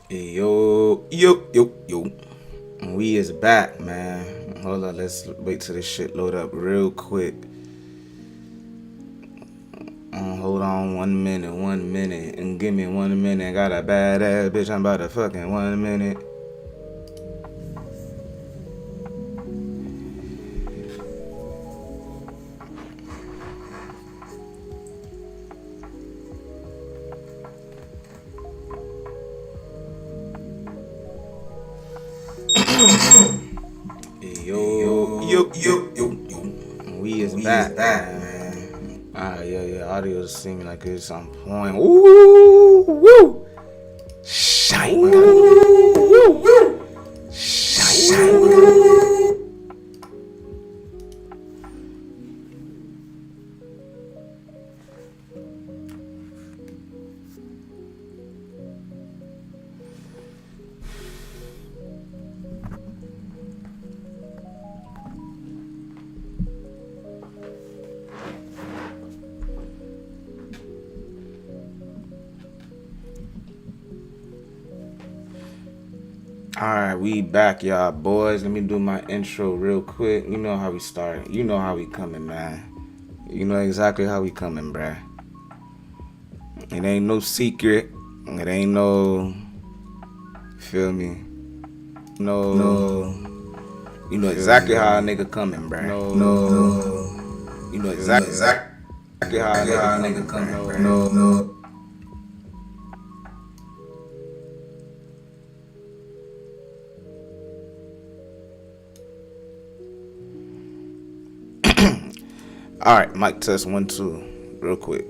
Yo. We is back, man. Hold on, let's wait till this shit load up real quick. Hold on 1 minute, and give me 1 minute. Got a badass bitch, I'm about to fucking 1 minute. Yo. We is back, man. Yeah. Audio seeming like it's on point. Ooh, woo. Shine. Woo. Shine. Alright, we back, y'all boys. Let me do my intro real quick. You know how we start. You know how we coming, man. You know exactly how we coming, bruh. It ain't no secret. It ain't no... Feel me? No. You know exactly how a nigga coming, bruh. No. You know exactly how a nigga coming, bruh. No. Alright, mic test 1 2 real quick.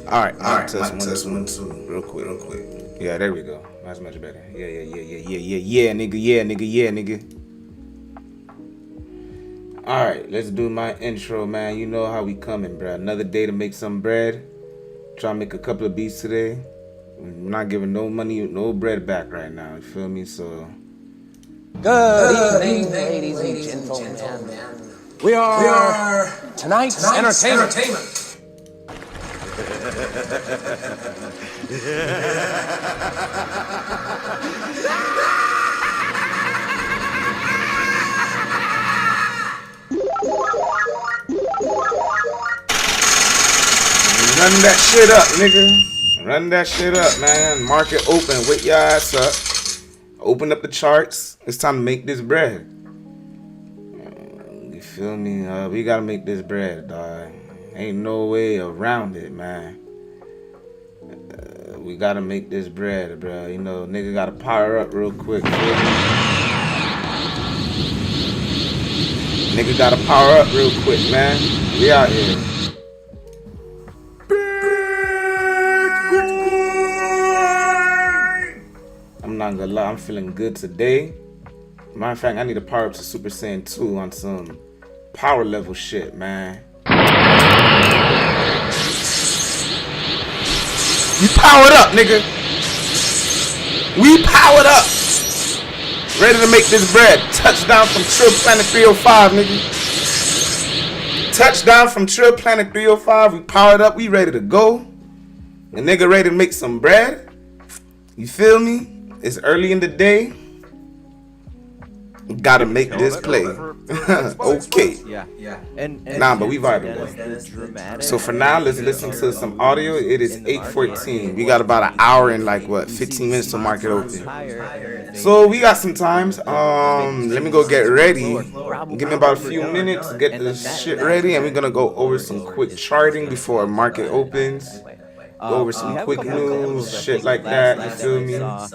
Alright, mic test 1 2 real quick. Yeah, there we go. That's much better. Yeah, nigga. Alright, let's do my intro, man. You know how we coming, bruh. Another day to make some bread. Try to make a couple of beats today. We're not giving no money, no bread back right now. You feel me? So Good evening, ladies and gentlemen. We are tonight's entertainment. run that shit up, nigga. Run that shit up, man. Market open. Wake your ass up. Open up the charts. It's time to make this bread. You feel me? We gotta make this bread, dog. Ain't no way around it, man. We gotta make this bread, bro. You know, nigga gotta power up real quick. Nigga gotta power up real quick, man. We out here. I'm not gonna lie, I'm feeling good today. Matter of fact, I need to power up to Super Saiyan 2 on some power level shit, man. We powered up, nigga. We powered up. Ready to make this bread. Touchdown from TrillPlanet305, nigga. Touchdown from TrillPlanet305. We powered up. We ready to go. The nigga ready to make some bread. You feel me? It's early in the day. Gotta make this play. Okay. Yeah. Nah, but we vibing though. So for now, let's listen to some audio. It is 8:14. We got about an hour and 15 minutes to market open. So we got some times. Let me go get ready. Give me about a few minutes to get this shit ready, and we're gonna go over some quick charting before market opens. Go over some quick news, shit like that, you feel me? On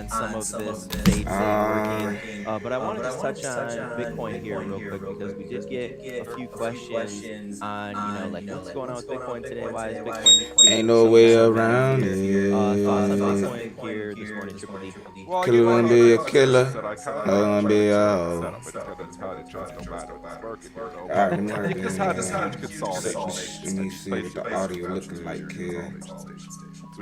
some of this day working. But I want to just touch on Bitcoin here real quick because we did get a few questions on, what's going on with Bitcoin today? Why is Bitcoin? Ain't no way around it. Thoughts on Bitcoin here this morning, Triple D. Killer gonna be a killer. Gonna be a hoe. Alright, let me hurry. Let me see what the audio looking like here.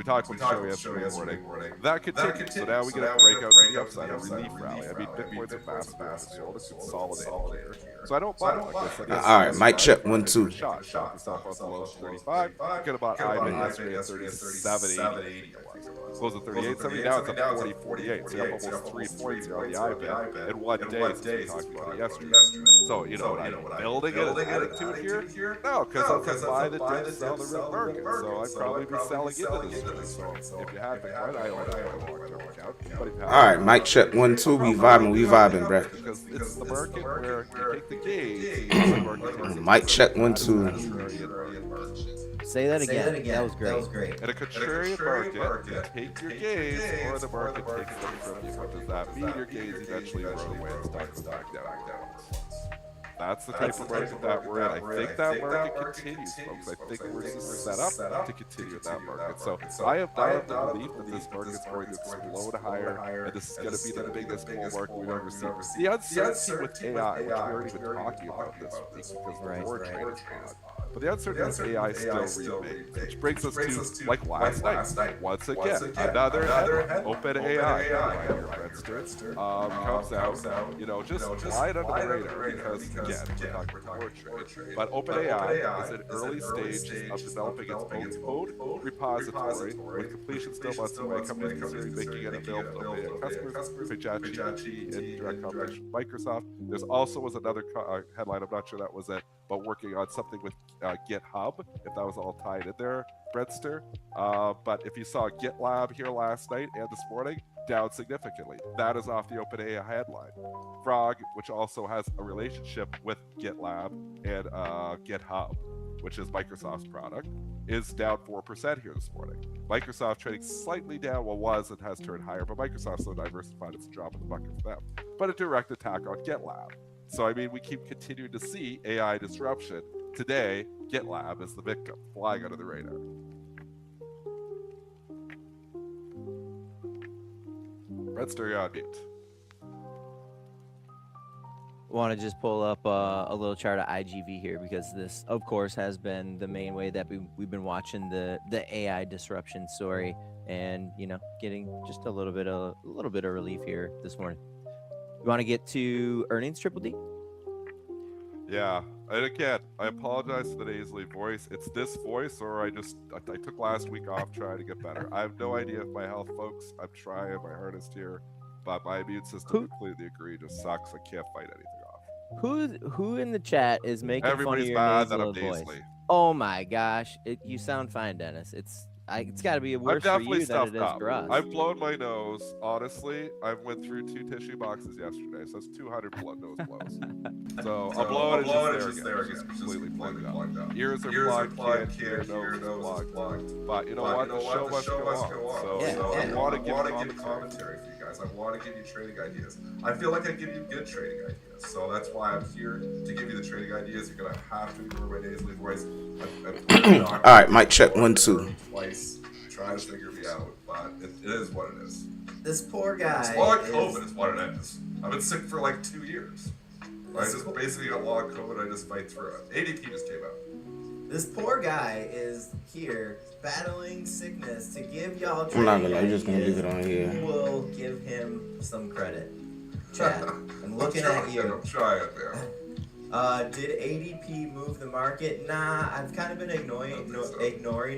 We talked about the show yesterday morning. That continues. So now we get a breakout to the upside, a relief rally. I mean, Bitcoin's a massively oversold. It's consolidating here. So I don't buy it. Like I said yesterday, All right, mic check, 1 give it 2. a shot. Shot myself out the lows of 35. You could have bought IBIT yesterday at 37.80 it was. Closed at 38.70. Now it's at 40.48. So you're up almost 3 points here on the IBIT in 1 day since we talked about it yesterday. So, you know, I'm building it and adding to it here? No, because I buy the dip, sell the real market. So I'd probably be selling into this trade. So if you had Bitcoin, I own it on a long-term account. But if you All right, mic check, 1 2. We vibing, bro. because it's the market where you take the gains. Mic check, 1 2. Say that again. That was great. In a contrarian market, you take your gains, or the market takes them from you. What does that mean? Your gains eventually run away and start to back down. That's the type of market that we're in. I think that market continues, folks. I think we're set up to continue in that market. So I have not the belief that this market is going to explode higher, and this is going to be the biggest bull market we've ever seen. The uncertainty with AI, which we aren't even talking about this week because the board trade is gone. But the uncertainty with AI still remains, which brings us to, like last night, once again, another headline. OpenAI headline here, Friendster, comes out, you know, just flying under the radar because, again, we're talking about board trade. But OpenAI is in early stages of developing its own code repository, with completion still months away. Companies considering making it available to OpenAI customers for ChatGPT in direct combination with Microsoft. There's also was another headline, I'm not sure that was it, but working on something with GitHub, if that was all tied in there, Breadster. But if you saw GitLab here last night and this morning, down significantly. That is off the OpenAI headline. Frog, which also has a relationship with GitLab and GitHub, which is Microsoft's product, is down 4% here this morning. Microsoft trading slightly down, was and has turned higher, but Microsoft's so diversified it's a drop in the bucket for them. But a direct attack on GitLab. So, I mean, we keep continuing to see AI disruption. Today, GitLab is the victim, flying under the radar. Redster, you're on mute. Want to just pull up a little chart of IGV here because this, of course, has been the main way that we've been watching the AI disruption story, and you know, getting just a little bit of relief here this morning. You want to get to earnings, Triple D? Yeah, and again, I apologize for the nasally voice. It's this voice, or I took last week off trying to get better. I have no idea if my health, folks. I'm trying my hardest here, but my immune system completely agree. Just sucks. I can't fight anything off. Who in the chat is making Everybody's fun of your mad that I'm nasal voice? nasally. Oh my gosh, you sound fine, Dennis. It's got to be worse for you than it is for us. I've blown my nose. Honestly, I went through 2 tissue boxes yesterday, so that's 200 nose blows. So I'm blowing it just there again. Just completely plugged up. Ears are plugged, can't hear, nose is plugged. But you know what? The show must go on. So I want to give commentary for you guys. I want to give you trading ideas. I feel like I give you good trading ideas. So that's why I'm here to give you the trading ideas. You're going to have to ignore my nasally voice. All right, mic check, 1 2. Twice, try to figure me out, but it is what it is. This poor guy. It's like COVID is what it is. I've been sick for like 2 years. I just basically got long COVID. I just fight through it. ADP just came out. This poor guy is here battling sickness to give y'all. I'm not gonna lie, you're just gonna leave it on here. Who will give him some credit? Chat. I'm looking at you. I'm trying, man. Did ADP move the market? Nah, I've kind of been ignoring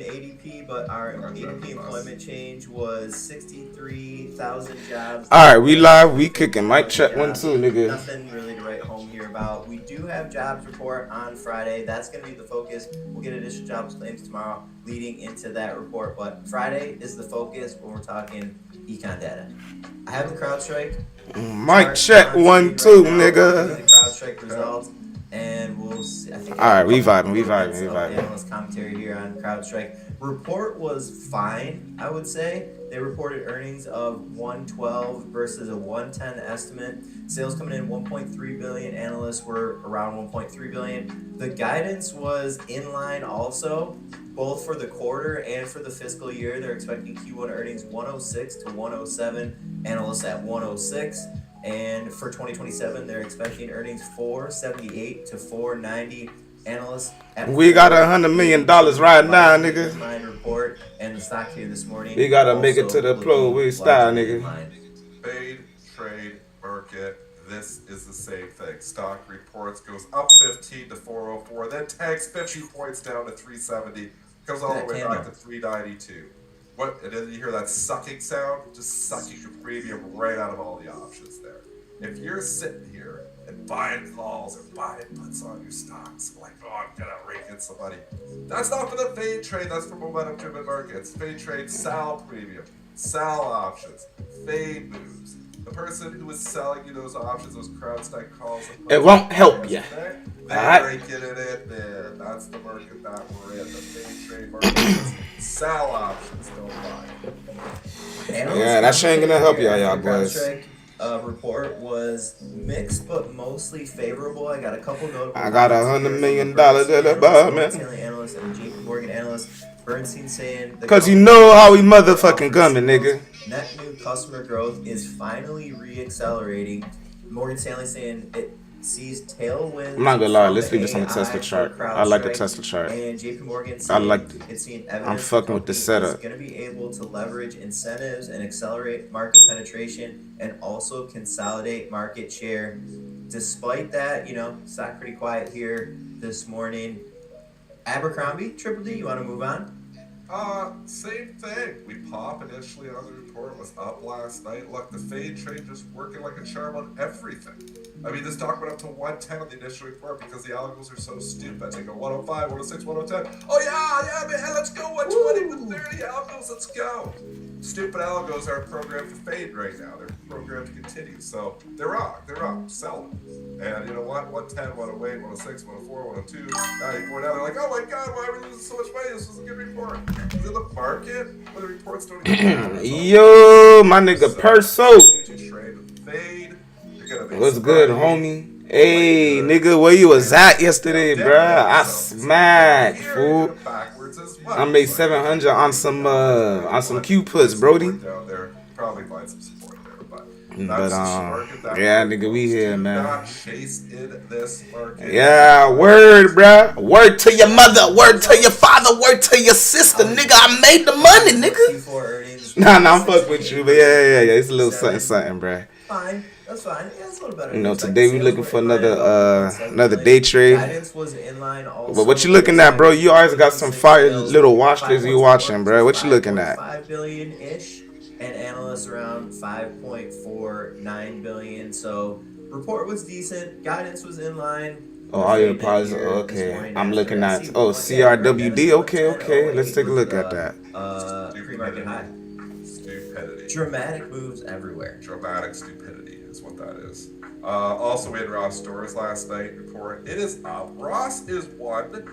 ADP, but our ADP employment change was 63,000 jobs. All right, we live, we kicking. Mic check, 1 2, nigga. Nothing really to write home here about. We do have jobs report on Friday. That's going to be the focus. We'll get additional jobs claims tomorrow leading into that report, but Friday is the focus when we're talking econ data. I have the CrowdStrike. Mic check, 1 2, nigga. The CrowdStrike results. And we'll see. I think. All right, we vibing. Analyst commentary here on CrowdStrike. Report was fine, I would say. They reported earnings of 112 versus a 110 estimate. Sales coming in 1.3 billion. Analysts were around 1.3 billion. The guidance was in line also, both for the quarter and for the fiscal year. They're expecting Q1 earnings 106 to 107. Analysts at 106. And for 2027, they're expecting earnings 478 to 490. Analysts at we got $100 million right now, nigga. report and the stock here this morning. We gotta make it to the pro with style, largely in nigga. line. Fade, trade, market. This is the same thing. Stock reports goes up 15 to 404, then tanks 50 points down to 370, comes all the way back to 392. What? And then you hear that sucking sound, just sucking your premium right out of all the options there. If you're sitting here and buying calls or buying puts on your stocks, like, oh, I'm gonna rake in somebody. That's not for the fade trade, that's for momentum driven markets. Fade trade, sell premium, sell options, fade moves. The person who is selling you those options, those CrowdStrike calls, It won't help you. They're raking it in there. That's the market that we're in. The fade trade market is sell options, don't buy. Yeah, that shit ain't gonna help y'all boys. Report was mixed but mostly favorable. I got a couple notable. I got $100 million at the bottom, man. Analyst and JP Morgan analyst Bernstein saying, Cause you know how we motherfucking coming, nigga. Net new customer growth is finally re-accelerating. Morgan Stanley saying it sees tailwinds. I'm not gonna lie, let's leave this on the Tesla chart. I like the Tesla chart. And JP Morgan I like it's seeing I'm evidence fucking with the setup. It's going to be able to leverage incentives and accelerate market penetration and also consolidate market share. Despite that, you know, stock pretty quiet here this morning. Abercrombie, Triple D, you want to move on? Same thing. We pop initially on the report, was up last night. Look, the fade trade just working like a charm on everything. I mean, this stock went up to 110 on the initial report because the algos are so stupid. They go 105, 106, 110. Oh yeah, man, let's go 120 with 30 algos, let's go. Stupid algos aren't programmed to fade right now. They're programmed to continue. So they're wrong. Sell them. And you know what? 110, 108, 106, 104, 102, 94. Now they're like, oh my god, why are we losing so much money? This was a good report. Is it the market where the reports don't even matter? Yo, my nigga Perso. To trade with fade. You're gonna make What's some good, money. homie? Hey, nigga, where you was at yesterday, bruh? I smacked, fool. I made 700 on some Q puts, Brody. Down there, probably find some support there, but yeah, nigga, we here, man. Not chase in this market. Yeah, word, bruh. Word to your mother, word to your father, word to your sister, nigga. I made the money, nigga. Nah, I'm fucking with you, but yeah. It's a little something, bruh. Fine. That's fine. Yeah, it's a little better. You know, today we looking for another day trade. Guidance was in line also. But what you looking at, bro? You always got some fire little watch trades you watching, bro. What you looking at? 5 billion ish, and analysts around 5.49 billion. So report was decent. Guidance was in line. Oh, all your deposits. Okay, I'm looking at CRWD. Okay. Let's take a look at that. Pre-market high. Stupidity. Dramatic moves everywhere. Dramatic stupidity is what that is. Also, we had Ross Stores last night report. It is up. Ross is one.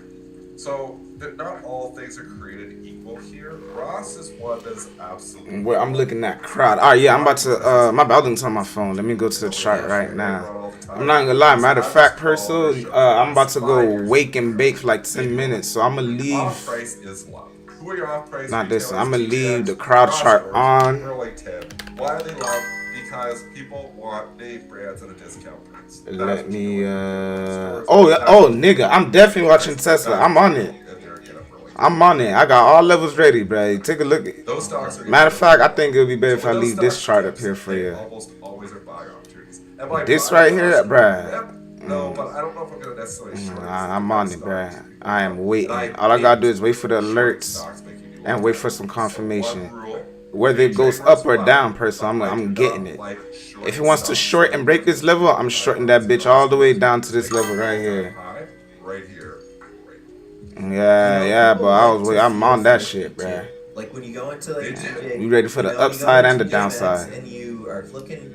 So not all things are created equal here. Ross is one that is absolutely. Where I'm looking at crowd. All right, yeah, I'm about to. My bad, on my phone. Let me go to the chart right now. I'm not gonna lie. Matter of fact, person, I'm about to go wake and bake for like 10 minutes. So I'm gonna leave. Off price is low. Who are your off price? Not this. I'm gonna leave the crowd chart on. Why are they low? Because people want name brands at a discount price. Let me. Oh, nigga, I'm definitely watching Tesla. I'm on it. I got all levels ready, bro. Take a look. Those stocks are. Matter of fact, I think it'll be better if I leave this chart up here for you. Almost always are buying opportunities. This right here, bruh. No, but I don't know if I'm gonna necessarily. I'm on it, bruh. I am waiting. All I gotta do is wait for the alerts and wait for some confirmation. Whether it goes up or down, person, I'm getting it. If he wants to short and break this level, I'm shorting that bitch all the way down to this level right here. Right here. Yeah, but I'm on that shit, bruh. Like when you go into like, you ready for the upside and the downside? And you are looking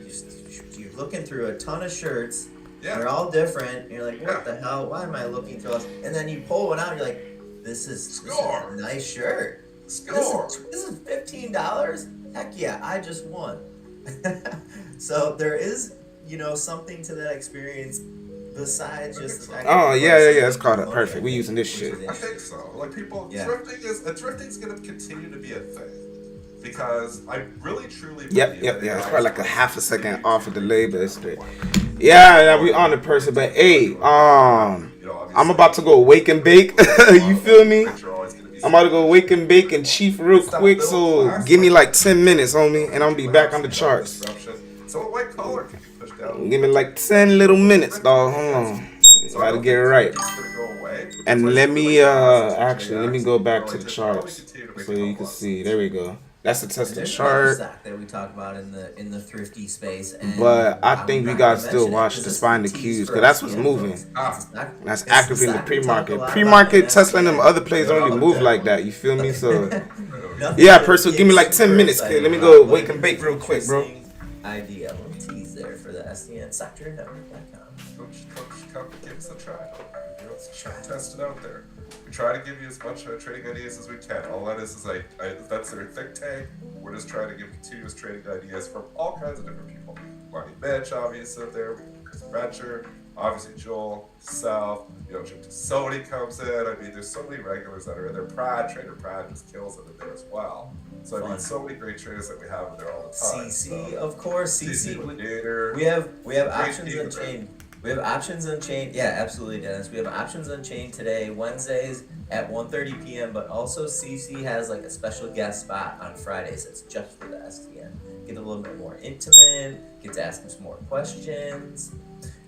through a ton of shirts. Yeah. They're all different. And you're like, what the hell? Why am I looking through this? And then you pull one out. And you're like, this is a nice shirt. Score. This is $15. Heck yeah! I just won. So there is, something to that experience besides just the fact. Oh yeah, it's called it perfect. We using this shit. I think so. Like people, drifting's gonna continue to be a thing because I really truly. Yep. It's probably like a half a second off of delay, but it's straight. Yeah, we on the person, but hey, I'm about to go wake and bake. You feel me? I'm about to go wake and bake and chief real quick, so give me like 10 minutes, homie, and I'll be back on the charts. So what white collar can you push down? Give me like 10 little minutes, dog. Hold on. Gotta get it right. And let me actually let me go back to the charts so you can see. There we go. That's a Tesla There's chart. another stock that we talk about in the thrifty space, and But I think we not gotta gonna still mention it watch 'cause the it's spine the teased cues, for because that's us, what's yeah, moving. it's a stock- That's it's a active in the stock we talk a pre-market. lot Pre-market, about Tesla and them in other plays don't really move SPN. like that. You feel me? So Nothing yeah, but personal. Give me like 10 super minutes, kid. excited Let me about go what wake is and bake real quick, bro. interesting Idea. A little tease there for the SDN sector network.com. Come give us a try. You know, let's try test it out there. We try to give you as much trading ideas as we can. All that is that's their think tank. We're just trying to give continuous trading ideas from all kinds of different people. Money Mitch, obviously, up there. Chris Venture, obviously Joel, Sal, you know, Jim Sony comes in. I mean, there's so many regulars that are in there. Trader Prad just kills it in there as well. So I mean, so many great traders that we have in there all the time. CC, so. of course. CC. Liquidator, We have options team, unchained. We have options unchained. Yeah, absolutely, Dennis. We have options unchained today, Wednesdays at 1:30 p.m. But also CC has like a special guest spot on Fridays. It's just for the STN. Get a little bit more intimate. Get to ask him some more questions.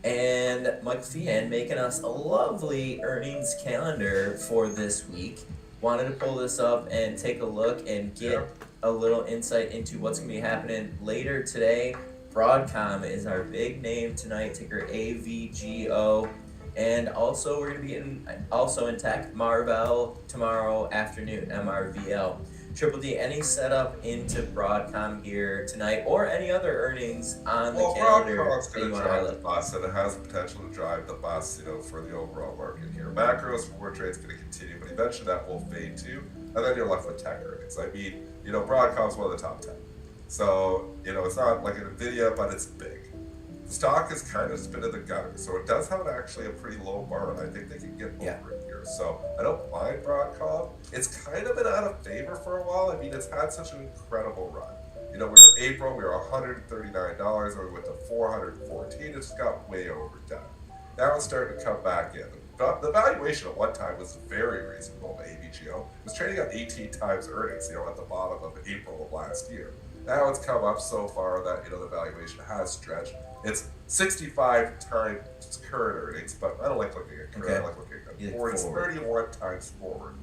And Michael Feehan making us a lovely earnings calendar for this week. Wanted to pull this up and take a look and get a little insight into what's going to be happening later today. Broadcom is our big name tonight, ticker AVGO. And also we're going to be in tech, Marvell tomorrow afternoon, MRVL. Triple D, any setup into Broadcom here tonight or any other earnings on the calendar Broadcom's that going you to want to drive the highlight? bus, and it has the potential to drive the bus, you know, for the overall market here. Macros for trade's going to continue, but eventually that will fade too, and then you're left with tech earnings. I mean, you know, Broadcom's one of the top 10. So, you know, it's not like an NVIDIA, but it's big. The stock is kind of spin in the gutter, so it does have actually a pretty low bar, and I think they can get over it here. So I don't mind Broadcom. It's kind of been out of favor for a while. I mean, it's had such an incredible run. You know, we were April, we were $139, and we went to $414. It just got way overdone. Now it's starting to come back in. The valuation at one time was very reasonable. AVGO it was trading at 18 times earnings, you know, at the bottom of April of last year. Now it's come up so far that, you know, the valuation has stretched. It's 65 times current earnings, but I don't like looking at current. I like looking at forward. It's 31 times forward.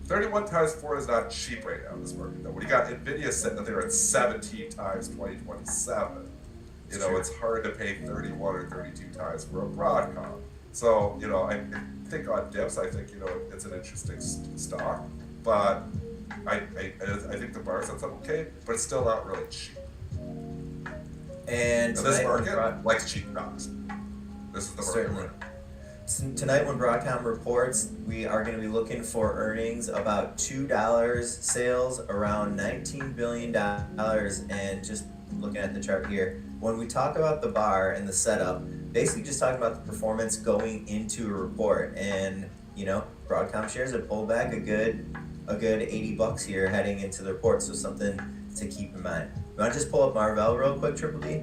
31 times forward is not cheap right now in this market, though. When you got NVIDIA sitting there at 17 times 2027, you know, it's hard to pay 31 or 32 times for a Broadcom. So, you know, I think on dips, I think, you know, it's an interesting stock, but I think the bar sets up okay, but it's still not really cheap. And this market likes cheap stocks. This is the market. Certainly. Tonight when Broadcom reports, we are going to be looking for earnings about $2, sales around $19 billion, and just looking at the chart here, when we talk about the bar and the setup, basically just talking about the performance going into a report, and, you know, Broadcom shares have pulled back a good $80 here heading into the report, so something to keep in mind. You want to just pull up Marvell real quick, Triple D?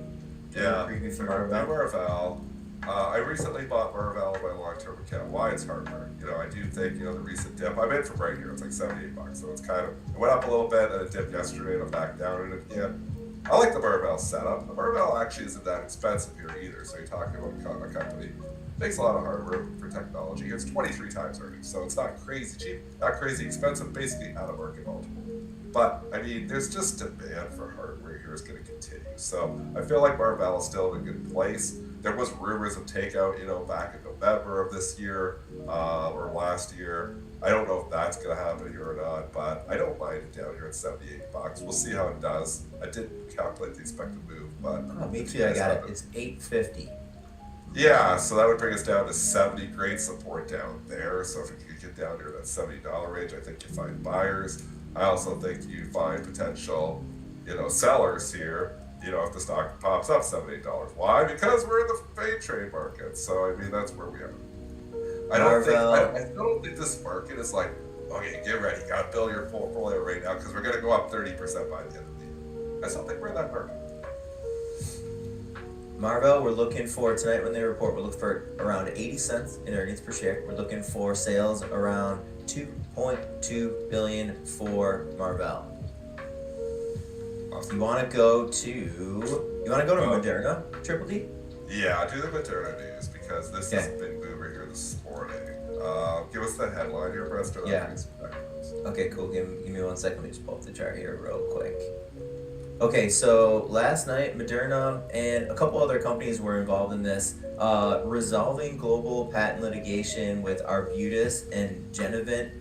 Yeah, preview for Marvell. I recently bought Marvell in my long-term account. Why? It's hardware. You know, I do think, you know, the recent dip, I'm in from right here, it's like $78, so it's kind of, it went up a little bit, and it dipped yesterday, and I'm back down in it again. I like the Marvell setup. The Marvell actually isn't that expensive here either, so you're talking about a company makes a lot of hardware for technology. It's 23 times earnings, so it's not crazy cheap, not crazy expensive, basically out of market multiple. But, I mean, there's just demand for hardware here is going to continue. So I feel like Marvell is still in a good place. There was rumors of takeout, you know, back in November of this year or last year. I don't know if that's going to happen here or not, but I don't mind it down here at $78. We'll see how it does. I didn't calculate the expected move, but... Oh, me too, I got it. It's $8.50. Yeah, so that would bring us down to 70. Great support down there. So if you could get down near that $70 range, I think you find buyers. I also think you find potential, you know, sellers here, you know, if the stock pops up $78. Why? Because we're in the fade trade market. So, I mean, that's where we are. I don't think this market is like, okay, get ready. You got to build your portfolio right now because we're going to go up 30% by the end of the year. I still think we're in that market. Marvell, we're looking for tonight when they report, we're looking for around 80 cents in earnings per share. We're looking for sales around 1.2 billion for Marvell. You want to go to Moderna, Triple D? Yeah, do the Moderna news because this is a big mover here this morning. Give us the headline here, Preston. Yeah. Okay, cool. Give me 1 second. Let me just pull up the chart here real quick. Okay, so last night, Moderna and a couple other companies were involved in this, resolving global patent litigation with Arbutus and Genevant.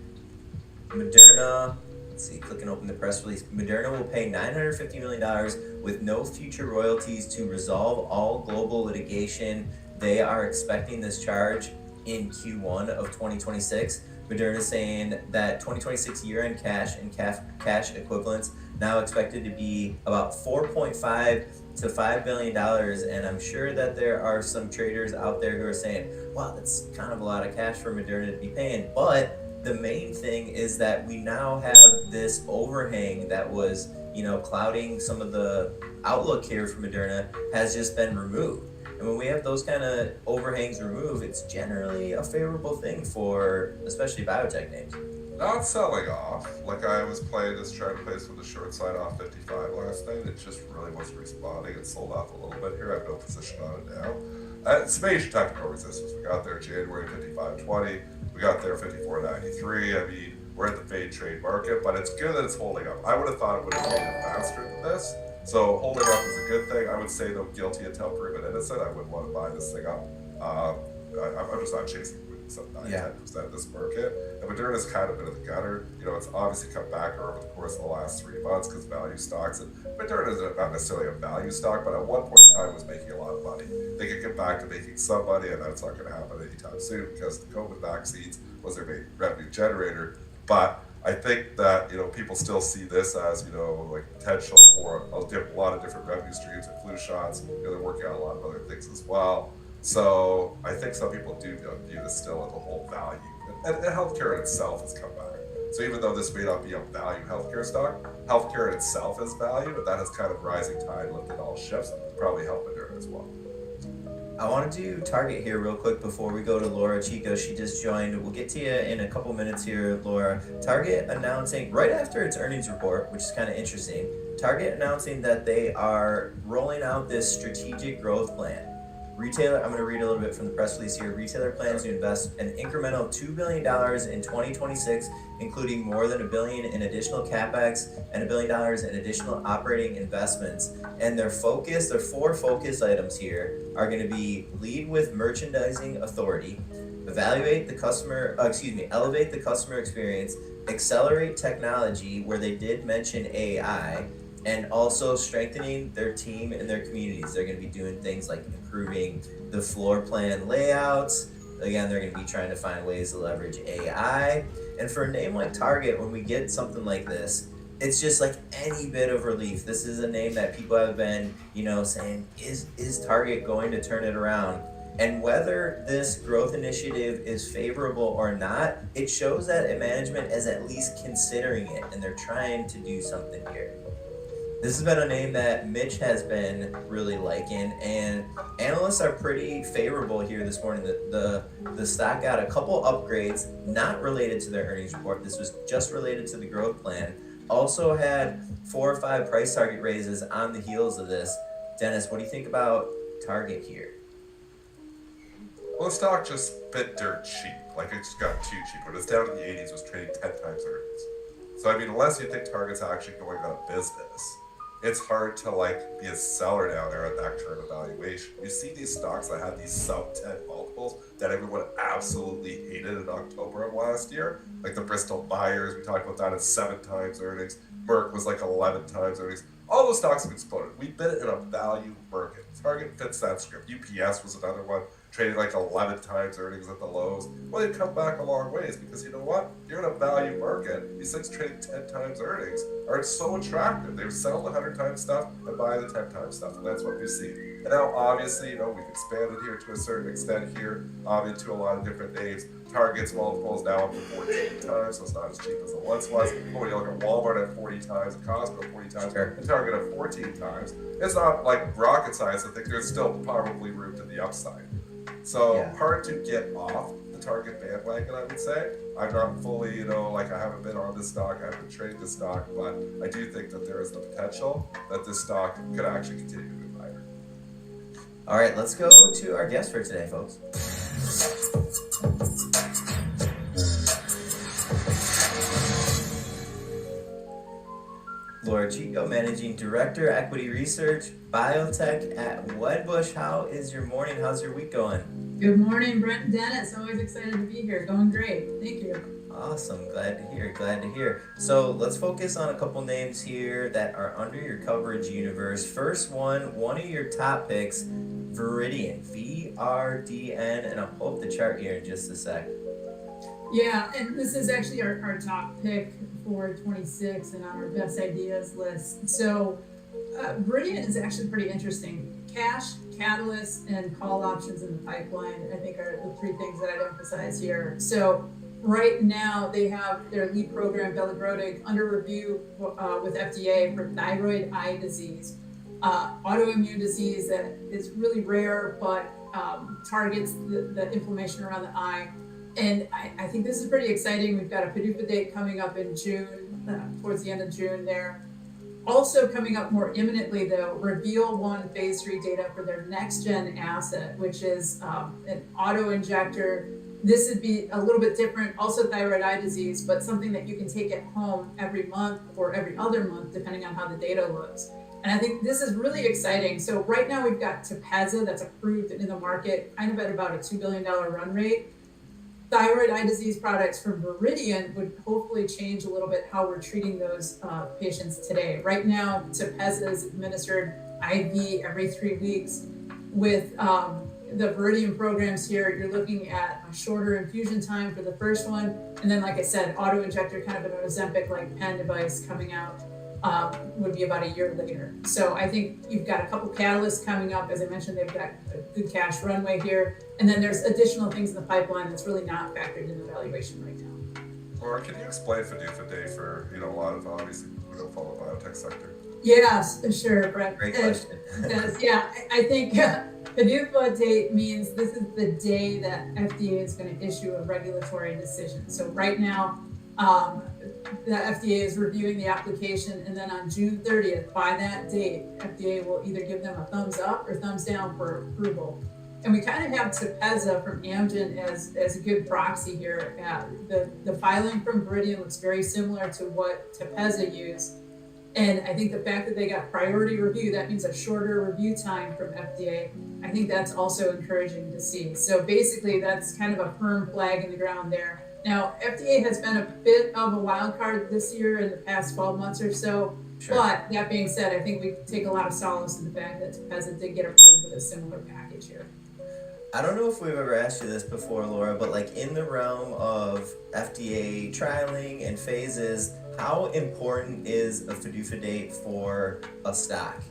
Moderna, let's see, click and open the press release. Moderna will pay $950 million with no future royalties to resolve all global litigation. They are expecting this charge in Q1 of 2026. Moderna is saying that 2026 year-end cash and cash equivalents now expected to be about $4.5 to $5 billion, and I'm sure that there are some traders out there who are saying, wow, that's kind of a lot of cash for Moderna to be paying. But the main thing is that we now have this overhang that was, clouding some of the outlook here for Moderna has just been removed. And when we have those kind of overhangs removed, it's generally a favorable thing for especially biotech names. Not selling off. Like I was playing this chart place with the short side off 55 last night. It just really wasn't responding. It sold off a little bit here. I have no position on it now. It's major technical resistance. We got there January 55.20. We got there 54.93. I mean, we're in the fade trade market, but it's good that it's holding up. I would have thought it would have made it faster than this. So holding up is a good thing. I would say, though, guilty until proven innocent. I wouldn't want to buy this thing up. I'm just not chasing some 9-10% of this market. And Moderna's kind of been in the gutter. It's obviously come back over the course of the last 3 months because value stocks, and Moderna is not necessarily a value stock, but at one point in time was making a lot of money. They could get back to making some money, and that's not going to happen anytime soon because the COVID vaccines was their main revenue generator. But I think that people still see this as like potential for a lot of different revenue streams and flu shots. They're working on a lot of other things as well. So I think some people do view this still as a whole value. And healthcare in itself has come back. So even though this may not be a value healthcare stock, healthcare in itself is value, and that has kind of rising tide lifted all ships. Probably help Moderna as well. I want to do Target here real quick before we go to Laura Chico. She just joined. We'll get to you in a couple minutes here, Laura. Target announcing right after its earnings report, which is kind of interesting. Target announcing that they are rolling out this strategic growth plan. Retailer, I'm going to read a little bit from the press release here. Retailer plans to invest an incremental $2 billion in 2026, including more than $1 billion in additional capex and $1 billion in additional operating investments. And their four focus items here are going to be lead with merchandising authority, elevate the customer experience, accelerate technology, where they did mention AI, and also strengthening their team and their communities. They're going to be doing things like improving the floor plan layouts. Again, they're going to be trying to find ways to leverage AI. And for a name like Target, when we get something like this, it's just like any bit of relief. This is a name that people have been, saying, is Target going to turn it around? And whether this growth initiative is favorable or not, it shows that management is at least considering it, and they're trying to do something here. This has been a name that Mitch has been really liking, and analysts are pretty favorable here this morning. The stock got a couple upgrades, not related to their earnings report. This was just related to the growth plan. Also had 4 or 5 price target raises on the heels of this. Dennis, what do you think about Target here? Well, the stock just bit dirt cheap. Like it just got too cheap. When it was down in the 80s, it was trading 10 times earnings. So I mean, unless you think Target's actually going out of business, it's hard to be a seller down there at that current evaluation. You see these stocks that had these sub 10 multiples that everyone absolutely hated in October of last year, like the Bristol Myers. We talked about that at 7 times earnings. Merck was like 11 times earnings. All those stocks have exploded. We've been in a value market. Target fits that script. UPS was another one, trading like 11 times earnings at the lows. Well, they've come back a long ways because you know what? You're in a value market. These things trading 10 times earnings are so attractive. They sell the 100 times stuff and buy the 10 times stuff, and that's what we see. And now, obviously, we've expanded here to a certain extent here into a lot of different names. Target's multiple is now up to 14 times, so it's not as cheap as it once was. But when you look at Walmart at 40 times, and Costco at 40 times, and Target at 14 times, it's not like rocket science. I think there's still probably room to the upside. So hard to get off the Target bandwagon, I would say. I'm not fully, like I haven't been on this stock, I haven't traded this stock, but I do think that there is the potential that this stock could actually continue to move higher. All right, let's go to our guest for today, folks. Laura Chico, Managing Director, Equity Research, Biotech at Wedbush. How is your morning? How's your week going? Good morning, Brent and Dennis. Always excited to be here. Going great. Thank you. Awesome. Glad to hear. Glad to hear. So let's focus on a couple names here that are under your coverage universe. First one of your top picks, Viridian, VRDN, and I'll pull up the chart here in just a sec. Yeah, and this is actually our top pick for 26 and on our best ideas list. So Viridian is actually pretty interesting. Cash, catalyst, and call options in the pipeline, I think, are the three things that I'd emphasize here. So right now, they have their lead program, Belagrodin, under review with FDA for thyroid eye disease, autoimmune disease that is really rare, but targets the inflammation around the eye. And I think this is pretty exciting. We've got a PDUFA date coming up in June, towards the end of June there. Also coming up more imminently, though, Reveal 1 phase 3 data for their next-gen asset, which is an auto-injector. This would be a little bit different, also thyroid eye disease, but something that you can take at home every month or every other month, depending on how the data looks. And I think this is really exciting. So right now we've got Tepezza that's approved in the market, kind of at about a $2 billion run rate. Thyroid eye disease products from Viridian would hopefully change a little bit how we're treating those patients today. Right now, Tepezza is administered IV every 3 weeks. With the Viridian programs here, you're looking at a shorter infusion time for the first one. And then, like I said, auto-injector, kind of an Ozempic-like pen device coming out would be about a year later. So I think you've got a couple catalysts coming up. As I mentioned, they've got a good cash runway here. And then there's additional things in the pipeline that's really not factored in the valuation right now. Laura, can you explain PDUFA day for, a lot of obviously who don't follow the biotech sector? Yes, sure, Brett. Great question. Yeah, I think PDUFA date means this is the day that FDA is going to issue a regulatory decision. So right now, the FDA is reviewing the application, and then on June 30th, by that date, FDA will either give them a thumbs up or thumbs down for approval. And we kind of have Tepezza from Amgen as a good proxy here. The filing from Viridian looks very similar to what Tepezza used. And I think the fact that they got priority review, that means a shorter review time from FDA. I think that's also encouraging to see. So basically, that's kind of a firm flag in the ground there. Now, FDA has been a bit of a wild card this year in the past 12 months or so. Sure. But that being said, I think we take a lot of solace in the fact that Tepezza did get approved with a similar package here. I don't know if we've ever asked you this before, Laura, but like in the realm of FDA trialing and phases, how important is a PDUFA date for a stock?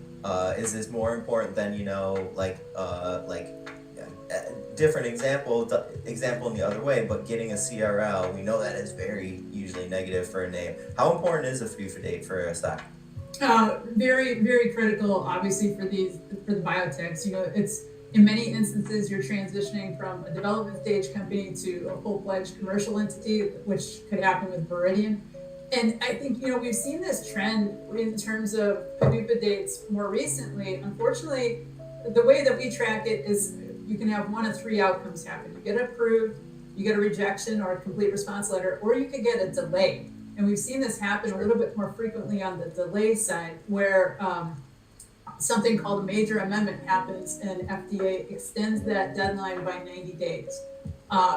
Is this more important than, different example in the other way, but getting a CRL, we know that is very usually negative for a name. How important is a PDUFA date for a stock? Very, very critical, obviously, for the biotechs. It's in many instances you're transitioning from a development stage company to a full-fledged commercial entity, which could happen with Viridian. And I think, we've seen this trend in terms of PDUFA dates more recently. Unfortunately, the way that we track it is you can have one of three outcomes happen. You get approved, you get a rejection or a complete response letter, or you could get a delay. And we've seen this happen a little bit more frequently on the delay side, where something called a major amendment happens and FDA extends that deadline by 90 days.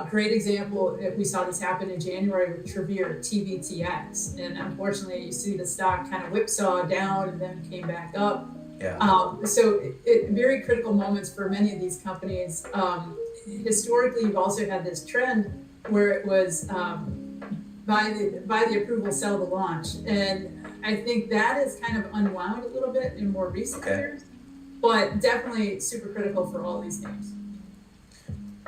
Great example, we saw this happen in January with Travere, TVTX. And unfortunately, you see the stock kind of whipsaw down and then came back up. Yeah. So very critical moments for many of these companies. Historically, you've also had this trend where it was buy the approval, sell the launch. And I think that is kind of unwound a little bit in more recent years, but definitely super critical for all these names.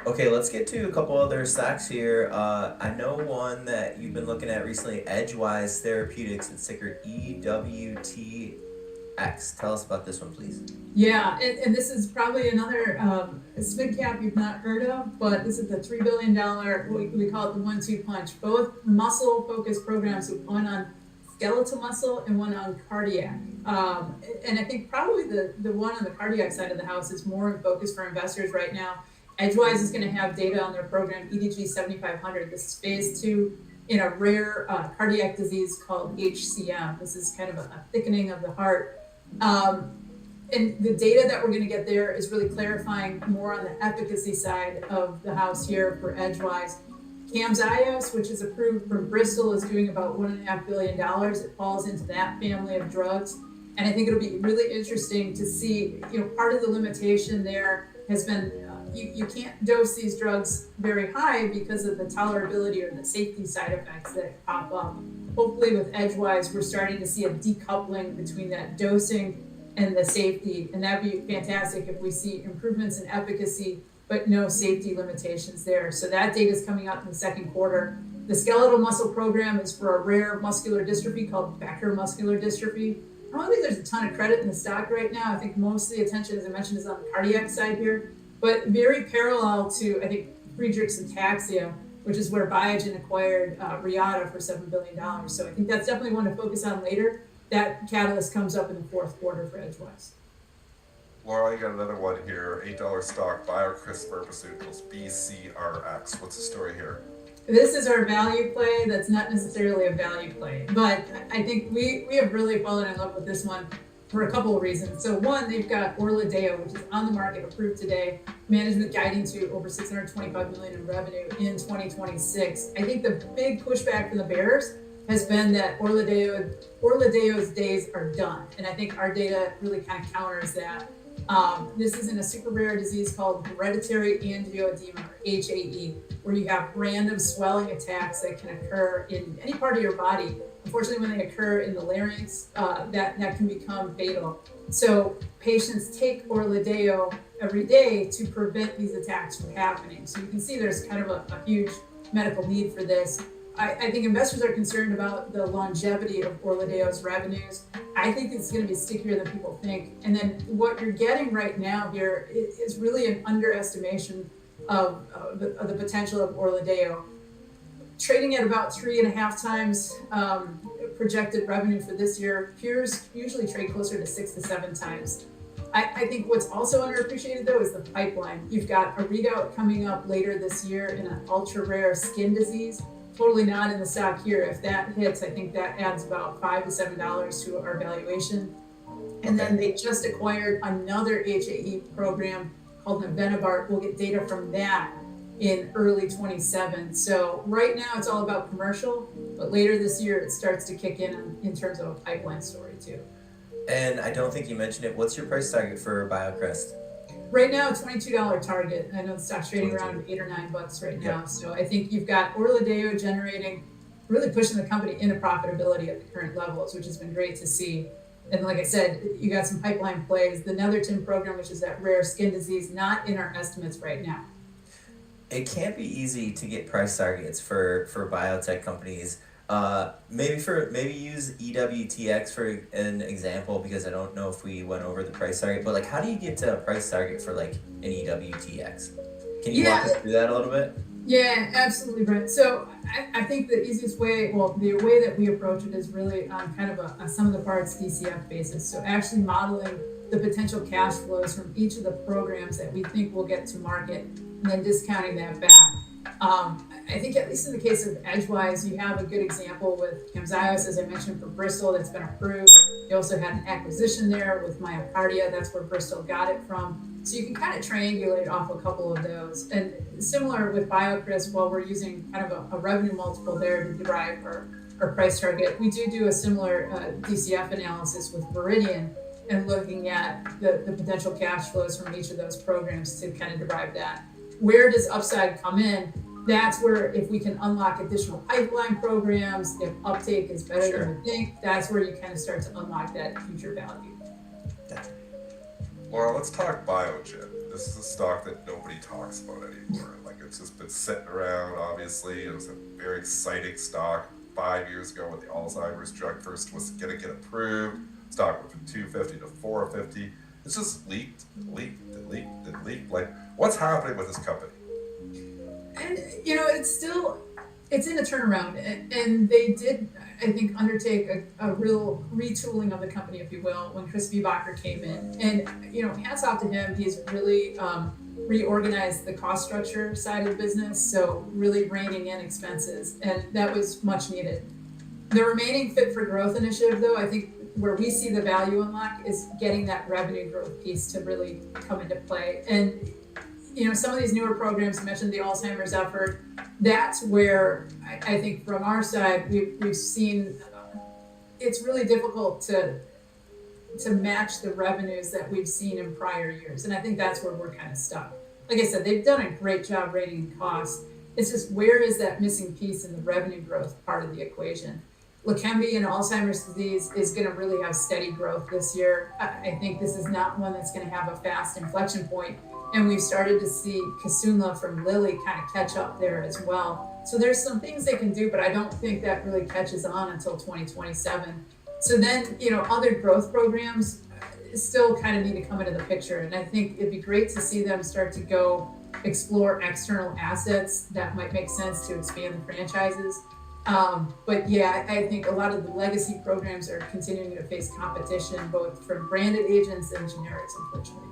Okay, let's get to a couple other stocks here. I know one that you've been looking at recently, Edgewise Therapeutics, it's ticker EWTX. X. Tell us about this one, please. Yeah, and this is probably another SMID cap you've not heard of, but this is the $3 billion, we call it the 1-2 punch. Both muscle-focused programs, so one on skeletal muscle and one on cardiac. And I think probably the one on the cardiac side of the house is more in focus for investors right now. Edgewise is going to have data on their program, EDG 7500. This is phase 2 in a rare cardiac disease called HCM. This is kind of a thickening of the heart. And the data that we're going to get there is really clarifying more on the efficacy side of the house here for Edgewise. Camzyos, which is approved from Bristol, is doing about $1.5 billion. It falls into that family of drugs. And I think it'll be really interesting to see, part of the limitation there has been you can't dose these drugs very high because of the tolerability or the safety side effects that pop up. Hopefully with Edgewise, we're starting to see a decoupling between that dosing and the safety, and that'd be fantastic if we see improvements in efficacy, but no safety limitations there. So that data is coming out in the second quarter. The skeletal muscle program is for a rare muscular dystrophy called Becker muscular dystrophy. I don't think there's a ton of credit in the stock right now. I think most of the attention, as I mentioned, is on the cardiac side here, but very parallel to, I think, Friedreich's ataxia, which is where Biogen acquired Reata for $7 billion. So I think that's definitely one to focus on later. That catalyst comes up in the fourth quarter for Edgewise. Laura, you got another one here. $8 stock, BioCryst Pharmaceuticals, BCRX. What's the story here? This is our value play. That's not necessarily a value play, but I think we have really fallen in love with this one for a couple of reasons. So one, they've got Orladeyo, which is on the market, approved today. Management guiding to over $625 million in revenue in 2026. I think the big pushback from the bears has been that Orladeyo's days are done. And I think our data really kind of counters that. This is in a super rare disease called hereditary angioedema, or HAE, where you have random swelling attacks that can occur in any part of your body. Unfortunately, when they occur in the larynx, that can become fatal. So patients take Orladeyo every day to prevent these attacks from happening. So you can see there's kind of a huge medical need for this. I think investors are concerned about the longevity of Orladeyo's revenues. I think it's going to be stickier than people think. And then what you're getting right now here is really an underestimation of the potential of Orladeyo. Trading at about 3.5 times projected revenue for this year. Peers usually trade closer to 6 to 7 times. I think what's also underappreciated, though, is the pipeline. You've got a readout coming up later this year in an ultra-rare skin disease. Totally not in the stock here. If that hits, I think that adds about $5 to $7 to our valuation. And then they just acquired another HAE program called Navenibart. We'll get data from that in early 27. So right now it's all about commercial, but later this year it starts to kick in terms of a pipeline story too. And I don't think you mentioned it. What's your price target for BioCryst? Right now, $22 target. I know the stock's trading around $8 or $9 right now. Yep. So I think you've got Orladeyo generating, really pushing the company into profitability at the current levels, which has been great to see. And like I said, you got some pipeline plays. The Netherton program, which is that rare skin disease, not in our estimates right now. It can't be easy to get price targets for biotech companies. Maybe use EWTX for an example, because I don't know if we went over the price target, but how do you get to a price target for an EWTX? Can you walk us through that a little bit? Yeah, absolutely, Brent. So I think the easiest way, the way that we approach it is really on kind of a sum of the parts DCF basis. So actually modeling the potential cash flows from each of the programs that we think will get to market and then discounting that back. I think at least in the case of Edgewise, you have a good example with Camzyos, as I mentioned, for Bristol, that's been approved. You also had an acquisition there with Myocardia. That's where Bristol got it from. So you can kind of triangulate off a couple of those. And similar with BioCryst, while we're using kind of a revenue multiple there to derive our price target, we do a similar DCF analysis with Viridian and looking at the potential cash flows from each of those programs to kind of derive that. Where does upside come in? That's where, if we can unlock additional pipeline programs, if uptake is better than we think, that's where you kind of start to unlock that future value. Laura, let's talk Biogen. This is a stock that nobody talks about anymore. It's just been sitting around, obviously. It was a very exciting stock 5 years ago when the Alzheimer's drug first was going to get approved. Stock went from 250 to 450. It's just leaked. Like, what's happening with this company? And it's in a turnaround, and they did, I think, undertake a real retooling of the company, if you will, when Chris Viehbacher came in. And hats off to him. He's really reorganized the cost structure side of the business, so really reining in expenses, and that was much needed. The remaining Fit for Growth initiative, though, I think where we see the value unlock is getting that revenue growth piece to really come into play. And some of these newer programs, you mentioned the Alzheimer's effort, that's where I think from our side, we've seen it's really difficult to match the revenues that we've seen in prior years. And I think that's where we're kind of stuck. Like I said, they've done a great job rating costs. It's just, where is that missing piece in the revenue growth part of the equation? Leqembi and Alzheimer's disease is going to really have steady growth this year. I think this is not one that's going to have a fast inflection point. And we've started to see Kisunla from Lilly kind of catch up there as well. So there's some things they can do, but I don't think that really catches on until 2027. So then, other growth programs still kind of need to come into the picture. And I think it'd be great to see them start to go explore external assets that might make sense to expand the franchises. But yeah, I think a lot of the legacy programs are continuing to face competition, both from branded agents and generics, unfortunately.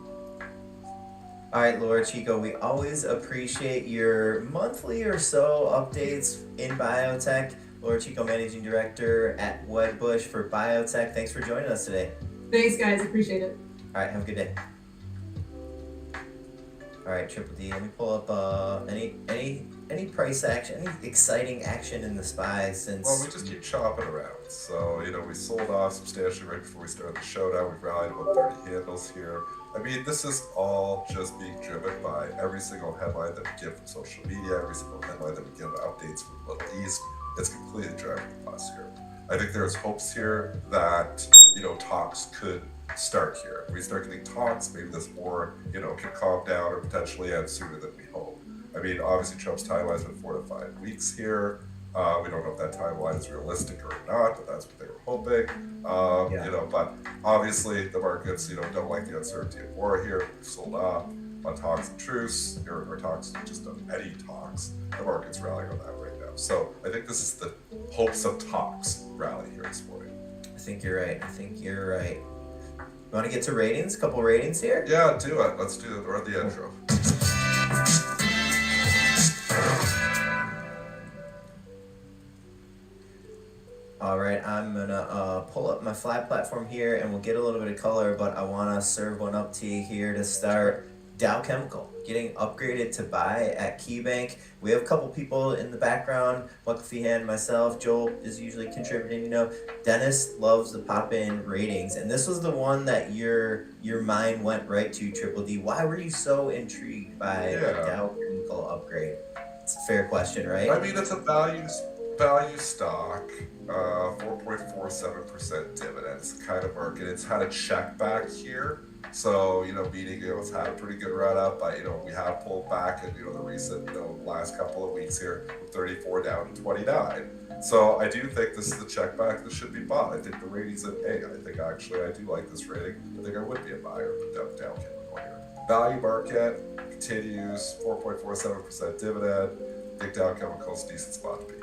All right, Laura Chico, we always appreciate your monthly or so updates in biotech. Laura Chico, Managing Director at Wedbush for Biotech. Thanks for joining us today. Thanks, guys. Appreciate it. All right, have a good day. All right, Triple D, let me pull up any price action, any exciting action in the SPY since... Well, we just keep chopping around. So, we sold off substantially right before we started the showdown. We've rallied about 30 handles here. I mean, this is all just being driven by every single headline that we get from social media, every single headline that we get updates from the Middle East. It's completely driving us here. I think there's hopes here that, talks could start here. If we start getting talks, maybe this war, can calm down or potentially end sooner than we hope. I mean, obviously Trump's timeline has been 4 to 5 weeks here. We don't know if that timeline is realistic or not, but that's what they were hoping. But obviously the markets, don't like the uncertainty of war here. We've sold off on talks of truce, or talks, just on any talks. The market's rallying on that right now. So I think this is the hopes of talks rally here this morning. I think you're right. You want to get to ratings? A couple ratings here? Yeah, do it. Let's do it. Run the intro. All right, I'm gonna pull up my flat platform here and we'll get a little bit of color, but I wanna serve one up to you here to start. Dow Chemical getting upgraded to buy at KeyBank. We have a couple people in the background, Buck Feehan, myself, Joel is usually contributing, Dennis loves the pop-in ratings, and this was the one that your mind went right to, Triple D. Why were you so intrigued by a Dow Chemical upgrade? It's a fair question, right? I mean, it's a value stock, 4.47% dividends kind of market. It's had a check back here. So, meaning it's had a pretty good run up, but we have pulled back in the recent last couple of weeks here from 34 down to 29. So I do think this is the check back that should be bought. I think the rating's an A. I think actually I do like this rating. I think I would be a buyer of Dow Chemical here. Value market continues, 4.47% dividend. I think Dow Chemical's a decent spot to be.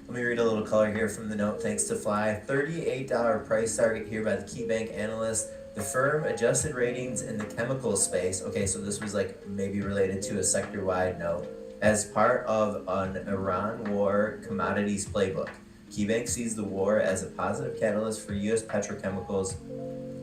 Let me read a little color here from the note, thanks to Fly. $38 price target here by the KeyBank analyst. The firm adjusted ratings in the chemical space. Okay, so this was like maybe related to a sector-wide note. As part of an Iran war commodities playbook, KeyBank sees the war as a positive catalyst for U.S. petrochemicals.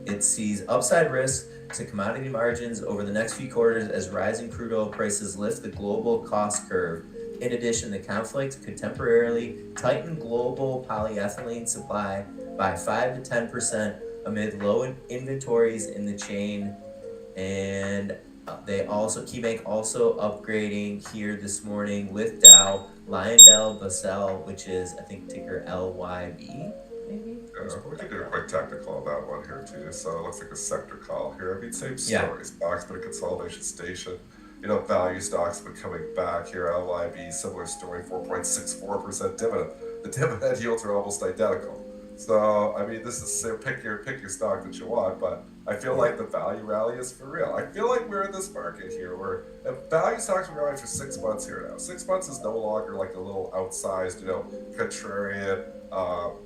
It sees upside risk to commodity margins over the next few quarters as rising crude oil prices lift the global cost curve. In addition, the conflict could temporarily tighten global polyethylene supply by 5 to 10% amid low inventories in the chain. And KeyBank also upgrading here this morning with Dow, LyondellBasell, which is, I think, ticker LYB, maybe? We can do a quick technical on that one here too. So it looks like a sector call here. I mean, same story. Stocks been a consolidation station. Value stocks been coming back here. LYB, similar story, 4.64% dividend. The dividend yields are almost identical. So I mean, this is pick your stock that you want, but I feel like the value rally is for real. I feel like we're in this market here where value stocks are going for 6 months here now. 6 months is no longer like a little outsized, contrarian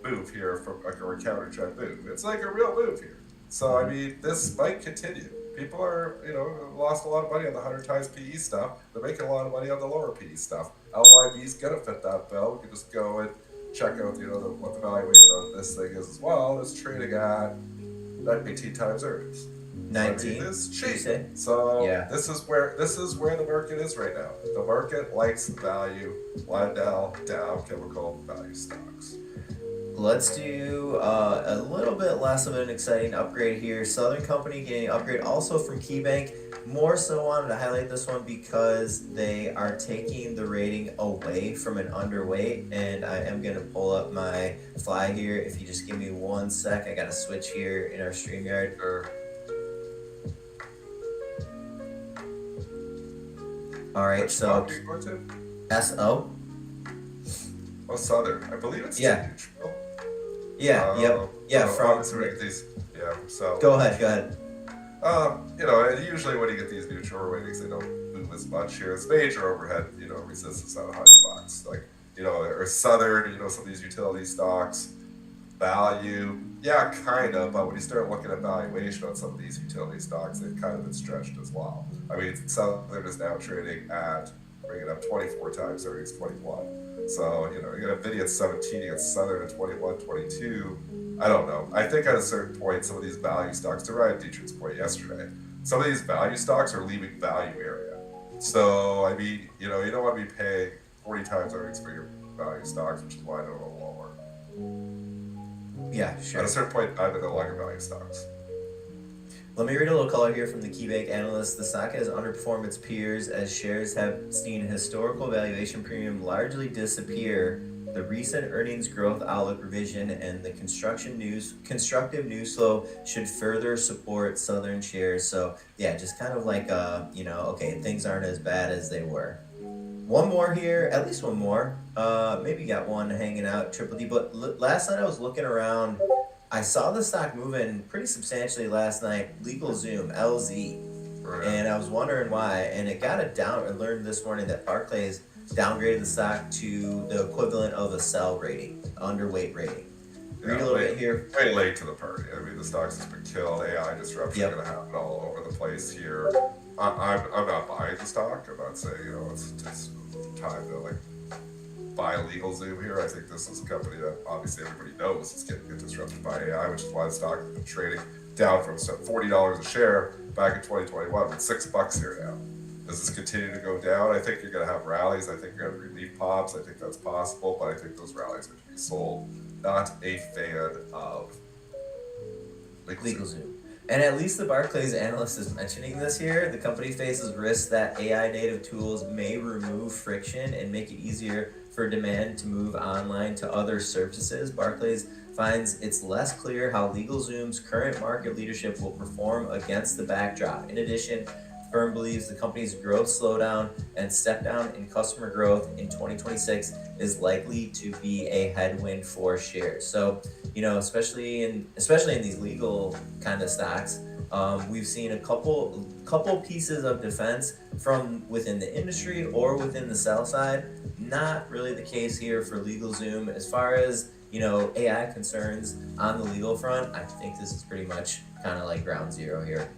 move here from like a counter trend move. It's like a real move here. So I mean, this might continue. People are, lost a lot of money on the 100 times PE stuff. They're making a lot of money on the lower PE stuff. LYB's gonna fit that bill. We can just go and check out, what the valuation on this thing is as well. It's trading at 19 times earnings. 19 is cheap. say? So Yeah. this is where the market is right now. The market likes value, Lyndell, Dow, chemical value stocks. Let's do a little bit less of an exciting upgrade here. Southern Company getting an upgrade also from KeyBank. More so wanted to highlight this one because they are taking the rating away from an underweight. And I am going to pull up my fly here. If you just give me 1 sec, I got to switch here in our StreamYard. All right, Which so stock are you going to? SO. Oh, Southern. I believe it's Yeah. neutral. Yeah, yeah, from. So we get these. Yeah. So. Go ahead. And usually when you get these neutral ratings, they don't move as much here. It's major overhead, resistance at $100. Like, or Southern, some of these utility stocks, value, yeah, kind of. But when you start looking at valuation on some of these utility stocks, they've kind of been stretched as well. I mean, Southern is now trading at, bringing up 24 times earnings, 21. So, you got NVIDIA at 17, you got Southern at 21, 22. I don't know. I think at a certain point, some of these value stocks, to Ryan Dietrich's point yesterday, some of these value stocks are leaving value area. So, I mean, you don't want to be paying 40 times earnings for your value stocks, which is why I don't know lower. Yeah, sure. At a certain point, I'm in no longer value stocks. Let me read a little color here from the KeyBank analyst. The stock has underperformed its peers as shares have seen historical valuation premium largely disappear. The recent earnings growth outlook revision and the constructive news flow should further support Southern shares. So yeah, just kind of like okay, things aren't as bad as they were. One more here, at least one more. Maybe got one hanging out, Triple D. But last night I was looking around. I saw the stock moving pretty substantially last night. LegalZoom, LZ. Right. And I was wondering why. And it got it down. I learned this morning that Barclays downgraded the stock to the equivalent of a sell rating, underweight rating. Read a little bit here. Way late to the party. I mean, the stock's just been killed. AI disruption going to happen all over the place here. I'm not buying the stock. I'm not saying, it's just time to buy a LegalZoom here. I think this is a company that obviously everybody knows is getting disrupted by AI, which is why the stock has been trading down from $40 a share back in 2021 with $6 here now. Does this continue to go down? I think you're going to have rallies. I think you're going to have relief pops. I think that's possible, but I think those rallies are to be sold. Not a fan of LegalZoom. And at least the Barclays analyst is mentioning this here. The company faces risks that AI native tools may remove friction and make it easier for demand to move online to other services. Barclays finds it's less clear how LegalZoom's current market leadership will perform against the backdrop. In addition, the firm believes the company's growth slowdown and step down in customer growth in 2026 is likely to be a headwind for shares. So, especially in these legal kind of stocks, we've seen a couple pieces of defense from within the industry or within the sell side. Not really the case here for LegalZoom. As far as AI concerns on the legal front, I think this is pretty much kind of like ground zero here.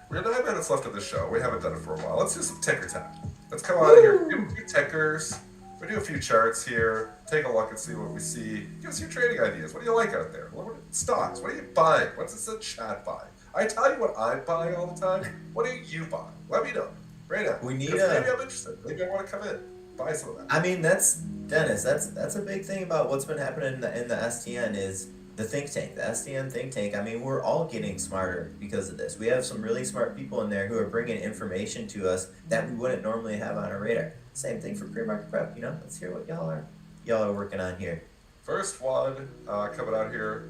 We have 9 minutes left of the show. We haven't done it for a while. Let's do some ticker time. Let's come out of here. Do a few tickers. We do a few charts here. Take a look and see what we see. Give us your trading ideas. What do you like out there? What stocks? What are you buying? What's this in chat buying? I tell you what I'm buying all the time. What are you buying? Let me know right now. We need maybe I'm interested. Maybe I want to come in. Buy some of that. I mean, that's Dennis. That's a big thing about what's been happening in the STN is the think tank, the STN think tank. I mean, we're all getting smarter because of this. We have some really smart people in there who are bringing information to us that we wouldn't normally have on our radar. Same thing for pre-market prep. Let's hear what y'all are working on here. First one coming out here.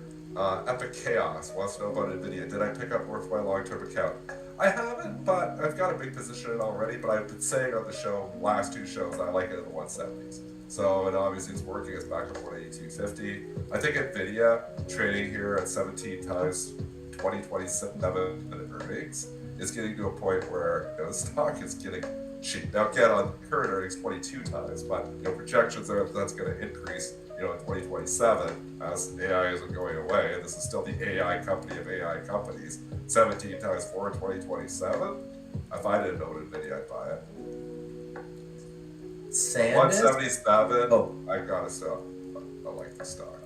Epic Chaos wants to know about NVIDIA. Did I pick up more for my long-term account? I haven't, but I've got a big position in it already. But I've been saying on the show, last 2 shows, I like it in the 170s. So, and obviously it's working. It's back to 182.50. I think Nvidia trading here at 17 times 2027 earnings is getting to a point where the stock is getting cheap. Now, again, on current earnings, 22 times, but projections are that's going to increase in 2027 as AI isn't going away, and this is still the AI company of AI companies. 17 times 4 in 2027. If I didn't own Nvidia, I'd buy it. SanDisk? 177. Oh. I gotta stop. I like the stock.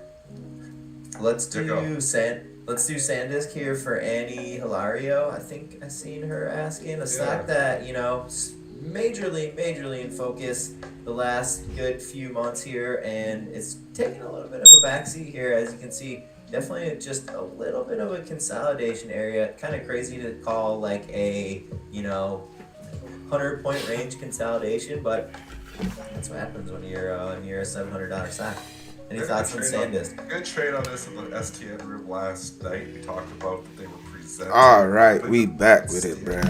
Let's do SanDisk here for Annie Hilario. I think I seen her asking a stock that majorly in focus the last good few months here, and it's taking a little bit of a backseat here, as you can see. Definitely just a little bit of a consolidation area. Kind of crazy to call like a 100-point range consolidation, but that's what happens when you're a $700 stock. Any thoughts on SanDisk? Good trade on this in the STN room last night. We talked about that they were presenting. All right, we back with it, bruh.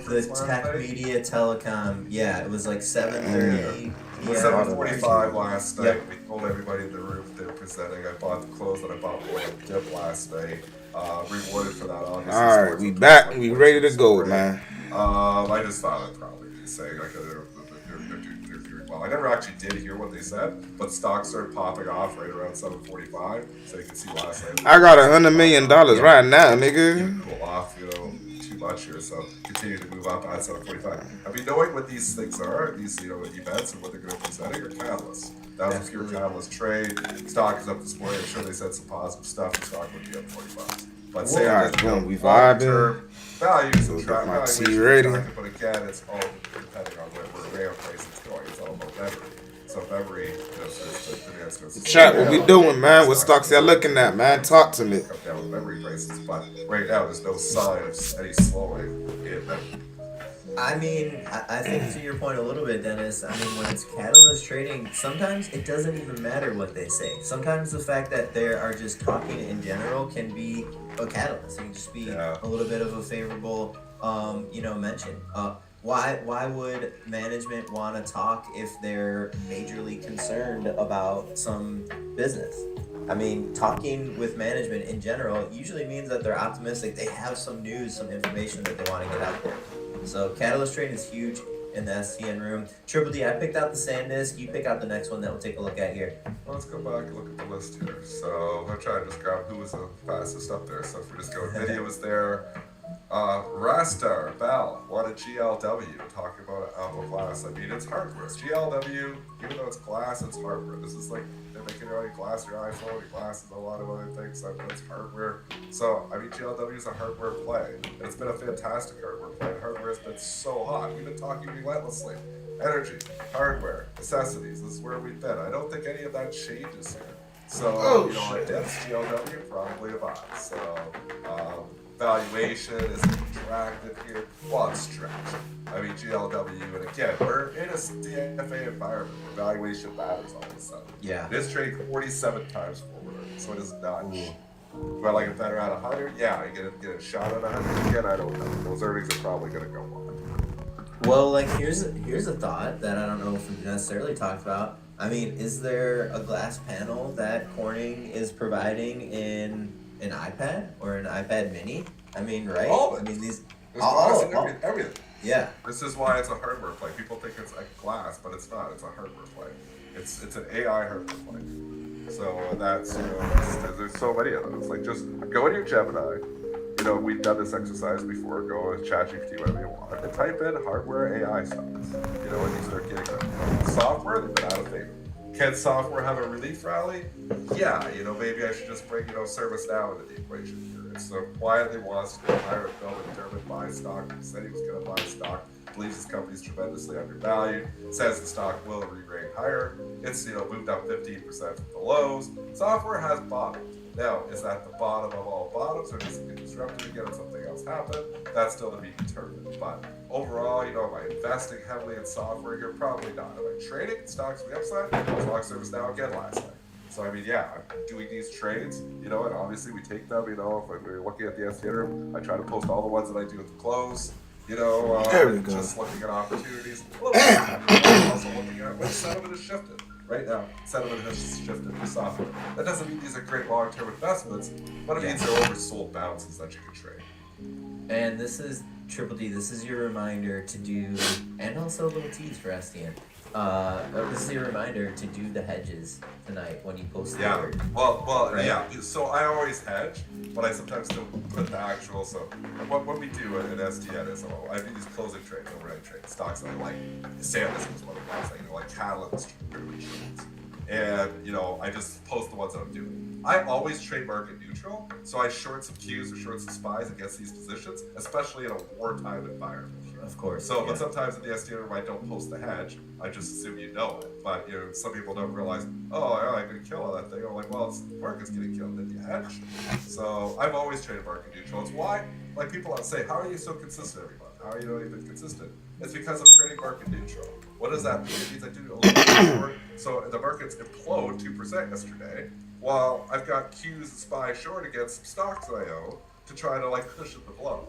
The Tech Media Telecom, it was like 7:30. It was 7:45 last night. We told everybody in the room that they were presenting. I bought the clothes that I bought for a dip last night. Rewarded for that, obviously. All right, we back. We ready to go, man. I just thought I'd probably be saying like they're doing well. I never actually did hear what they said, but stocks started popping off right around 7:45. So you can see last night. I got $100 million right now, nigga. Cool off, too much here. So continue to move up at 7:45. I mean, knowing what these things are, these events and what they're going to be presenting are catalysts. That was a pure catalyst trade. Stock is up this morning. I'm sure they said some positive stuff. The stock would be up 20 bucks. But say we vibing. Values and Got my valuations tea ready. but again, it's all depending on where price is going. It's all about memory. So memory, the demand's going to Chat, what we doing, man? What stocks y'all looking at, man? Talk to me. come down with memory prices, but right now there's no sign of any slowing in memory. I mean, I think to your point a little bit, Dennis, I mean, when it's catalyst trading, sometimes it doesn't even matter what they say. Sometimes the fact that they are just talking in general can be a catalyst. It can just be a little bit of a favorable, mention. Why would management want to talk if they're majorly concerned about some business? I mean, talking with management in general usually means that they're optimistic. They have some news, some information that they want to get out there. So catalyst trading is huge in the STN room. Triple D, I picked out the SanDisk. You pick out the next one that we'll take a look at here. Well, let's go back and look at the list here. So I'm trying to just grab who was the fastest up there. So if we just go, Nvidia was there. Rastar, Bell, wanted GLW, talking about Apple Glass. I mean, it's hardware. GLW, even though it's glass, it's hardware. This is like they're making your glass, your iPhone, your glass, and a lot of other things. I mean, it's hardware. So, I mean, GLW is a hardware play. And it's been a fantastic hardware play. Hardware has been so hot. We've been talking relentlessly. Energy, hardware, necessities. This is where we've been. I don't think any of that changes here. So, I guess GLW probably a buy. So, valuation is attractive here. Well, it's stretched. I mean, GLW, and again, we're in a CFA environment where valuation matters all of a sudden. Yeah. It is trading 47 times forward, so it is not. Do I like it better at 100? Yeah, you get a shot at 100 again. I don't know. Those earnings are probably going to go on. Well, like here's a thought that I don't know if we've necessarily talked about. I mean, is there a glass panel that Corning is providing in an iPad or an iPad Mini? I mean, right? All of it. I mean, these everything. Yeah. This is why it's a hardware play. People think it's like glass, but it's not. It's a hardware play. It's an AI hardware play. So that's there's so many of them. It's like just go into your Gemini. We've done this exercise before. Go with ChatGPT, whatever you want, and type in hardware AI stocks. And you start getting them. Software, they've been out of favor. Can software have a relief rally? Yeah, maybe I should just bring, ServiceNow into the equation here. It's so quietly wants to hire a bill to determine buy stock. He said he was going to buy stock. Believes his company is tremendously undervalued. Says the stock will re-rate higher. It's, moved up 15% from the lows. Software has bottomed. Now, is that the bottom of all bottoms, or does it get disrupted again and something else happen? That's still to be determined. But overall, am I investing heavily in software here? Probably not. Am I trading stocks on the upside? As long as ServiceNow again last night. So, I mean, I'm doing these trades, and obviously we take them, if we're looking at the STN room, I try to post all the ones that I do at the close. There we go. Just looking at opportunities. A little bit. Also looking at when sentiment has shifted. right now, sentiment has shifted to software. That doesn't mean these are great long-term investments, but it means they're oversold bounces that you can trade. And this is Triple D. This is your reminder to do, and also a little tease for SDN. This is your reminder to do the hedges tonight when you post the word. Well, right? yeah. So I always hedge, but I sometimes don't put the actual. So what we do at SDN is, I do these closing trades, overnight trades, stocks that I like. Sandisk was one of the ones, like Catalyst, and I just post the ones that I'm doing. I always trade market neutral, so I short some Qs or short some SPYs against these positions, especially in a wartime environment. Of course. So, but sometimes in the SDN room, I don't post the hedge. I just assume you know it. But some people don't realize, I'm going to kill all that thing. I'm like, well, the market's getting killed. Then you hedge. So I've always traded market neutral. It's why, like people say, how are you so consistent every month? How are you not even consistent? It's because I'm trading market neutral. What does that mean? It means I do a little bit short. So the markets implode 2% yesterday, while I've got Qs and SPY short against some stocks that I own to try to cushion the blow.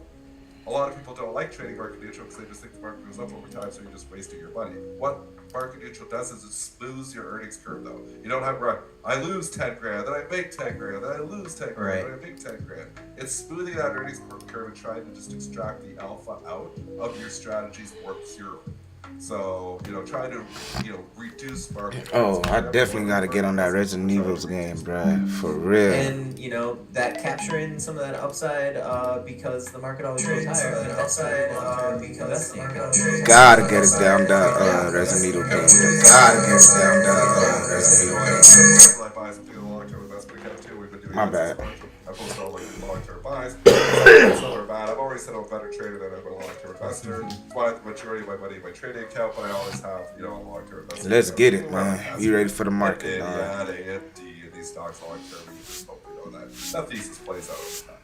A lot of people don't like trading market neutral because they just think the market goes up over time, so you're just wasting your money. What market neutral does is it smooths your earnings curve, though. You don't have I lose 10 grand, then I make 10 grand, then I lose 10 grand, then I make 10 grand. It's smoothing that earnings curve and trying to just extract the alpha out of your strategies more purely. So, try to, reduce market. I definitely got to get on that Resident Evil's game, bruh. For real. And, that capturing some of that upside because the market always goes higher. Gotta get it down to Resident Evil game. Gotta get it down to Resident Evil game. I buy something in the long-term investment account too. We've been doing My that bad. since I post all long-term buys. Some are bad. I've always said I'm a better trader than I'm a long-term investor. That's why I have the majority of my money in my trading account, but I always have, a long-term investment. Let's get it, man. You ready for the market, dog? Yeah, and these stocks long-term, you just hope we know that thesis plays out over time.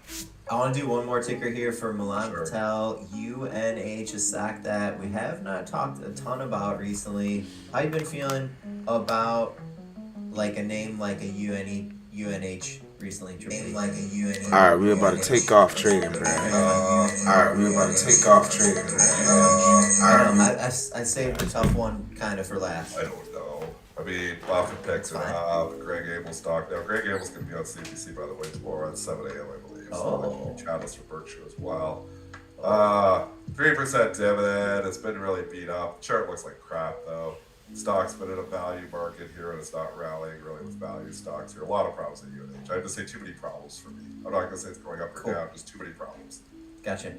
I want to do one more ticker here for Milan Patel. UNH, a stock that we have not talked a ton about recently. How you been feeling about a name like a UNH recently? Alright, we're about to take off trading, bro. I saved the tough one kind of for last. I don't know. I mean, Buffett picks it up. Greg Abel's stock. Now, Greg Abel's going to be on CBC, by the way, tomorrow at 7 a.m., I believe. So, catalyst for Berkshire as well. 3% dividend. It's been really beat up. The chart looks like crap, though. Stock's been in a value market here, and it's not rallying really with value stocks here. A lot of problems at UNH. I have to say too many problems for me. I'm not going to say it's going up or down, just too many problems. Gotcha.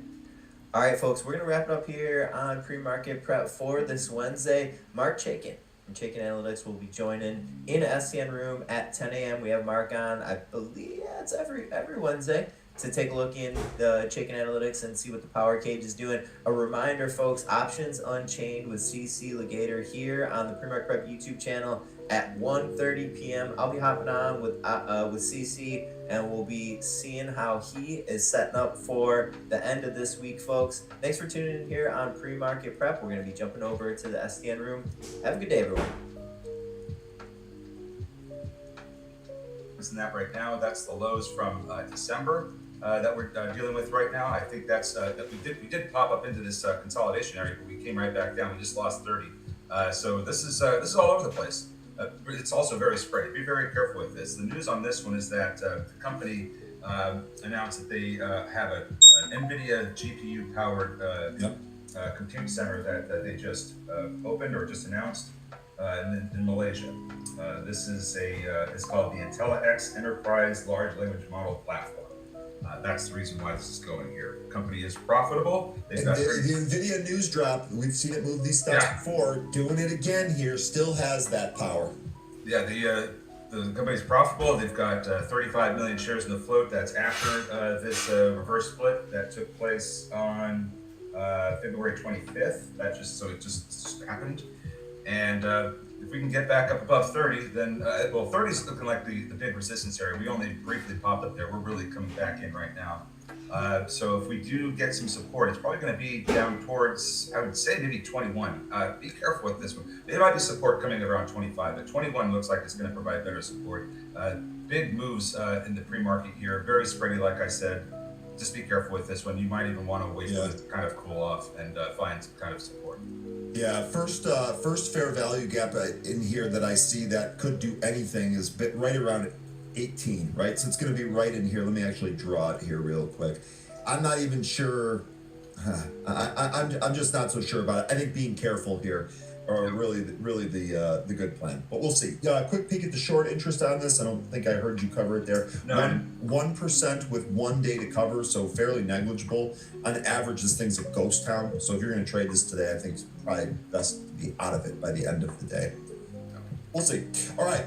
All right, folks, we're going to wrap it up here on pre-market prep for this Wednesday. Mark Chaikin from Chaikin Analytics will be joining in an SCN room at 10 a.m. We have Mark on, I believe, it's every Wednesday, to take a look in the Chaikin Analytics and see what the power cage is doing. A reminder, folks, Options Unchained with CC Legator here on the Pre-Market Prep YouTube channel at 1:30 p.m. I'll be hopping on with CC, and we'll be seeing how he is setting up for the end of this week, folks. Thanks for tuning in here on Pre-Market Prep. We're going to be jumping over to the SDN room. Have a good day, everyone. That right now, that's the lows from December that we're dealing with right now. I think that's that we did pop up into this consolidation area, but we came right back down. We just lost 30. So this is all over the place. It's also very spready. Be very careful with this. The news on this one is that the company announced that they have an NVIDIA GPU powered compute center that they just opened or just announced in Malaysia. This is it's called the IntelliX Enterprise Large Language Model Platform. That's the reason why this is going here. The company is profitable. The NVIDIA news drop, we've seen it move these stocks before. Doing it again here still has that power. Yeah, the company's profitable. They've got 35 million shares in the float. That's after this reverse split that took place on February 25th. It just happened. And if we can get back up above 30, then 30 is looking like the big resistance area. We only briefly popped up there. We're really coming back in right now. So if we do get some support, it's probably going to be down towards, I would say, maybe 21. Be careful with this one. There might be support coming around 25, but 21 looks like it's going to provide better support. Big moves in the pre-market here, very spready, like I said. just be careful with this one. You might even want to wait for it to kind of cool off and find some kind of support. Yeah, first fair value gap in here that I see that could do anything is right around 18, right? So it's going to be right in here. Let me actually draw it here real quick. I'm not even sure. I'm just not so sure about it. I think being careful here are really the good plan. But we'll see. Quick peek at the short interest on this. I don't think I heard you cover it there. No. 1% with 1 day to cover, so fairly negligible. On average, this thing's a ghost town. So if you're going to trade this today, I think it's probably best to be out of it by the end of the day. We'll see. All right.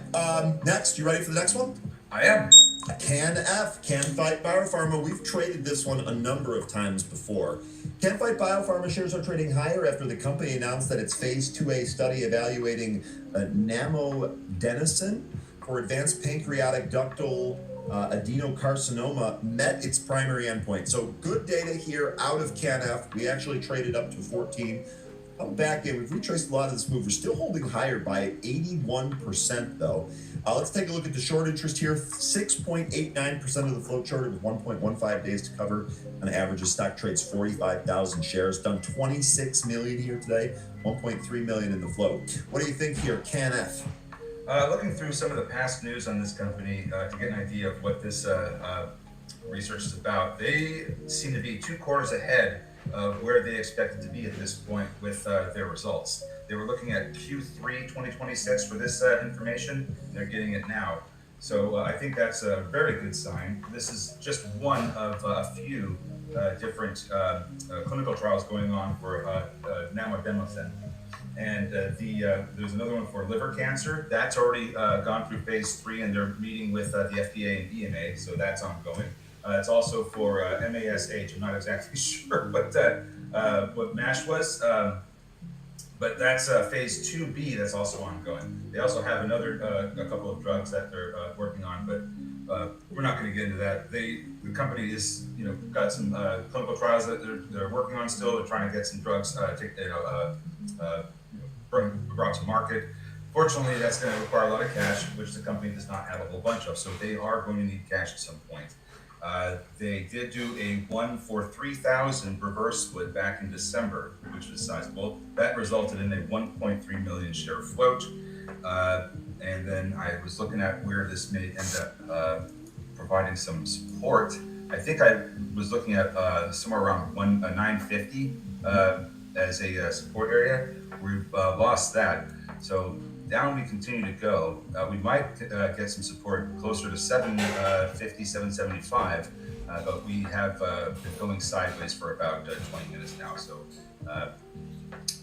Next, you ready for the next one? I am. Can Fight Biopharma. We've traded this one a number of times before. Can Fight Biopharma shares are trading higher after the company announced that its phase 2A study evaluating namodenoson for advanced pancreatic ductal adenocarcinoma met its primary endpoint. So good data here out of CanF. We actually traded up to 14. Come back in. We've retraced a lot of this move. We're still holding higher by 81% though. Let's take a look at the short interest here. 6.89% of the float shorted with 1.15 days to cover. On average, the stock trades 45,000 shares. Done 26 million here today. 1.3 million in the float. What do you think here, CanF? Looking through some of the past news on this company to get an idea of what this research is about, they seem to be 2 quarters ahead of where they expected to be at this point with their results. They were looking at Q3 2026 for this information. They're getting it now. So I think that's a very good sign. This is just one of a few different clinical trials going on for namodenoson. And there's another one for liver cancer. That's already gone through phase 3, and they're meeting with the FDA and EMA, so that's ongoing. It's also for MASH. I'm not exactly sure what MASH was, but that's phase 2B that's also ongoing. They also have a couple of drugs that they're working on, but we're not going to get into that. The company is, got some clinical trials that they're working on still. They're trying to get some drugs brought to market. Fortunately, that's going to require a lot of cash, which the company does not have a whole bunch of. So they are going to need cash at some point. They did do a 1 for 3,000 reverse split back in December, which was sizable. That resulted in a 1.3 million share float. And then I was looking at where this may end up providing some support. I think I was looking at somewhere around 950 as a support area. We've lost that. So down we continue to go. We might get some support closer to 750, 775, but we have been going sideways for about 20 minutes now. So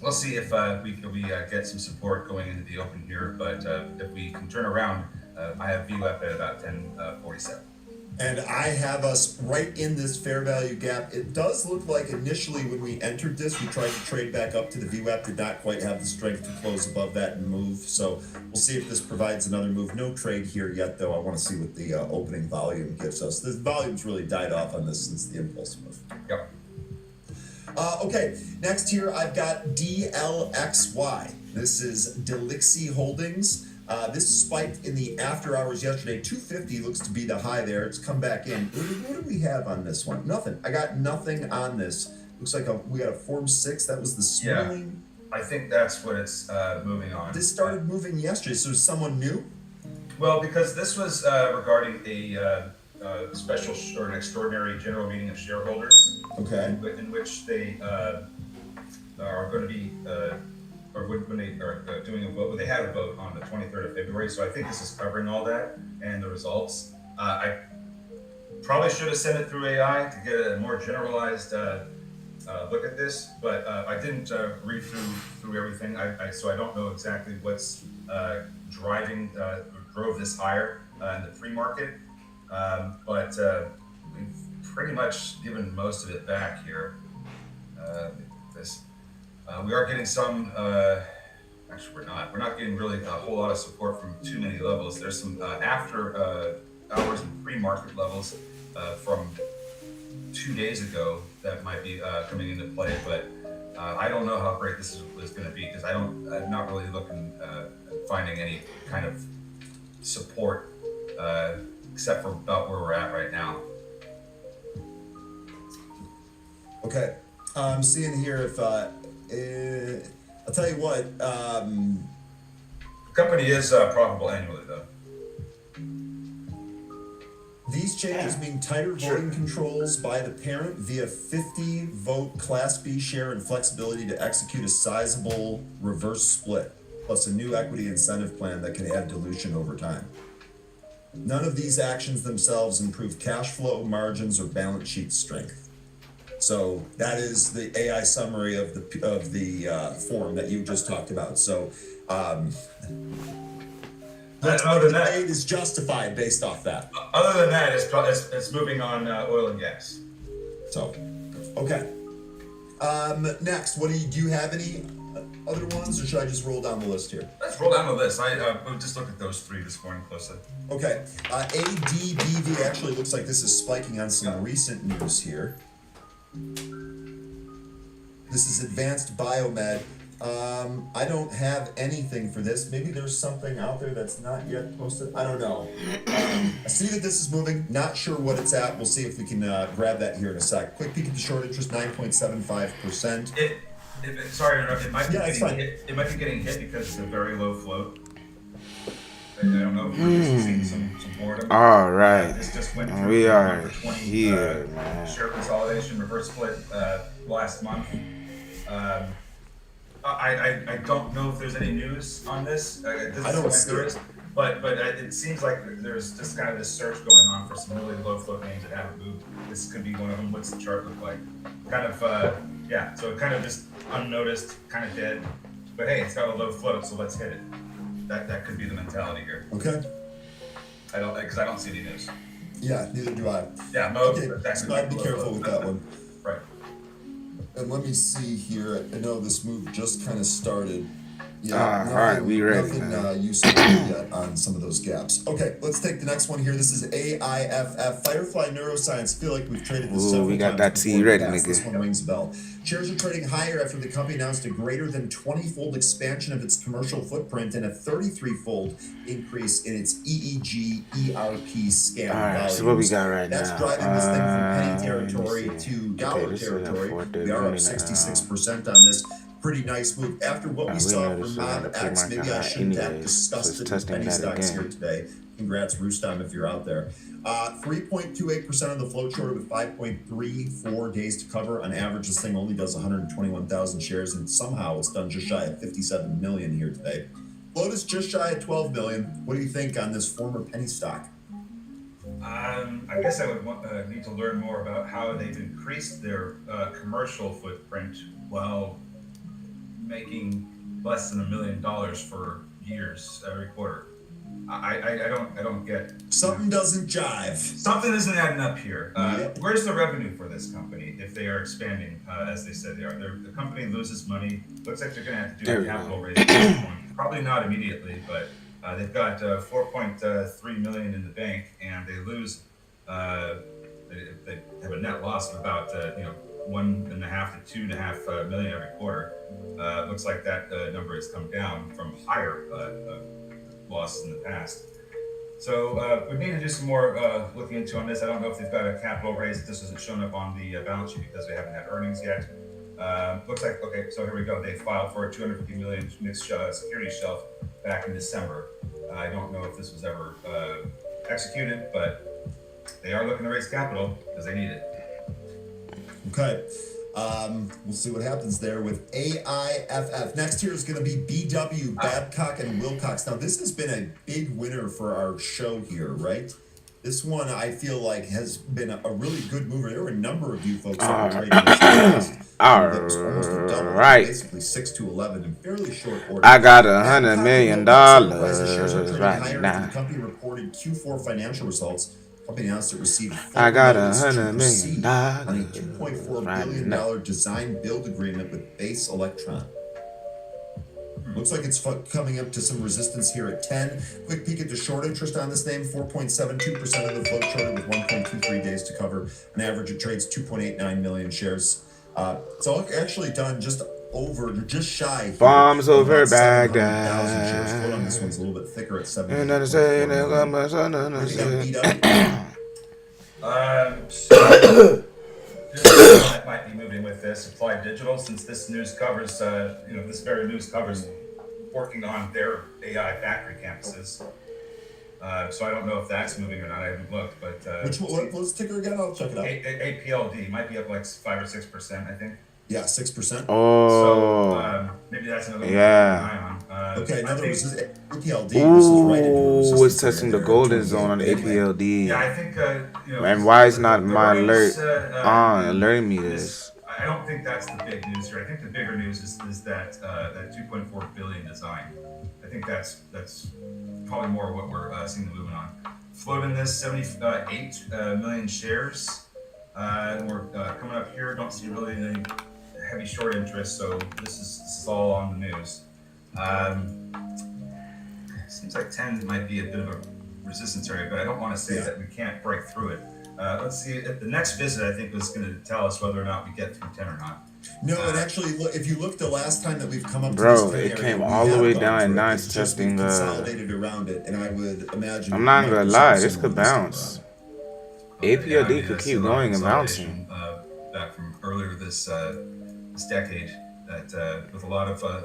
we'll see if we get some support going into the open here. But if we can turn around, I have VWAP at about 1047. And I have us right in this fair value gap. It does look like initially when we entered this, we tried to trade back up to the VWAP, did not quite have the strength to close above that and move. So we'll see if this provides another move. No trade here yet, though. I want to see what the opening volume gives us. The volume's really died off on this since the impulse move. Yep. Okay, next here I've got DLXY. This is Delixi Holdings. This spiked in the after hours yesterday. 250 looks to be the high there. It's come back in. What do we have on this one? Nothing. I got nothing on this. Looks like we got a Form 6. That was this morning. I think that's what it's moving on. This started moving yesterday. So is someone new? Well, because this was regarding a special or an extraordinary general meeting of shareholders. Okay. In which they are going to be, or when they are doing a vote, they had a vote on the 23rd of February. So I think this is covering all that and the results. I probably should have sent it through AI to get a more generalized look at this, but I didn't read through everything. So I don't know exactly what's drove this higher in the pre-market. But we've pretty much given most of it back here. We are getting some, actually we're not getting really a whole lot of support from too many levels. There's some after hours and pre-market levels from 2 days ago that might be coming into play, but I don't know how great this is going to be because I'm not really looking finding any kind of support except for about where we're at right now. Okay. I'm seeing here if I'll tell you what. The company is profitable annually, though. These changes mean tighter voting controls by the parent via 50-vote Class B share and flexibility to execute a sizable reverse split, plus a new equity incentive plan that can add dilution over time. None of these actions themselves improve cash flow, margins, or balance sheet strength. So that is the AI summary of the form that you just talked about. So other than that, trade is justified based off that. Other than that, it's moving on oil and gas. So, okay. Next, do you have any other ones, or should I just roll down the list here? Let's roll down the list. I just looked at those three this morning closely. Okay. ADBV actually looks like this is spiking on some recent news here. This is Advanced Biomed. I don't have anything for this. Maybe there's something out there that's not yet posted. I don't know. I see that this is moving. Not sure what it's at. We'll see if we can grab that here in a sec. Quick peek at the short interest, 9.75%. Sorry to interrupt. It might be it's fine. It might be getting hit because it's a very low float. I don't know if we're just seeing some boredom. All right. This just went through We are 20, here, man. share consolidation, reverse split last month. I don't know if there's any news on this. I don't see it. But it seems like there's just kind of this search going on for some really low float names that haven't moved. This could be one of them. What's the chart look like? Kind of, so kind of just unnoticed, kind of dead. But hey, it's got a low float, so let's hit it. That could be the mentality here. Okay. Because I don't see any news. Yeah, neither do I. Yeah, Okay, so I'd be careful with that one. Right. And let me see here. I know this move just kind of started. Yeah, all right, we ready, nothing man. useful yet on some of those gaps. Okay, let's take the next one here. This is AIFF, Firefly Neuroscience. I feel like we've traded this several we got times that before T ready, in the past. nigga. This one rings a bell. Shares are trading higher after the company announced a greater than 20-fold expansion of its commercial footprint and a 33-fold increase in its EEG ERP scan All right, volumes. so what we got right That's now? driving this thing from penny Let me territory see. to dollar this is at territory. 4:30 We are up now. 66% on this. Pretty nice move. After what we we saw know from this is Mob on the X, pre-market maybe I high shouldn't have anyways, so discussed it's it with testing penny that stocks again. here today. Congrats, Rustam, if you're out there. 3.28% of the float short with 5.34 days to cover. On average, this thing only does 121,000 shares, and somehow it's done just shy of 57 million here today. Float is just shy of 12 million. What do you think on this former penny stock? I guess I would need to learn more about how they've increased their commercial footprint while making less than $1 million for years every quarter. I don't get. Something doesn't jive. Something isn't adding up here. Yep. Where's the revenue for this company if they are expanding as they said they are? The company loses money. Looks like they're going to have to do a capital raise at some point. Probably not immediately, but they've got 4.3 million in the bank, and they lose. They have a net loss of about 1.5 to 2.5 million every quarter. Looks like that number has come down from higher losses in the past. So we need to do some more looking into on this. I don't know if they've got a capital raise. This isn't shown up on the balance sheet because they haven't had earnings yet. Looks like, okay, so here we go. They filed for a 250 million mixed security shelf back in December. I don't know if this was ever executed, but they are looking to raise capital because they need it. Okay. We'll see what happens there with AIFF. Next here is going to be BW, Babcock and Wilcox. Now, this has been a big winner for our show here, right? This one, I feel like, has been a really good mover. There were a number of you folks that were trading this last. That was almost a double, right. basically 6 to 11 in fairly short order. I got $100 million Shares are trading right higher now. after the company reported Q4 financial results. Company announced it received I got notice to $100 proceed million on a $2.4 right billion now. design build agreement with Base Electron. Looks like it's coming up to some resistance here at 10. Quick peek at the short interest on this name, 4.72% of the float shorted with 1.23 days to cover. On average, it trades 2.89 million shares. It's all actually done just shy here. Bombs of over about 700,000 shares. Baghdad. Float on this one's a little bit thicker at 7. And then say, and then got my son, and then say. This might be moving with this. Applied Digital, since this news covers, this very news covers working on their AI factory campuses. So I don't know if that's moving or not. I haven't looked, but what's the ticker again? I'll check it out. APLD might be up like 5 or 6%, I think. Yeah, 6%. Oh, So maybe that's another one yeah. to keep an eye on. Okay, in other words, this is APLD. Ooh, it's testing the golden zone on the Yeah, APLD. I think And why is not the my earnings, alert on alerting me this? I don't think that's the big news here. I think the bigger news is that 2.4 billion design. I think that's probably more what we're seeing the movement on. Floating this 78 million shares. And we're coming up here. Don't see really any heavy short interest, so this is all on the news. Seems like 10 might be a bit of a resistance area, but I don't want to say that we can't break through it. Let's see. The next visit, I think, was going to tell us whether or not we get through 10 or not. No, and actually, look, if you look the last time that we've come up Bro, to this it area, came we all the have way gone down, through and it. now It's it's just testing we've the. consolidated around it, and I would imagine. I'm not gonna lie, this could similar bounce. this APLD could keep going and bouncing. Back from earlier this decade, that with a lot of kind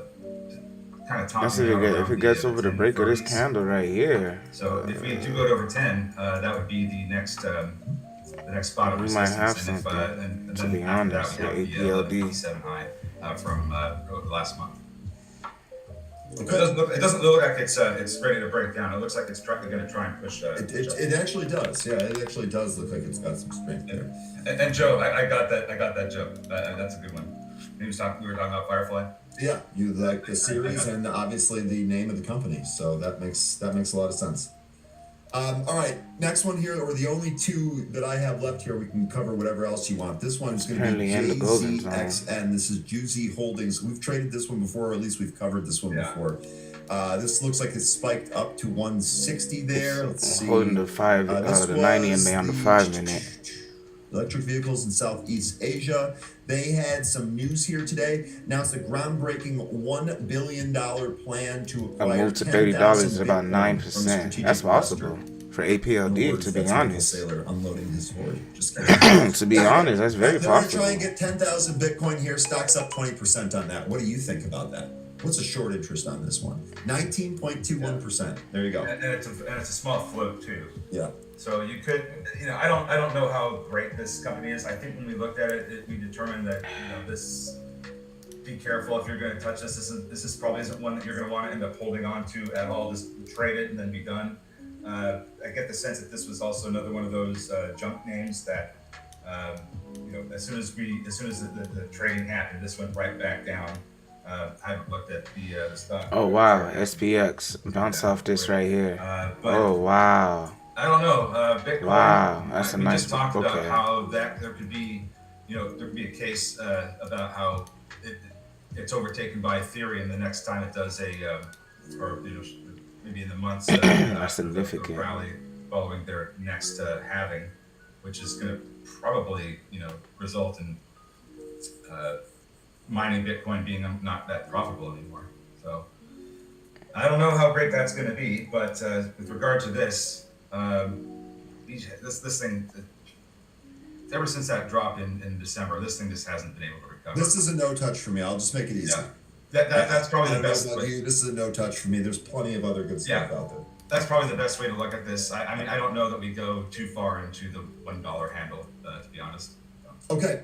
of That's topping out if it gets over the break of this 1030s. candle right here. So if we do go to over 10, that would be the next spot of We resistance. might have and if, something, and to then be after that, honest, we have with the APLD. 57 high from last month. Okay. It doesn't look like it's ready to break down. It looks like it's going to try and push. It actually does. Yeah, it actually does look like it's got some strength there. And Joe, I got that Joe. That's a good one. We were talking about Firefly. Yeah, you like the series and obviously the name of the company, so that makes a lot of sense. All right, next one here, or the only two that I have left here. We can cover whatever else you want. This one is going to be Apparently in the golden zone. JZXN. This is Juicy Holdings. We've traded this one before, or at least we've covered this one before. This looks like it's spiked up to 160 there. Let's see. Holding the 90 and on the 5 minute. Electric vehicles in Southeast Asia. They had some news here today. Announced a groundbreaking $1 billion plan to A acquire move to $30 is about 9%. strategic That's possible for APLD, to be That's Michael honest. Saylor unloading his hoard. Just kidding. To be honest, that's very They're going to try possible. and get 10,000 Bitcoin here. Stock's up 20% on that. What do you think about that? What's the short interest on this one? 19.21%. There you go. And it's a small float too. Yeah. So you could, I don't know how great this company is. I think when we looked at it, we determined that this. Be careful if you're going to touch this. This is probably isn't one that you're going to want to end up holding on to at all. Just trade it and then be done. I get the sense that this was also another one of those junk names that, as soon as the trading happened, this went right back down. I haven't looked at the stock. Oh wow, SPX bounce off this right here. But Oh wow. I don't know. Bitcoin. Wow, that's a we nice just talked book, about okay. how that there could be, there could be a case about how it's overtaken by Ethereum the next time it does maybe in the months That's significant. rally following their next halving, which is going to probably result in mining Bitcoin being not that profitable anymore. So I don't know how great that's going to be, but with regard to this, this thing, ever since that drop in December, this thing just hasn't been able to recover. This is a no touch for me. I'll just make it easy. Yeah. That's probably I the don't know best about way. you. This is a no touch for me. There's plenty of other good stuff out there. That's probably the best way to look at this. I mean, I don't know that we go too far into the $1 handle, to be honest. Okay,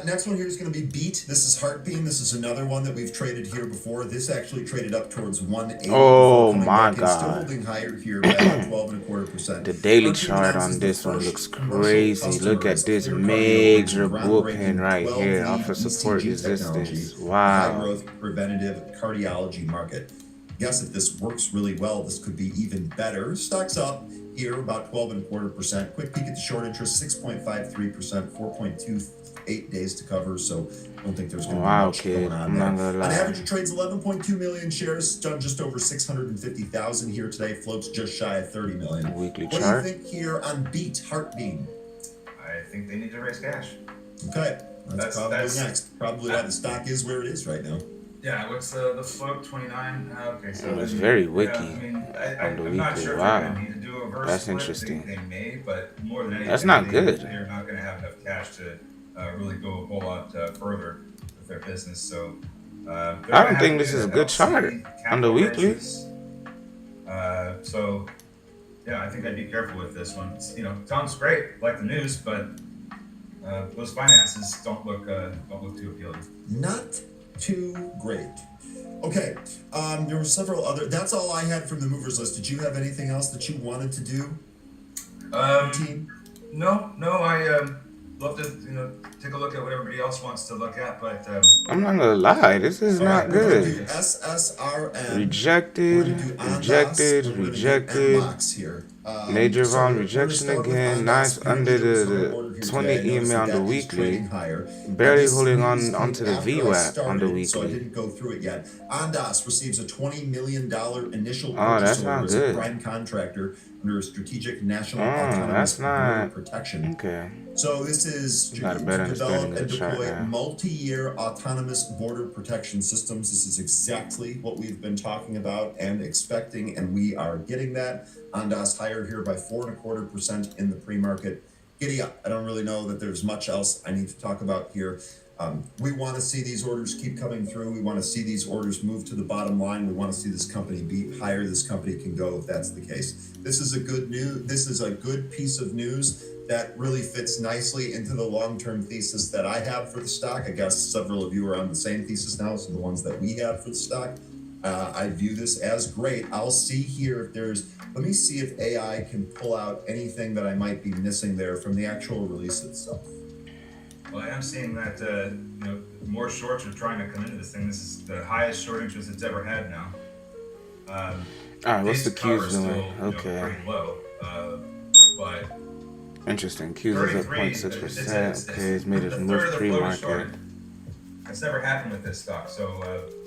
next one here is going to be Beat. This is Heartbeam. This is another one that we've traded here before. This actually traded up towards 180. Oh, before coming my back in. Still God. holding higher here at 12.25%. The daily Heartbeam chart announces on the this one first looks commercial crazy. customer Look at is this clear major cardiology, bullpen right groundbreaking here 12 off of support ECG resistance. technology, Wow. high-growth preventative cardiology market. Guess if this works really well, this could be even better. Stock's up here about 12.25%. Quick peek at the short interest, 6.53%, 4.28 days to cover. So I don't think there's going to be Wow, much kid. going on I'm there. not gonna On lie. average, it trades 11.2 million shares, done just over 650,000 here today. Floats just shy of 30 million. Weekly What chart. do you think here on Beat Heartbeam? I think they need to raise cash. Okay, that's probably that's- next. Probably why the stock is where it is right now. Yeah, what's the float? 29. Okay, so It's very wiki I mean, on the I'm not weekly. sure if Wow. they're going to need to do a reverse That's split. interesting. They may, but more than anything, That's not good. They're not going to have enough cash to really go a whole lot further with their business. So I don't think this is a good chart on the weekly. So yeah, I think I'd be careful with this one. It's, sounds great, like the news, but those finances don't look too appealing. Not too great. Okay, there were several other. That's all I had from the movers list. Did you have anything else that you wanted to do? Team? No. I love to take a look at what everybody else wants to look at, but I'm not gonna lie, this is not We're gonna do good. SSRM. Rejected, We're gonna do Ondas, rejected, and we're gonna do rejected. MBOX here. Major So volume we're rejection start with again. Ondas. Nice Here under was on the order here 20 today. I noticed EMA on that the is weekly. trading higher. Barely This holding news on onto came the after I VWAP on the started, so I weekly. didn't go through it yet. Ondas receives a $20 million initial Oh, purchase that's order not as a good. prime contractor under a strategic national Oh, autonomous that's border not protection. okay. So this is Got a to better develop understanding of and the chart deploy now. multi-year autonomous border protection systems. This is exactly what we've been talking about and expecting, and we are getting that. Ondas higher here by 4.25% in the pre-market. Giddy up. I don't really know that there's much else I need to talk about here. We want to see these orders keep coming through. We want to see these orders move to the bottom line. We want to see this company be higher this company can go if that's the case. This is a good piece of news that really fits nicely into the long-term thesis that I have for the stock. I guess several of you are on the same thesis now, so the ones that we have for the stock. I view this as great. I'll see here if let me see if AI can pull out anything that I might be missing there from the actual release itself. Well, I am seeing that more shorts are trying to come into this thing. This is the highest short interest it's ever had now. All right, what's the Q's Q's doing? still, Okay. pretty low, but Interesting. Q's is at 0.6%. Okay, it's made a its third move of the flow is pre-market. shorted. That's never happened with this stock. So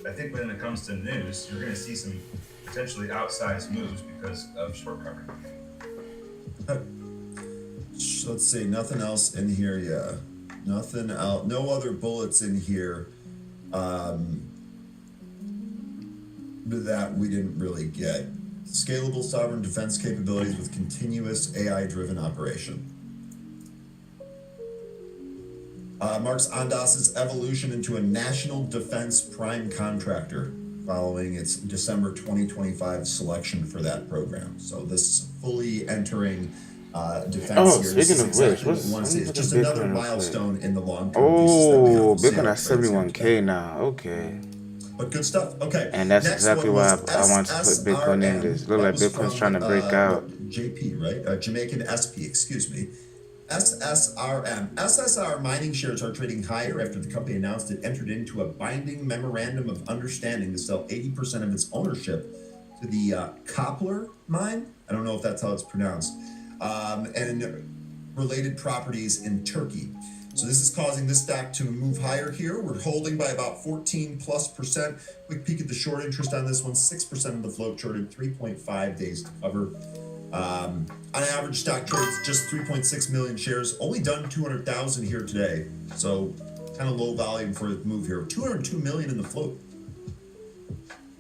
I think when it comes to news, you're going to see some potentially outsized moves because of short covering. Let's see, nothing else in here, yeah. Nothing else, no other bullets in here that we didn't really get. Scalable sovereign defense capabilities with continuous AI-driven operation. Marks Ondas's evolution into a national defense prime contractor following its December 2025 selection for that program. So this is fully entering defense Oh, here. This speaking is of exactly which, what what's we want to see. It's look just at Bitcoin another real quick. milestone in the long-term thesis that we have. Oh, We'll see how Bitcoin it at trades here 71K today. now. Okay. But good stuff. Okay. And that's Next exactly one why was I wanted to put Bitcoin in this. Look like That was Bitcoin's from, trying to break out. JP, right? Jamaican SP, excuse me. SSRM. SSR mining shares are trading higher after the company announced it entered into a binding memorandum of understanding to sell 80% of its ownership to the Koppler mine. I don't know if that's how it's pronounced. And related properties in Turkey. So this is causing this stock to move higher here. We're holding by about 14+%. Quick peek at the short interest on this one. 6% of the float shorted, 3.5 days to cover. On average, stock trades just 3.6 million shares. Only done 200,000 here today. So kind of low volume for a move here. 202 million in the float.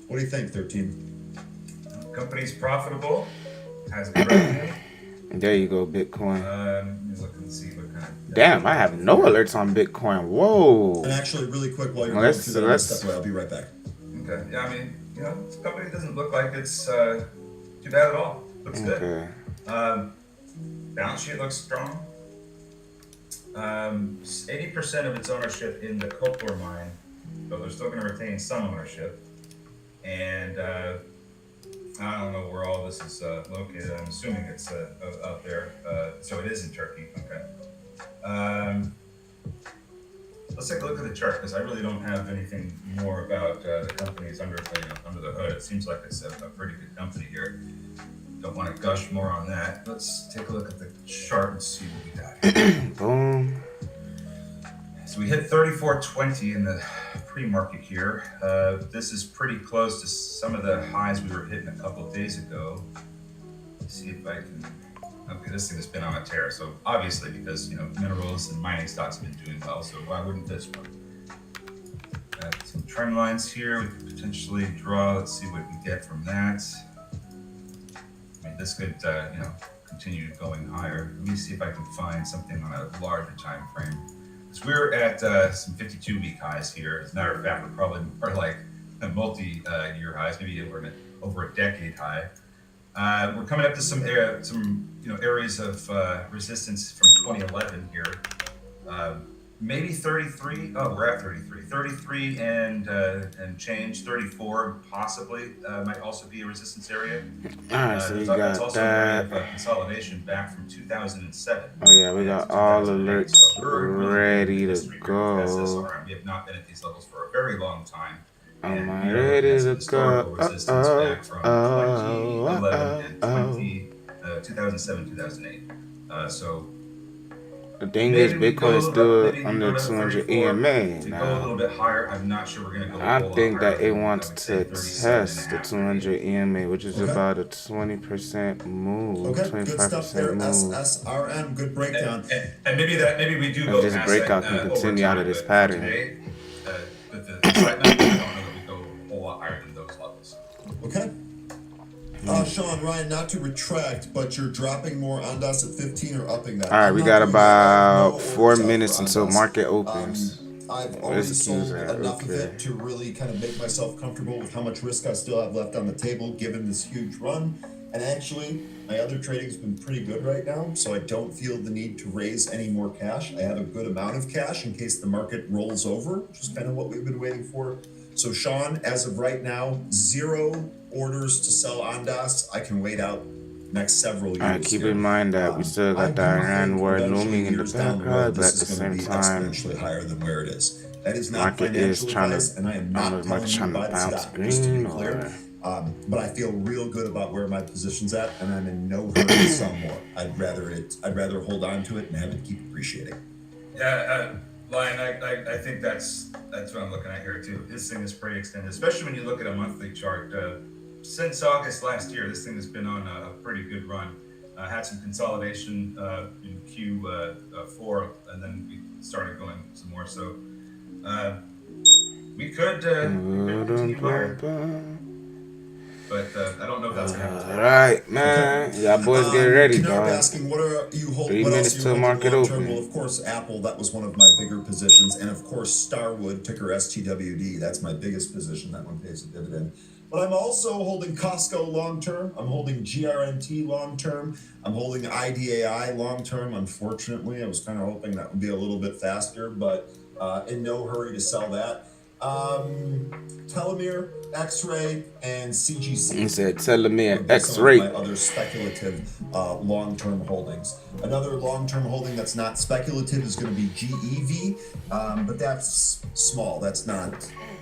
What do you think, 13? Company's profitable, has good revenue. There you go, Bitcoin. Let me look and see what kind of. Damn, I have no alerts on Bitcoin. Whoa. And actually, really quick, while you're Well, going let's- through that, let's- step away. I'll be right back. Okay. Yeah, I mean, this company doesn't look like it's too bad at all. Looks good. Okay. Balance sheet looks strong. 80% of its ownership in the Koppler mine, but they're still going to retain some ownership. And I don't know where all this is located. I'm assuming it's out there. So it is in Turkey. Okay. Let's take a look at the chart because I really don't have anything more about the companies under the hood. It seems like it's a pretty good company here. Don't want to gush more on that. Let's take a look at the chart and see what we got here. Boom. So we hit 34.20 in the pre-market here. This is pretty close to some of the highs we were hitting a couple of days ago. Let's see if I can. Okay, this thing has been on a tear. So obviously, because minerals and mining stocks have been doing well, so why wouldn't this one? Got some trend lines here. We could potentially draw. Let's see what we get from that. I mean, this could, continue going higher. Let me see if I can find something on a larger time frame. because we're at some 52-week highs here. As a matter of fact, we're probably more like multi-year highs, maybe over a decade high. We're coming up to some areas of resistance from 2011 here. Maybe 33. Oh, we're at 33. 33 and change. 34 possibly might also be a resistance area. All right, so we It's got also an area that. of consolidation back from 2007. Oh yeah, we got all alerts So we're really ready to history here with go. SSRM. We have not been at these levels for a very long time. Am I we are ready looking at some to historical go? resistance back from 2011 and 2007, 2008. So The thing maybe is, we go Bitcoin is a little still bit, maybe we under go to 200 34. EMA If we go a now. little bit higher, I'm not sure we're going to go a I whole lot think that higher it than, wants I would to say, 37 test and a the half, 200 EMA, which is Okay. about a 20% move, Okay, good stuff there. 25% move. SSRM, good breakdown. And maybe we do If go this past breakout that, can over continue out time, of this but pattern. for today, with the excitement, I don't know that we go a whole lot higher than those levels. Okay. Sean, Ryan, not to retract, but you're dropping more on us at 15 or upping that? All right, I'm we not got doing that. I have about no 4 orders out minutes for until Ondas. market opens. I've Where's already the sold cues at? enough of Okay. it to really kind of make myself comfortable with how much risk I still have left on the table given this huge run. And actually, my other trading's been pretty good right now, so I don't feel the need to raise any more cash. I have a good amount of cash in case the market rolls over, which is kind of what we've been waiting for. So Sean, as of right now, 0 orders to sell Ondas. I can wait out next several years. All right, keep here. in mind that we still I got do the Iran think war eventually, looming in the years down the road, background, but at this the is going to same be time, exponentially higher than where it is. That is not market is financial trying advice, to, and I am I don't know not if telling market's you trying to buy the bounce stock, just to be green clear. or... But I feel real good about where my position's at, and I'm in no hurry to sell more. I'd rather hold on to it and have it keep appreciating. Yeah, Lion, I think that's what I'm looking at here too. This thing is pretty extended, especially when you look at a monthly chart. Since August last year, this thing has been on a pretty good run. Had some consolidation in Q4, and then we started going some more. So we could continue higher, but I don't know if that's going to happen. All right, man. Y'all boys get ready, Kennard dog. asking, what are you holding? 3 What minutes else are you till holding market long term? open. Well, of course, Apple. That was one of my bigger positions, and of course, Starwood, ticker STWD. That's my biggest position. That one pays a dividend. But I'm also holding Costco long term. I'm holding GRNT long term. I'm holding IDAI long term. Unfortunately, I was kind of hoping that would be a little bit faster, but in no hurry to sell that. Telomere, X-ray, and CGC. He said telomere, would be some of X-ray. my other speculative long-term holdings. Another long-term holding that's not speculative is going to be GEV, but that's small. It's not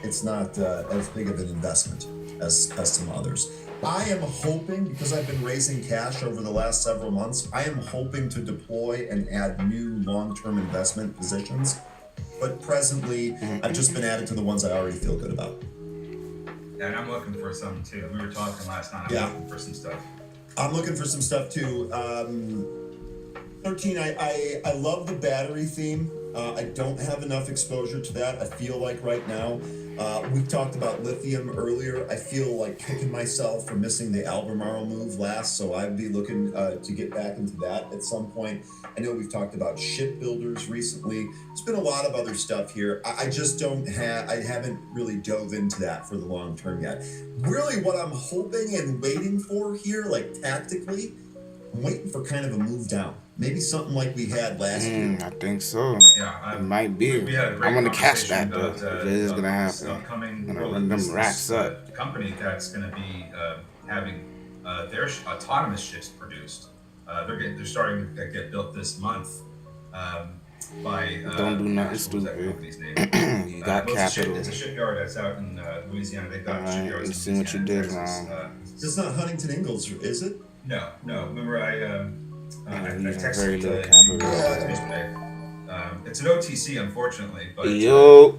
as big of an investment as some others. I am hoping, because I've been raising cash over the last several months, I am hoping to deploy and add new long-term investment positions. But presently, I've just been added to the ones I already feel good about. And I'm looking for some too. We were talking last night. I'm looking for some stuff. I'm looking for some stuff too. 13, I love the battery theme. I don't have enough exposure to that. I feel like right now, we talked about lithium earlier. I feel like kicking myself for missing the Albemarle move last, so I'd be looking to get back into that at some point. I know we've talked about shipbuilders recently. There's been a lot of other stuff here. I just I haven't really dove into that for the long term yet. Really what I'm hoping and waiting for here, like tactically, I'm waiting for kind of a move down. Maybe something like we had last year. I think so. Yeah, It might be. we had a great I'm gonna catch conversation that though. about, If it is gonna this happen. upcoming I'm gonna run them racks up. company that's going to be having their autonomous ships produced. They're starting to get built this month by Don't do nothing what was that stupid. company's name? You got capital. It's a shipyard that's out in Louisiana. They've got Alright, shipyards you in see what you Louisiana did and Texas. wrong. This is not Huntington Ingalls, is it? No. Remember I using texted very little you capital. yesterday. It's an OTC, unfortunately. But Yo,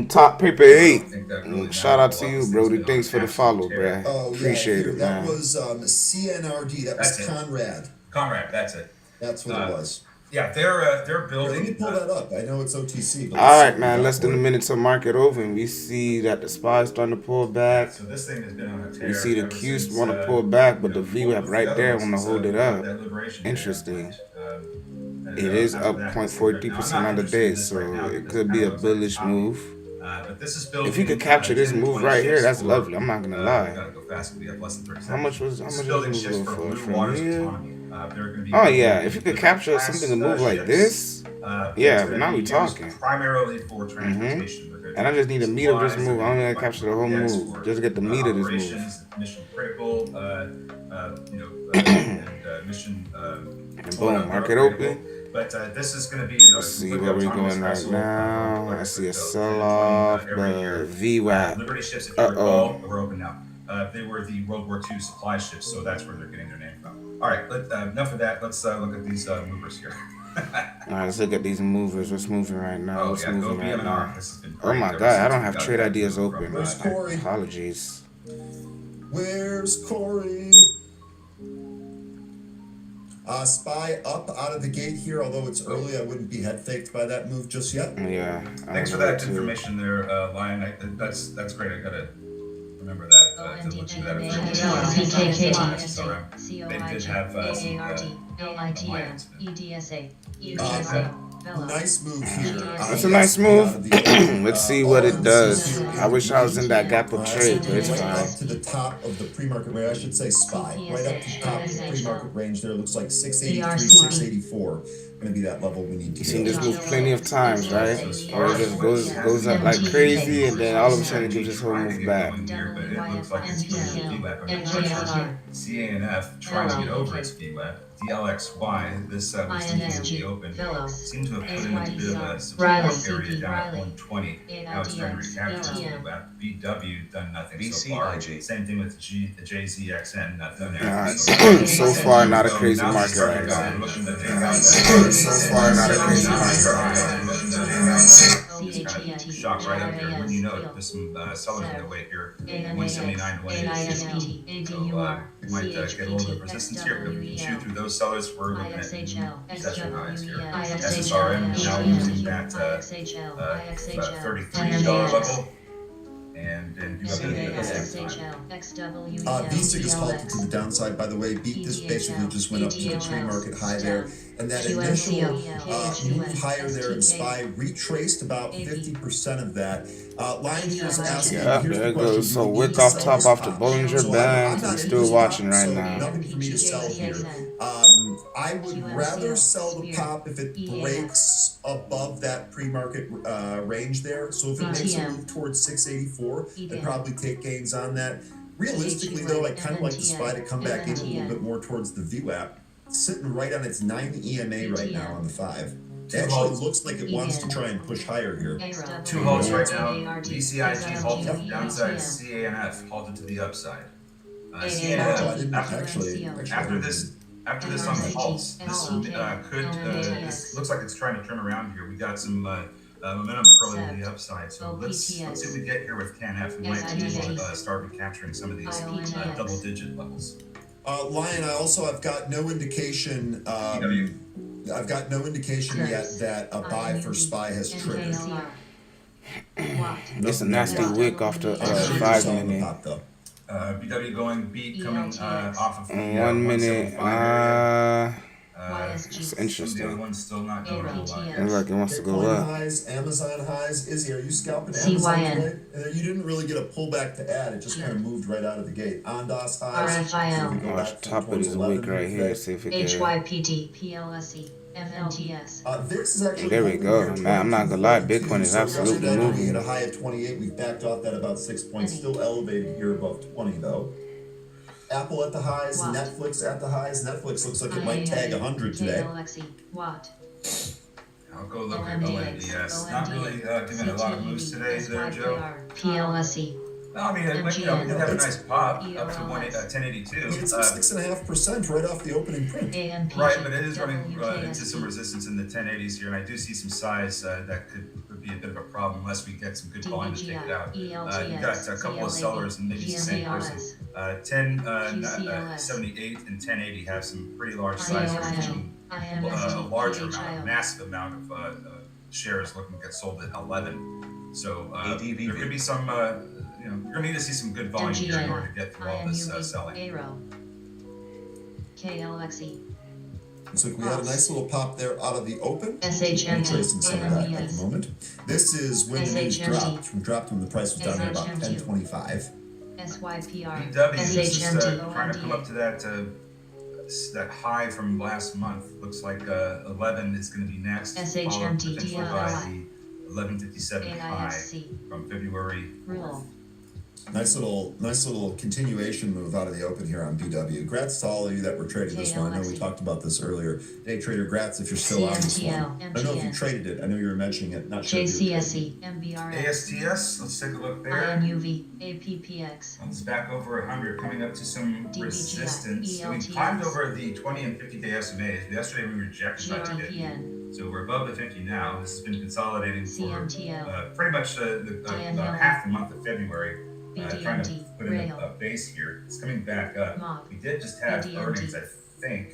top paper 8. think that really Shout out to matters a you, lot. Brody. It's been Thanks for the an follow, absolute tear. bruh. Appreciate it, That man. was CNRD. That was That's it. Conrad. Conrad, that's it. That's what it was. Yeah, they're Here, let building. me pull that up. I know it's OTC, but All let's see right, what we man. got Less than for a it. minute to market open. We see that the SPY is starting to pull Yeah, back. so this thing has been on a tear. We see the ever Q since, want to pull back, but you the know, what VWAP was the right other there one want to since, hold it that up. Liberation Day Interesting. endpoint. And, It is after up that, it's good. Now, I'm 0.42% not on the interested in day, this so right now it because could it be kind a of looks like it's bullish choppy. move. But this is If you building could capture this 10, move 20 right here, shifts that's for, lovely. I'm not gonna we lie. gotta go fast because we have less than 30 How much seconds. was This is this building move shifts go for for? Blue From Water's here? autonomy. They're going to be Oh building yeah, if you could the capture class, something to move like ships, this, that's yeah. gonna But now be we used talking. primarily for transportation. They're gonna And I just need a meat of this supplies, move. they're I don't gonna need to be capture the whole objects move. for, Just get the meat of this move. operations, mission critical, and mission. And boom, market open. But this is going to be, Let's see where we're going right now. I see a sell-off, but VWAP. Liberty ships, if you recall, we're open now. They were the World War II supply ships, so that's where they're getting their name from. All right, enough of that. Let's look at these movers here. All right, let's look at these movers. What's moving right now? Oh, What's yeah, go moving right BM&R. now? This has been Oh great my ever God, I since don't we have got trade that ideas move open. from, Where's Corey? Apologies. Where's Corey? SPY up out of the gate here, although it's early. I wouldn't be head faked by that move just yet. Yeah. Thanks for that information there, Lion. That's great. I gotta remember that. To look through that information. They did have nice move here. That's a nice move. Let's see what it does. I wish I was in that gap of trade, but it's right fine. up to the top of the pre-market range. I should say SPY. Right up to the top of the pre-market range there. Looks like 683, 684. Going to be that level we need to You've be seen at. this move plenty of times, right? Or it just goes up like crazy, and then all of a sudden it gives this whole move back. Here, but it looks like it's doing VWAP. I'm pretty sure CANF trying to get over its VWAP. DLXY, this was the open, seemed to have put in a bit of a support area down at 120. Now it's trying to recapture its VWAP. BW done nothing so far. Same thing with JZXN, nothing there. So far, not a crazy market right now. So far, not a crazy market right now. Shock right up here. When you know there's some sellers in the way here, 179 to 182. So we might get a little bit of resistance here, but if we can shoot through those sellers, we're looking at session highs here. SSRM is now using that $33 level. And then do a bit of VSIG is halted to the downside, by the way. Beat this basically just went up to the pre-market high there. And that initial move higher there in SPY retraced about 50% of that. Lion here is asking, Yeah, here's there the it question, goes. do So we need wick to off sell top this off the pop? Bollinger So Band. not I'm into still this watching pop, right so now. nothing for me to sell here. I would rather sell the pop if it breaks above that pre-market range there. So if it makes a move towards 684, I'd probably take gains on that. Realistically, though, I kind of like the SPY to come back in a little bit more towards the VWAP. It's sitting right on its 9 EMA right now on the 5. It actually looks like it wants to try and push higher here. 2 halts right now. VCIG halted to the downside. CANF halted to the upside. CANF, after this on the halts, this this looks like it's trying to turn around here. We got some momentum curling to the upside. So let's see what we get here with CANF. We might be able to start recapturing some of these double-digit levels. Lion, I've got no indication. I've got no indication yet that a buy for SPY has triggered. It's a nasty wick off the 5 minute. BW going beat coming off of the 1 minute. 175 It's interesting. The other one's still not doing a whole lot. Looks like it wants to go Bitcoin up. highs, Amazon highs. Izzy, are you scalping Amazon today? You didn't really get a pullback to add. It just kind of moved right out of the gate. Ondas highs. Watch top of this wick right here. See if it gets. HYPD, PLSE, FLTS. VIX is actually There we go. Man, I'm not gonna lie. Bitcoin is absolutely We moving. hit a high of 28. We've backed off that about 6 points. Still elevated here above 20 though. Apple at the highs, Netflix at the highs. Netflix looks like it might tag 100 today. I'll go look at ONDS. Not really giving a lot of moves today there, Joe. PLSE. No, I mean, we did have a nice pop up to 1082. It's 6.5% right off the opening print. Right, but it is running into some resistance in the 1080s here, and I do see some size that could be a bit of a problem unless we get some good volume to take it out. You've got a couple of sellers, and maybe it's the same person. 1078 and 1080 have some pretty large size range. a larger amount, a massive amount of shares looking to get sold at 11. So there could be some, you're going to need to see some good volume here in order to get through all this selling. Aero. KLXE. Looks like we had a nice little pop there out of the open. SHMT. Tracing some of that at the moment. This is when the news dropped. We dropped when the price was down at about 10.25. SYPR. BW is trying to come up to that high from last month. Looks like 11 is going to be next. SHMT Potentially by the 1157 high from February. Rule. Nice little continuation move out of the open here on BW. Grats to all of you that were traded this one. I know we talked about this earlier. Day trader, grats if you're still on this one. I don't know if you traded it. I know you were mentioning it. Not sure. JCSE, MBRX. ASTS, let's take a look there. INUV, APPX. It's back over 100, coming up to some DBGI, resistance. We climbed over the 20 and 50-day SMAs. Yesterday we rejected that dip. So we're above the 50 now. This has been consolidating for pretty much half the month of February. Trying to put in a base here. It's coming back up. We did just have earnings, I think,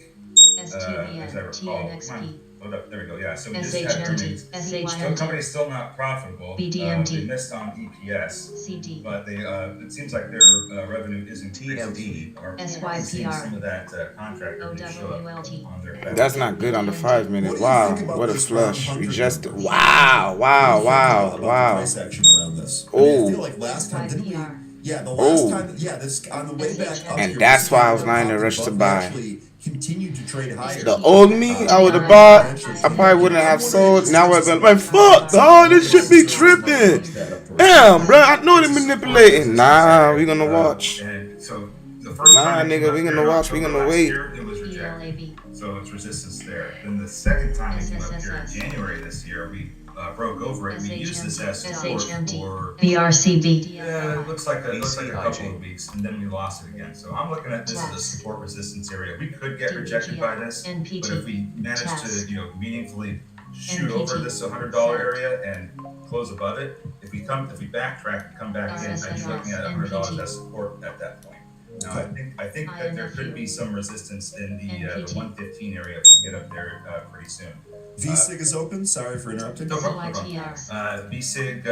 as I recall. Come on, load up. There we go. Yeah, so we just had earnings. The company's still not profitable. They missed on EPS, but they it seems like their revenue is increasing. Or seeing some of that contract revenue show up on their. That's not good on the 5 minute. Wow, what a flush. We just wow. Price action around this. I mean, I feel like last time didn't we? Yeah, the last time. Yeah, this on the way back up. And that's why I was lying to rush to buy. Continued to trade higher. The old me, I would have bought. I probably wouldn't have sold. Now I've been like, fuck, dog, this shit be tripping. Damn, bro, I know they're manipulating. Nah, we gonna watch. Nah, nigga, we gonna watch. We gonna wait. So it's resistance there. Then the second time it came up here in January this year, we broke over it. We used this as support for BRCB. it looks like a couple of weeks, and then we lost it again. So I'm looking at this as a support resistance area. We could get rejected by this, but if we manage to meaningfully shoot over this $100 area and close above it, if we backtrack and come back in, I'd be looking at $100 as support at that point. Now, I think that there could be some resistance in the 115 area if we get up there pretty soon. VSIG is open. Sorry for interrupting. No problem. VSIG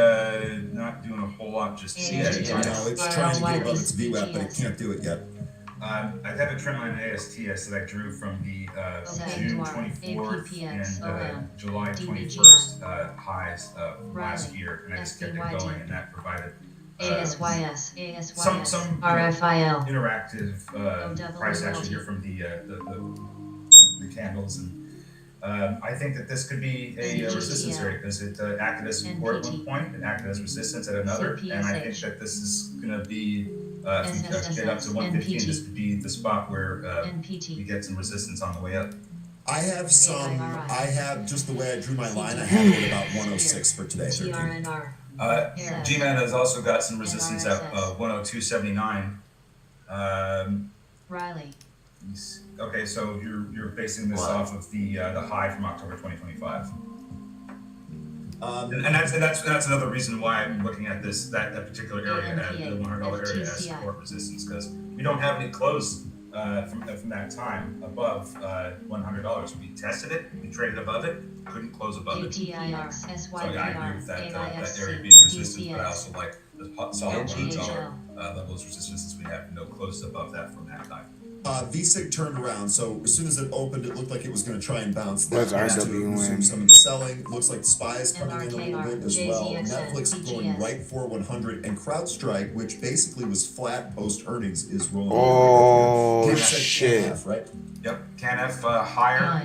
not doing a whole lot just yet. I know it's trying to get above its VWAP, but it can't do it yet. I have a trend line in ASTS that I drew from the June 24th and July 21st highs of last year, and I just kept it going, and that provided ASYS, some RFIL, interactive price action here from the candles, and I think that this could be a resistance area because it acted as support at one point, it acted as resistance at another, and I think that this is going to be, if we get up to 115, this could be the spot where we get some resistance on the way up. I have just the way I drew my line, I have it at about 106 for today, 13. G-Man has also got some resistance at 102.79. Riley. Okay, so you're basing this off of the high from October 2025. And that's another reason why I'm looking at that particular area at the $100 area as support resistance, because we don't have any close from that time above $100. We tested it, we traded above it, couldn't close above it. So yeah, I agree with that area being resistant, but I also like the solid $100 level of resistance since we have no close above that from that time. VSIG turned around, so as soon as it opened, it looked like it was going to try and bounce. Let's to RW resume some of the selling. Looks like SPY is coming in a little bit as well. Netflix going right for 100, and CrowdStrike, which basically was flat post earnings, is rolling. Oh shit! KNF, right? Yep, KNF higher,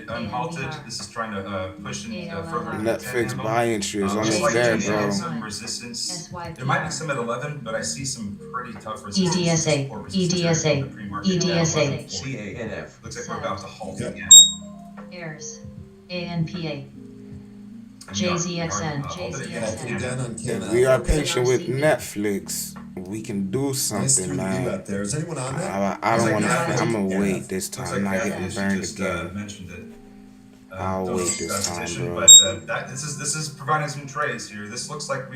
unhalted. This is trying to push in further. Netflix buy entry is almost like there, there bro. some resistance. There might be some at 11, but I see some pretty tough resistance. EDSA, EDSA, CANF. Looks like we're about to halt again. Airs, ANPA, JZXN, If we are patient with Netflix, we can do something, man. Is anyone on that? I don't want to. I'm gonna wait this time. I'm not getting burned again. Mentioned it. I'll wait this time, bro. But this is providing some trades here. This looks like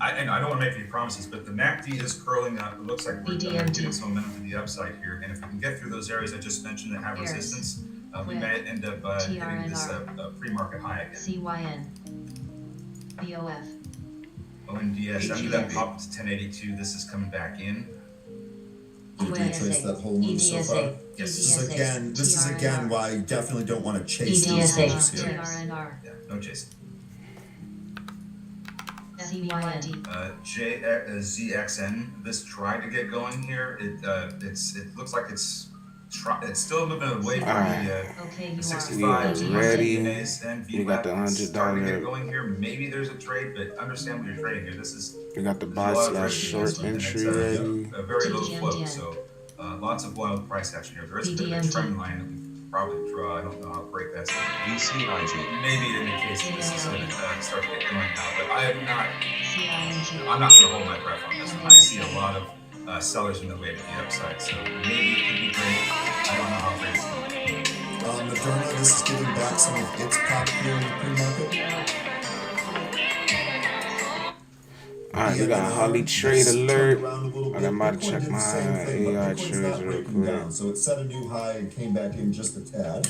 I don't want to make any promises, but the MACD is curling up. It looks like we're getting some momentum to the upside here. And if we can get through those areas I just mentioned that have resistance, We may end up hitting this pre-market high again. CYN. BOF. ONDS, after that pop to 1082, this is coming back in. Did you trace that whole move so far? Yes. This is again why you definitely don't want to chase these moves here. TRNR. Yeah, no chasing. CYD. ZXN, this tried to get going here. It looks like it's still moving away from Okay, the you 65 are ready. EMAs and We got the VWAP. Starting to get $100. going here. Maybe there's a trade, but understand what you're trading here. This is We got the buy slash short entry ready. a very low float, so lots of wild price action here. There is a bit of a trend line that we could probably draw. I don't know how great that's going to be. Maybe it indicates that this is going to start to get going now, but I'm not going to hold my breath on this one. I see a lot of sellers in the way to the upside, so maybe it could be great. I don't know how great it's going to be. Moderna, this is giving back some of its pop here in the pre-market. Alright, we got a Holly trade alert. I'm about to check my AI trades real quick. So it set a new high and came back in just a tad.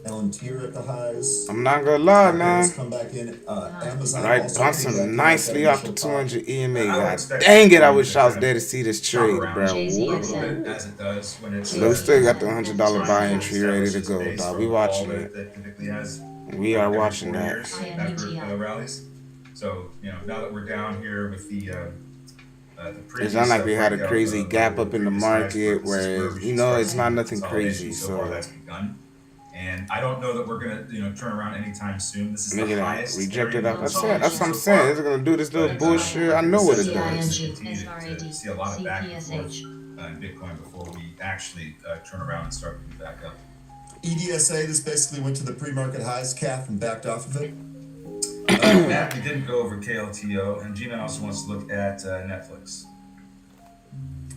Palantir at the highs. I'm not gonna lie, man. Come back in. Amazon Right, also bounced came back some in nicely at off the that initial 200 EMA. I would God expect dang it, I Bitcoin wish to I was kind there of to see this chop trade, around bro. a little bit as it does when it's. We still got the $100 buy entry ready to go, dog. We watching it. That typically has We are every watching 4 that. years after rallies. So now that we're down here with the It's not like we had a crazy gap up in the market where, it's not nothing crazy. So far So, that's begun. And I don't know that we're gonna, turn around anytime soon. This is look the at that. highest. Rejected area up. of That's what I'm consolidation so saying. far. It's going to do this little But, bullshit. I know what it does. Continue to see a lot of back and forth in Bitcoin before we actually turn around and start moving back up. EDSA, this basically went to the pre-market highs, Kath, and backed off of it. Matt, we didn't go over KLTO, and G-Man also wants to look at Netflix.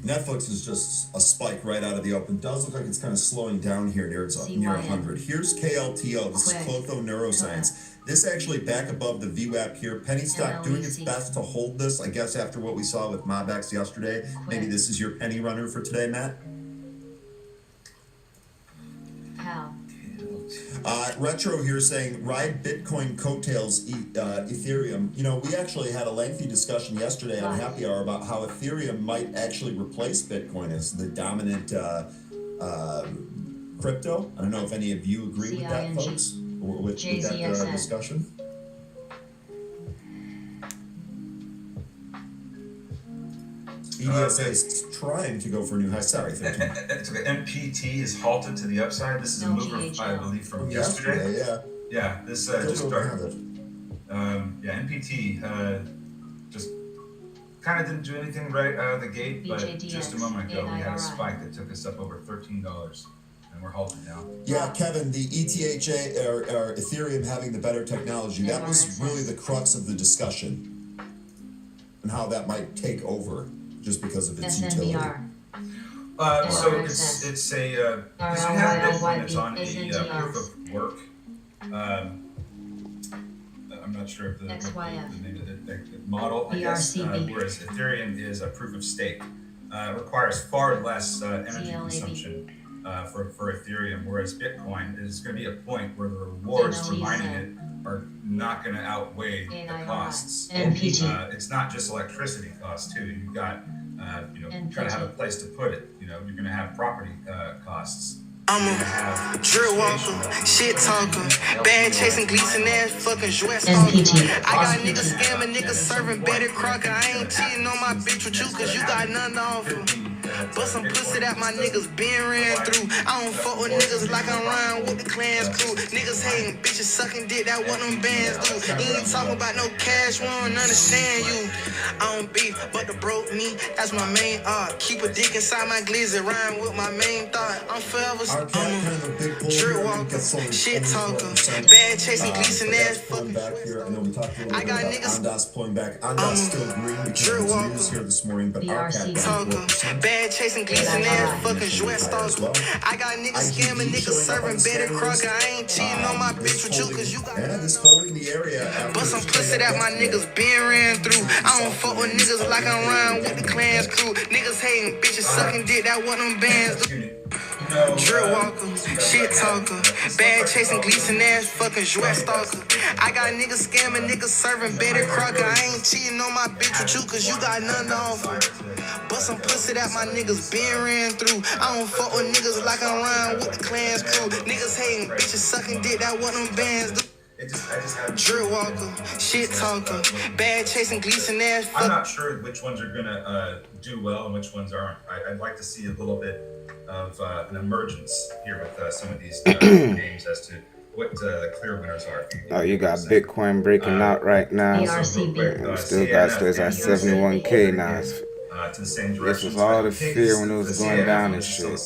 Netflix is just a spike right out of the open. Does look like it's kind of slowing down here near 100. Here's KLTO. This is Clotho Neuroscience. This actually back above the VWAP here. Penny stock doing its best to hold this. I guess after what we saw with MobX yesterday, maybe this is your penny runner for today, Matt. How? Retro here saying ride Bitcoin coattails Ethereum. We actually had a lengthy discussion yesterday on Happy Hour about how Ethereum might actually replace Bitcoin as the dominant crypto. I don't know if any of you agree with that, folks, or with that discussion. EDSA is trying to go for a new high. Sorry, 13. It's okay. MPT is halted to the upside. This is a mover, I believe, from yesterday. Yeah, this just started. MPT just kind of didn't do anything right out of the gate, but just a moment ago we had a spike that took us up over $13, and we're halted now. Yeah, Kevin, the ETHA or Ethereum having the better technology, that was really the crux of the discussion, and how that might take over just because of its utility. So it's a because you have Bitcoin that's on a proof of work. I'm not sure if the name of the model, I guess, whereas Ethereum is a proof of stake. Requires far less energy consumption for Ethereum, whereas Bitcoin is going to be a point where the rewards for mining it are not going to outweigh the costs. It's not just electricity costs too. You've got try to have a place to put it. You're going to have property costs. I'm a drill walker, shit talker, bad chasing Gleason ass, fucking Jwett stalker. I got niggas scamming, niggas serving Betty Crocker. I ain't cheating on my bitch with you, cause you got nothing to offer. But some pussy that my niggas been ran through. I don't fuck with niggas like I'm riding with the Klans crew. Niggas hating, bitches sucking dick, that what them bands do. You ain't talking about no cash, we don't understand you. I don't beef, but the broke me, that's my main art. Keep a dick inside my glizzy, rhyme with my main thought. I'm forever drill walker, shit talker, bad chasing Gleason ass fucking. I got niggas pulling back. Andas still green because of news here this morning, but our cat talker, bad chasing gleasing ass fucking Jwett stalker. I got niggas scamming, niggas serving better Crocker. I ain't cheating on my bitch with you cause you got. And it's holding the area. But some pussy that my niggas been ran through. I don't fuck with niggas like I'm riding with the Klan's crew. Niggas hating, bitches sucking dick, that what them bands do. Drill walker, shit talker, bad chasing gleasing ass fucking Jwett stalker. I got niggas scamming, niggas serving better Crocker. I ain't cheating on my bitch with you cause you got nothing to offer. But some pussy that my niggas been ran through. I don't fuck with niggas like I'm riding with the Klan's crew. Niggas hating, bitches sucking dick, that what them bands do. Drill walker, shit talker, bad chasing gleasing ass. I'm not sure which ones are gonna do well and which ones aren't. I'd like to see a little bit of an emergence here with some of these names as to what the clear winners are. Oh, you got Bitcoin breaking out right now. Still got stays at 71K now. To the same This direction. was all the fear when it was going down and shit.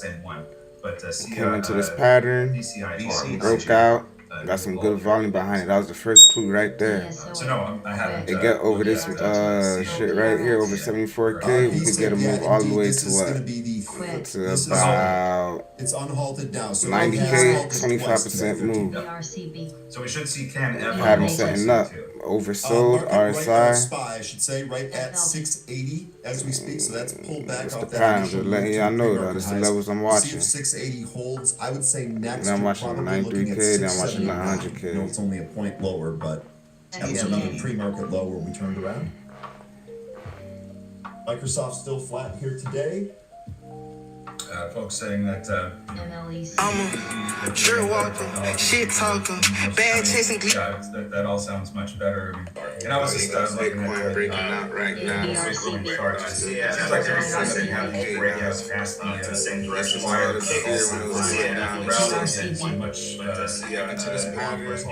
Came into this pattern, broke out. Got some good volume behind it. That was the first clue right there. So no, I haven't. They get over this shit right here, over 74K. We could get a move all the way to what? To about it's unhalted now. So 90K, 25% move. So we should see Can F. Had them setting up. Oversold, Right now, RSI. SPY, I should say, right at 680 as we speak. So that's pulled back It's off the that pound. initial Just letting y'all know though. This is the levels I'm See watching. if 680 holds. I would say next And I'm you're watching probably looking at 93K, then I'm watching 679. 100K. I know it's only a point lower, but that was another pre-market low where we turned around. Microsoft still flat here today. Folks saying that I'm a drill walker, shit talker, bad chasing that all sounds much better. And I was just looking at breaking out right now. Bitcoin charts. Yeah, it seems like every time that we have these breakouts past the same direction, rather than too much into this pattern. less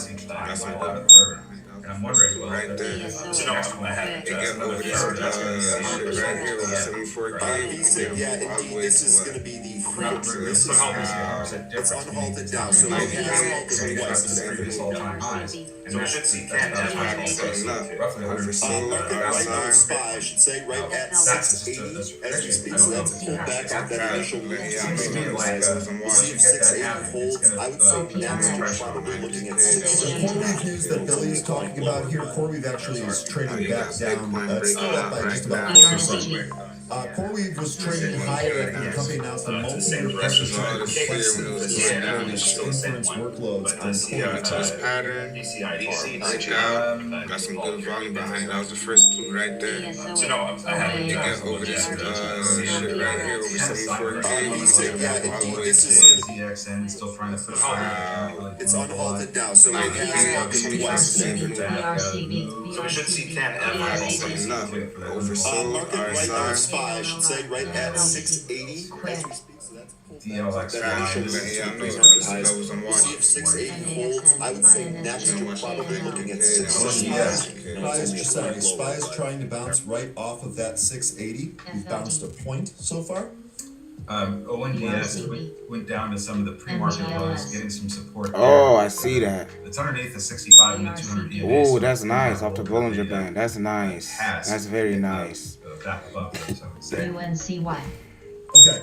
each time by about a third. And I'm wondering, well, Right there. the next one I had They get over this shit right here over 74K. He said, yeah, indeed, this is going to be the this is it's unhalted now. So it has halted twice today. all-time highs. And we should see Can F roughly 100. Market right now is SPY, I should say, right at 680 as we speak. So that's pulled back off that initial move. Seems to me like See if 680 holds. I would say next you're probably looking at 680. CoreWeave news that Billy is talking about here. CoreWeave actually is trading back down. It's still up by just about 4%. CoreWeave was trading higher after the company announced a multi-year pressure trying to replace inference workloads on CoreWeave. Pattern. Got some good volume behind it. That was the first clue right there. So no, I haven't. They get over this shit right here over 74K. He said, yeah, indeed, this is going to ZXN still trying to put it's unhalted now, so it has halted twice today. So we should see Can F Oversold, Market right now is RSI. SPY, I should say, right at 680 as we speak. So that's pulled back. I'm We'll see if 680 holds. I would say next you're probably looking at 680. SPY is trying to bounce right off of that 680. We've bounced a point so far. ONDS went down to some of the pre-market lows, getting some support there. Oh, I see that. It's underneath the 65 and the 200 EMA. Oh, that's nice. Off the Bollinger Band. That's nice. That's very nice. Back above it, so I would say. UNCY. Okay.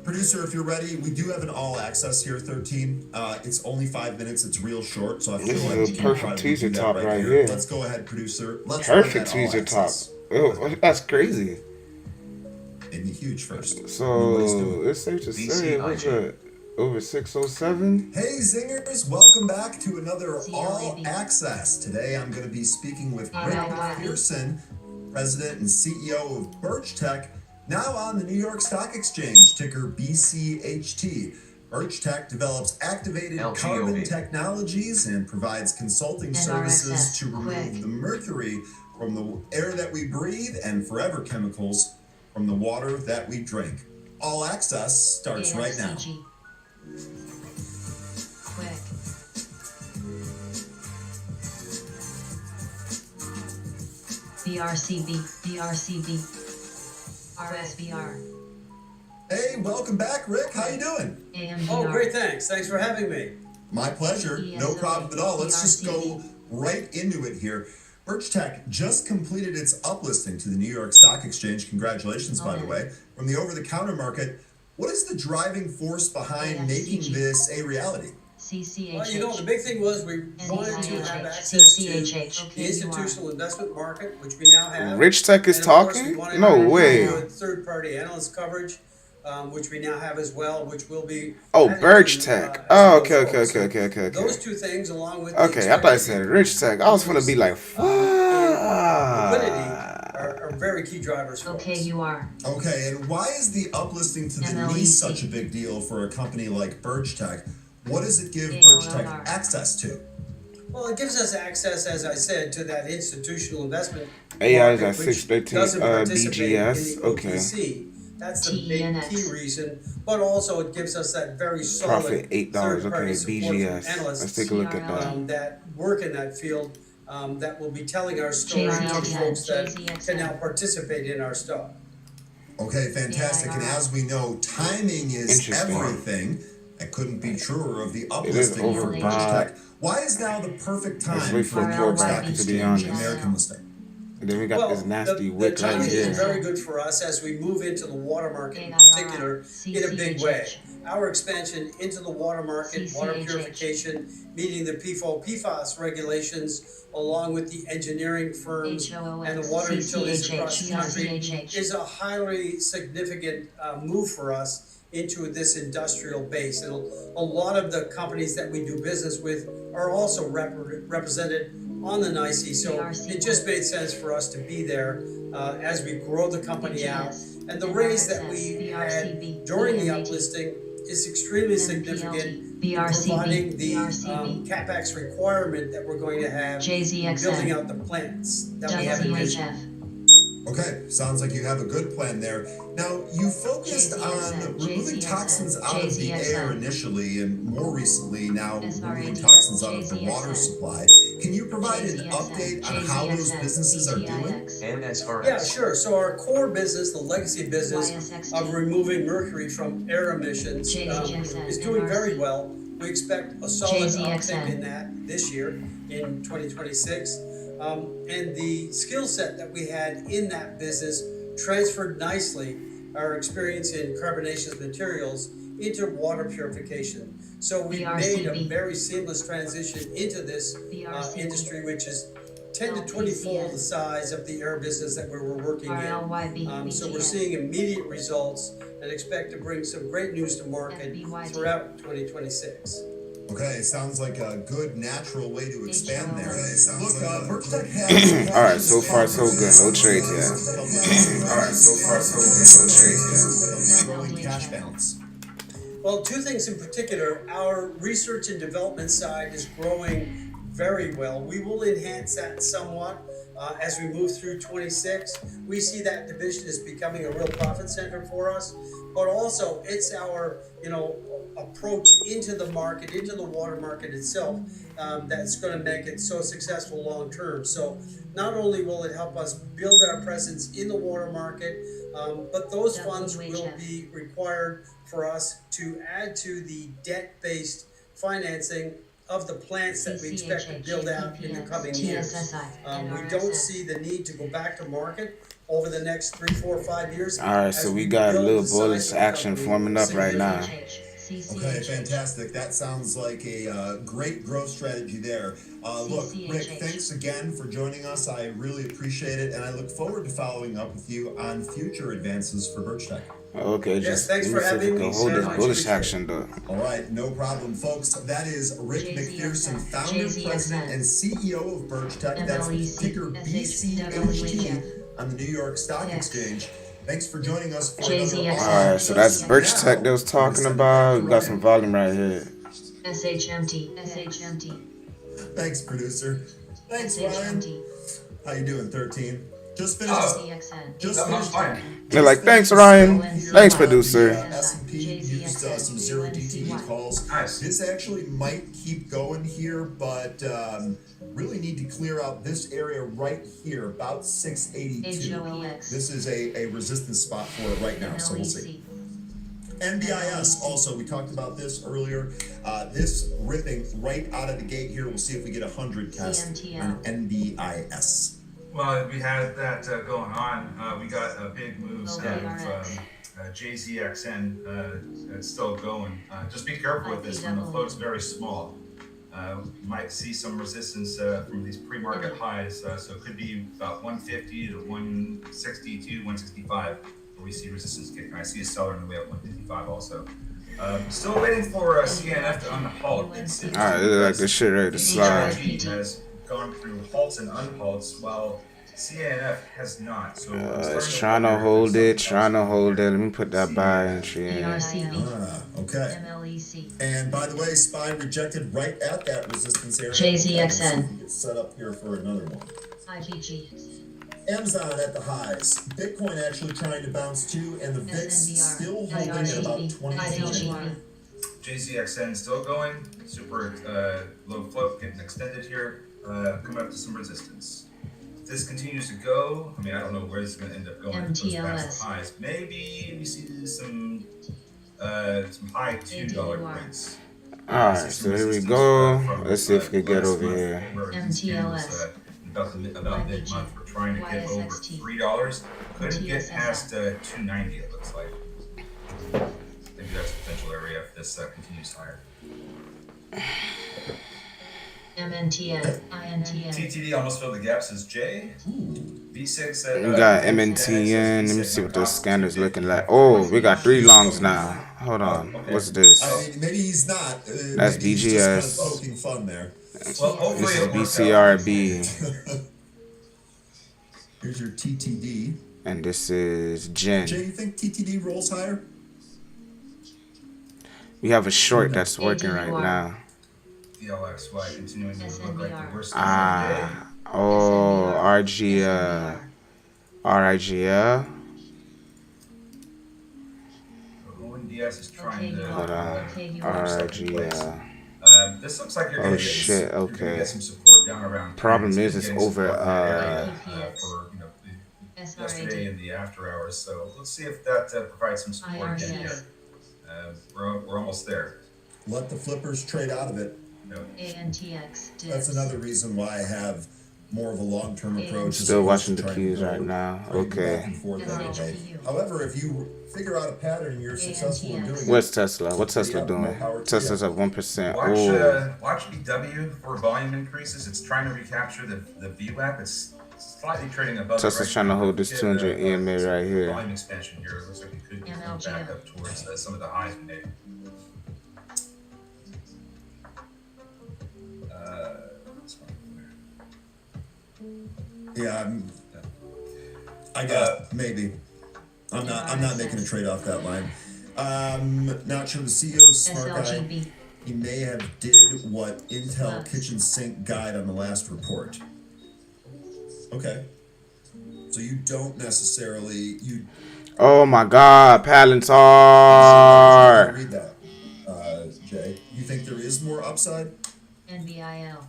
Producer, if you're ready, we do have an all access here, 13. It's only 5 minutes. It's real short, so I feel This like is we a can perfect probably teaser do that top right here. Let's go ahead, producer. Let's run Perfect that all teaser top. access. Oh, that's crazy. Made me huge first. So it's safe to say what's that? Over 607. Hey zingers, welcome back to another all access. Today I'm going to be speaking with Rick McPherson, president and CEO of Birch Tech, now on the New York Stock Exchange, ticker BCHT. Birch Tech develops activated carbon technologies and provides consulting services to remove the mercury from the air that we breathe and forever chemicals from the water that we drink. All access starts right now. Quick. BRCB, RSBR. Hey, welcome back, Rick. How you doing? AMBR. Oh, great, thanks. Thanks for having me. My pleasure. No problem at all. Let's just go right into it here. Birchtech just completed its uplisting to the New York Stock Exchange. Congratulations, by the way. From the over-the-counter market, what is the driving force behind making this a reality? CCHH. Well, the big thing was we wanted to have access to the institutional investment market, which we now have. Rich Tech is and of course, talking? we wanted No to way. do third-party analyst coverage, which we now have as well, which will be. Oh, added Birch to, Tech. as Oh, we go okay. forward. So those two things, along with Okay, I thought I said Rich Tech. I was gonna be like, liquidity, are very key drivers for us. You are. Okay, and why is the uplisting to the MLEC. NES such a big deal for a company like Birchtech? What does it give AOLR. Birchtech access to? Well, it gives us access, as I said, to that institutional investment. AI is market, at which 613 doesn't participate BGS. in the Okay. OTC. That's the big TENX. key reason, but also it gives us that very solid Profit $8. third-party Okay, support from BGS. analysts Let's take a look at that. that work in that field that will be telling our story to JZXN, folks that JZXN. can now participate in our stock. Okay, fantastic. And as we know, timing is Interesting. everything. That couldn't be truer of the is uplisting for overbought. Birchtech. Why is now the perfect Let's time wait for for New poor York Stock back, to be Exchange honest. American listing? And then we got this nasty the wick right timing here. is very good for us as we move into the water market in AIRR, particular in a big way. CCHH. Our expansion into the water market, water CCHH. purification, meeting the PFOS regulations, along with the engineering firms and the water utilities across the country, CCHH. is a highly significant move for us into this industrial base. And a lot of the companies that we do business with are also represented on the NYSE, so BRC. it just made sense for us to be there as we grow the company out. BGS, And the raise that we BRCB, had during the BMAT, uplisting is extremely significant in BRCB, providing the BRCB. CapEx requirement that we're going to have in JZXN. building out the plants that we have envisioned. WHF. Okay, sounds like you have a good plan there. Now, you focused on JZXN, removing toxins out of the JZXN. air initially, and more recently now removing SRAD, toxins out of the water JZXN. supply. Can you provide an update on how those businesses are doing? And as far Yeah, as sure. So our core business, the legacy business YSXT. of removing mercury from air emissions, JHSN, is doing very NRC. well. We expect a solid JZXN. uptick in that this year, in 2026. And the skill set that we had in that business transferred nicely our experience in carbonaceous materials into water purification. So we made a BRCB. very seamless transition into this BRCB. industry, which is 10 to 20-fold the size of the air business that we were working in. RLYB, So we're BGS. seeing immediate results and expect to bring some great news to market FBYD. throughout 2026. Okay, sounds like a good natural way to expand there. HLS. Look, Birchtech has... All right, so far so good. No trades yet. All right, so far so good. No trades yet. Growing cash balance. Well, two things in particular. Our research and development side is growing very well. We will enhance that somewhat as we move through 26. We see that division as becoming a real profit center for us, but also it's our, approach into the market, into the water market itself, that's going to make it so successful long term. So not only will it help us build our presence in the water market, but those funds will be required for us to add to the debt-based financing of the plants that we expect to build out in the coming years. We don't see the need to go back to market over the next 3, 4, 5 years. All right, so we got a little bullish action forming up right now. Okay, fantastic. That sounds like a great growth strategy there. Look, Rick, thanks again for joining us. I really appreciate it, and I look forward to following up with you on future advances for Birchtech. Okay, Yes, just thanks let me for see if we having can me, hold sir. this Much bullish appreciated. action though. All right, no problem, folks. That is Rick McPherson, founder, president, and CEO of Birchtech. That's ticker BCHT on the New York Stock Exchange. Thanks for joining us for another All right, so that's Birch Tech they was talking about. We got some volume right here. SHMT. Thanks, producer. Thanks, Ryan. SHMT. How you doing, 13? Just finished. CXN. Just I'm finished. fine. They're like, thanks, Ryan. Thanks, producer. S&P used some zero DTE calls. Nice. This actually might keep going here, but really need to clear out this area right here, about 682. HOLX. This is a resistance spot for it right now, so we'll see. NBIS also, we talked about this earlier. This ripping right out of the gate here. We'll see if we get 100 tests on NBIS. Well, we had that going on. We got a big move out of JZXN. It's still going. Just be careful with this one. The float's very small. You might see some resistance from these pre-market highs. So it could be about 150 to 162, 165. Where we see resistance kick. And I see a seller on the way up 155 also. Still waiting for CNF to unhalt. Alright, it look like this shit ready to slide. Has gone through halts and unhalts while CNF has not. So it's trying to hold it, Let me put that buy entry in. Okay. And by the way, SPY rejected right at that resistance area. JZXN. Get set up here for another one. IGG. Amazon at the highs. Bitcoin actually trying to bounce too, and the VIX still holding at about 20%. JZXN still going. Super low float getting extended here. Coming up to some resistance. If this continues to go, I mean, I don't know where this is going to end up going. If it goes past the highs. Maybe we see some high $2 prints. Alright, so here we go. Let's see if we can get over here. MTLS. About mid-month, we're trying to get over $3. Couldn't get past 290. It looks like. Maybe that's a potential area if this continues higher. MNTN. INTN. TTD almost filled the gap, says Jay. V6. We got MNTN. Let me see what the scanner's looking like. Oh, we got 3 longs now. Hold on. What's this? Maybe he's not. That's maybe he's just kind of BGS. poking fun there. Well, This is BCRB. Here's your TTD. And this is Jay, Gen. you think TTD rolls higher? We have a short that's working right now. DLXY continuing to look like the worst. Oh, RGL. RIGL. ONDS is trying to. Hold on. RIGL. This looks like you're Oh gonna shit, you're gonna okay. get some support down around. Problem is Getting it's over support in that area, for SRAD. yesterday in the after hours. So let's see if that provides some support again here. We're almost there. Let the flippers trade out of it. ANTX. That's another reason why I have more of a long-term approach. Still watching the cues right now. Okay. However, if you figure out a pattern and you're successful in doing it. What's Tesla? What's Tesla doing? Tesla's at 1%. Watch BW for volume increases. It's trying to recapture the VWAP. It's slightly trading above. Tesla's trying to hold this 200 EMA right here. Volume expansion here. It looks like it could be going back up towards some of the highs we made. Yeah, I guess maybe. I'm not making a trade off that line. Not sure the CEO's smart guy. He may have did what Intel kitchen sink guide on the last report. Okay. So you don't necessarily Oh my God, Palantir. read that, Jay. You think there is more upside? NBIL.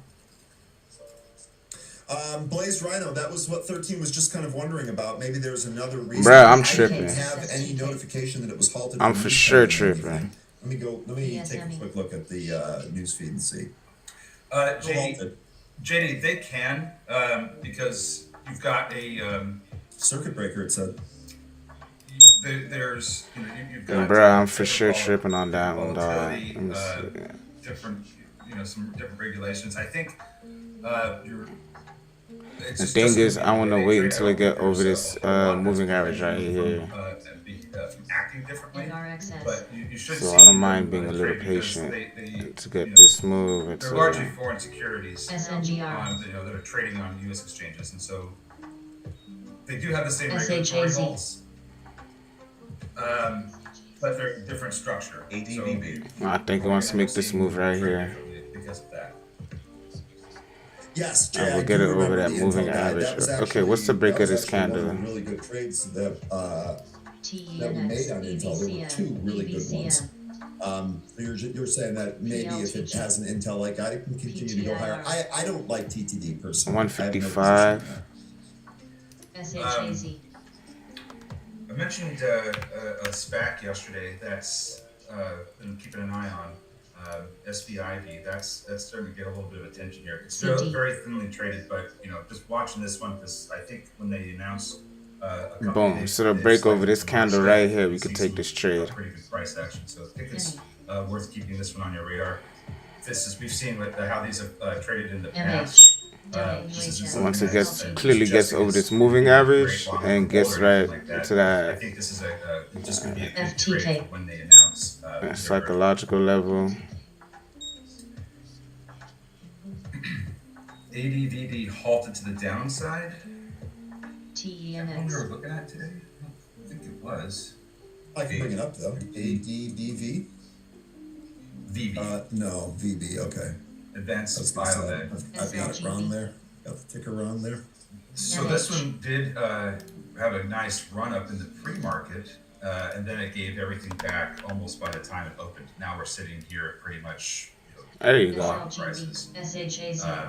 Blaze Rhino, that was what 13 was just kind of wondering about. Maybe there's another reason. Bruh, I'm I tripping. didn't have any notification that it was halted. I'm for sure tripping. Let me take a quick look at the news feed and see. JD, they can, because you've got a circuit breaker, it said. There's, you've got. Bruh, I'm for sure tripping on that one, dog. Let me see. Different, some different regulations. I think The thing is, I want to wait until I get over this moving average right here. Acting differently, but you should So I don't mind being a little patient to get this move. They're largely foreign securities SNGR. that are trading on U.S. exchanges, and so they do have the same regulatory rules, but they're different structure. ADVB. I think he wants to make this move right here. Because of that. Yes, I will get it over that moving average. Okay, what's the break of this candle? Really good trades that we made on Intel. There were two really good ones. You're saying that maybe if it has an Intel like guide, it can continue to go higher. I don't like TTD personally. 155. SHAZ. I mentioned a SPAC yesterday that's been keeping an eye on. SBIV, that's starting to get a little bit of attention here. It's still very thinly traded, but just watching this one because I think when they announce a company, Boom. So the break over this candle right here, we could take this trade. Pretty good price action, so I think it's worth keeping this one on your radar. We've seen how these have traded in the past. Once it clearly gets over this moving average and gets right to that, I think this is just going to be a good trade when they announce psychological level. ADVD halted to the downside. TENX. What we were looking at today? I think it was. I can bring it up though. ADVV. VB. No, VB. Okay. Advanced Biomed. I've got it wrong there. Got the ticker wrong there. So this one did have a nice run up in the pre-market, and then it gave everything back almost by the time it opened. Now we're sitting here at pretty much. There you go. Prices.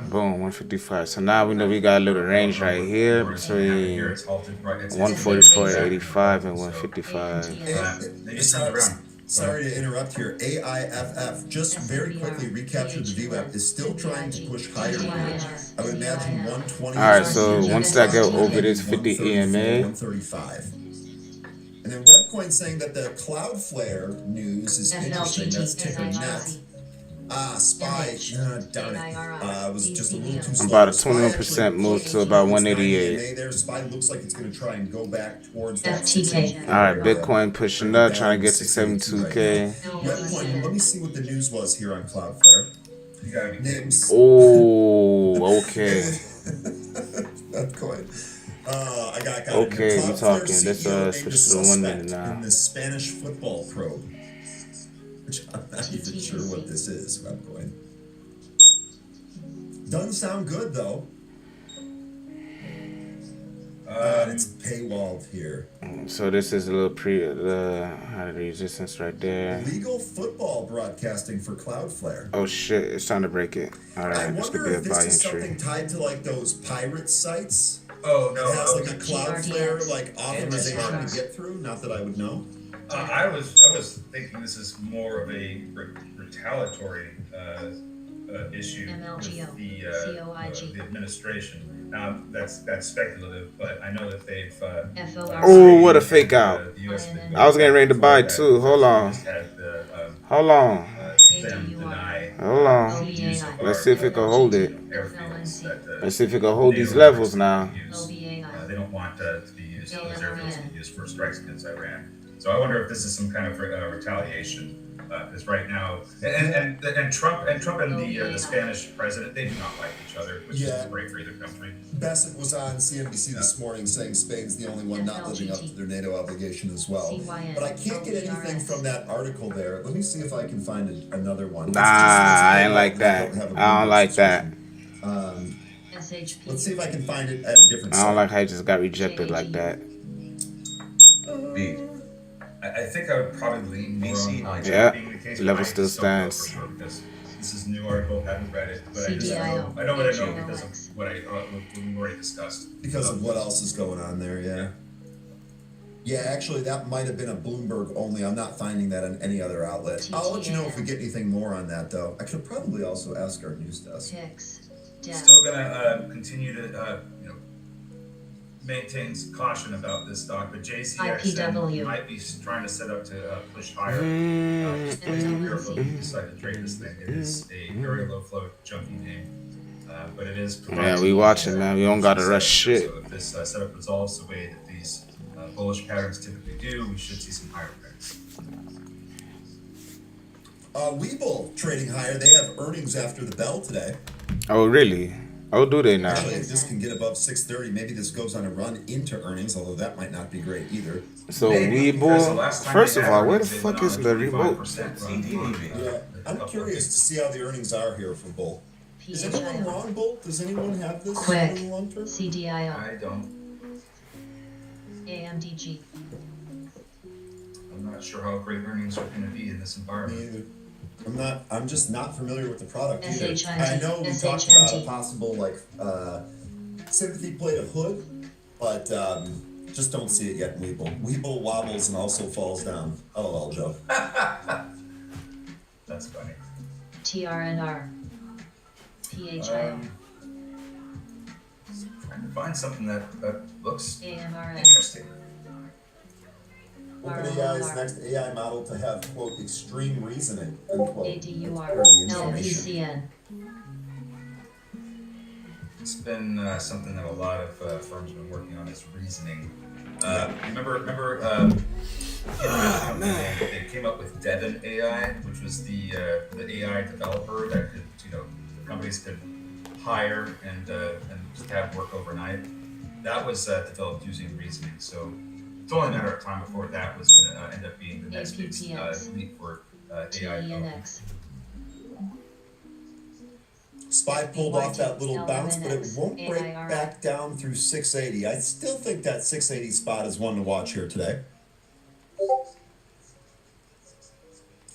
Boom, 155. So now we know we got a little range right here between 144.85 and 155. Sorry to interrupt here. AIFF, just very quickly recaptured the VWAP, is still trying to push higher here. I would imagine 120. Alright, so once that go over this 50 EMA. 135. And then Webcoin saying that the Cloudflare news is interesting. That's ticker net. SPY, darn it. Was just a little too slow. About a 21% move to about 188. There, SPY looks like it's going to try and go back towards that. Alright, Bitcoin pushing up, trying to get to 72K. Webcoin, let me see what the news was here on Cloudflare. You gotta be names. Oh, okay. Webcoin. I got okay, we talking. Let's switch to the 1 minute now. In the Spanish football probe. Which I'm not even sure what this is, Webcoin. Doesn't sound good though. It's paywalled here. So this is a little high resistance right there. Legal football broadcasting for Cloudflare. Oh shit, it's time to break it. Alright, this could be a buy this is entry. something tied to like those pirate sites. Oh no, it has like a Cloudflare like authorization to get through. Not that I would know. I was thinking this is more of a retaliatory issue with the administration. Now that's speculative, but I know that they've. Oh, what a fake out! I was getting ready to buy too. Hold on. Hold on. Hold on. Let's see if it can hold it. Let's see if it can hold these levels now. They don't want to be used. Those airfields to be used for strikes against Iran. So I wonder if this is some kind of retaliation. Because right now, and Trump and the Spanish president, they do not like each other, which is great for either country. Bassett was on CNBC this morning saying Spain's the only one not living up to their NATO obligation as well. But I can't get anything from that article there. Let me see if I can find another one. Nah, I ain't like that. I don't like that. Let's see if I can find it at a different site. I don't like how it just got rejected like that. I think I would probably lean more on yeah, being the case. level still stands. Sure, because this is a new article, haven't read it, but I know what I know because of what we've already discussed. Because of what else is going on there, yeah. Yeah, actually, that might have been a Bloomberg only. I'm not finding that on any other outlet. I'll let you know if we get anything more on that, though. I could probably also ask our news desk. Still gonna continue to maintains caution about this stock, but JCXN might be trying to set up to push higher. Just please be careful if you decide to trade this thing. It is a very low flow, junky name, but it is. Yeah, we watching, man. We don't gotta rush shit. So if this setup resolves the way that these bullish patterns typically do, we should see some higher prices. Webull trading higher. They have earnings after the bell today. Oh, really? Oh, do they now? Actually, if this can get above 630, maybe this goes on a run into earnings, although that might not be great either. So Webull, first of all, where the fuck is the remote? Yeah, I'm curious to see how the earnings are here for Bull. Is anyone long Bull? Does anyone have this in the long term? CDIO. I don't. AMDG. I'm not sure how great earnings are going to be in this environment. Me either. I'm just not familiar with the product either. SHIT. I know we talked about a possible sympathy plate of hood, but Just don't see it yet in Weeble. Weeble wobbles and also falls down. LOL, Joe. That's funny. TRNR. PHIO. Trying to find something that looks AMRS. interesting. OpenAI's next AI model to have, quote, extreme reasoning, unquote. ADUR. Per the information. LPCN. It's been something that a lot of firms have been working on is reasoning. Remember they came up with Devon AI, which was the AI developer that could, companies could hire and just have work overnight. That was developed using reasoning. So it's only a matter of time before that was going to end up being the next big leap for AI development. SPY pulled off that little bounce, but it won't break back down through 680. I still think that 680 spot is one to watch here today.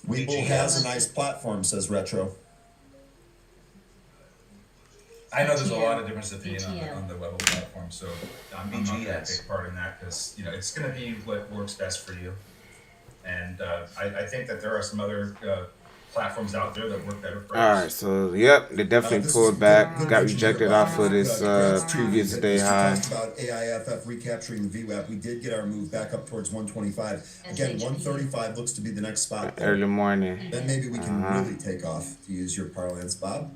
Weeble has a nice platform, says Retro. I know there's a lot of difference opinion on the Webull platform, so I'm not going to take part in that because it's going to be what works best for you. And I think that there are some other platforms out there that work better for us. All right, so yep, they definitely pulled back, got rejected off of this previous day high. About AIFF recapturing the VWAP, we did get our move back up towards 125. Again, 135 looks to be the next spot. Early morning. Then maybe we can really take off, to use your parlance, Bob.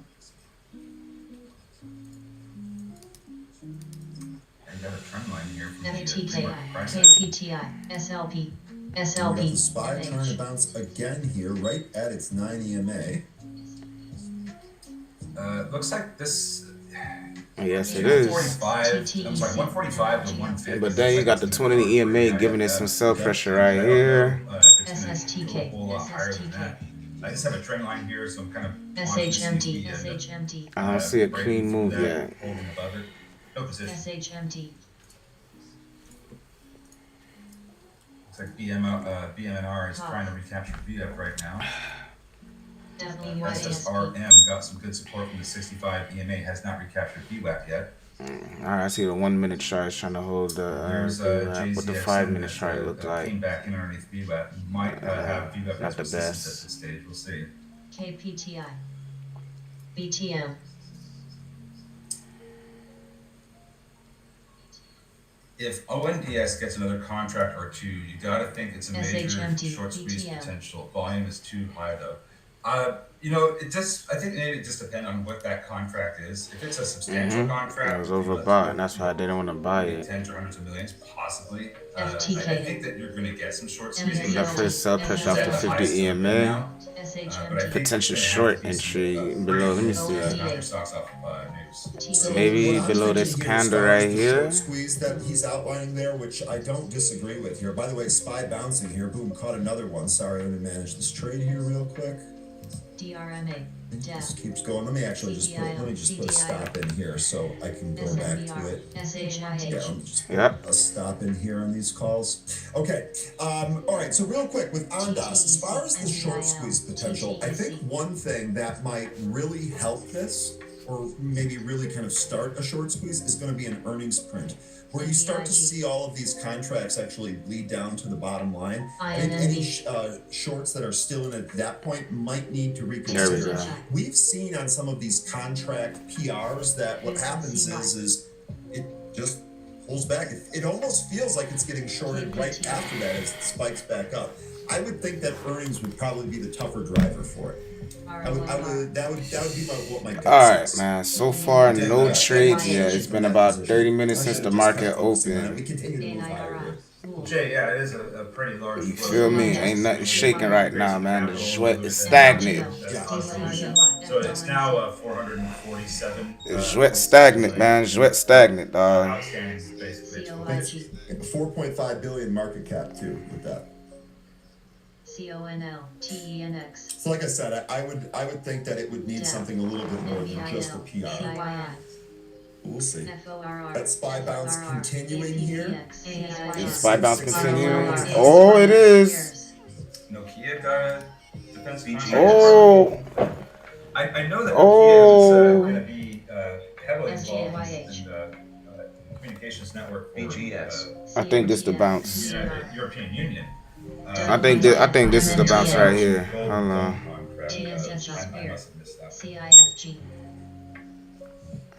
I got a trend line here from MTKI, KPTI, SLP. SLP. We got the SPY trying to bounce again here, right at its 9 EMA. Looks like this. Yes, it is. 145 to 150. But then you got the 20 EMA giving it some sell pressure right here. SSTK. I just have a trend line here, so I'm kind of SHMT. SHMT. I don't see a clean move yet. Holding above it. No position. SHMT. Looks like BMNR is trying to recapture VF right now. SSRM got some good support from the 65 EMA, has not recaptured VWAP yet. Alright, I see the 1 minute chart is trying to hold the what the 5 minute chart looked like. Came back in underneath VWAP. Might have VWAP not the resistance best at this stage. We'll see. KPTI. BTM. If ONDS gets another contract or two, you got to think it's a major SHMT, short squeeze BTM. potential. Volume is too high though. I think maybe it just depends on what that contract is. If it's a substantial contract, It was overbought, and that's why they don't want to buy it. Tens or hundreds of millions, possibly. FTK. I think that you're going to get some short squeezing. That first sell pressure off the 50 EMA. SHMT. Potential short entry below. Let me see. Your stocks off news. Maybe below this candle right here. Squeeze that he's outlining there, which I don't disagree with here. By the way, SPY bouncing here. Boom, caught another one. Sorry, let me manage this trade here real quick. DRMA. This keeps going. Let me actually just put a stop in here so I can go back to it. Yeah, let me just put a stop in here on these calls. Okay. All right. So real quick with Ondas, as far as the short squeeze potential, I think one thing that might really help this, or maybe really kind of start a short squeeze, is going to be an earnings print, where you start to see all of these contracts actually bleed down to the bottom line. I think any shorts that are still in at that point might need to reconsider. We've seen on some of these contract PRs that what happens is it just pulls back. It almost feels like it's getting shorted right after that as it spikes back up. I would think that earnings would probably be the tougher driver for it. That would be my gut. All right, man. So far, no trades yet. It's been about 30 minutes since the market opened. We continue to move higher here. Jay, yeah, it is a pretty large. You feel me? Ain't nothing shaking right now, man. The Jwett is stagnant. So it's now 447. Jwett stagnant, man. Jwett stagnant, dog. Outstanding, basically. 4.5 billion market cap too with that. CONLTENX. So like I said, I would think that it would need something a little bit more than just a PR. We'll see. That SPY bounce continuing here. Is SPY bounce continuing? Oh, it is. Nokia got a defense contract. Oh. I know that Nokia is going to be heavily involved in Communications Network, or, I think this the bounce. European Union. I think this is the bounce right here. Hold on. CIFG.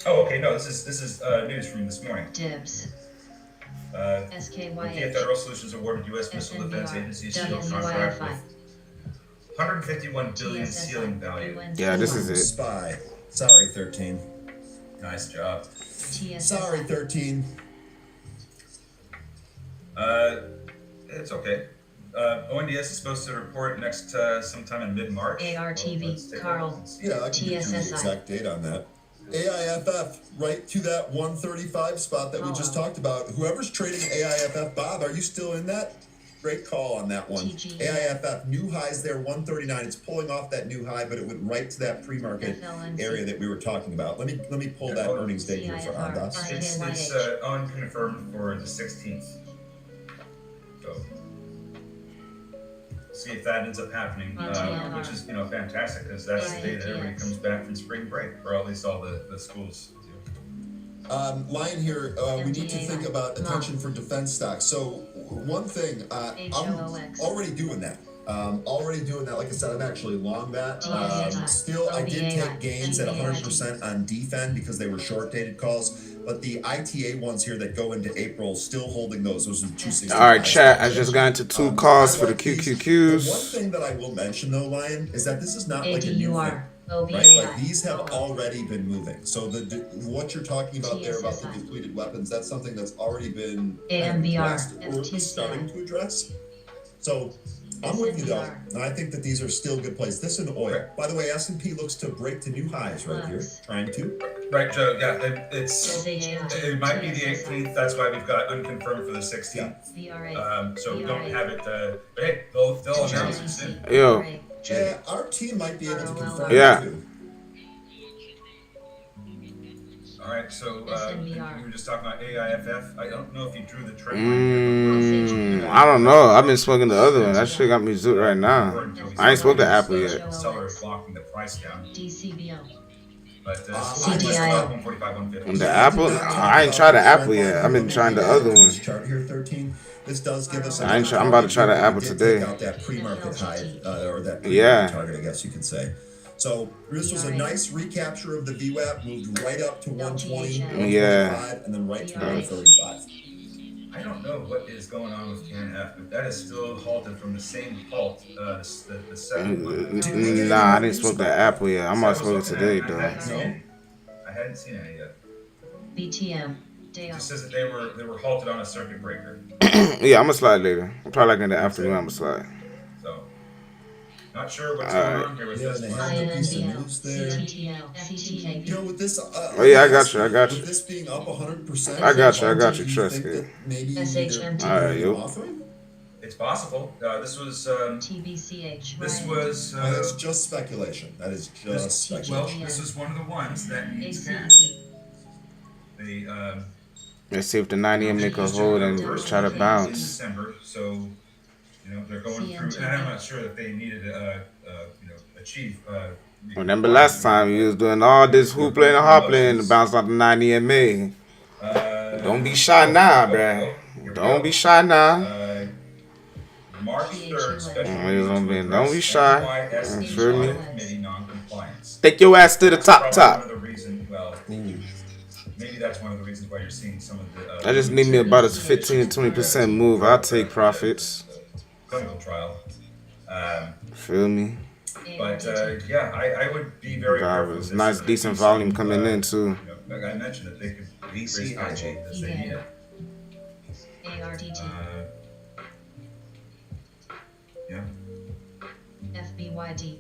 Oh, okay. No, this is news from this morning. Dibs. Nokia Federal Solutions awarded U.S. Missile Defense Agency a SEAL contract with 151 billion ceiling value. Yeah, this is it. Spy. Sorry, 13. Nice job. Sorry, 13. It's okay. ONDS is supposed to report next sometime in mid-March. ARTV, Carl. Yeah, I can get you the exact date on that. AIFF, right to that 135 spot that we just talked about. Whoever's trading AIFF, Bob, are you still in that? Great call on that one. AIFF, new highs there, 139. It's pulling off that new high, but it went right to that pre-market area that we were talking about. Let me pull that earnings date here for Ondas. It's unconfirmed for the 16th. So see if that ends up happening, which is fantastic, because that's the day that everybody comes back from spring break, or at least all the schools. Lion here, we need to think about attention for defense stocks. So one thing, I'm already doing that. Like I said, I'm actually long that. Still, I did take gains at 100% on DFEN because they were short-dated calls. But the ITA ones here that go into April, still holding those. Those are the 260. All right, chat. I just got into 2 calls for the QQQs. The one thing that I will mention, though, Lion, is that this is not like a new thing. Right? Like these have already been moving. So what you're talking about there about the depleted weapons, that's something that's already been addressed or starting to address. So I'm with you though, and I think that these are still good plays. This and oil. By the way, S&P looks to break to new highs right here, trying to. Right, Joe. Yeah, it might be the 18th. That's why we've got unconfirmed for the 16th. So we don't have it. But hey, they'll announce it soon. Yo. Yeah, our team might be able to confirm Yeah. it too. All right, so we were just talking about AIFF. I don't know if you drew the trend. I don't know. I've been smoking the other one. That shit got me zoot right now. I ain't smoked the Apple yet. Seller blocking the price down. DCBO. But CDIO. 145, 150. The Apple? I ain't tried the Apple yet. I've been trying the other one. Chart here, 13. This does give us. I'm about to try the Apple today. Take out that pre-market high, or that Yeah. target, I guess you could say. So this was a nice recapture of the VWAP, moved right up to 120, 125, and then right to 135. I don't know what is going on with CanF, but that is still halted from the same halt. The second one. Nah, I didn't smoke the Apple yet. I'm about to smoke it today, though. I hadn't seen any yet. BTM. It just says that they were halted on a circuit breaker. Yeah, I'm gonna slide later. Probably like in the afternoon. I'm gonna slide. So, not sure what's going on here with this one. You know, with this. Oh yeah, I got you. With this being up 100%. I got you. Trust me. Maybe all right, yo. It's possible. This was TBCH. This was. That's just speculation. That is just speculation. Well, this is one of the ones that needs cash. Let's see if the 90 make a hold and try to bounce. December, so they're going through, and I'm not sure that they needed to achieve. Remember last time you was doing all this hoopling and hoppling and bounced off the 90 MA. Don't be shy now, bruh. Don't be shy now. March 3rd, special don't be shy. Feel me? committee non-compliance. Take your ass to the top. Maybe that's one of the reasons why you're seeing some of the. I just need me about a 15 to 20% move. I'll take profits. Clinical trial. Feel me? But yeah, I would be very careful. It's nice, decent volume coming in too. Like I mentioned, that they could raise capital as they need it. Yeah. FBYD.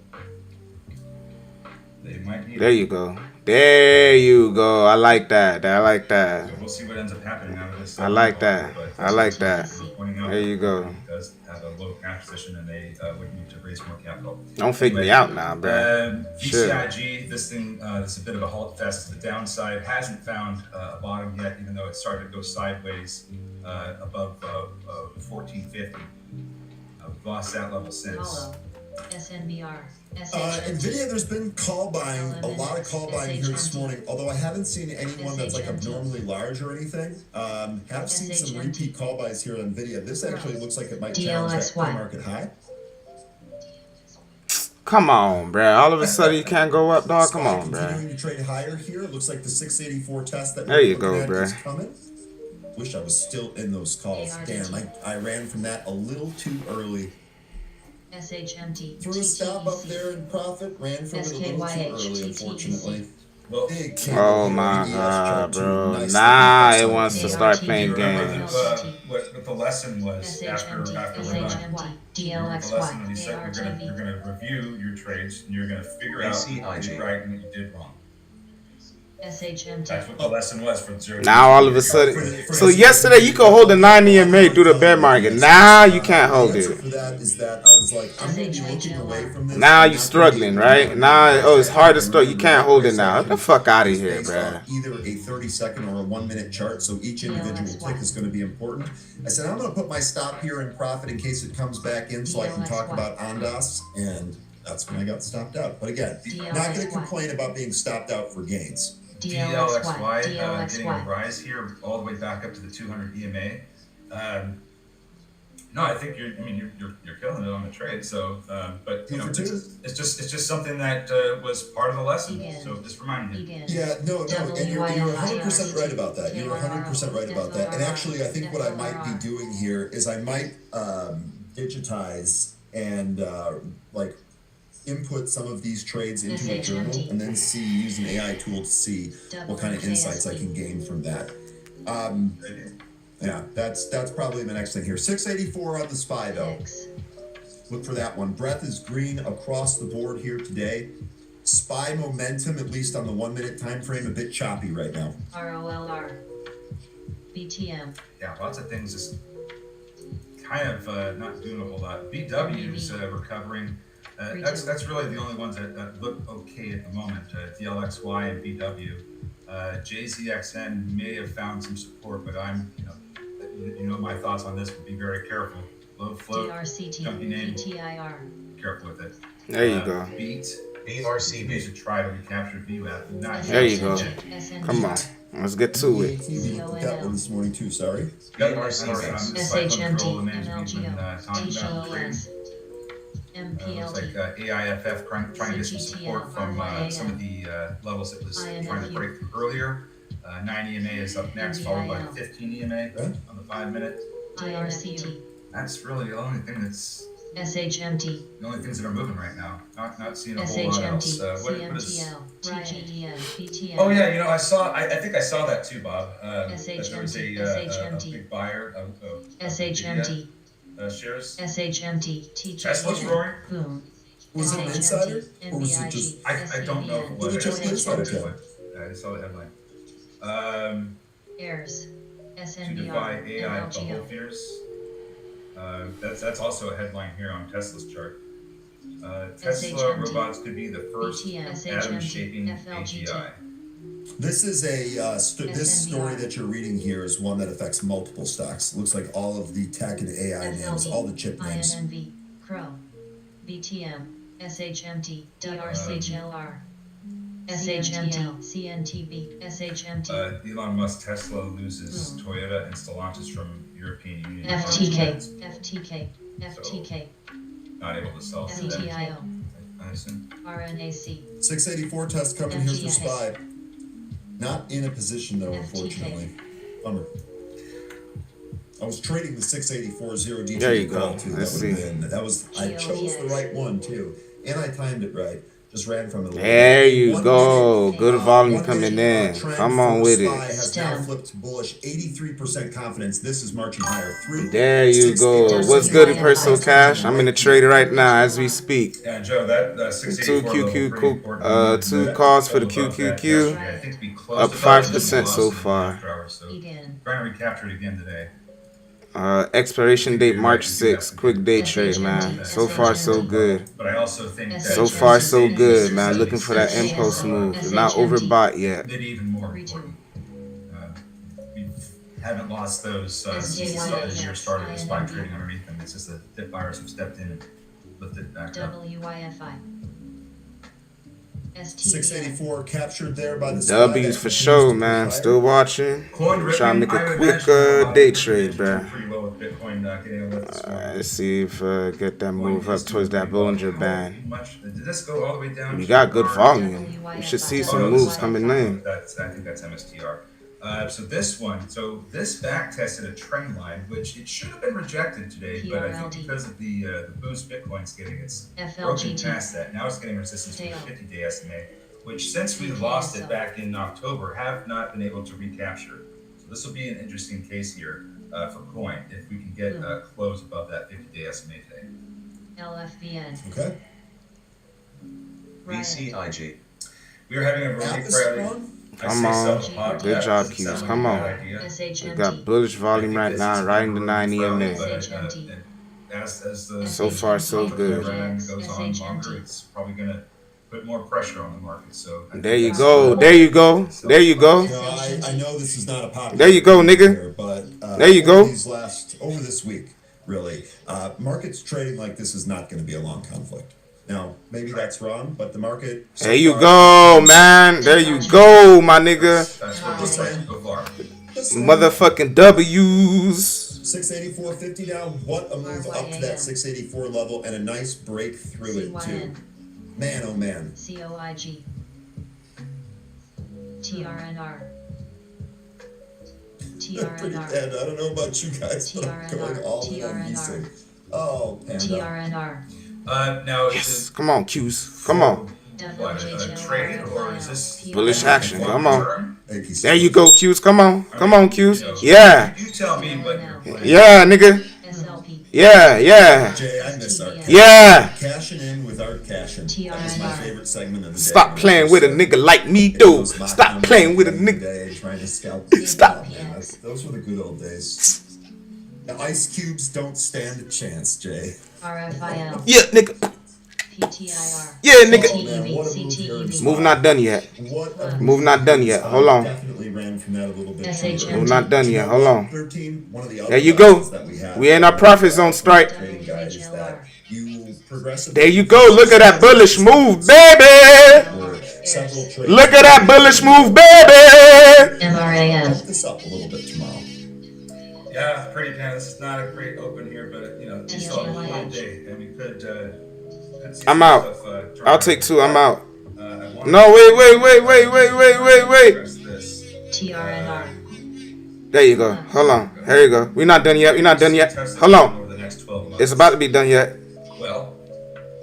They might need. There you go. There you go. I like that. So we'll see what ends up happening out of this. I like that. There you go. It does have a low cash position, and they would need to raise more capital. Don't fake me out now, bro. VCIG, this thing, this is a bit of a halt fest to the downside. Hasn't found a bottom yet, even though it started to go sideways above 1450. We've lost that level since. SNBR. NVIDIA, there's been call buying, a lot of call buying here this morning, although I haven't seen anyone that's like abnormally large or anything. Have seen some repeat call buys here on NVIDIA. This actually looks like it might challenge that pre-market high. Come on, bruh. All of a sudden you can't go up, dog. Come on, bruh. Continuing to trade higher here. It looks like the 684 test that there you go, bruh. is coming. Wish I was still in those calls. Damn, I ran from that a little too early. SHMT. Threw a stop up there in profit, ran from it a little too early, unfortunately. Oh my god, bro. Nah, it wants to start playing games. What the lesson was after we're done. The lesson that he said you're gonna review your trades and you're gonna figure out what you did right and what you did wrong. SHMT. That's what the lesson was for 0. Now all of a sudden, so yesterday you could hold the 9 EMA through the bear market. Now you can't hold it. For that is that I was like, I'm going to be looking away from this. Now you're struggling, right? Now, oh, it's hard to struggle. You can't hold it now. Get the fuck out of here, bruh. Either a 30-second or a 1-minute chart, so each individual tick is going to be important. I said, I'm going to put my stop here in profit in case it comes back in so I can talk about Ondas, and that's when I got stopped out. But again, not going to complain about being stopped out for gains. DLXY getting a rise here all the way back up to the 200 EMA. No, I think you're killing it on the trade. So, but you know, it's just something that was part of the lesson. So just reminding you. Yeah, no, and you're 100% right about that. You're 100% right about that. And actually, I think what I might be doing here is I might digitize and like input some of these trades into a journal and then use an AI tool to see what kind of insights I can gain from that. Yeah, that's probably the next thing here. 684 on the SPY though. Look for that one. Breadth is green across the board here today. SPY momentum, at least on the 1-minute time frame, a bit choppy right now. ROLR. BTM. Yeah, lots of things just kind of not doing a whole lot. BW's recovering. That's really the only ones that look okay at the moment. DLXY and BW. JZXN may have found some support, but I'm, you know my thoughts on this. Would be very careful. Low float, chunky name. Careful with it. There you go. Beat. BRCB. You should try to recapture VWAP. There you go. Come on. Let's get to it. Got one this morning too, sorry. SHMT, MLGO, TGES. Looks like AIFF trying to get some support from some of the levels it was trying to break through earlier. 9 EMA is up next, followed by 15 EMA on the 5-minute. IRCT. That's really the only thing that's SHMT. the only things that are moving right now. Not seeing a whole lot else. What is? TGEN, BTM. Oh yeah, I think I saw that too, Bob. That there was a big buyer of SHMT. Shares. SHMT. Tesla's roaring. Boom. Was it an insider? Or was it just... I don't know if it was. I saw the headline. Airs. To SNBR. defy AI bubble MLGO. fears. That's also a headline here on Tesla's chart. Tesla robots could be the first atom-shaping AGI. This is this story that you're reading here is one that affects multiple stocks. Looks like all of the tech and AI names, all the chip names. INNV. Crow. BTM. SHMT. DRCHLR. SHMT. CNTB. SHMT. Elon Musk Tesla loses Toyota and Stellantis from European Union. FTK. Not able to sell to them. CTIO. I assume. RNAC. 684 test coming here for SPY. Not in a position though, unfortunately. Bummer. I was trading the 684 0 DJ. There you go. Too. Let's see. I chose the right one too, and I timed it right. Just ran from it. There you go. Good volume coming in. Come on with it. Has now flipped bullish. 83% confidence. This is marching higher. There you go. What's good in personal cash? I'm in the trade right now as we speak. Yeah, Joe, that 2 calls for the QQQ. Up 5% so far. Trying to recapture it again today. Expiration date March 6th. Quick day trade, man. So far, so good. But I also think that so far, so good, man. Looking for that impulse move. Not overbought yet. Maybe even more important. We haven't lost those since the year started. Despite trading underneath them, it's just that dip buyers have stepped in and lift it back up. WYFI. 684 captured there by the W's for sure, man. Still watching. Coin Trying to make ripping, I a would quick imagine a lot of day people trade, are bruh. pretty low with Bitcoin getting a lift this morning. Let's see if get that move Coin up is towards doing that pretty well. Bollinger How Band. much did this go all the way down? We to got good our- volume. We should see some moves coming in. I think that's MSTR. So this one, so this back tested a trend line, which it should have been rejected today, but I think because of the boost Bitcoin's getting, it's broken past that. Now it's getting resistance from the 50-day SMA, which since we lost it back in October, have not been able to recapture. So this will be an interesting case here for coin if we can get a close above that 50-day SMA today. LFBN. Okay. VCIG. We are having a really crowded. Come on. Good job, Qs. Come on. We got bullish volume right now, right in the 9 EMA. So far, so good. Goes on longer, it's probably going to put more pressure on the market. So There you go. There you go. There you go. I know this is not a popular. There you go, nigga. Here, but there you go. Over this week, really, markets trading like this is not going to be a long conflict. Now, maybe that's wrong, but the market. There you go, man. There you go, my nigga. That's what looks like so far. Motherfucking W's. 684.50 now. What a move up to that 684 level and a nice break through it too. Man, oh man. COIG. TRNR. Pretty dead. I don't know about you guys, but I'm going all in on VC. Oh, Panda. TRNR. Now, Yes. Come on, Qs. Come on. What, a trade or is this Bullish action. Come on. There you go, Qs. Come on. Come on, Qs. Yeah. You tell me what you're playing. Yeah, nigga. Yeah, yeah. Jay, I miss our Yeah. cashing in with our cashing. That's my favorite segment of the day. Stop playing with a nigga like me, dude. Stop playing with a nigga. Trying to scalp. Stop. Oh, man, those were the good old days. The ice cubes don't stand a chance, Jay. RFIL. Yeah, nigga. PTIR. Yeah, nigga. CTEV. Move not done yet. Move not done yet. Hold on. Definitely ran from that a little bit. Move not done yet. Hold on. 13, one of the There you go. We in our profit zone strike. There you go. Look at that bullish move, baby. Look at that bullish move, baby. MRAM. This up a little bit tomorrow. Yeah, pretty down. This is not a great open here, but you know, it's still a full day, and we could see I'm some out. stuff, I'll take two. I'm out. I No, wait. TRNR. There you go. Hold on. Here you go. We're not done yet. We're not done yet. Hold on. It's about to be done yet. Well,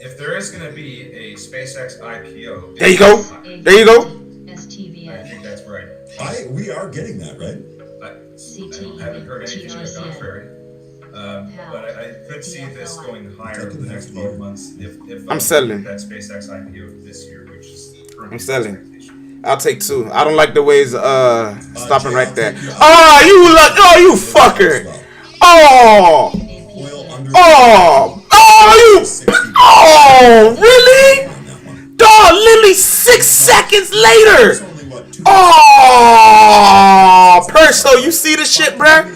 if there is going to be a SpaceX IPO, There you go. There you go. I think that's right. We are getting that, right? I haven't heard anything to the contrary. But I could see this going higher over the next 12 months if I'm selling. that SpaceX IPO this year, which is I'm selling. I'll take two. I don't like the ways stopping right there. Oh, you fucker. Oh, really? Dog, literally 6 seconds later. Oh, Perso, you see the shit, bruh?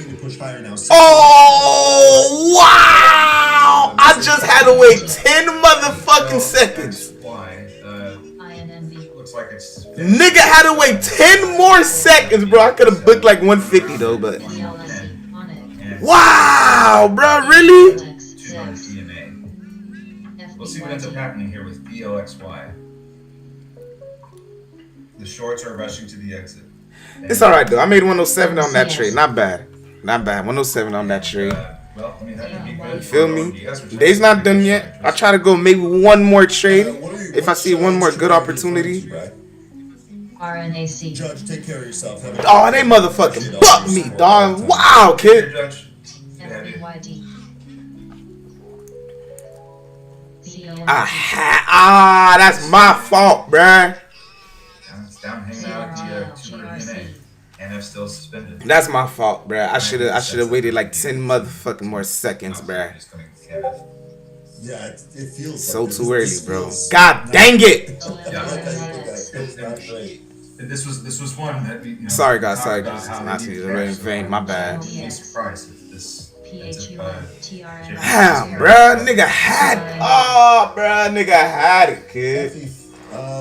Oh, wow. I just had to wait 10 motherfucking seconds. Looks like it's Nigga had to wait 10 more seconds, bro. I could have booked like 150 though, but wow, bro, really? 200 DMA. We'll see what ends up happening here with BLXY. The shorts are rushing to the exit. It's all right though. I made 107 on that trade. Not bad. Not bad. 107 on that trade. Well, I mean, that would be good. You feel me? Day's not done yet. I try to go maybe one more trade if I see one more good opportunity. RNAC. Judge, take care of yourself. Oh, they motherfucking bucked me, dog. Wow, kid. FBYD. That's my fault, bruh. It's down hanging out at the 200 DMA. NF still suspended. That's my fault, bruh. I should have waited like 10 motherfucking more seconds, bruh. Yeah, it feels So like too early, bro. God dang it. This was one that we. Sorry, guys. Sorry, guys. Not to use it in vain. My bad. I'd be surprised if this Damn, bruh, nigga had nigga had it, kid.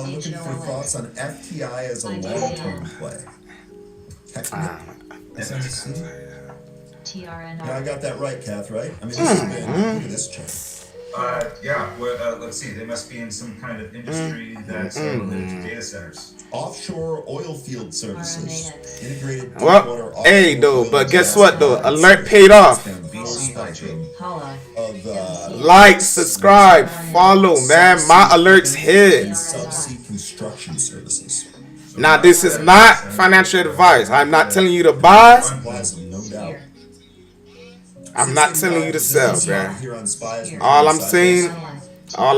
Looking for thoughts on FTI as a long-term play. Yeah, I got that right, Kath, right? I mean, this has been, look at this chart. Yeah, well, let's see. They must be in some kind of industry that's related to data centers. Offshore oil field services. Integrated Well, hey, though, but guess what, though? Alert paid off. Like, subscribe, follow, man. My alerts hit. Subsea construction services. Now, this is not financial advice. I'm not telling you to buy. No doubt. I'm not telling you to sell, bruh. All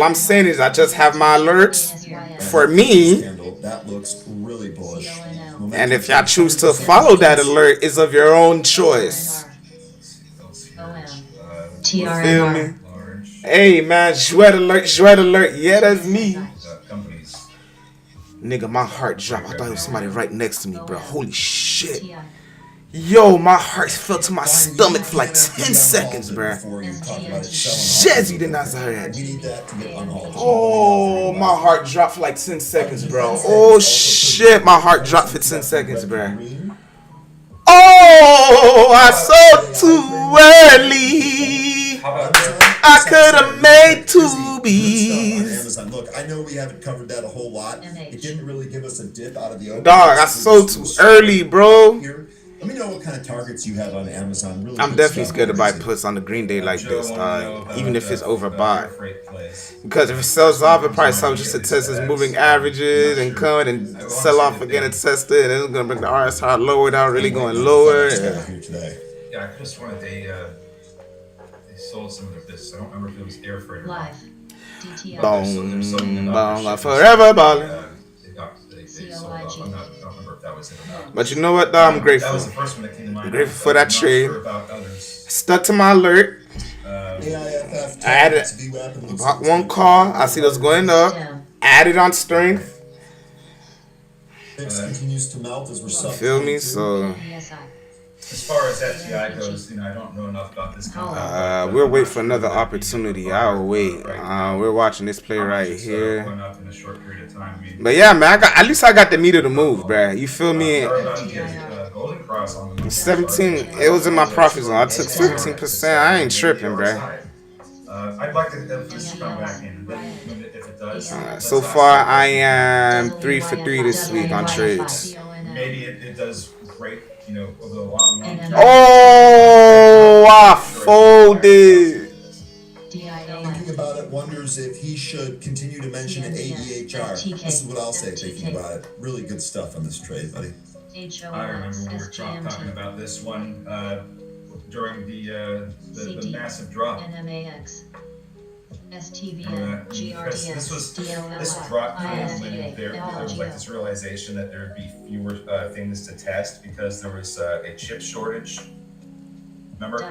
I'm saying is I just have my alerts for me. That looks really bullish. And if y'all choose to follow that alert, is of your own choice. Feel me? Hey, man, Jwett alert. Yeah, that's me. Nigga, my heart dropped. I thought it was somebody right next to me, bro. Holy shit. Yo, my heart fell to my stomach for like 10 seconds, bruh. Jazzy did not say that. Oh, my heart dropped for like 10 seconds, bro. Oh, shit, my heart dropped for 10 seconds, bruh. Oh, I sold too early. I could have made 2 B's. Look, I know we haven't covered that a whole lot. It didn't really give us a dip out of the open. Dog, I sold too early, bro. Let me know what kind of targets you have on Amazon. Really, I'm definitely scared to buy puts on the green day like this, even if it's overbought. Because if it sells off, it probably sells just to test its moving averages and come and sell off again and test it, and it's gonna bring the RSI lower without really going lower. Yeah, I could have sworn that they sold some of their business. I don't remember if it was air freight or not. Boom, forever ballin'. But you know what, though? I'm grateful. That was the first one that came to mind. I'm grateful for that trade. Stuck to my alert. I added bought 1 call. I see those going up. Added on strength. Continues to melt as we're feel me? So as far as FTI goes, I don't know enough about this company. We'll wait for another opportunity. I'll wait. We're watching this play right here. But yeah, man, at least I got the meat of the move, bruh. You feel me? 17. It was in my profit zone. I took 17%. I ain't tripping, bruh. I'd like to this to come back in. If it does. So far, I am 3 for 3 this week on trades. Maybe it does great. Over the long run. Oh, I folded. Thinking about it, wonders if he should continue to mention AEHR. This is what I'll say thinking about it. Really good stuff on this trade, buddy. I remember when we were talking about this one during the massive drop. This drop came when there was like this realization that there would be fewer things to test because there was a chip shortage. Remember?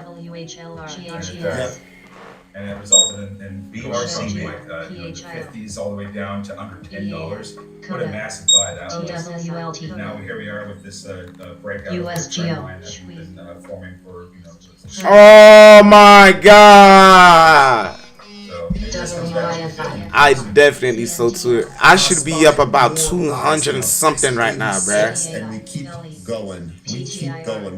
And it resulted in BRC from like the 50s all the way down to under $10. What a massive buy that was. Now here we are with this breakout of the trend line that's been forming for Oh my god! I definitely so too. I should be up about 200 and something right now, bruh. And we keep going.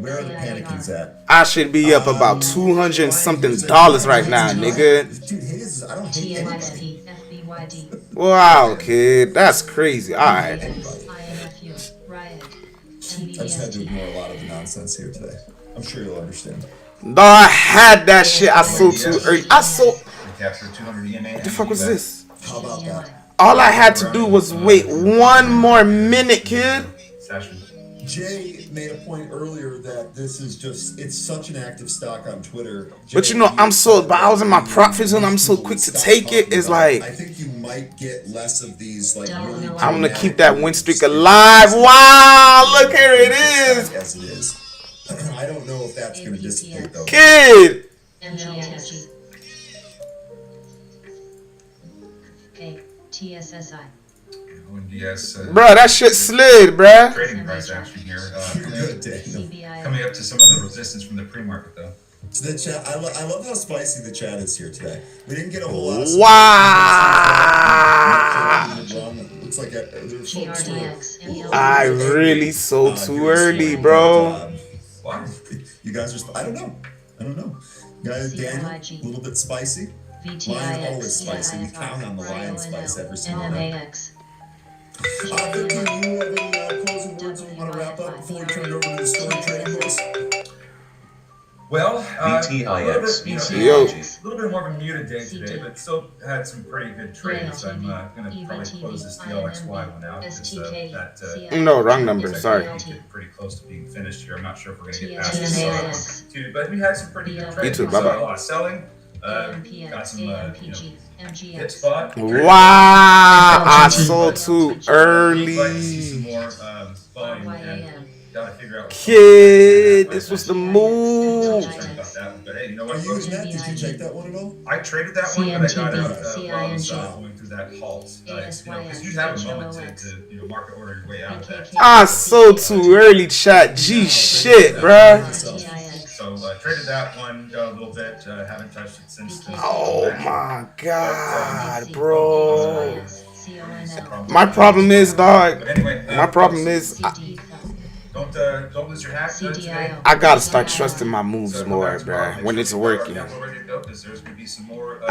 Where are the panicans at? I should be up about 200 and something dollars right now, nigga. Dude, his, I don't hate anybody. Wow, kid, that's crazy. All right. I just had to ignore a lot of the nonsense here today. I'm sure you'll understand. No, I had that shit. I sold too early. What the fuck was this? How about that? All I had to do was wait 1 more minute, kid. Jay made a point earlier that this is just, it's such an active stock on Twitter. Jay, But I'm so, but I was in my profit zone. I'm so quick to take it. It's like, I think you might get less of these, like, really I'm gonna keep that win streak alive. Wow, look here it is. As it is. I don't know if that's gonna dissipate though. Kid. TSSI. Bro, that shit slid, bruh. Trading price action here. Coming up to some of the resistance from the pre-market though. So the chat, I love how spicy the chat is here today. We didn't get a whole lot of Wow. Looks like there's folks who are I really so too early, bro. Why? You guys are. I don't know. Guys, Daniel, a little bit spicy. Lion always spicy. We count on the lion spice every single night. Victor, you have any closing words that you want to wrap up before we turn it over to the story trading boys? Well, VTIX, a little bit more of a muted day today, but still had some pretty good trades. I'm going to probably close this DLXY one out because No, wrong number. Sorry. Getting pretty close to being finished here. I'm not sure if we're going to get past this. But we had some pretty good trades. You too. Bye-bye. A lot of selling. Got some hit spot. Wow, I sold too early. Kid, this was the move. But hey, you know what? Are you using that? Did you take that one at all? I traded that one, but I got out while I was going through that halt. Because you have a moment to market order your way out of that. I sold too early, chat. G shit, bruh. So traded that one, got a little bit, haven't touched it since then. Oh my god, bro. My problem is, dog. My problem is, don't lose your hat today. I gotta start trusting my moves more, bruh, when it's working. I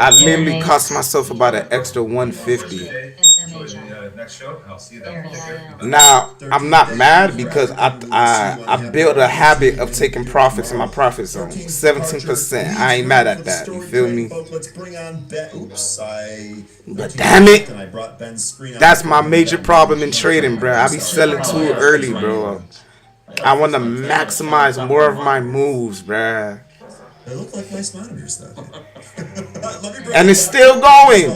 literally cost myself about an extra 150. Next show, I'll see you then. Now, I'm not mad because I built a habit of taking profits in my profit zone. 17%. I ain't mad at that. You feel me? But damn it, that's my major problem in trading, bro. I be selling too early, bro. I want to maximize more of my moves, bruh. They look like nice monitors, though. And it's still going.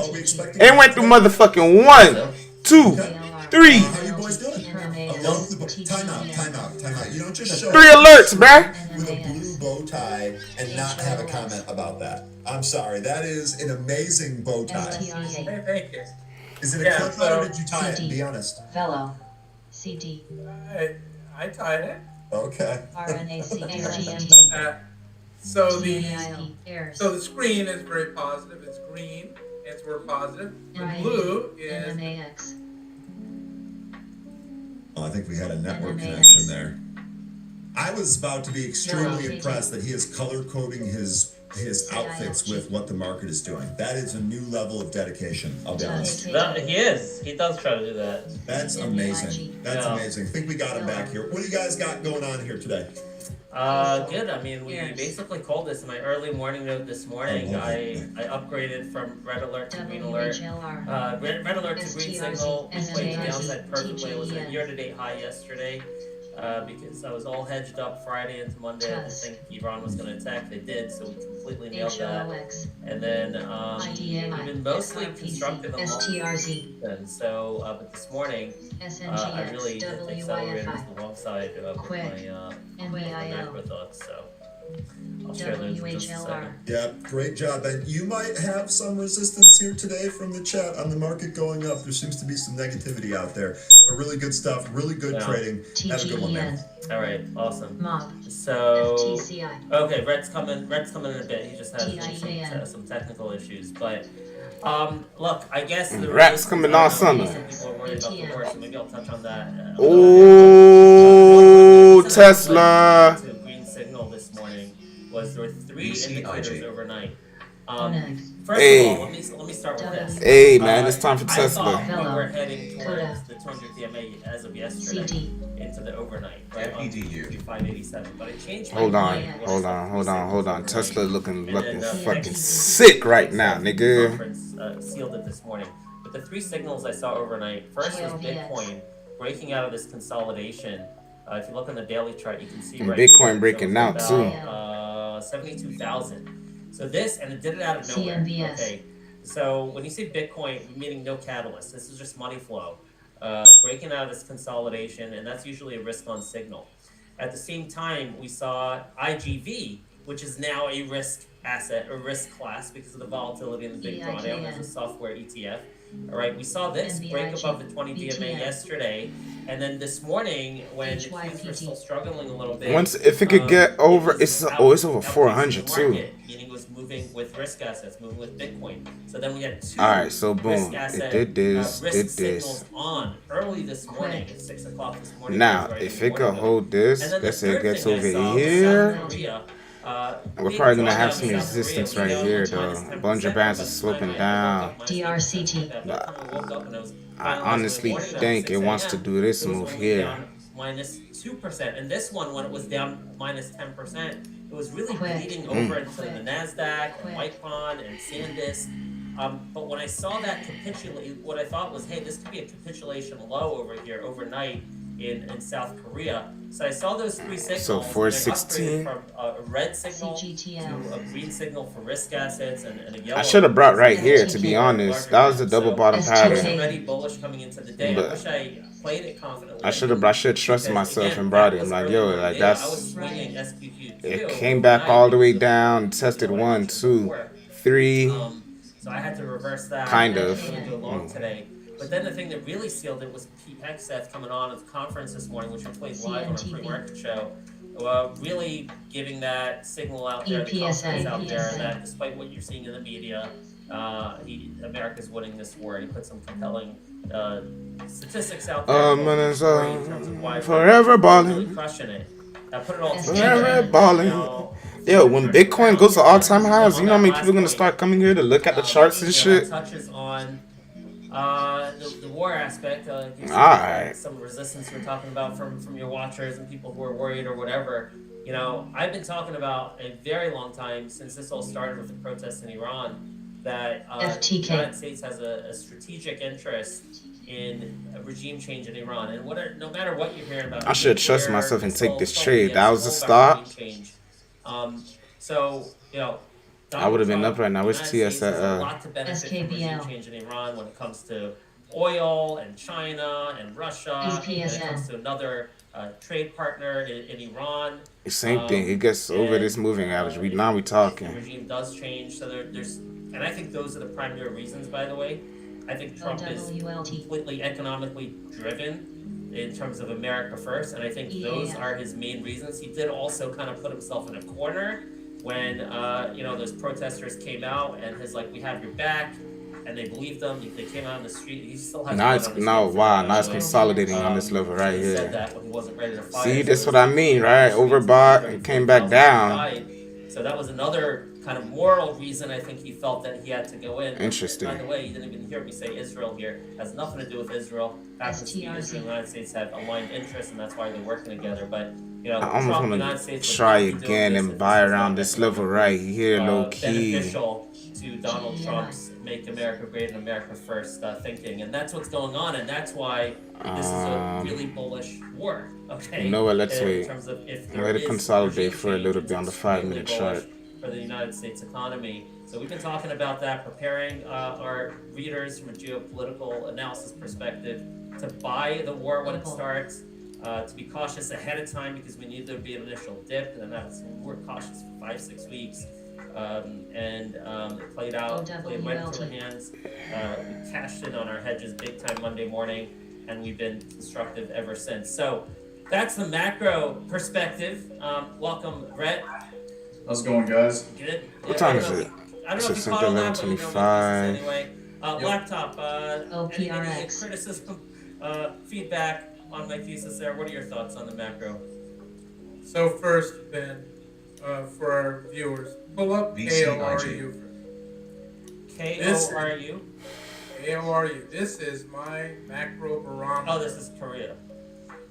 It went through motherfucking 1, 2, 3. How you boys doing? Time out. You don't just show 3 alerts, bruh. With a blue bow tie and not have a comment about that. I'm sorry. That is an amazing bow tie. Hey, thank you. Is it a clip on or did you tie it? Be honest. Velo. CD. I tied it. Okay. So the screen is very positive. It's green. It's more positive. The blue is. Well, I think we had a network connection there. I was about to be extremely impressed that he is color coding his outfits with what the market is doing. That is a new level of dedication, I'll be honest. He is. He does try to do that. That's amazing. That's amazing. I think we got him back here. What do you guys got going on here today? Good. I mean, we basically called this in my early morning note this morning. I upgraded from red alert to green alert. Red alert to green signal played the downside perfectly. It was a year-to-date high yesterday. Because I was all hedged up Friday into Monday. I didn't think Iran was going to attack. They did, so we completely nailed that. And then we've been mostly constructive on STRZ. So, but this morning, I really hit the accelerator to the long side with my macro thoughts. So I'll share those in just a second. Yeah, great job. And you might have some resistance here today from the chat on the market going up. There seems to be some negativity out there. But really good stuff, really good trading. Have a good one, man. All right, awesome. So, okay, Red's coming in a bit. He just has some technical issues, but look, I guess the Rat's coming all summer. Some people are worried about the war, so maybe I'll touch on that. Oh, Tesla. Green signal this morning was there were 3 indicators overnight. First Hey. of all, let me start with this. Hey, man, it's time for Tesla. I thought we were heading towards the 200 PMA as of yesterday into the overnight, right? On 587, but it changed. Hold on. Tesla looking fucking sick right now, nigga. Conference sealed it this morning. But the 3 signals I saw overnight, first was Bitcoin breaking out of this consolidation. If you look on the daily chart, you can see And right Bitcoin here, breaking so out too. 72,000. So this, and it did it out of nowhere. Okay. So when you say Bitcoin, meaning no catalyst, this is just money flow. Breaking out of this consolidation, and that's usually a risk on signal. At the same time, we saw IGV which is now a risk asset or risk class because of the volatility in the big drawdown as a software ETF. All right, we saw this break above the 20 DMA yesterday, and then this morning when the Qs were still struggling a little bit. Once if it could get over, it's over 400 too. Meaning it was moving with risk assets, moving with Bitcoin. So then we had two so boom, risk asset, it did this, risk signals on early this morning at 6 o'clock this morning. Now, if it could hold this, let's say it gets over here. We're probably gonna have some resistance right here, though. Bollinger Bands is sloping down. I honestly think it wants to do this move here. Minus 2%, and this one, when it was down minus 10%, it was really bleeding over into the Nasdaq, and Micron, and SanDisk. But when I saw that capitulate, what I thought was, hey, this could be a capitulation low over here overnight in South Korea. So I saw those three signals. So 416 from a red signal to a green signal for risk assets and a yellow. I should have brought right here, to be honest. That was the double bottom pattern. Already bullish coming into the day. I wish I played it confidently. I should trust myself and brought it. I'm like, yo, like that's. It came back all the way down, tested 1, 2, 3. So I had to reverse that. Kind of. Today. But then the thing that really sealed it was Pete Hegseth coming on at the conference this morning, which I played live on our pre-market show. Really giving that signal out there, the confidence out there, that despite what you're seeing in the media, America's winning this war. He put some compelling statistics out there in terms of why forever balling. Really crushing it. I put it all together. Forever balling. Yo, when Bitcoin goes to all-time highs, you know how many people are gonna start coming here to look at the charts and shit? Touches on the war aspect, some resistance we're talking about from your watchers and people who are worried or whatever. You know, I've been talking about a very long time since this all started with the protests in Iran that the United States has a strategic interest in a regime change in Iran. And no matter what you're hearing about, I should trust myself and take this trade. That was a stop. So, you know, I would have been up right now. Where's TS at? A lot to benefit from regime change in Iran when it comes to oil and China and Russia. When it comes to another trade partner in Iran. Same thing. It gets over this moving average. Now we talking. The regime does change. So there's, and I think those are the primary reasons. By the way, I think Trump is completely economically driven in terms of America first, and I think those are his main reasons. He did also kind of put himself in a corner when those protesters came out and his we have your back, and they believed them. They came out on the street. He still has now it's consolidating on this level right he here. Said that when he wasn't ready to fight. See, that's what I mean, right? Overbought and came back down. So that was another kind of moral reason I think he felt that he had to go in. Interesting. By the way, you didn't even hear me say Israel here. It has nothing to do with Israel. Israel and the United States have aligned interests, and that's why they're working together. But I almost want to try again and buy around this level right here, low key. Beneficial to Donald Trump's "Make America Great and America First" thinking, and that's what's going on, and that's why this is a really bullish war. Okay. You know what? Let's wait. Let it consolidate for a little bit on the 5-minute chart. For the United States economy. So we've been talking about that, preparing our readers from a geopolitical analysis perspective to buy the war when it starts, to be cautious ahead of time because we need there to be an initial dip, and we're cautious for 5-6 weeks. It played out, played right into the hands. We cashed in on our hedges big time Monday morning, and we've been constructive ever since. So that's the macro perspective. Welcome, Brett. How's it going, guys? Good. What time is it? I don't know if you caught on that, but you know my thesis anyway. Laptop, any criticism, feedback on my thesis there? What are your thoughts on the macro? So first, Ben, for our viewers, pull up KORU. KORU? KORU. This is my macro barometer. Oh, this is Korea.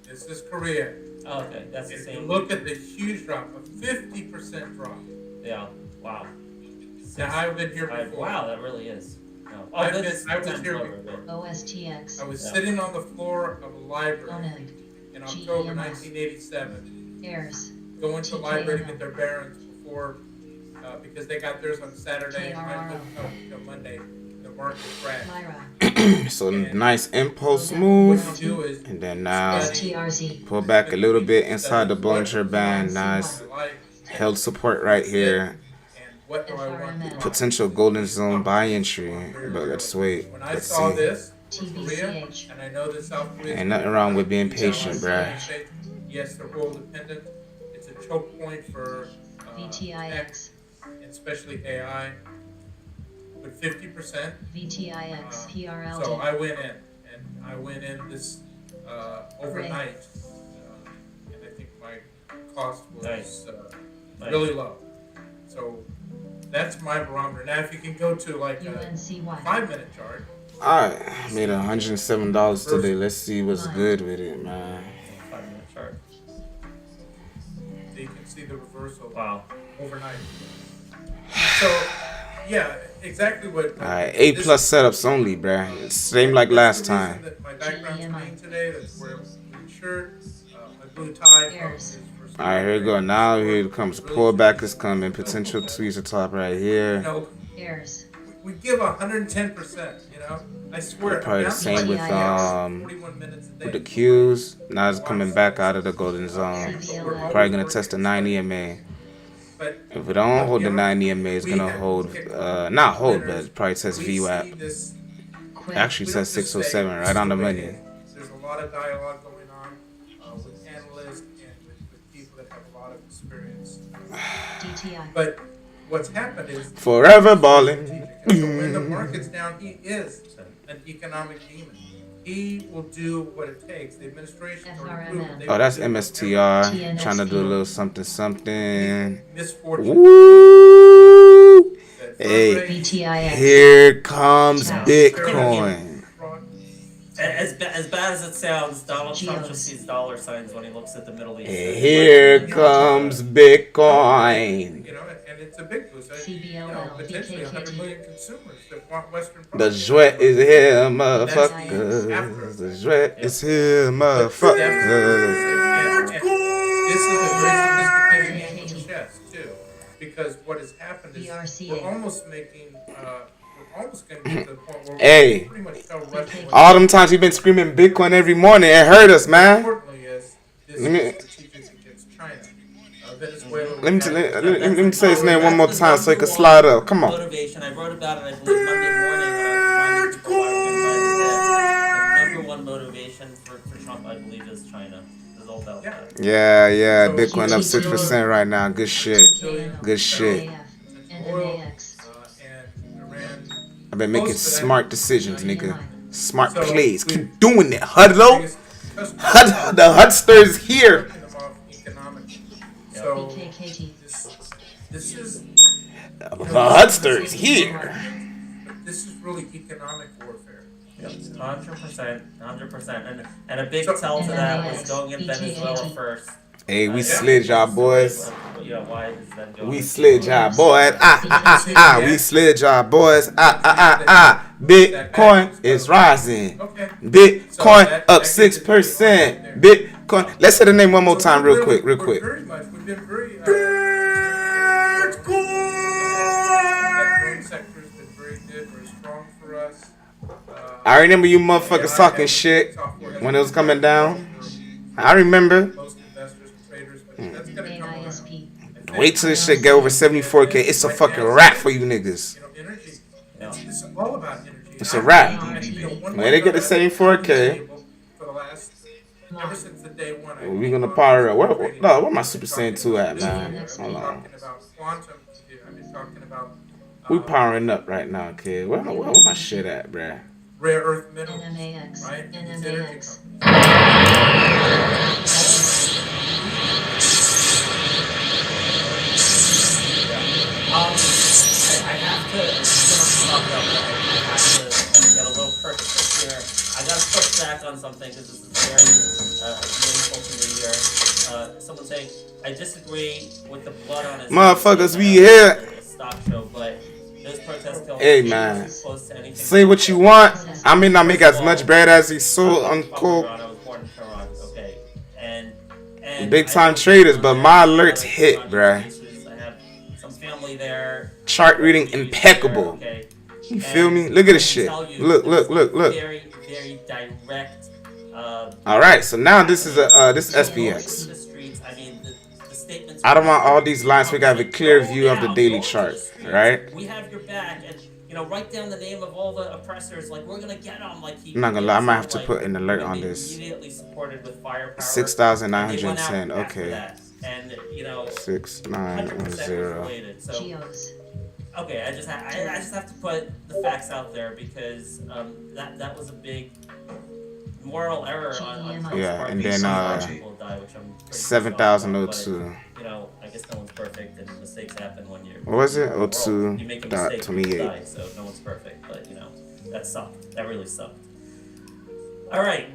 This is Korea. Oh, okay, that's the same. Look at the huge drop, a 50% drop. Yeah, wow. Now, I've been here before. Wow, that really is. No. Oh, I was here before. OSTX. I was sitting on the floor of a library in October 1987. Airs. Going to the library to get their bearings before, because they got theirs on Saturday and mine wouldn't come Monday. The market crashed. So nice impulse move, and then now pull back a little bit inside the Bollinger Band. Nice Held support right here. And what do I want to buy? Potential golden zone buy entry. But let's wait. When I Let's saw see. this with Korea, and I know that South Korea. Ain't nothing wrong with being patient, bruh. Yes, they're oil dependent. It's a choke point for VTIX. and especially AI. But 50%. VTIX PRLD. So I went in, and I went in this overnight, and I think my cost was really low. So that's my barometer. Now, if you can go to like a 5-minute chart. Alright, made $107 today. Let's see what's good with it, man. 5-minute chart. So you can see the reversal. Wow. Overnight. So, yeah, exactly what. Alright, A+ setups only, bruh. Same like last time. My background's green today. That's where I'm shirt, my blue tie. Alright, here we go. Now here it comes. Pullback is coming. Potential tweezer top right here. We give 110%, you know? I swear. Probably the same with the Qs. Now it's coming back out of the golden zone. Probably gonna test the 9 EMA. If we don't hold the 9 EMA, it's gonna hold, not hold, but probably test VWAP. Actually says 607, right on the money. There's a lot of dialogue going on with analysts and with people that have a lot of experience. But what's happened is forever balling. So when the market's down, he is an economic demon. He will do what it takes. The administration. Oh, that's MSTR trying to do a little something, something. Misfortune. Woo! Hey, here comes Bitcoin. As bad as it sounds, Donald Trump just sees dollar signs when he looks at the Middle East. Here comes Bitcoin. You know, and it's a big boost. Potentially 100 million consumers that want Western The products. Jwett is here, motherfuckers. The Jwett is here, motherfuckers. This is a very sophisticated game of chess, too. Because what has happened is we're almost making, we're almost going to get to the point where we pretty much tell Russia all them times you've been screaming Bitcoin every morning, it hurt us, man. Importantly is this is strategic against China. Venezuela. Let me say his name one more time so he can slide up. Come on. Motivation. I wrote about it, I believe, Monday morning when I was reminding people why we're going to try the number one motivation for Trump, I believe, is China. There's all about that. Yeah. Bitcoin up 6% right now. Good shit. Good shit. I've been making smart decisions, nigga. Smart plays. Keep doing it, Hudlo. The Hudster's here. So this is the Hudster's here. This is really economic warfare. 100%. And a big tell to that was going in Venezuela first. Hey, we slid y'all boys. Why is that going? We slid y'all boys. We slid y'all boys. Bitcoin is rising. Bitcoin up 6%. Bitcoin. Let's say the name one more time, real quick. Very much. We've been very. That drone sector has been very good, very strong for us. I remember you motherfuckers talking shit when it was coming down. I remember. Wait till this shit get over 74K. It's a fucking wrap for you niggas. It's all about energy. It's a wrap. When they get to 74K, ever since the day one, we gonna power up. Where my Super Saiyan 2 at, man? Hold on. We powering up right now, kid. Where my shit at, bruh? Rare earth minerals, right? It's energy I have to get a little purchase here. I got to push back on something because this is very meaningful to me here. Someone saying, I disagree with the blood on his motherfuckers, we here. Stock show, but those protests don't hey, man. Say what you want. I may not make as much bread as he sold, uncle. I was born in Tehran, okay? And big time traders, but my alerts hit, bruh. There. Chart reading impeccable. Okay. You feel me? Look at this shit. Look. Very, very direct. All right, so now this is a this is SPX. I mean, the statements I don't want all these lines. We got a clear view of the daily Go into chart, the streets. right? We have your back, and write down the name of all the oppressors. Like we're gonna get them. Like he I'm not gonna lie. I did. might So have to like put an alert we on this. immediately supported with firepower. 6,910. And they went out after Okay. that. And 6910. 100% was related. So okay, I just have to put the facts out there because that was a big moral error on Yeah, part and because then, a lot of people die, which I'm pretty pissed off 7,002. about, but, I guess no one's perfect and mistakes happen when you're. What was it? in the world. 02 You make a dot mistake, 28. people die, so no one's perfect, but that sucked. That really sucked. All right,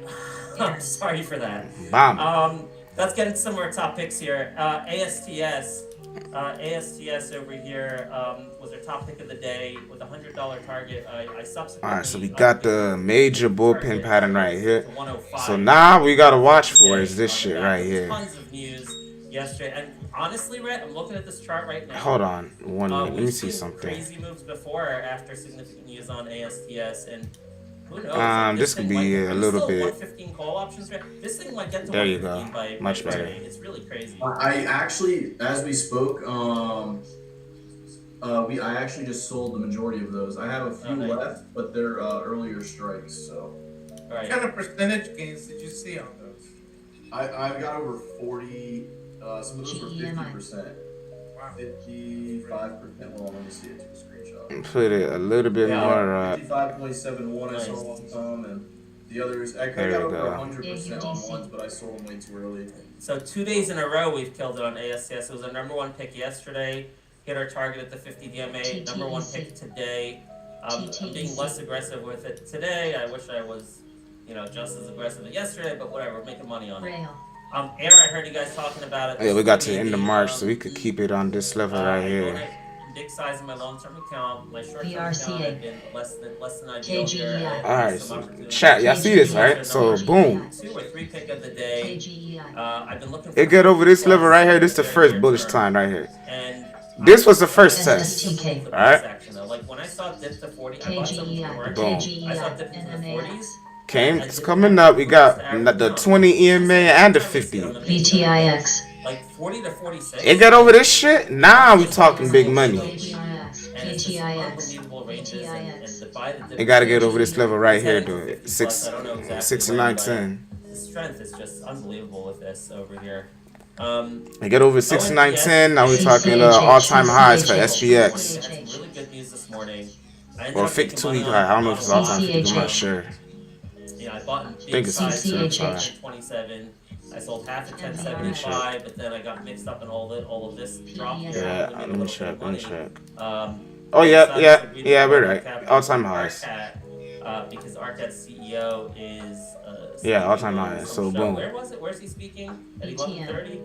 sorry for that. Bam. Let's get into some of our top picks here. ASTS over here was our top pick of the day with a $100 target. I subsequently. All right, so we got the major bullpen pattern right here. to 105. So now we gotta watch for is this shit right here. Tons of news yesterday, and honestly, Rhett, I'm looking at this chart right now. Hold on, 1 minute. Let me We've see seen something. crazy moves before or after significant news on ASTS, and who knows? This could be a little bit. 115 call options. This thing might get to There you 115 go. by Much better. today. It's really crazy. I actually, as we spoke, I actually just sold the majority of those. I have a few left, but they're earlier strikes, so. What kind of percentage gains did you see on those? I've got over 40, some of those were 50%. Wow. 55%, well, let me see it, take a screenshot. Put it a little bit more. 55.71 I sold on some, and the others, I There got you over go. 100% on ones, but I sold them way too early. So 2 days in a row we've killed it on ASTS. It was our #1 pick yesterday. Hit our target at the 50 DMA. #1 pick today. I'm being less aggressive with it today. I wish I was, just as aggressive as yesterday, but whatever. We're making money on it. Air, I heard you guys talking about it. Yeah, we got to the end of March, so we could keep it on this level right here. Big size in my long-term account. My short-term account had been less than ideal here. All right, so chat, y'all see this, right? So boom, 2 or 3 pick of the day. I've been looking for it get over this level right here. This is the first bullish time right here. This was the first test, all right? Like when I saw it dip to 40, I bought something to work. Boom. I saw it dip into the 40s. It's coming up. We got the 20 EMA and the 50. VTIX. Like 40 to 46. It got over this shit. Now we talking big money. It gotta get over this level right here, dude. 6910. The strength is just unbelievable with this over here. We get over 6910. Now we're talking all-time highs for SPX. Really good news this morning. Or 52-week high. I don't know if it's all-time 50. I'm not sure. Yeah, I bought in I think it's 57. I sold half at 1075, but then I got mixed up in all of this drop here. Yeah, let me check. Oh yeah, we're right. All-time highs. Because Arcat's CEO is all-time highs. So boom. Where was it? Where's he speaking? At 11:30.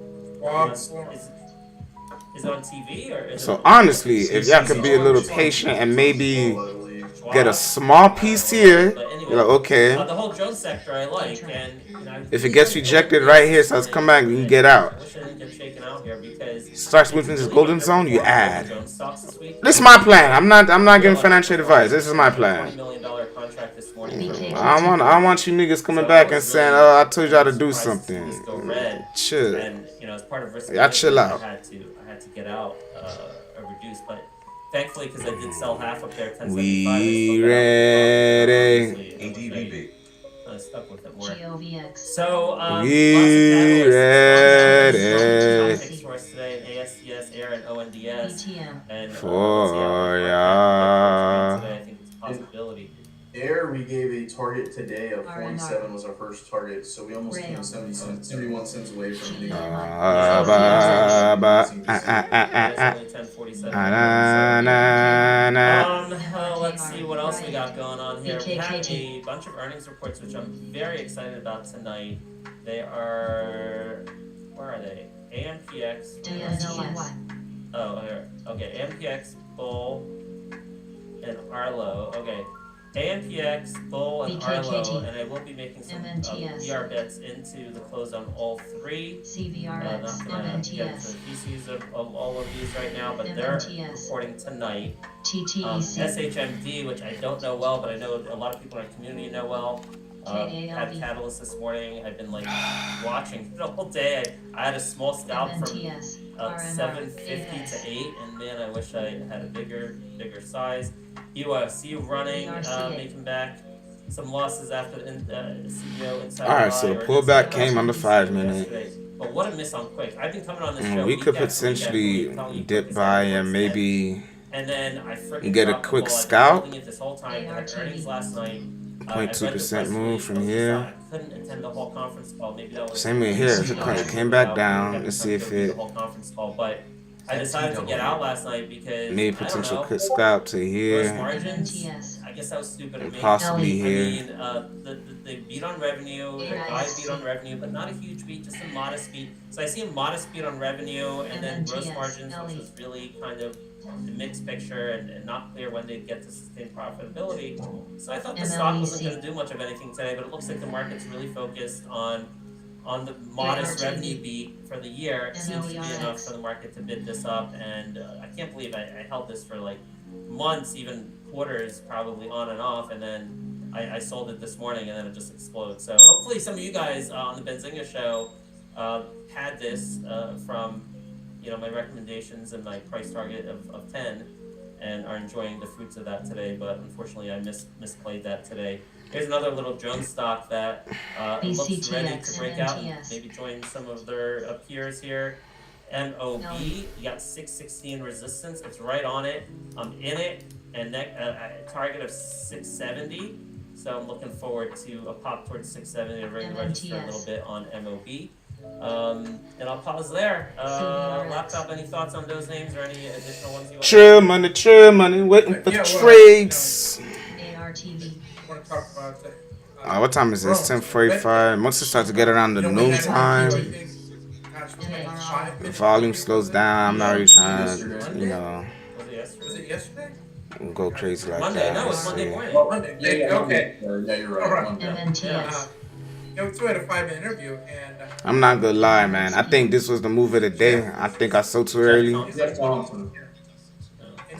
Is it on TV or? Is So honestly, if y'all could be a little patient and maybe get a small piece here, you're like, okay. The whole drone sector I like, and if it gets rejected right here, so it's come back, you can get out. I wish I didn't get shaken out here because Starts within this golden zone, you add. This is my plan. I'm not giving financial advice. This is my plan. $20 million contract this morning. I want you niggas coming back and saying, oh, I told y'all to do something. Chill. And as part of risk, Y'all chill out. I had to get out or reduce, but thankfully because I did sell half up there. 1075. We ready. ADVB. I stuck with it more. GOVX. So, We ready topics for us today in ASTS, Air, and ONDS. And for ya. Today, I think it's a possibility. Air, we gave a target today of 47 was our first target, so we almost came 71 cents away from the let's see what else we got going on here. We have a bunch of earnings reports, which I'm very excited about tonight. They are, where are they? AMPX. Oh, here. Okay, AMPX, Bull, and Arlo. Okay. AMPX, Bull, and Arlo, and I will be making some VR bets into the close on all three. CVRX, not gonna get the PCs of all of these right now, but they're reporting tonight. SHMD, which I don't know well, but I know a lot of people in our community know well. Had Catalyst this morning. I've been watching the whole day. I had a small scalp from up 750 to 8, and man, I wish I had a bigger size. UFC running, making back some losses after the CEO Insider All right, Buy so or pullback Insider came on the Buy 5 yesterday. minute. But what a miss on Quick. I've been coming on this show We week could after week after potentially week telling you Quick dip is by heading and towards 10. maybe And then I freaking get a dropped the quick ball. I've been scalp. holding it this whole time. They had earnings last night. I read the 0.2% press move release, from but here. I couldn't attend the whole conference call. Maybe that was Same way here. If it came back down, let's see if the it whole conference call. But I decided to get out last night because maybe I don't potential know. quick scalp to Gross here. margins. I guess that was stupid of And me. possibly here. I mean, they beat on revenue. The guy beat on revenue, but not a huge beat, just a modest beat. So I see a modest beat on revenue, and then gross margins, which was really kind of the mixed picture and not clear when they'd get to sustained profitability. So I thought the stock wasn't going to do much of anything today, but it looks like the market's really focused on the modest revenue beat for the year. It seems to be enough for the market to bid this up, and I can't believe I held this for like months, even quarters, probably on and off, and then I sold it this morning, and then it just explodes. So hopefully some of you guys on the Benzinga show had this from my recommendations and my price target of 10, and are enjoying the fruits of that today. But unfortunately, I misplayed that today. Here's another little drone stock that looks ready to break out and maybe join some of their peers here. MOB, you got 616 resistance. It's right on it. I'm in it, and a target of 670. So I'm looking forward to a pop towards 670 and ring the register a little bit on MOB. And I'll pause there. Laptop, any thoughts on those names or any additional ones you want? Chill money, waiting for trades. ARTV. I want to talk about What time is it? It's 10:45. Once it starts to get around the noon time, the volume slows down. I'm not really trying to, Was it yesterday? go crazy like Monday, that. no, it's Let's Monday see. morning. Monday. Yeah, Okay. Yeah, you're All right. right. MNTS. We had a 5-minute interview, and I'm not gonna lie, man. I think this was the move of the day. I think I sold too early. Jeff Thompson.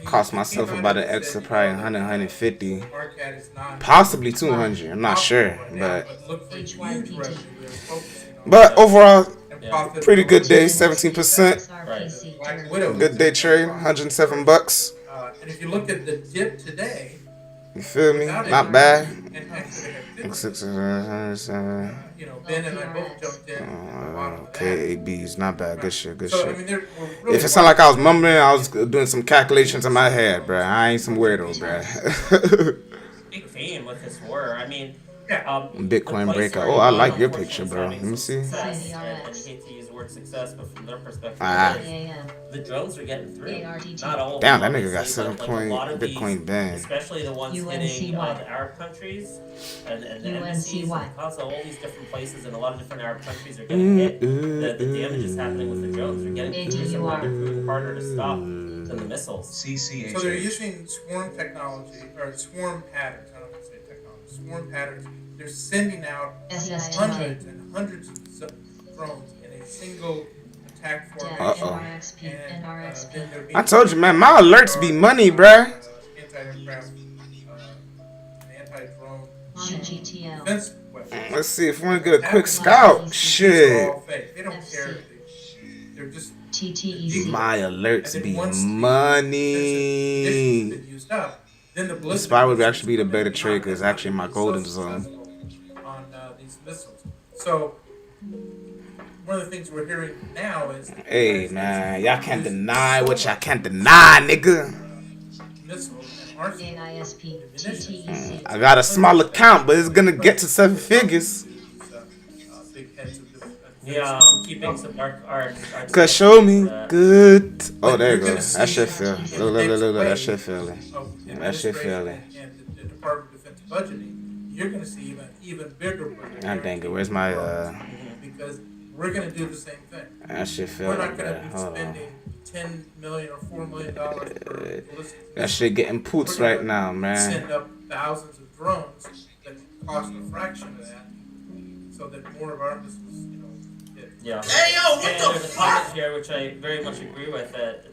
Cost myself about an extra probably 100, 150. Arcat is not Possibly 200. I'm not sure, but look for huge revenue. We are focusing on but overall, and profit. pretty good day. 17%. Black Widow. Good day trade. $107. And if you look at the dip today, You feel me? without it, Not bad. and actually had dip, $607. Ben and I both jumped in at the bottom of that. Okay, ABs, not bad. Good shit, good So, shit. I mean, we're really If it sounded like I was mumbling, I was doing some calculations in my head, bruh. I ain't some weirdo, bruh. Big theme with this war. I mean, Bitcoin breakout. Oh, I like your picture, bro. Let me see. Success, and you hate to use the word success, but from their perspective, the drones are getting through. Not all. Damn, that nigga got obviously, 7 but, point a lot of Bitcoin these, bang. especially the ones hitting the Arab countries and the embassies, and also all these different places and a lot of different Arab countries are getting hit. The damage is happening with the drones. They're getting through, sometimes they're proving harder to stop than the missiles. So they're using swarm technology, or swarm patterns. I don't want to say technology. Swarm patterns. They're sending out hundreds and hundreds of drones in a single attack formation. And then they're being I told you, man, my alerts be money, bruh. Anti-aircraft, anti-drone GTL. defense weapons. Let's see if we want to get a quick scout. Shit. They're all fake. They don't care. They're just TTEC. My alerts and be then once money. been used up, then the The ballistic spy would missiles actually be the come in better and trade not because actually my be golden so zone. successful on these missiles. So one of the things we're hearing now is Hey, man, y'all can't deny what y'all can't deny, nigga. missiles and arsenal. AISP. TTEC. I got a small account, but it's gonna get to 7 figures. Big heads of defense. Yeah, I'm keeping some our Cause show me good. Oh, there you go. That shit fell. Look. That shit fell. That shit fell. And the Department of Defense budgeting, you're going to see even bigger budget. God dang it. Where's my Because we're going to do the same thing. That shit fell. We're not going to bruh. be Hold on. spending $10 million or $4 million per ballistic That shit getting poots right now, man. send up thousands of drones that cost a fraction of that, so that more of our missiles, get. Yeah. Hey, yo, what and the there's a comment here which I very much agree with. That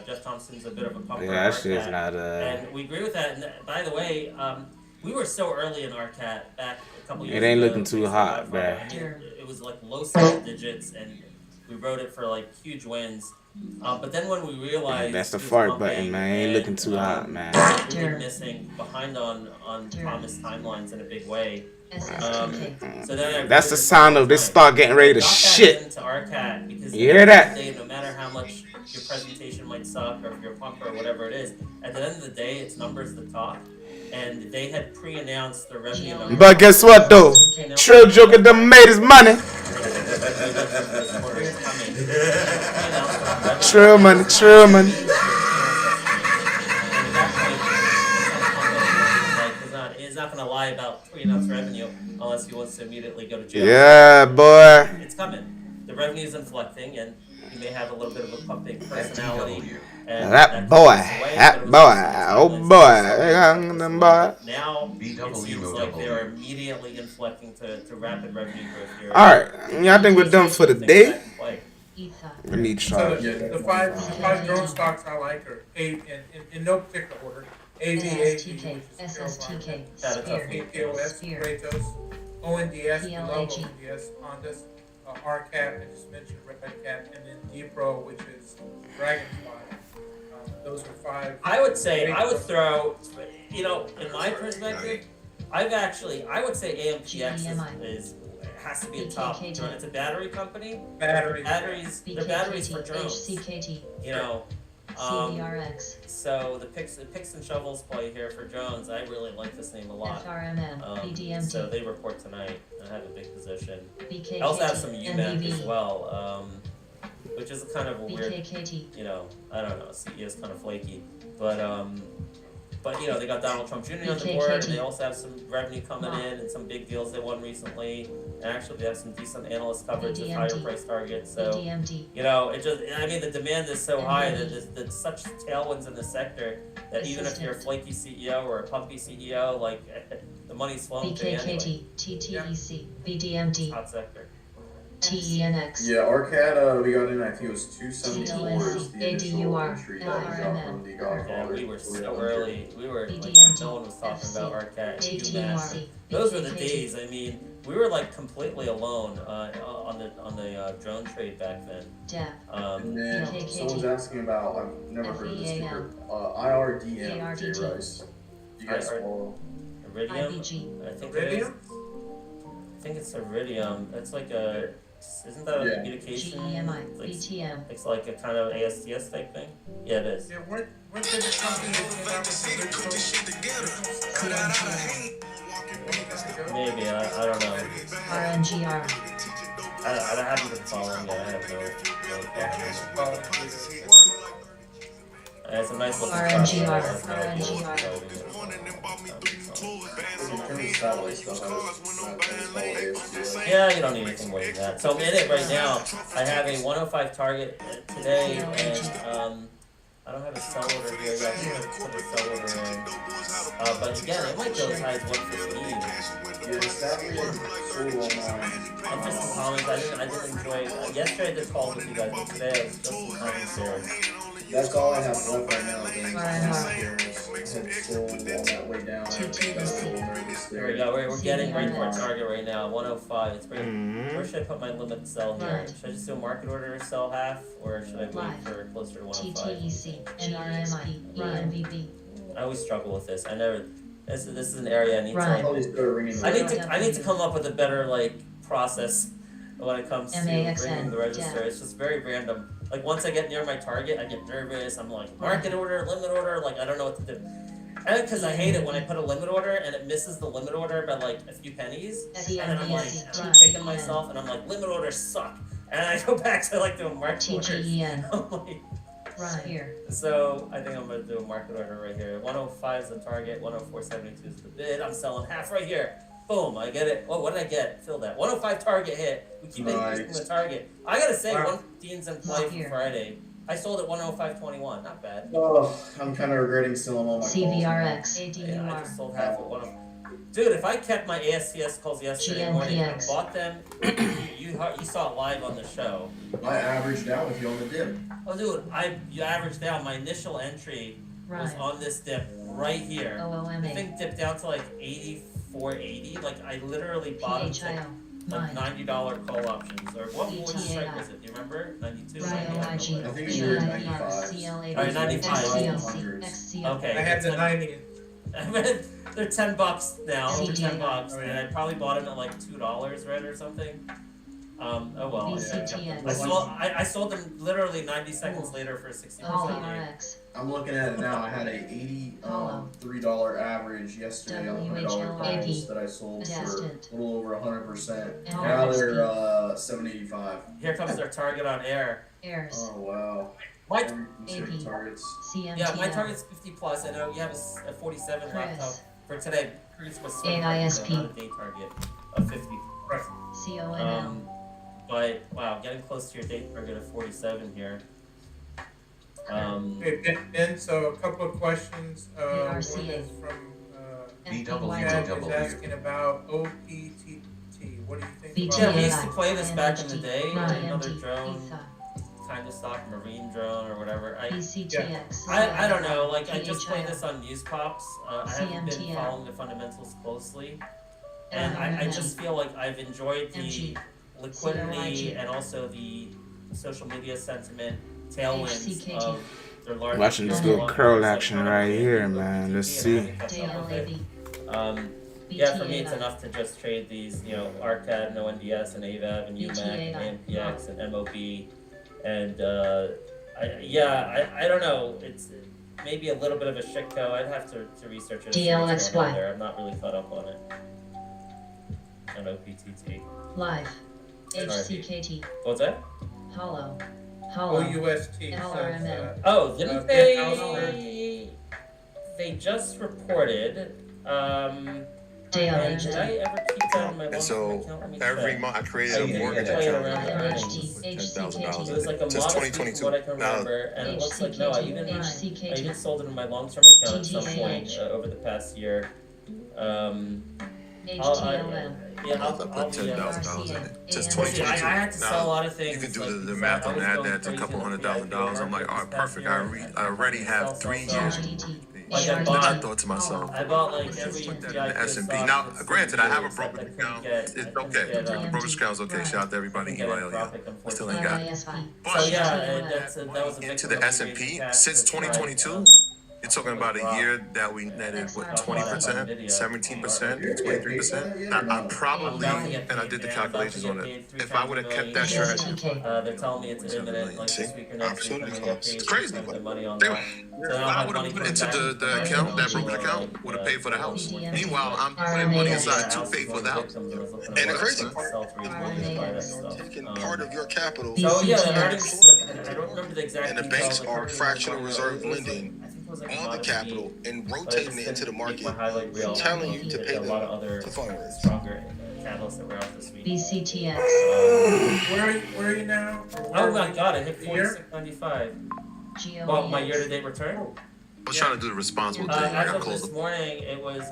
Jeff Thompson's a bit of a pumper. Yeah, that on shit's RCAT, not And we agree with that. And by the way, we were so early in RCAT back a couple years It ain't ago. looking too based on hot, Wi-Fi. bruh. I mean, it was like low single digits, and we We rode it for like huge wins. But then when we realized That's the he was fart pumping button, man. Ain't looking too hot, man. really missing behind on promised timelines in a big way. So then That's the sound of this start getting ready to shit. into RCAT because You hear that? Day, no matter how much your presentation might suck or if you're a pumper or whatever it is, at the end of the day, it's numbers that talk. And they had pre-announced their revenue numbers. But guess what though? Trill Joker done made his money. Trill money, Trill money. He's not gonna lie about pre-announced revenue unless he wants to immediately go to jail. Yeah, boy. It's coming. The revenue is inflecting, and he may have a little bit of a pumping personality. And That boy, oh boy, boy. Now it seems like they're immediately inflecting to rapid revenue growth here. All right, yeah, I think we're done for the day. Let me try. So the five drone stocks I like are in no particular order. SSTK, SSTK, Spear, APOS, Kratos, ONDS, we love ONDS, Hondas, RCAT, I just mentioned RedCat, and then DPro, which is Dragonfly. Those are five. I would say, I would throw, you know, in my perspective, I would say AMPX is has to be a top drone. It's a battery company. Batteries, they're batteries for drones. You know, so the picks and shovels play here for drones. I really like this name a lot. So they report tonight and have a big position. I also have some UMAC as well, which is kind of a weird, you know, I don't know, CEO's kind of flaky, but you know, they got Donald Trump Jr. on the board. They also have some revenue coming in and some big deals they won recently. And actually, they have some decent analyst coverage with higher price targets. So, you know, I mean, the demand is so high that there's such tailwinds in the sector that even if you're a flaky CEO or a pumpy CEO, like, the money's flowing to you anyway. TTEC, BDMT, Hot sector. TENX. Yeah, RCAT, we got in, I think it was 274 is the initial ADUR, entry that we got from the Godfather. Yeah, we were so early. We were like, no one was talking about RCAT. TTEC, Those were the days. I mean, we were like completely alone on the drone trade back then. And then someone's asking about, I've never heard of this ticker, IRDM, J Rice. You guys follow? Iridium? I think it is. I think it's Iridium. It's like a, isn't that a communication? GEMI, BTM. It's like a kind of ASTS type thing? Yeah, it is. Yeah, weren't they the company that came out with the Maybe, I don't know. RNGR. I haven't been following yet. I have no it's a nice little RNGR. Yeah, you don't need anything more than that. So I'm in it right now. I have a 105 target today, and I don't have a sell order here yet. I'm gonna put a sell order in. But again, it might go as high as 115. Yeah, sadly, I sold on mine. I'm just some comments. I didn't enjoy. Yesterday I did calls with you guys, but today I was just some comments there. That's all I have left right now. Then sold on that way down. There we go. We're getting right to our target right now. 105. It's great. Where should I put my limit sell here? Should I just do a market order, sell half, or should I wait for closer to 105? TTEC, GRMI, RMVB. I always struggle with this. I never. This is an area I need to. I need to come up with a better like process when it comes to ringing the register. It's just very random. Like once I get near my target, I get nervous. I'm like market order, limit order. Like I don't know what to do. And because I hate it when I put a limit order and it misses the limit order by like a few pennies, and then I'm like I'm kicking myself, and I'm like limit orders suck, and I go back to like doing market orders. I'm like. Right here. So I think I'm gonna do a market order right here. 105 is the target, 104.72 is the bid. I'm selling half right here. Boom, I get it. Oh, what did I get? Fill that. 105 target hit. We keep increasing the target. I gotta say, 115's in play for Friday. I sold at 105.21. Not bad. Oh, I'm kind of regretting selling all my calls. CVRX, ADUR. Yeah, I just sold half at 105. Dude, if I kept my ASTS calls yesterday morning and bought them, you saw it live on the show. I averaged out with you on the dip. Oh, dude, you averaged out. My initial entry was on this dip right here. The thing dipped down to like 84.80. Like I litterally bottomed. like $90 call options, or what strike was it? Do you remember? 92. I think it was your 95. Alright, 95. Okay. I had the 90. They're $10 now, over $10, Oh, yeah. and I probably bought them at like $2, right, or something. Oh well. BCTX. I sold them literally 90 seconds later for a 60%. I'm looking at it now. I had a $83 average yesterday on $100 calls that I sold for a little over 100%. Now they're $7.85. Here comes their target on air. Oh wow. My targets. Yeah, my target's 50 plus. I know you have a 47 laptop for today. Chris was AISP. not a day target of 50. CONM. But wow, getting close to your day target of 47 here. Okay, Ben, so a couple of questions. One is from Chad is asking about OPTT. What do you think about Yeah, we used to play this back in the day. Another drone, kind of stock marine drone or whatever. I don't know. Like I just played this on News Pops. I haven't been following the fundamentals closely, and I just feel like I've enjoyed the liquidity and also the social media sentiment tailwinds of their large. Watching this little curl action right here, man. Let's see. Yeah, for me it's enough to just trade these, you know, RCAD, no NDS, and AVAB, and UMAC, and AMPX, and MOB, and I don't know. It's maybe a little bit of a shitco. I'd have to research it. DLXY. There, I'm not really caught up on it. And OPTT. Live. HCKT. What's that? Hollow. OUST. LRMN. Oh, didn't they just reported, and did I ever keep that in my long-term account? Let me every check. month I created a mortgage account with $10,000 It was like a since modest 2022. from what I can remember, and it looks like, no, I even sold it in my long-term account at some point over the past year. I'll put $10,000 in it. Since I 2022. had to sell a lot of things. You can do like, the math on I was that. going That's a crazy couple with the $100,000. I'm like, all right, perfect. I already have 3 years. Like Then I thought to myself, I bought like every put that in the S&P. Now, granted, I have a brokerage account. It's okay. The brokerage account's okay. Shout out to everybody. I still ain't got it. So yeah, that was a Into the S&P since 2022. You're talking about a year that we netted, what, 20%, 17%, 23%? I probably, and I did the calculations on it, if I would have kept that strategy. They're telling me it's imminent, like this week or next week. It's crazy. Money on that. If I would have put into the account, that brokerage account, would have paid for the house. Meanwhile, I'm putting money aside to pay for the house. And the crazy part, taking part of your capital, so yeah, the earnings, I don't remember the exact and the banks are fractional reserve lending all the capital and rotating it into the market and telling you to pay them to fundraise. Stronger catalysts that were out this week. BCTX. Where are you now? Oh my god, I hit 46.95. Well, my year-to-date return? I was trying to do the responsible thing. I As got of close. this morning, it was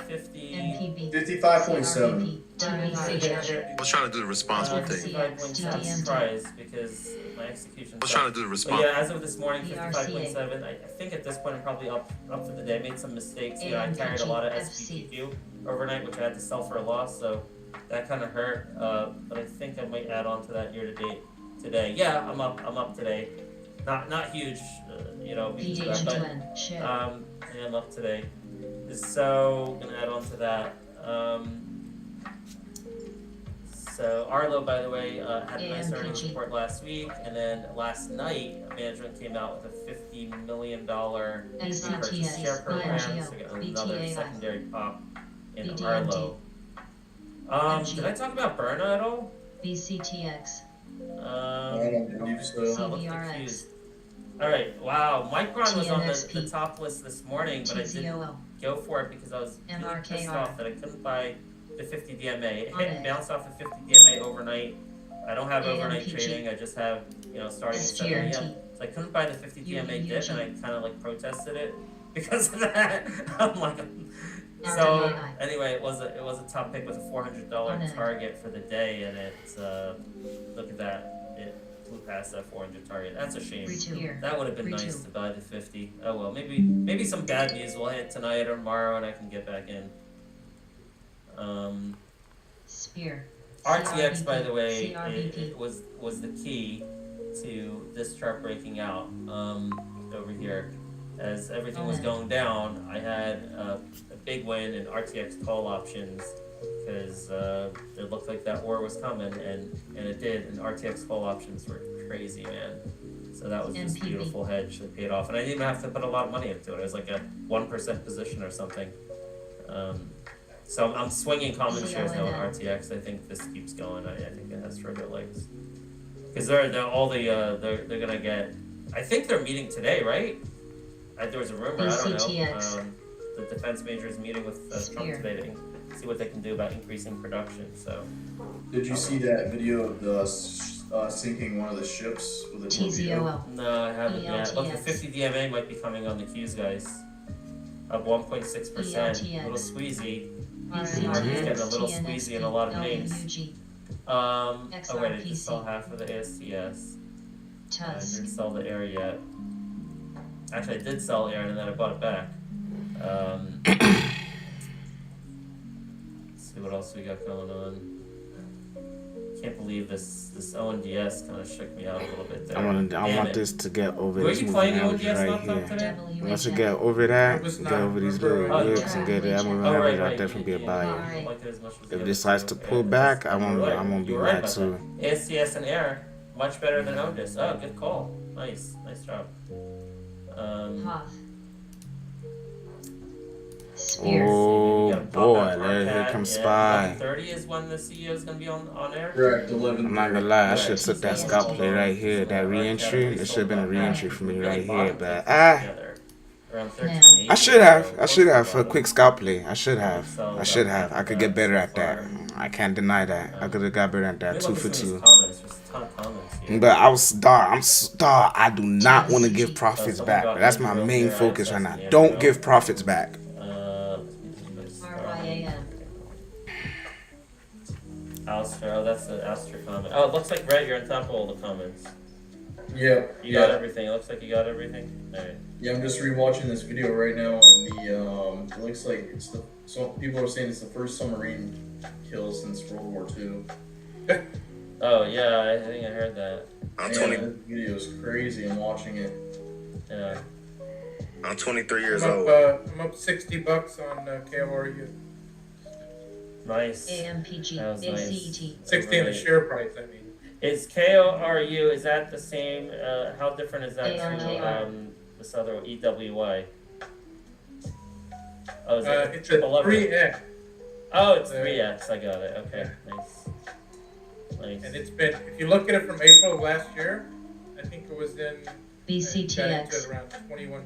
50. 55.7. I was trying to do the responsible thing. 55.7. Surprised because my execution. I was trying to do the But responsible. yeah, as of this morning, 55.7. I think at this point I'm probably up for the day. I made some mistakes. You know, I carried a lot of SPTQ overnight, which I had to sell for a loss, so that kind of hurt. But I think I might add on to that year to date today. Yeah, I'm up today. Not huge, you know, because of that, but yeah, I'm up today. So gonna add on to that. So Arlo, by the way, had a nice earnings report last week, and then last night, management came out with a $50 million repurchase share program, so another secondary pop in Arlo. Did I talk about Burna at all? BCTX. I don't believe so. CVRX. All right, wow. Micron was on the top list this morning, but I didn't go for it because I was really pissed off that I couldn't buy the 50 DMA. It hit and bounced off the 50 DMA overnight. I don't have overnight trading. I just have, you know, starting at 7 a.m. So I couldn't buy the 50 DMA dip, and I kind of like protested it because of that. I'm like, so anyway, it was a top pick with a $400 target for the day, and it's look at that, it flew past that 400 target. That's a shame. That would have been nice to buy the 50. Oh well, maybe some bad news will hit tonight or tomorrow, and I can get back in. Sphere. RTX, by the way, CRBP. it was the key to this chart breaking out over here. As everything was going down, I had a big win in RTX call options because it looked like that war was coming, and it did. And RTX call options were crazy, man. So that was just a beautiful hedge that paid off, and I didn't even have to put a lot of money into it. It was like a 1% position or something. So I'm swinging common shares now in RTX. I think this keeps going. I think it has further legs because they're gonna get. I think they're meeting today, right? There was a rumor. I don't know. The defense major is meeting with Trump today to see what they can do about increasing production. So. Did you see that video of the sinking one of the ships with a torpedo? No, I haven't yet. Look, the 50 DMA might be coming on the Qs, guys. Up 1.6%. A little squeezy. Market's getting a little squeezy in a lot of names. Oh wait, I just saw half of the ASTS. I didn't sell the air yet. Actually, I did sell air and then I bought it back. Let's see what else we got going on. Can't believe this ONDS kind of shook me out a little bit there. I want this to get over this moving average right here. Today? Once you get over that, get over these little wicks and get that moving average, I'll definitely be a buyer. If it decides to pull back, I won't be mad too. ASTS and air, much better than ONDS. Oh, good call. Nice job. Oh boy, here comes SPY. 30 is when the CEO is going to be on air? Correct, 11. I'm not gonna lie, I should have took that scalp play right here, that re-entry. It should have been a re-entry for me right here, but I should have for a quick scalp play. I should have. I could get better at that. I can't deny that. I could have got better at that 2 for 2. But I do not want to give profits back. That's my main focus right now. Don't give profits back. Alistair, oh, that's the Alistair comment. Oh, it looks like, Brett, you're on top of all the comments. Yeah. You got everything. It looks like you got everything. All right. Yeah, I'm just rewatching this video right now on the, it looks like it's the, so people are saying it's the first submarine kill since World War II. Oh, yeah, I think I heard that. This video is crazy. I'm watching it. Yeah. I'm 23 years old. I'm up $60 on KORU. Nice. AMPG. That was nice. 60 in the share price, I mean. Is KORU, is that the same, how different is that to this other one, EWY? Oh, is it It's a 3X. Oh, it's 3X, I got it, okay, nice. And it's been, if you look at it from April of last year, I think it was in BCTX. around $21.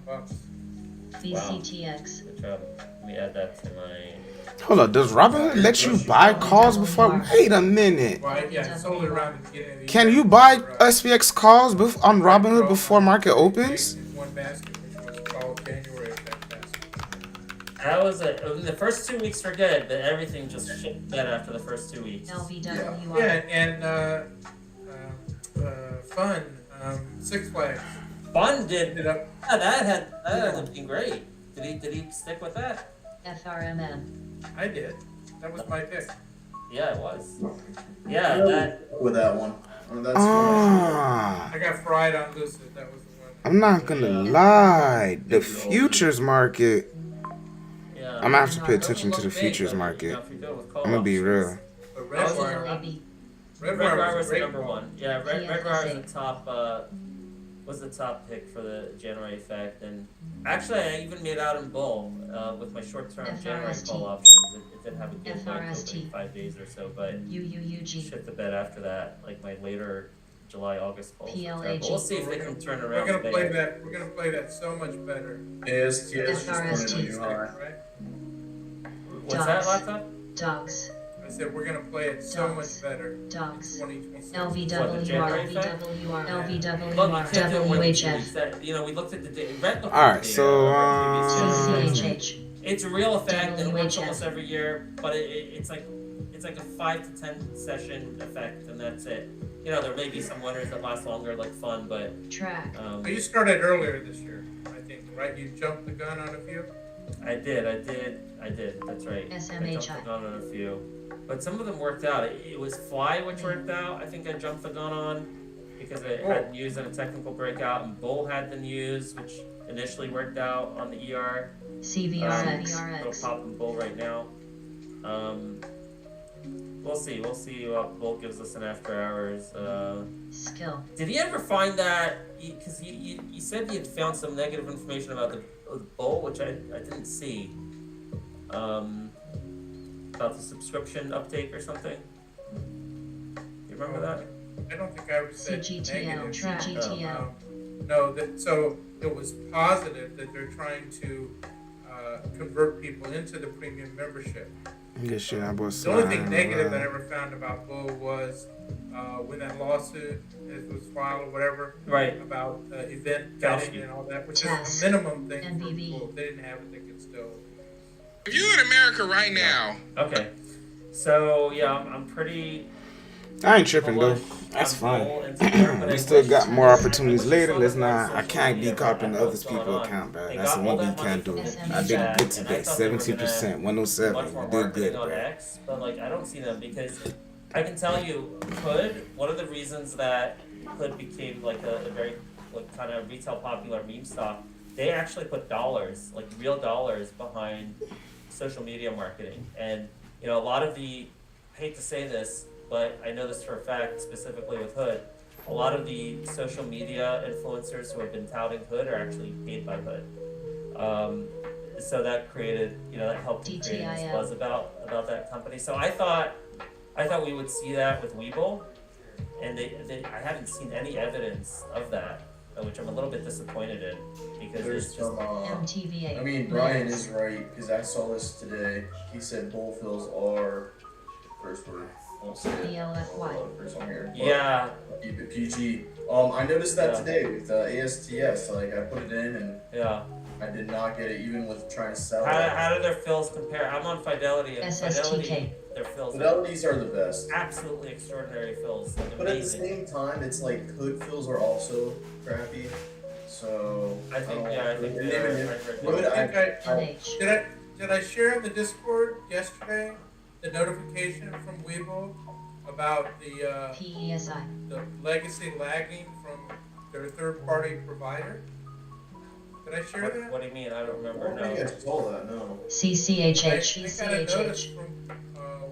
BCTX. Good job. Let me add that to my... Hold up, does Robinhood let you buy calls before? Wait a minute. Well, yeah, I sold it around at the beginning of the Can year. you buy SPX calls on Robinhood before market opens? One basket, which was called January of that basket. That was the first 2 weeks were good, but everything just shit dead after the first 2 weeks. LVWR. Yeah, and Fun, Six Flags. Fun did. Yeah, that ended up being great. Did he stick with that? FRMM. I did. That was my pick. Yeah, it was. Yeah, that. With that one. Oh, that's I got fried on Lucid. That was the one. I'm not gonna lie. The futures market. Yeah. I'm gonna have to pay attention to the futures market. I'm gonna be real. But Redwire was the number one. Yeah, Redwire was the top pick for the January effect, and actually I even made out in bull with my short-term January call options. It did have a good month over 5 days or so, but shit the bed after that. Like my later July, August calls. But we'll see if they can turn around. We're gonna play that so much better. ASTS just went a new high. Right? What's that, laptop? Dogs. I said we're gonna play it so much better. Dogs. 2026. LVWR. Look, WHF. you know, we looked at the data. Alright, so CCHH. It's a real effect, and it works almost every year, but it's like a 5 to 10 session effect, and that's it. You know, there may be some winners that last longer, like Fun, but track. But you started earlier this year, I think, right? You jumped the gun on a few. I did. That's right. I jumped the gun on a few, but some of them worked out. It was Fly which worked out. I think I jumped the gun on because it had news and a technical breakout, and Bull had the news, which initially worked out on the ER. CVRX. It'll pop in Bull right now. We'll see what Bull gives us in after hours. Skill. Did he ever find that? Because you said he had found some negative information about the Bull, which I didn't see. About the subscription uptake or something. You remember that? I don't think I ever said CGTL. negative. No, so it was positive that they're trying to convert people into the premium membership. Good shit, I bought The only thing negative I ever found about Bull was when that lawsuit was filed or whatever, right? About event betting and all that, which is a minimum thing for Bull. If they didn't have it, they could still. If you're in America right now. Okay. So yeah, I'm pretty. I ain't tripping though. That's fine. We still got more opportunities later. Let's not. I can't be copying the other people's account, bro. That's the one thing you can't do. I did good today. 17%, 107. You did good, bro. But like, I don't see them because I can tell you, Hood. One of the reasons that Hood became like a very like kind of retail popular meme stock, they actually put dollars, like real dollars, behind social media marketing, and you know a lot of the. I hate to say this. But I know this for a fact, specifically with Hood. A lot of the social media influencers who have been touting Hood are actually paid by Hood. So that created, that helped create this buzz about that company. So I thought we would see that with Webull, and I haven't seen any evidence of that, which I'm a little bit disappointed in because there's it's just MTVA. I mean, Brian is right because I saw this today. He said bull fills are first word. Won't say it. First on here. Yeah. Keep it PG. I noticed that today with ASTS. Like I put it in and I did not get it even with trying to sell it. How do their fills compare? I'm on Fidelity and Fidelity. Their fills. Fidelities are the best. Absolutely extraordinary fills. Like but amazing. At the same time, it's like Hood fills are also crappy. So I think Did I share in the Discord yesterday the notification from Webull about the the legacy lagging from their third-party provider? Did I share that? What do you mean? I don't remember. I think I saw that. No. CCHH. I got a notice from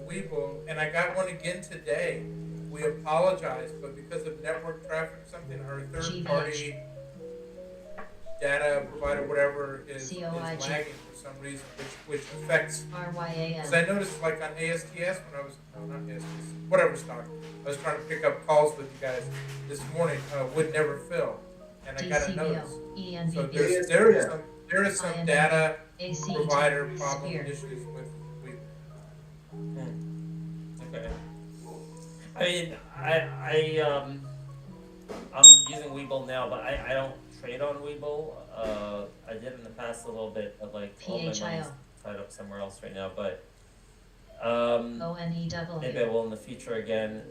Webull, and I got one again today. We apologize, but because of network traffic or something, our third-party data provider, whatever, is lagging for some reason, which affects. Because I noticed, like on ASTS, when I was not ASTS, whatever stock, I was trying to pick up calls with you guys this morning, would never fill, and I got a notice. So there is some data provider problem issues with Webull. Okay. I mean, I'm using Webull now, but I don't trade on Webull. I did in the past a little bit, but like all my money's tied up somewhere else right now. But maybe I will in the future again.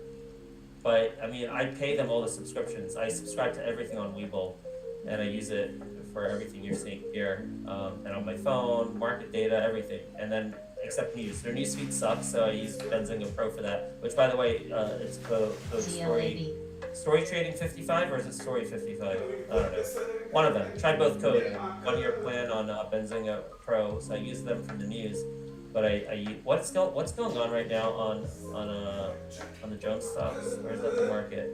But I mean, I pay them all the subscriptions. I subscribe to everything on Webull, and I use it for everything you're seeing here, and on my phone, market data, everything, and then except news. Their newsfeed sucks, so I use Benzinga Pro for that. Which, by the way, it's code Story Trading 55 or is it Story 55? I don't know. One of them. Tried both code. 1 year plan on Benzinga Pro, so I use them for the news. But I what's going on right now on the Jones stocks? Or is that the market?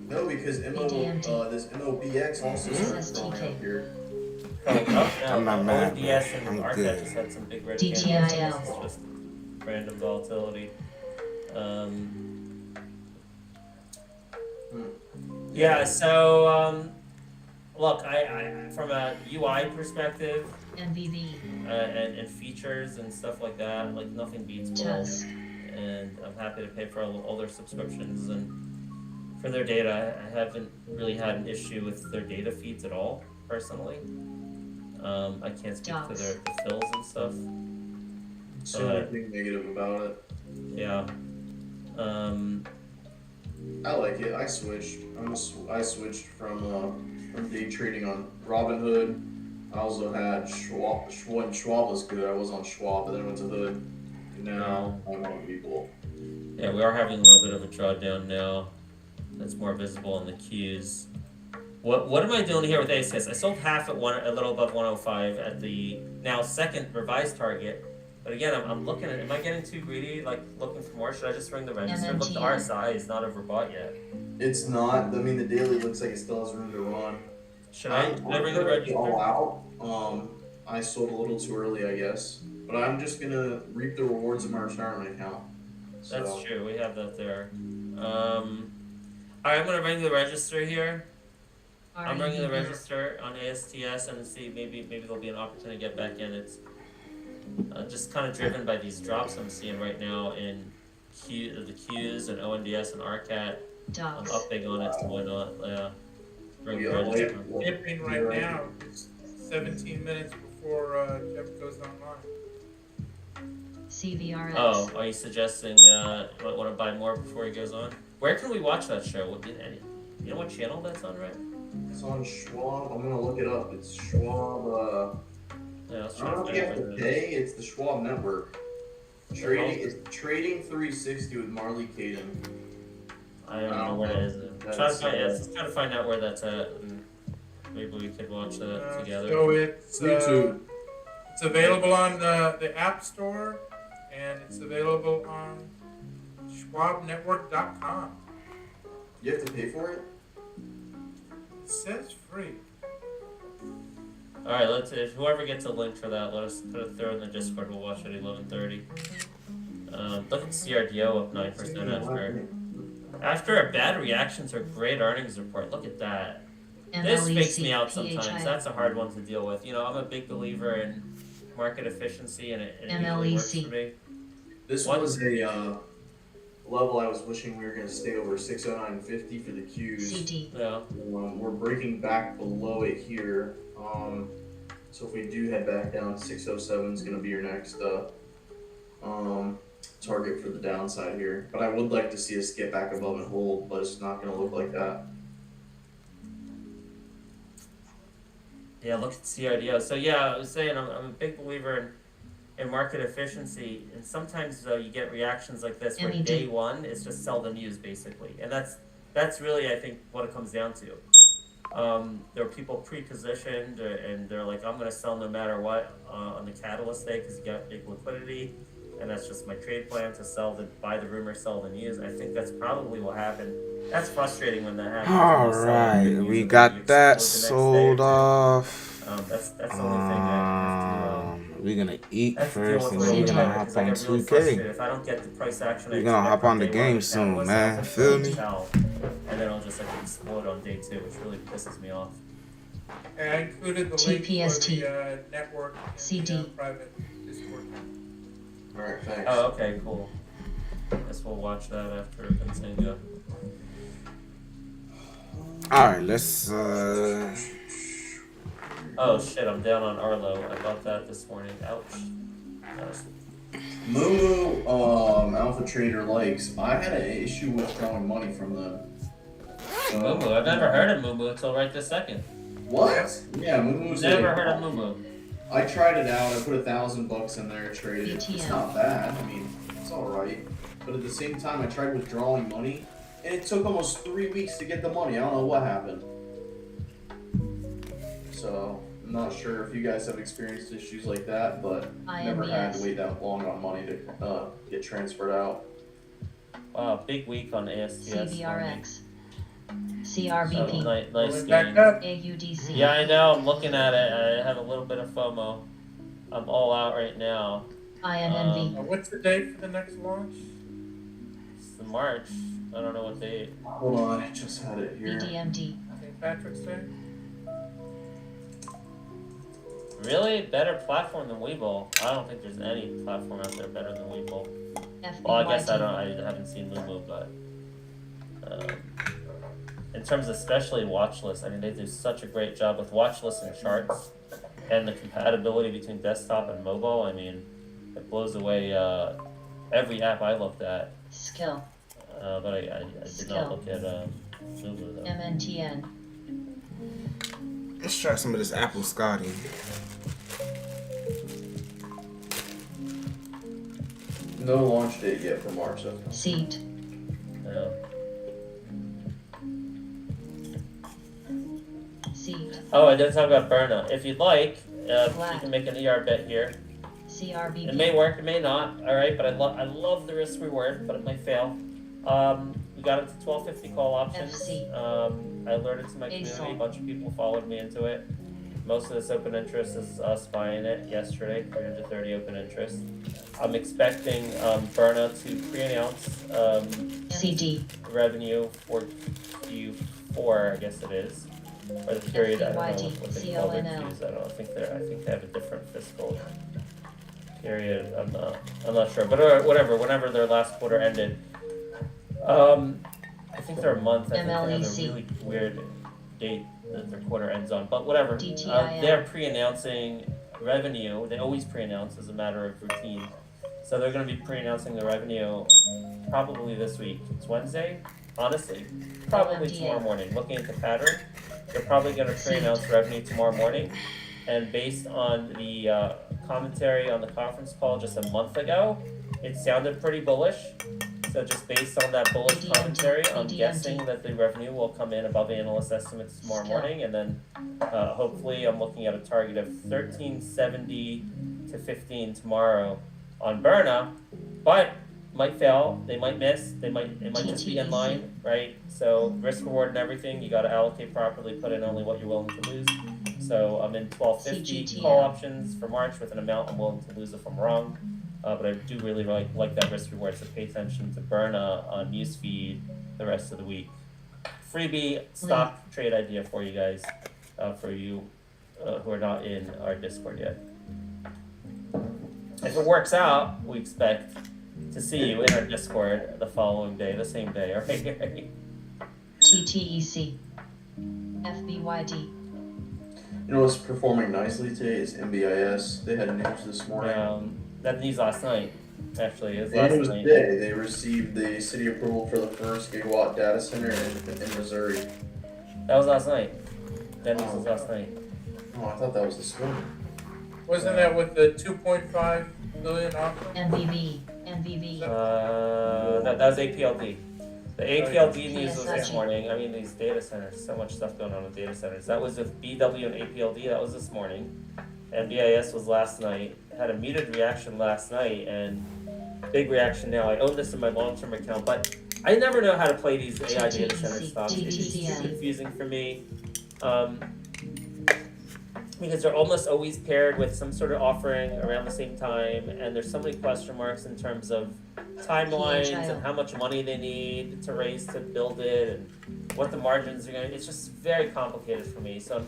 No, because this MOBX also started going up here. I'm not mad. ODS and I'm Arca good. just had some big red DTIL. candles. It's just random volatility. Yeah, so look, I from a UI perspective, NVV. And features and stuff like that, like nothing beats Bull. And I'm happy to pay for all their subscriptions and for their data. I haven't really had an issue with their data feeds at all, personally. I can't speak to their fills and stuff. So nothing negative about it. Yeah. I like it. I switched. I switched from day trading on Robinhood I also had Schwab. When Schwab was good, I was on Schwab, but then I went to Hood. And now I'm on Webull. Yeah, we are having a little bit of a drawdown now. That's more visible in the cues. What am I doing here with ACS? I sold half at a little above 105 at the now second revised target. But again, I'm looking at, am I getting too greedy, like looking for more? Should I just ring the register? Look, the RSI is not overbought yet. It's not. I mean, the daily looks like it still has room to run. Should I ring the register? All out. I sold a little too early, I guess. But I'm just gonna reap the rewards of my retirement account. So. That's true. We have that there. All right, I'm gonna ring the register here. I'm ringing the register on ASTS and see maybe there'll be an opportunity to get back in. It's just kind of driven by these drops I'm seeing right now in the Qs and ONDS and RCAT. I'm up big on it, so why not? Yeah. Ring the register. Dipping right now. It's 17 minutes before Jeff goes online. CVRX. Oh, are you suggesting you want to buy more before he goes on? Where can we watch that show? You know what channel that's on, right? It's on Schwab. I'm gonna look it up. It's Schwab. Yeah, I don't know if you have to pay. It's the Schwab Network. It's Trading 360 with Marley Caden. I don't know where that is. Try to find out where that's at, and maybe we could watch that together. So it's available on the App Store, and it's available on SchwabNetwork.com. You have to pay for it? It says free. All right, if whoever gets a link for that, let us throw in the Discord. We'll watch at 11:30. Look at CRDO up 9% after a bad reaction to a great earnings report. Look at that. This fakes me out sometimes. That's a hard one to deal with. You know, I'm a big believer in market efficiency, and it usually works for me. This was a level I was wishing we were going to stay over 609.50 for the Qs. Yeah. We're breaking back below it here. So if we do head back down, 607 is going to be your next target for the downside here. But I would like to see us get back above and hold, but it's not going to look like that. Yeah, look at CRDO. So yeah, I was saying I'm a big believer in market efficiency, and sometimes you get reactions like this where day one is just sell the news basically, and that's really, I think, what it comes down to. There are people pre-positioned, and they're like, I'm going to sell no matter what on the catalyst day because you got big liquidity, and that's just my trade plan to buy the rumor, sell the news. I think that's probably what happened. That's frustrating when that happens. All right, we got that sold off. That's the only thing I have to. We're gonna eat first, and then then we're gonna hop on 2K. If I don't get the price action, we're gonna hop on the game soon, man. Feel me? And then I'll just explode on day 2, which really pisses me off. And I included the link for the network in the private Discord. All right, thanks. Oh, okay, cool. Guess we'll watch that after Benzinga. All right, let's. Oh shit! I'm down on Arlo. I bought that this morning. Ouch. Moo Alpha Trader likes. I had an issue withdrawing money from them. Moo. I've never heard of Moo until right this second. What? Yeah, Moo's. Never heard of Moo. I tried it out. I put $1,000 in there, traded it. It's not bad. I mean, it's all right. But at the same time, I tried withdrawing money, and it took almost 3 weeks to get the money. I don't know what happened. So I'm not sure if you guys have experienced issues like that, but never had to wait that long on money to get transferred out. Wow, big week on ASTS. CVRX. CRBP. Nice game. AUDC. Yeah, I know. I'm looking at it. I have a little bit of FOMO. I'm all out right now. INNV. What's the date for the next launch? It's the March. I don't know what date. Hold on, I just had it here. EDMD. St. Patrick's Day. Really? Better platform than Webull? I don't think there's any platform out there better than Webull. Well, I guess I haven't seen Moo, but in terms of especially watch lists, I mean, they do such a great job with watch lists and charts, and the compatibility between desktop and mobile. I mean, it blows away every app I looked at. Skill. But I did not look at Moo though. MNTN. Let's try some of this apple Scotty. No launch date yet for March. So. Seat. Yeah. Seat. Oh, I didn't talk about Berna. If you'd like, you can make an ER bet here. CRBP. It may work, it may not. All right, but I love the risk reward, but it might fail. We got it to 1250 call options. I alerted to my community. A bunch of people followed me into it. Most of this open interest is us buying it yesterday. 330 open interest. I'm expecting Berna to pre-announce CD revenue for Q4, I guess it is. Or the period, I don't know what they call their Qs. I think they have a different fiscal period. I'm not sure, but whatever. Whenever their last quarter ended, I think they're a month. I think they have a really weird date that their quarter ends on. But whatever. They're pre-announcing revenue. They always pre-announce as a matter of routine. So they're going to be pre-announcing the revenue probably this week. It's Wednesday. Honestly, probably tomorrow morning. Looking at the pattern, they're probably going to pre-announce revenue tomorrow morning. And based on the commentary on the conference call just a month ago, it sounded pretty bullish. So just based on that bullish commentary, I'm guessing that the revenue will come in above analyst estimates tomorrow morning. And then hopefully I'm looking at a target of 1370 to 15 tomorrow on Berna. But might fail, they might miss, it might just be in line, right? So risk reward and everything, you got to allocate properly, put in only what you're willing to lose. So I'm in 1250 call options for March with an amount I'm willing to lose if I'm wrong. But I do really like that risk reward, so pay attention to Berna on newsfeed the rest of the week. Freebie stock trade idea for you guys, for you who are not in our Discord yet. If it works out, we expect to see you in our Discord the following day, the same day, all right? TTEC. FBYD. You know what's performing nicely today is MBIS. They had news this morning. That news last night, actually. It was And it was last night. today. They received the city approval for the first gigawatt data center in Missouri. That was last night. That news was last night. Oh, I thought that was this morning. Wasn't that with the 2.5 billion offer? NVV. That was APLD. The APLD news was this morning. I mean, these data centers, so much stuff going on with data centers. That was with BW and APLD. That was this morning. NBIS was last night. Had a muted reaction last night and big reaction now. I own this in my long-term account, but I never know how to play these AI data center stocks. It's just too confusing for me. Because they're almost always paired with some sort of offering around the same time, and there's so many question marks in terms of timelines and how much money they need to raise to build it and what the margins are going to. It's just very complicated for me. So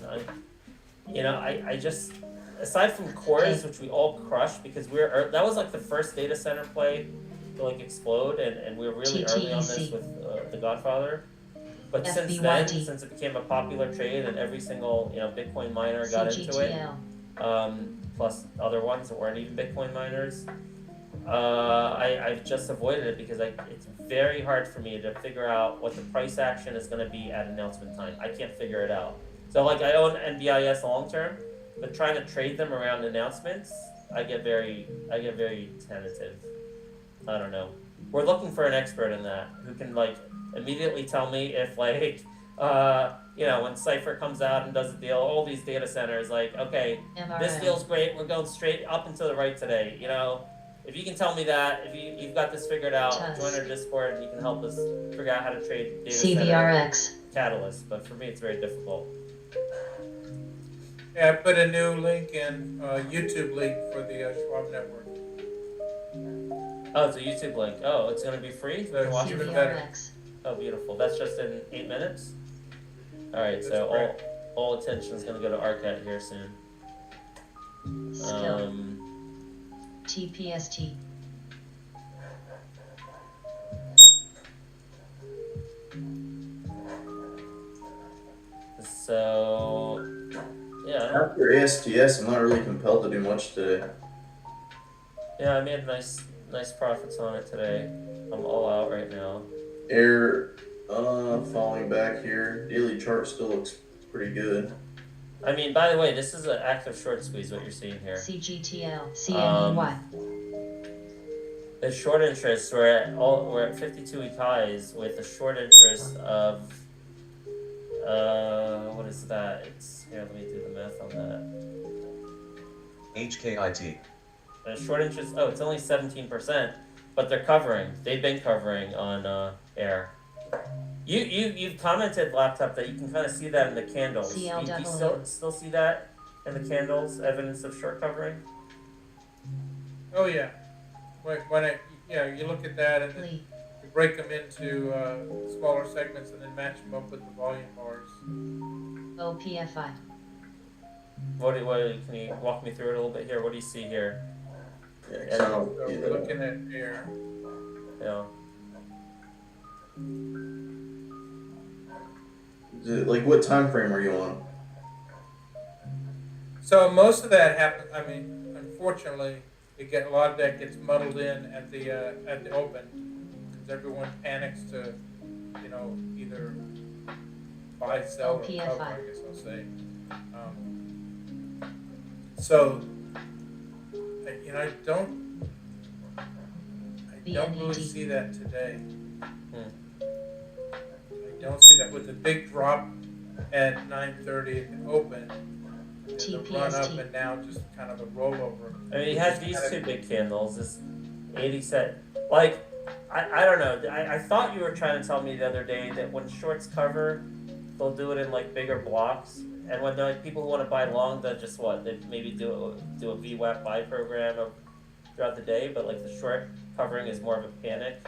I just, aside from cores, which we all crushed because that was like the first data center play to like explode, and we were really early on this with the Godfather. But since then, since it became a popular trade and every single Bitcoin miner got into it, plus other ones that weren't even Bitcoin miners, I've just avoided it because it's very hard for me to figure out what the price action is going to be at announcement time. I can't figure it out. So like I own NBIS long term, but trying to trade them around announcements, I get very tentative. I don't know. We're looking for an expert in that who can like immediately tell me if like when Cypher comes out and does a deal, all these data centers like, okay, this deal's great, we're going straight up and to the right today. If you can tell me that, if you've got this figured out, join our Discord and you can help us figure out how to trade data CVRX. Catalyst. But for me, it's very difficult. Yeah, I put a new link in, YouTube link for the Schwab Network. Oh, it's a YouTube link. Oh, it's going to be free? So That's watch even it. better. Oh, beautiful. That's just in 8 minutes? All right, so all attention is going to go to Arcat here soon. Skill. TPST. So, yeah. After ASTS, I'm not really compelled to do much today. Yeah, I made nice profits on it today. I'm all out right now. Air falling back here. Daily chart still looks pretty good. I mean, by the way, this is an active short squeeze. What you're seeing here. CGTL CNEY. The short interest, we're at 52-week highs with a short interest of what is that? It's here. Let me do the math on that. HKIT. A short interest. Oh, it's only 17%, but they're covering. They've been covering on air. You've commented, laptop, that you can kind of see that in the candles. Do you still see that in the candles? Evidence of short covering. Oh yeah. You look at that and then you break them into smaller segments and then match them up with the volume bars. OPFI. Can you walk me through it a little bit here? What do you see here? So we're looking at air. Yeah. Like, what time frame are you on? So most of that happens. I mean, unfortunately, a lot of that gets muddled in at the open because everyone panics to, either buy, sell, or cover. I guess I'll say. So, I don't really see that today. I don't see that with the big drop at 9:30 at the open. The run up and now just kind of a rollover. I mean, you have these two big candles. This 80 cent. Like, I don't know. I thought you were trying to tell me the other day that when shorts cover, they'll do it in like bigger blocks. And when people who want to buy long, they'll just they maybe do a VWAP buy program throughout the day. But like the short covering is more of a panic.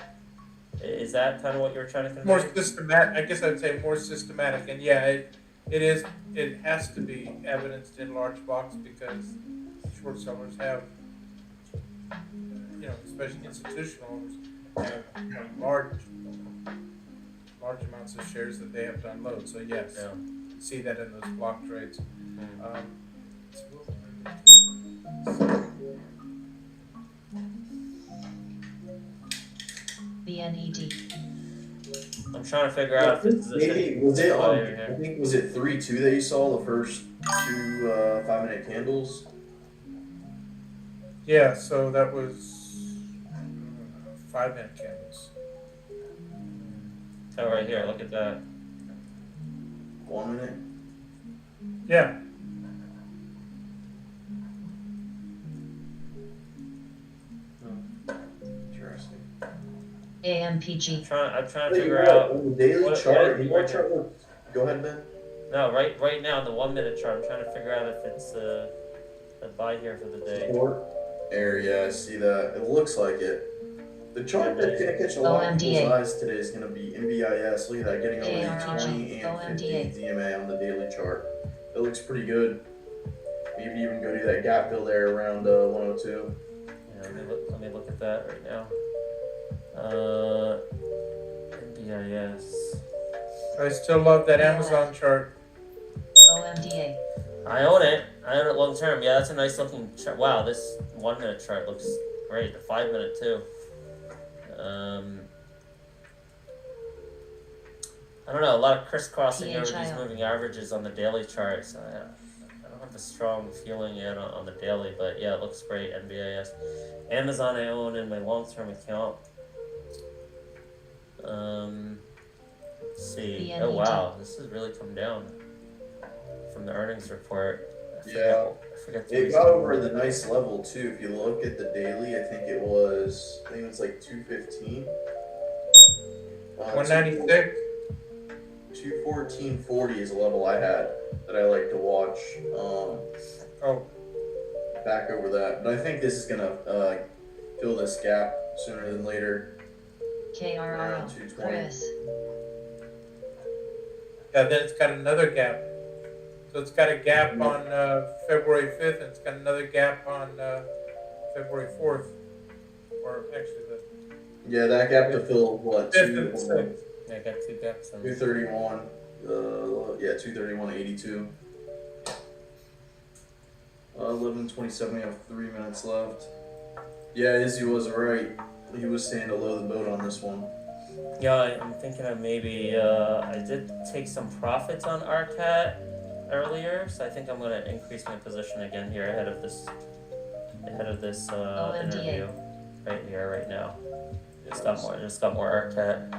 Is that kind of what you were trying to convey? More systematic. I guess I'd say more systematic. And yeah, it is. It has to be evidenced in large blocks because short sellers have, especially institutional owners, have large amounts of shares that they have to unload. So yes, you see that in those block trades. BNED. I'm trying to figure out if this is I think was it 3-2 that you saw the first two 5-minute candles? Yeah, so that was 5-minute candles. Oh, right here. Look at that. 1 minute. Yeah. Interesting. AMPG. I'm trying to figure out on the daily chart. Go ahead, Ben. No, right now in the 1 minute chart, I'm trying to figure out if it's a buy here for the day. Support area, I see that. It looks like it. The chart that's going to catch a lot of people's eyes today is going to be MBIS. Look at that, getting over the 20 and 15 DMA on the daily chart. It looks pretty good. Maybe even go to that gap fill there around 102. Yeah, let me look at that right now. MBIS. I still love that Amazon chart. OMDA. I own it long term. Yeah, that's a nice looking chart. Wow, this 1 minute chart looks great. The 5 minute too. I don't know, a lot of crisscrossing over these moving averages on the daily charts. I don't have a strong feeling yet on the daily, but yeah, it looks great. NBIS. Amazon I own in my long-term account. Let's see. Oh wow, this has really come down from the earnings report. I forget it got over the nice level too. If you look at the daily, I think it was like 215. 196. 214.40 is a level I had that I like to watch. Back over that, but I think this is gonna fill this gap sooner than later. KRRO. 220. Yeah, then it's got another gap. So it's got a gap on February 5th, and it's got another gap on February 4th. Or actually, that gap to fill what? 5th and 6th. Yeah, I got two gaps. 231. 231.82. 11:27. We have 3 minutes left. Yeah, Izzy was right. He was staying to low the boat on this one. Yeah, I'm thinking of maybe I did take some profits on RCAT. earlier, so I think I'm gonna increase my position again here ahead of this interview right here, right now. Just got more Arcat.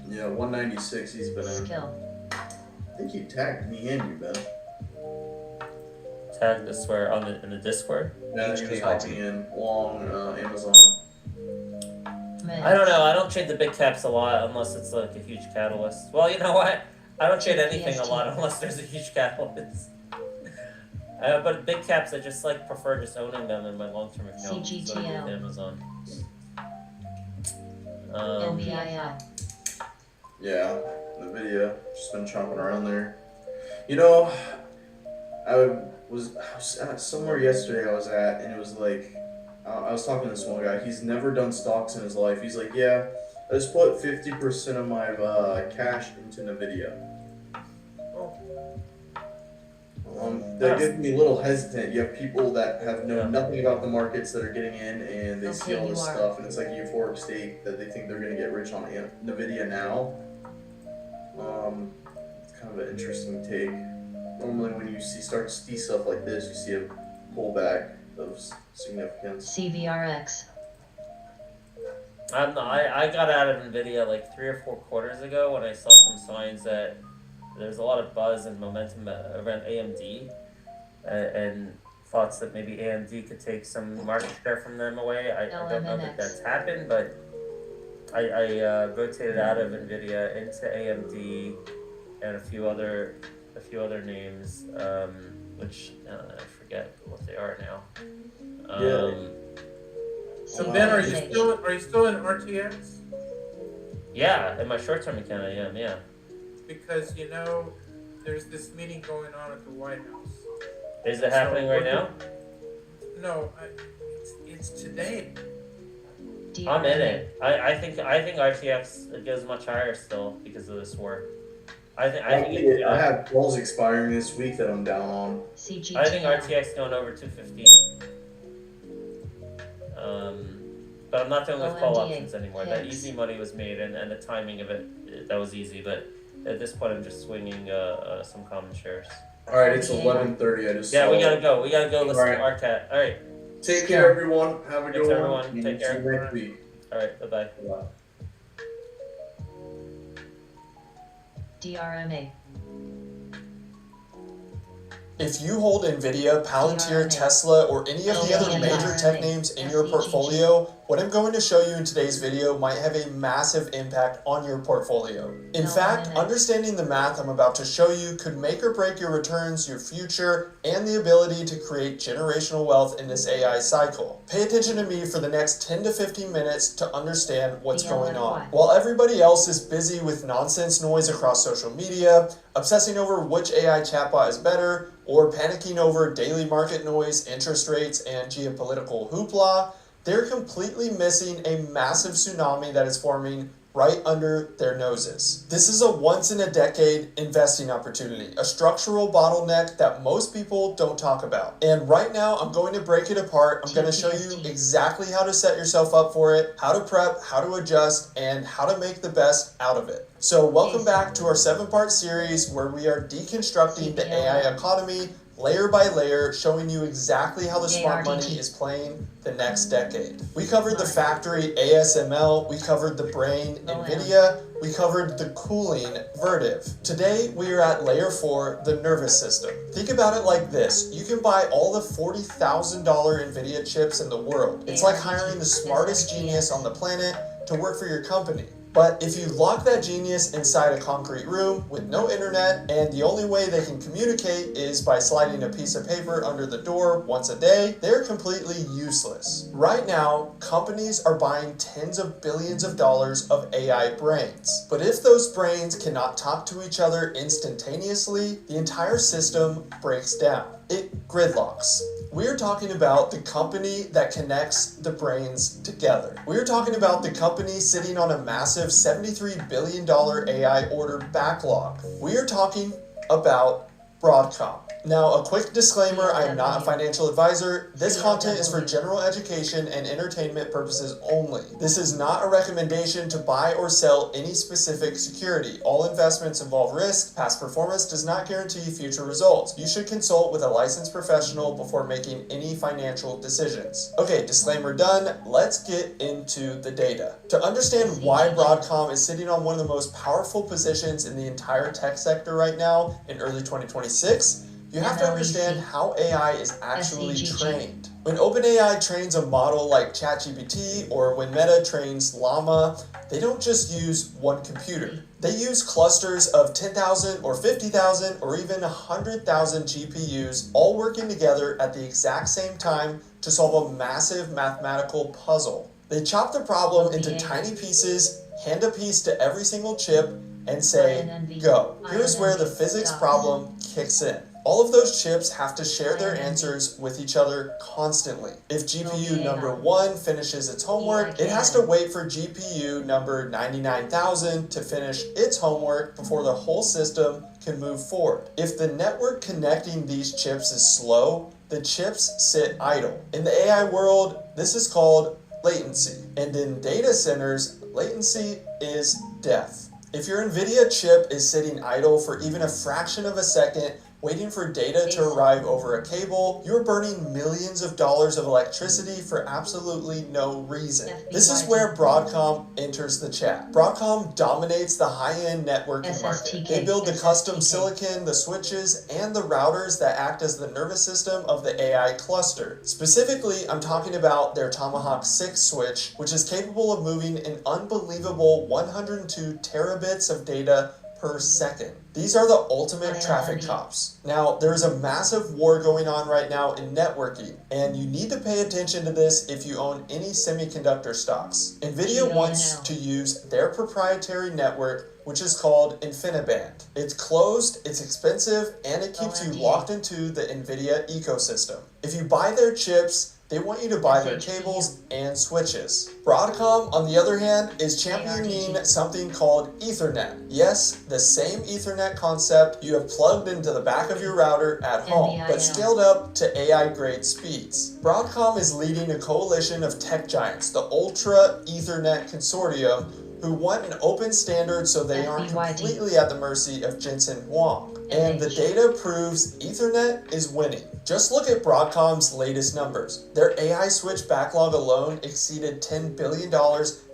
Yeah, 196 he's been in. I think he tagged me and you, Ben. Tagged this where in the Discord? Yeah, he was hopping in long Amazon. I don't know. I don't trade the big caps a lot unless it's like a huge catalyst. Well, you know what? I don't trade anything a lot unless there's a huge catalyst. But big caps, I just like prefer just owning them in my long-term account. So I get Amazon. Yeah, NVIDIA, just been chopping around there. You know, I was at somewhere yesterday I was at, and it was like, I was talking to this one guy, he's never done stocks in his life. He's like, yeah, I just put 50% of my cash into NVIDIA. That gets me a little hesitant. You have people that have known nothing about the markets that are getting in, and they see all this stuff, and it's like a euphoric state that they think they're going to get rich on NVIDIA now. It's kind of an interesting take. Normally when you start to see stuff like this, you see a pullback of significance. CVRX. I got out of NVIDIA like 3 or 4 quarters ago when I saw some signs that there's a lot of buzz and momentum around AMD, and thoughts that maybe AMD could take some market share from them away. I don't know that that's happened, but I rotated out of NVIDIA into AMD and a few other names, which I forget what they are now. So Ben, are you still in RTX? Yeah, in my short-term account I am. Yeah. Because you know, there's this meeting going on at the White House. Is it happening right now? No, it's today. I'm in it. I think RTX goes much higher still because of this war. I have calls expiring this week that I'm down on. I think RTX going over 215. But I'm not doing with call options anymore. That easy money was made, and the timing of it, that was easy. But at this point, I'm just swinging some common shares. All right, it's 11:30. I just we gotta go. We gotta go listen to Arcat. All right. Take care, everyone. Have a good one. Everyone. Take care. See you next week. All right. Bye-bye. DRMA. If you hold NVIDIA, Palantir, Tesla, or any of the other major tech names in your portfolio, what I'm going to show you in today's video might have a massive impact on your portfolio. In fact, understanding the math I'm about to show you could make or break your returns, your future, and the ability to create generational wealth in this AI cycle. Pay attention to me for the next 10 to 15 minutes to understand what's going on. While everybody else is busy with nonsense noise across social media, obsessing over which AI chatbot is better, or panicking over daily market noise, interest rates, and geopolitical hoopla, they're completely missing a massive tsunami that is forming right under their noses. This is a once-in-a-decade investing opportunity, a structural bottleneck that most people don't talk about. And right now, I'm going to break it apart. I'm going to show you exactly how to set yourself up for it, how to prep, how to adjust, and how to make the best out of it. So welcome back to our 7-part series where we are deconstructing the AI economy layer by layer, showing you exactly how the smart money is playing the next decade. We covered the factory ASML, we covered the brain NVIDIA, we covered the cooling Vertiv. Today we are at layer 4, the nervous system. Think about it like this: you can buy all the $40,000 NVIDIA chips in the world. It's like hiring the smartest genius on the planet to work for your company. But if you lock that genius inside a concrete room with no internet, and the only way they can communicate is by sliding a piece of paper under the door once a day, they're completely useless. Right now, companies are buying tens of billions of dollars of AI brains. But if those brains cannot talk to each other instantaneously, the entire system breaks down. It gridlocks. We're talking about the company that connects the brains together. We're talking about the company sitting on a massive $73 billion AI order backlog. We are talking about Broadcom. Now, a quick disclaimer, I am not a financial advisor. This content is for general education and entertainment purposes only. This is not a recommendation to buy or sell any specific security. All investments involve risk. Past performance does not guarantee future results. You should consult with a licensed professional before making any financial decisions. Okay, disclaimer done. Let's get into the data. To understand why Broadcom is sitting on one of the most powerful positions in the entire tech sector right now in early 2026, you have to understand how AI is actually trained. When OpenAI trains a model like ChatGPT or when Meta trains Llama, they don't just use one computer. They use clusters of 10,000 or 50,000 or even 100,000 GPUs all working together at the exact same time to solve a massive mathematical puzzle. They chop the problem into tiny pieces, hand a piece to every single chip, and say, go. Here's where the physics problem kicks in. All of those chips have to share their answers with each other constantly. If GPU number 1 finishes its homework, it has to wait for GPU number 99,000 to finish its homework before the whole system can move forward. If the network connecting these chips is slow, the chips sit idle. In the AI world, this is called latency. And in data centers, latency is death. If your NVIDIA chip is sitting idle for even a fraction of a second, waiting for data to arrive over a cable, you're burning millions of dollars of electricity for absolutely no reason. This is where Broadcom enters the chat. Broadcom dominates the high-end networking market. They build the custom silicon, the switches, and the routers that act as the nervous system of the AI cluster. Specifically, I'm talking about their Tomahawk 6 switch, which is capable of moving an unbelievable 102 terabits of data per second. These are the ultimate traffic cops. Now, there's a massive war going on right now in networking, and you need to pay attention to this if you own any semiconductor stocks. NVIDIA wants to use their proprietary network, which is called InfiniBand. It's closed, it's expensive, and it keeps you locked into the NVIDIA ecosystem. If you buy their chips, they want you to buy their cables and switches. Broadcom, on the other hand, is championing something called Ethernet. Yes, the same Ethernet concept you have plugged into the back of your router at home, but scaled up to AI-grade speeds. Broadcom is leading a coalition of tech giants, the Ultra Ethernet Consortium, who want an open standard so they aren't completely at the mercy of Jensen Huang. And the data proves Ethernet is winning. Just look at Broadcom's latest numbers. Their AI switch backlog alone exceeded $10 billion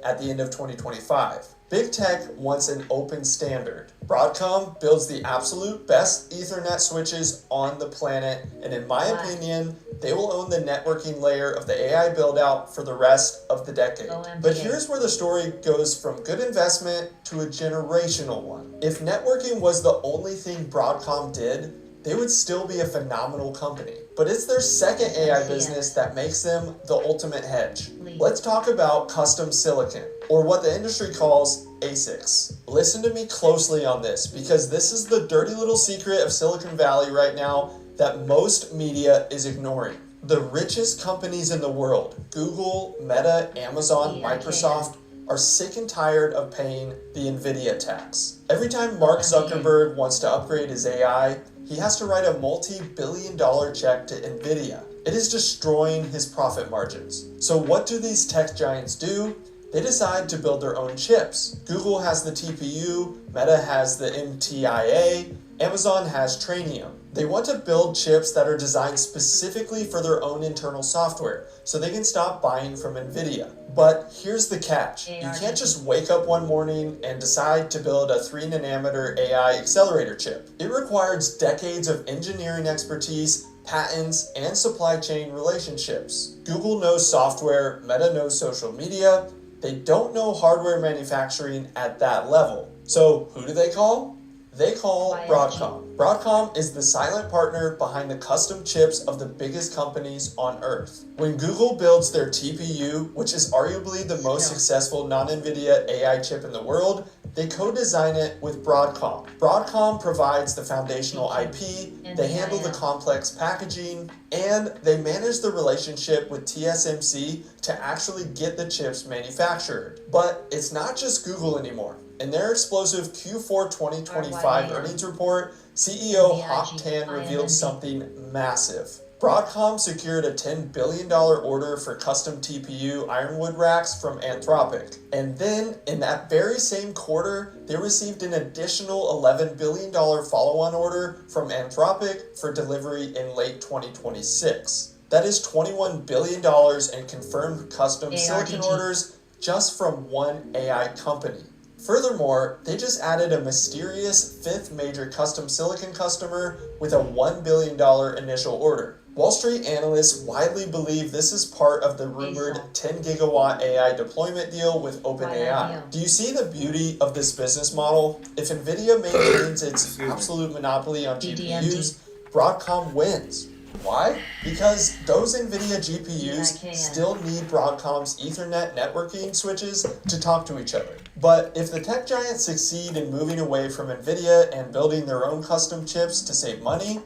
at the end of 2025. Big Tech wants an open standard. Broadcom builds the absolute best Ethernet switches on the planet, and in my opinion, they will own the networking layer of the AI build-out for the rest of the decade. But here's where the story goes from good investment to a generational one. If networking was the only thing Broadcom did, they would still be a phenomenal company. But it's their second AI business that makes them the ultimate hedge. Let's talk about custom silicon, or what the industry calls ASICs. Listen to me closely on this, because this is the dirty little secret of Silicon Valley right now that most media is ignoring. The richest companies in the world, Google, Meta, Amazon, Microsoft, are sick and tired of paying the NVIDIA tax. Every time Mark Zuckerberg wants to upgrade his AI, he has to write a multi-billion-dollar check to NVIDIA. It is destroying his profit margins. So what do these tech giants do? They decide to build their own chips. Google has the TPU, Meta has the MTIA, Amazon has Trainium. They want to build chips that are designed specifically for their own internal software, so they can stop buying from NVIDIA. But here's the catch. You can't just wake up one morning and decide to build a 3 nanometer AI accelerator chip. It requires decades of engineering expertise, patents, and supply chain relationships. Google knows software, Meta knows social media. They don't know hardware manufacturing at that level. So who do they call? They call Broadcom. Broadcom is the silent partner behind the custom chips of the biggest companies on Earth. When Google builds their TPU, which is arguably the most successful non-NVIDIA AI chip in the world, they co-design it with Broadcom. Broadcom provides the foundational IP, they handle the complex packaging, and they manage the relationship with TSMC to actually get the chips manufactured. But it's not just Google anymore. In their explosive Q4 2025 earnings report, CEO Hock Tan revealed something massive. Broadcom secured a $10 billion order for custom TPU Ironwood racks from Anthropic. And then, in that very same quarter, they received an additional $11 billion follow-on order from Anthropic for delivery in late 2026. That is $21 billion in confirmed custom silicon orders just from one AI company. Furthermore, they just added a mysterious fifth major custom silicon customer with a $1 billion initial order. Wall Street analysts widely believe this is part of the rumored 10 gigawatt AI deployment deal with OpenAI. Do you see the beauty of this business model? If NVIDIA maintains its absolute monopoly on GPUs, Broadcom wins. Why? Because those NVIDIA GPUs still need Broadcom's Ethernet networking switches to talk to each other. But if the tech giants succeed in moving away from NVIDIA and building their own custom chips to save money,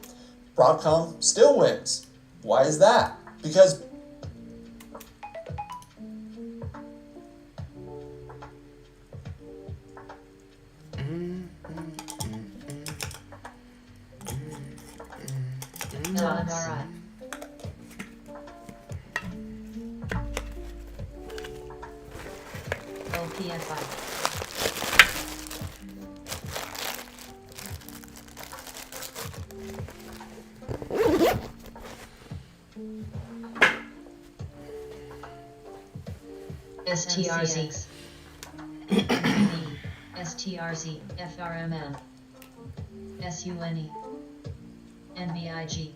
Broadcom still wins. Why is that? Because STRZ, STRZ, FRMM, SUNE, NBIG.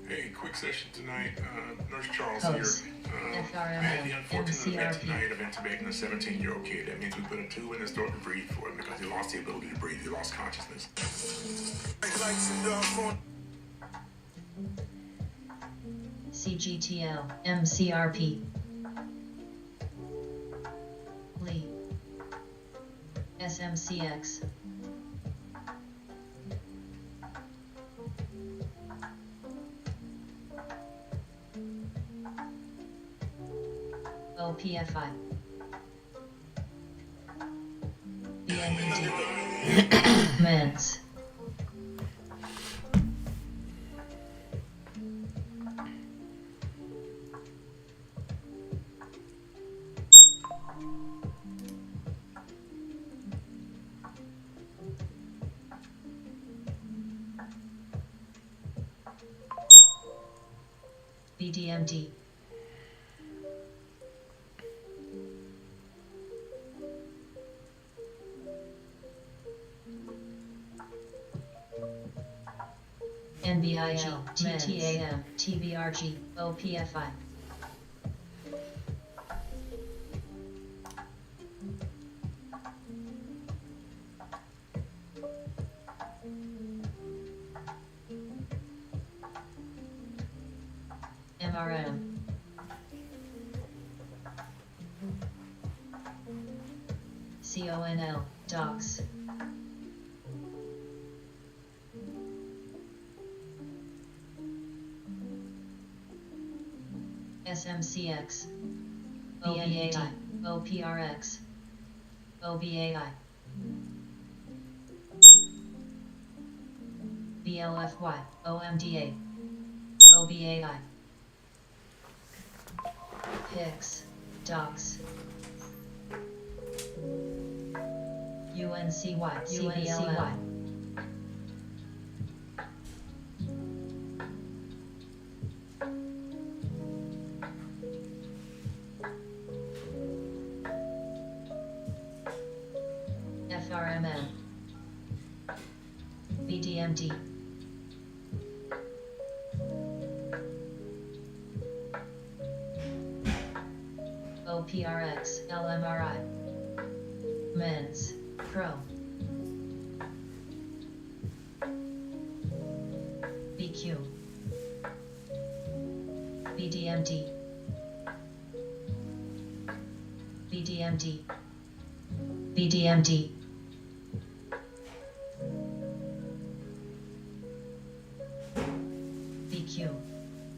Hey, quick session tonight. Nurse Charles here. I had the unfortunate event tonight of intubating a 17-year-old kid. That means we put a tube in his throat to breathe for him because he lost the ability to breathe. He lost consciousness. CGTL, MCRP. Lee. SMCX. OPFI. BNPT. MENS. BDMD. NBIG, TTAM, TBRG, OPFI. MRM. CONL, DOCS. SMCX, OBAI, OPRX, OBAI, BLFY, OMDA, OBAI, PIX, DOCS, UNCY, CBLY. FRMM, BDMD, OPRX, LMRI. Men's, Pro. BQ. BDMD. BDMD. BDMD. BQ.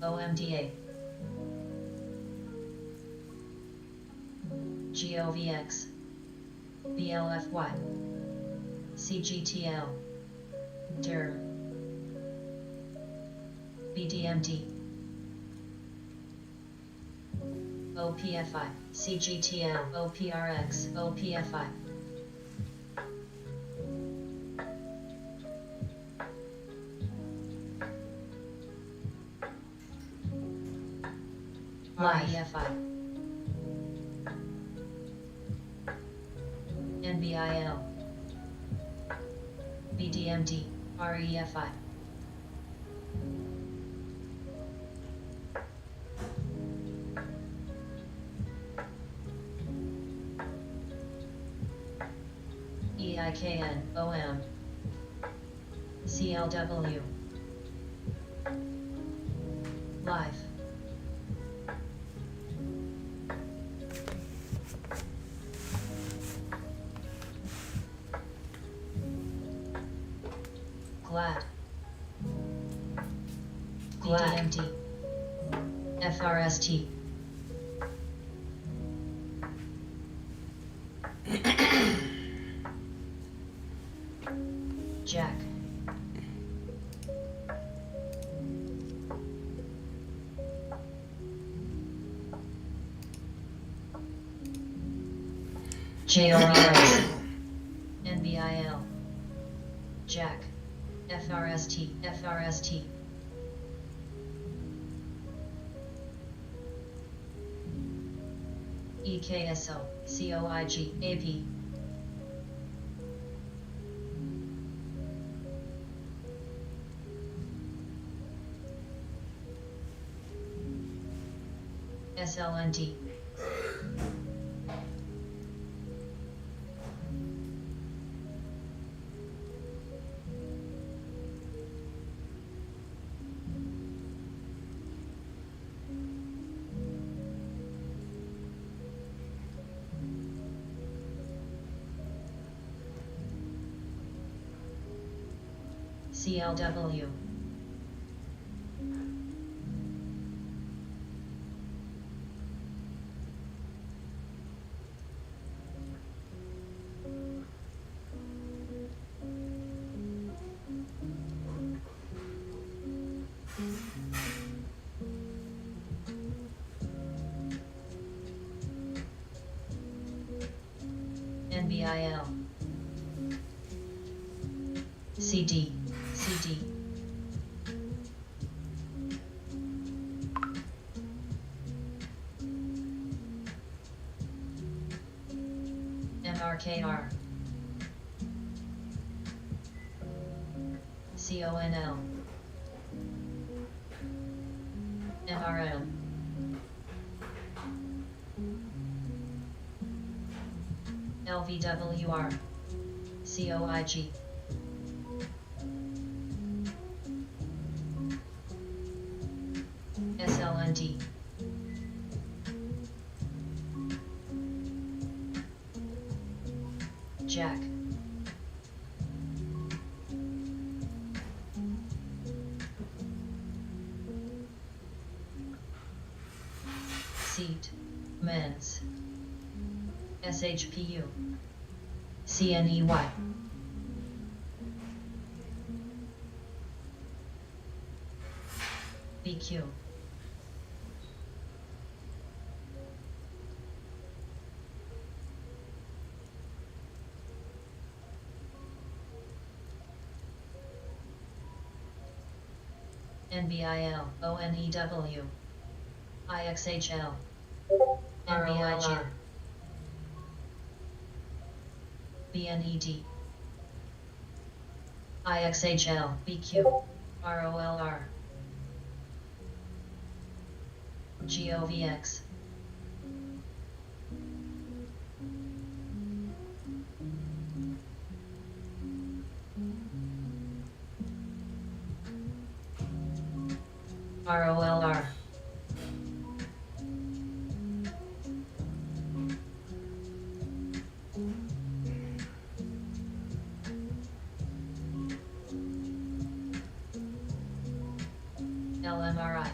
OMDA. GOVX. BLFY. CGTL. DER. BDMD. OPFI. CGTL. OPRX. OPFI. REFI. NBIL. BDMD. REFI. EIKN. OM. CLW. Live. Glad. BDMD. FRST. Jack. JRS. NBIL. Jack. FRST. FRST. EKSO. COIG. AP. SLND. CLW. NBIL. CD. CD. MRKR. CONL. MRM. LVWR. COIG. SLND. Jack. Seat. Men's. SHPU. CNEY. BQ. NBIL. ONEW. IXHL. NBIG. BNED. IXHL. BQ. ROLR. GOVX. ROLR. LMRI.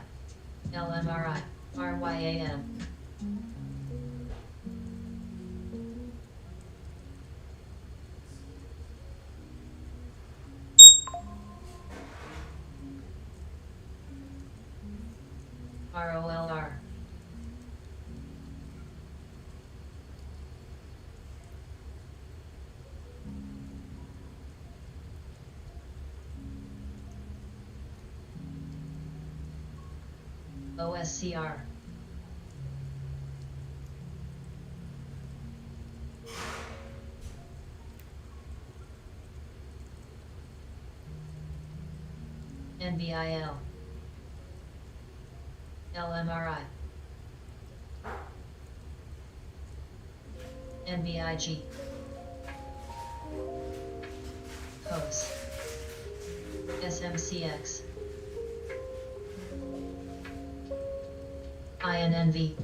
LMRI. RYAM. ROLR. OSCR. NBIL. LMRI. NBIG. POS. SMCX. INNV.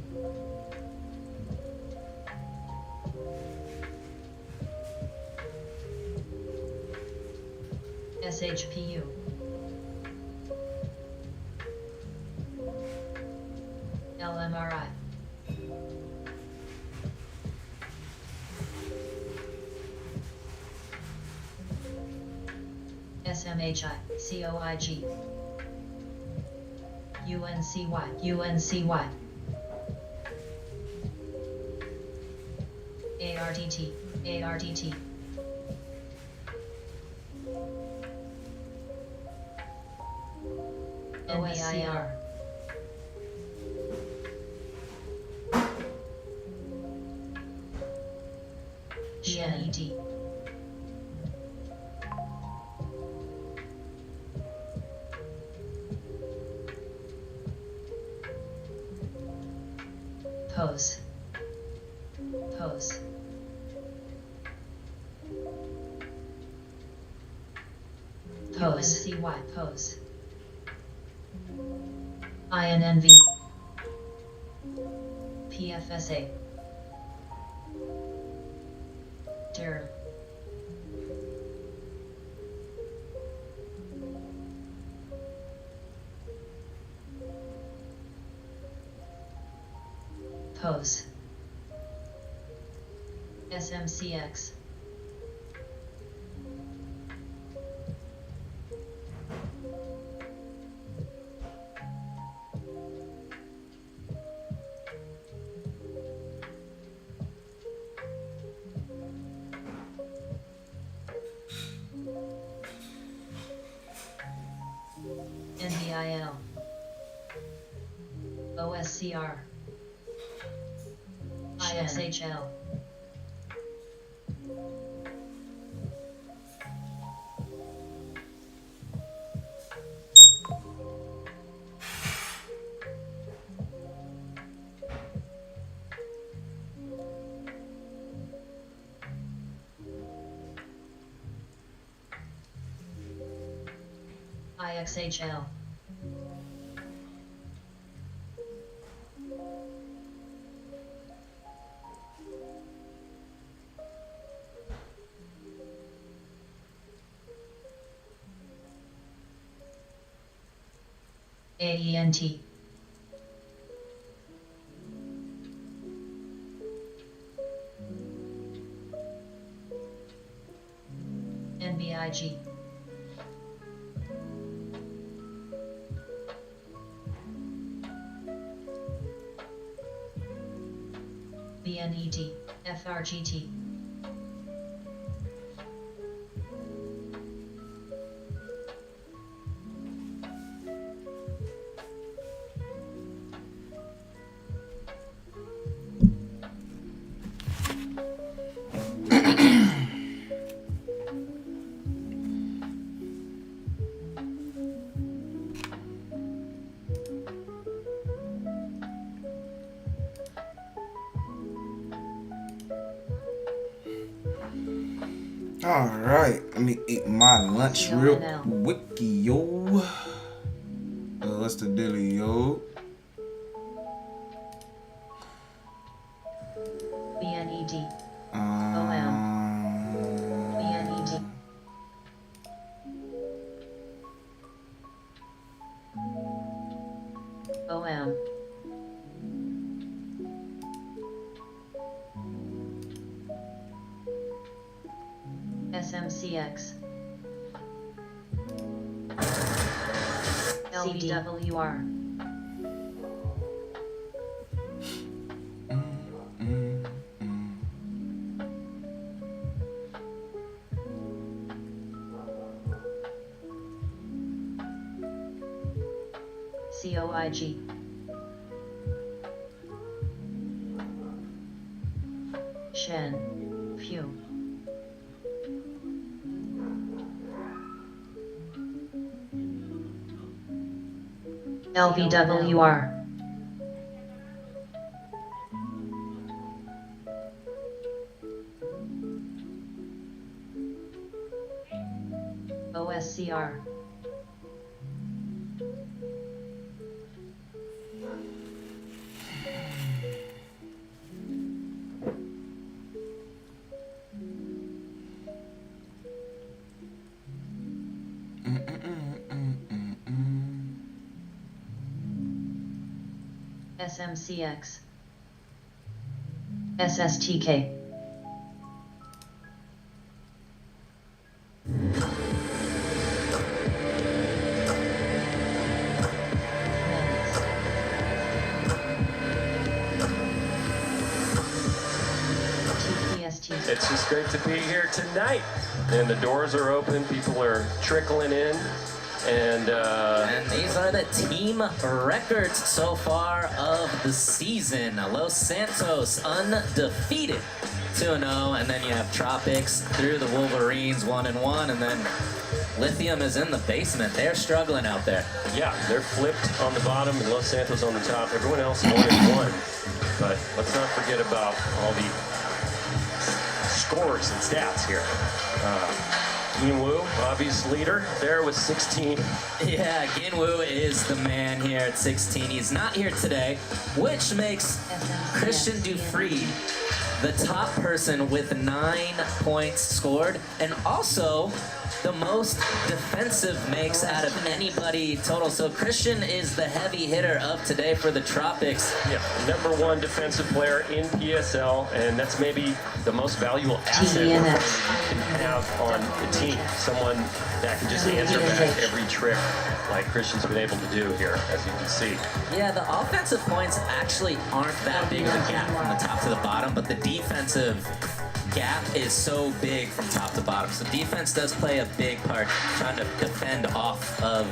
SHPU. LMRI. SMHI, COIG. UNCY, UNCY. ARDT, ARDT. OSCR. GNED. Pose. Pose. Pose. CY. Pose. INNV. PFSA. DIR. Pose. SMCX. NBIL. OSCR. ISHL. IXHL. AENT. NBIG. BNED. FRGT. All right, let me eat my lunch real quick, yo. Let's What's the dilly, yo? BNED. OM. BNED. OM. SMCX. LBWR. COIG. Shen. Pew. LBWR. OSCR. SMCX. SSTK. It's just great to be here tonight. And the doors are open, people are trickling in. And these are the team records so far of the season. Los Santos undefeated, 2-0, and then you have Tropics through the Wolverines 1-1, and then Lithium is in the basement. They're struggling out there. Yeah, they're flipped on the bottom and Los Santos on the top. Everyone else 1-1. But let's not forget about all the scores and stats here. Ginwoo, obvious leader there with 16. Yeah, Ginwoo is the man here at 16. He's not here today, which makes Christian Dufresne the top person with 9 points scored, and also the most defensive makes out of anybody total. So Christian is the heavy hitter of today for the Tropics. Yeah, #1 defensive player in PSL, and that's maybe the most valuable asset you can have on the team. Someone that can just answer back every trick like Christian's been able to do here, as you can see. Yeah, the offensive points actually aren't that big of a gap from the top to the bottom, but the defensive gap is so big from top to bottom. So defense does play a big part trying to defend off of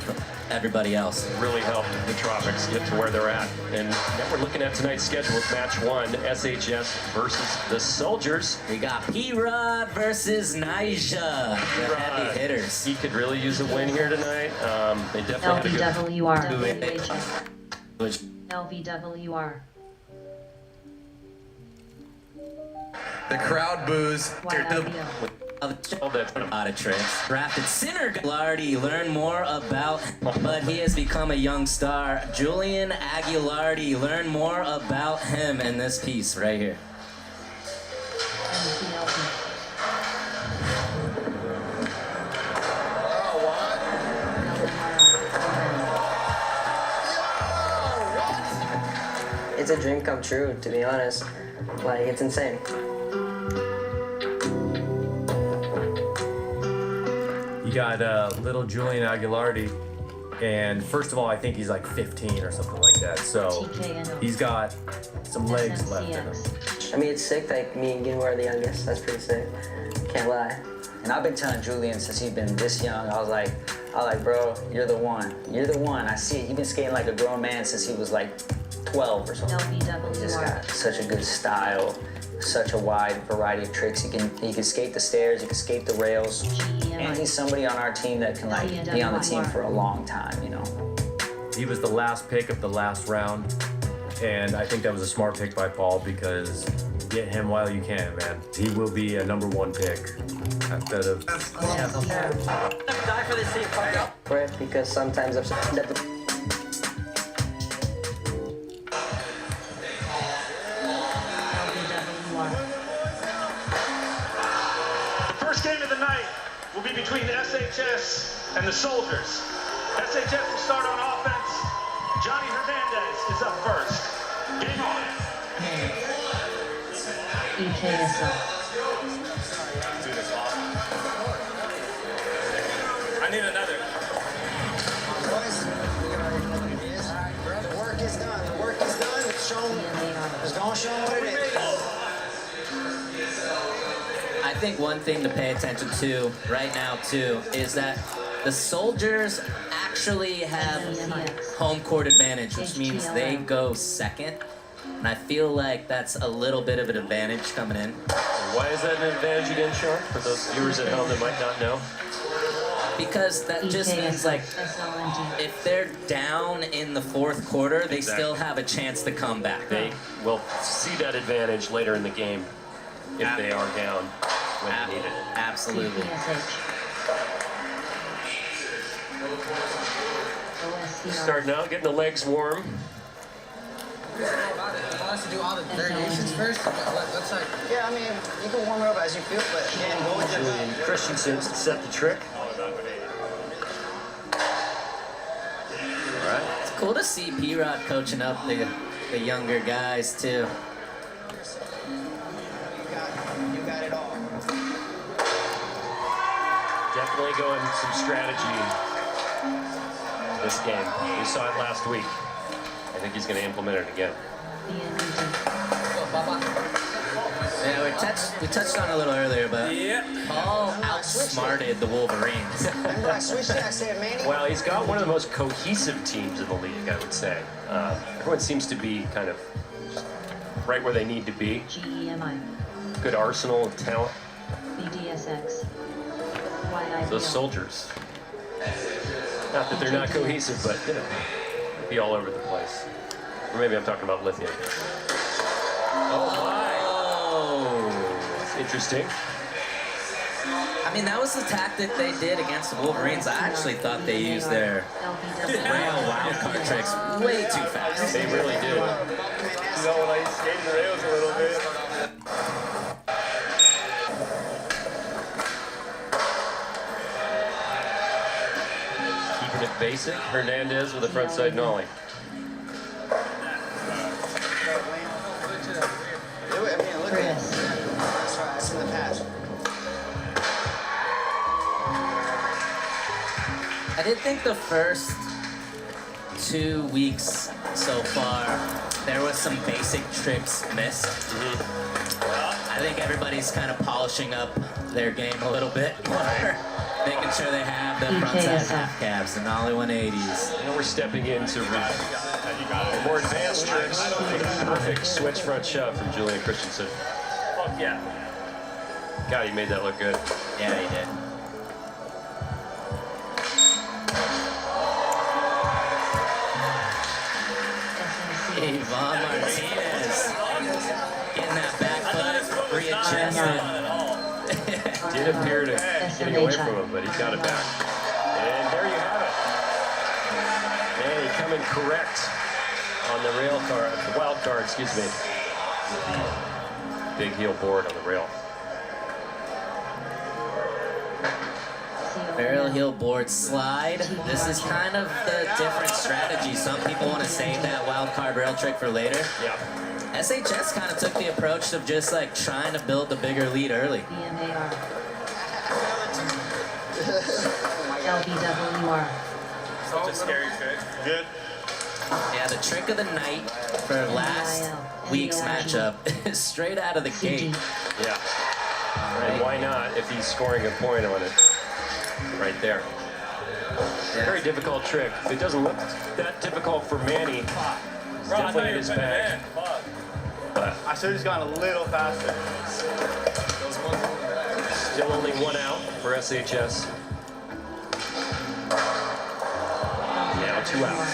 everybody else. Really helped the Tropics get to where they're at. And now we're looking at tonight's schedule with match 1, SHS versus the Soldiers. We got P-Rod versus Nyjah, the heavy hitters. He could really use a win here tonight. They definitely had a good... LBWR. The crowd boos. A lot of tricks. Drafted Sinner Aguilardi, learn more about, but he has become a young star. Julian Aguilardi, learn more about him in this piece right here. It's a dream come true, to be honest. Like, it's insane. You got little Julian Aguilardi, and first of all, I think he's like 15 or something like that. So he's got some legs left in him. I mean, it's sick that me and Ginwoo are the youngest. That's pretty sick. Can't lie. And I've been telling Julian since he's been this young, I was like, bro, you're the one. You're the one. I see it. He's been skating like a grown man since he was like 12 or something. He just got such a good style, such a wide variety of tricks. He can skate the stairs, he can skate the rails. And he's somebody on our team that can like be on the team for a long time, you know. He was the last pick of the last round, and I think that was a smart pick by Paul because get him while you can, man. He will be a #1 pick instead of. Die for this team, because sometimes I'm between the SHS and the Soldiers. SHS will start on offense. Johnny Hernandez is up first. Game on. EKSL. I need another. The work is done. The work is done. It's gonna show what it is. I think one thing to pay attention to right now too is that the Soldiers actually have home court advantage, which means they go second. And I feel like that's a little bit of an advantage coming in. Why is that an advantage again, Sean? For those viewers at home that might not know. Because that just means, like, if they're down in the fourth quarter, they still have a chance to come back. They will see that advantage later in the game if they are down when they need it. Absolutely. Starting out, getting the legs warm. You want us to do all the variations first? Let's like, yeah, I mean, you can warm it up as you feel, but again, go with your Julian Christensen to set the trick. All right. It's cool to see P-Rod coaching up the younger guys, too. You got it all. Definitely going some strategy this game. We saw it last week. I think he's going to implement it again. Yeah, we touched on it a little earlier, but Paul outsmarted the Wolverines. Well, he's got one of the most cohesive teams in the league, I would say. Everyone seems to be kind of right where they need to be. Good arsenal of talent. BDSX. Those Soldiers. Not that they're not cohesive, but you know, be all over the place. Or maybe I'm talking about Lithium. Oh my! Oh, that's interesting. I mean, that was the tactic they did against the Wolverines. I actually thought they used their rail wildcard tricks way too fast. They really did. You know, when I skated the rails a little bit. Keeping it basic, Hernandez with a frontside nollie. I did think the first 2 weeks so far, there was some basic tricks missed. I think everybody's kind of polishing up their game a little bit more, making sure they have the frontside half cabs, the nollie 180s. And we're stepping into more advanced tricks. Perfect switch front shove from Julian Christensen. Fuck yeah. God, he made that look good. Yeah, he did. Yvonne Martinez getting that back foot readjusted. Did appear to getting away from him, but he got it back. And there you have it. And he coming correct on the rail card, the wild card, excuse me. With the big heel board on the rail. Barrel heel board slide. This is kind of the different strategy. Some people want to save that wild card rail trick for later. Yeah. SHS kind of took the approach of just like trying to build the bigger lead early. LBWR. Such a scary trick. Good. Yeah, the trick of the night for last week's matchup is straight out of the gate. Yeah. And why not if he's scoring a point on it? Right there. Very difficult trick. It doesn't look that difficult for Manny. It's definitely in his bag. But I should have just gone a little faster. Still only one out for SHS. Now 2 outs.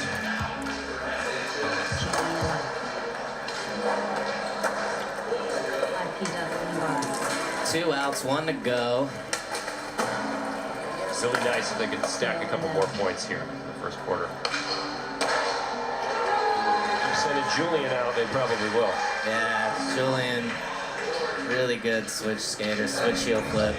Two outs, 1 to go. Really nice if they could stack a couple more points here in the first quarter. Send a Julian out, they probably will. Yeah, Julian, really good switch skater, switch heel flip.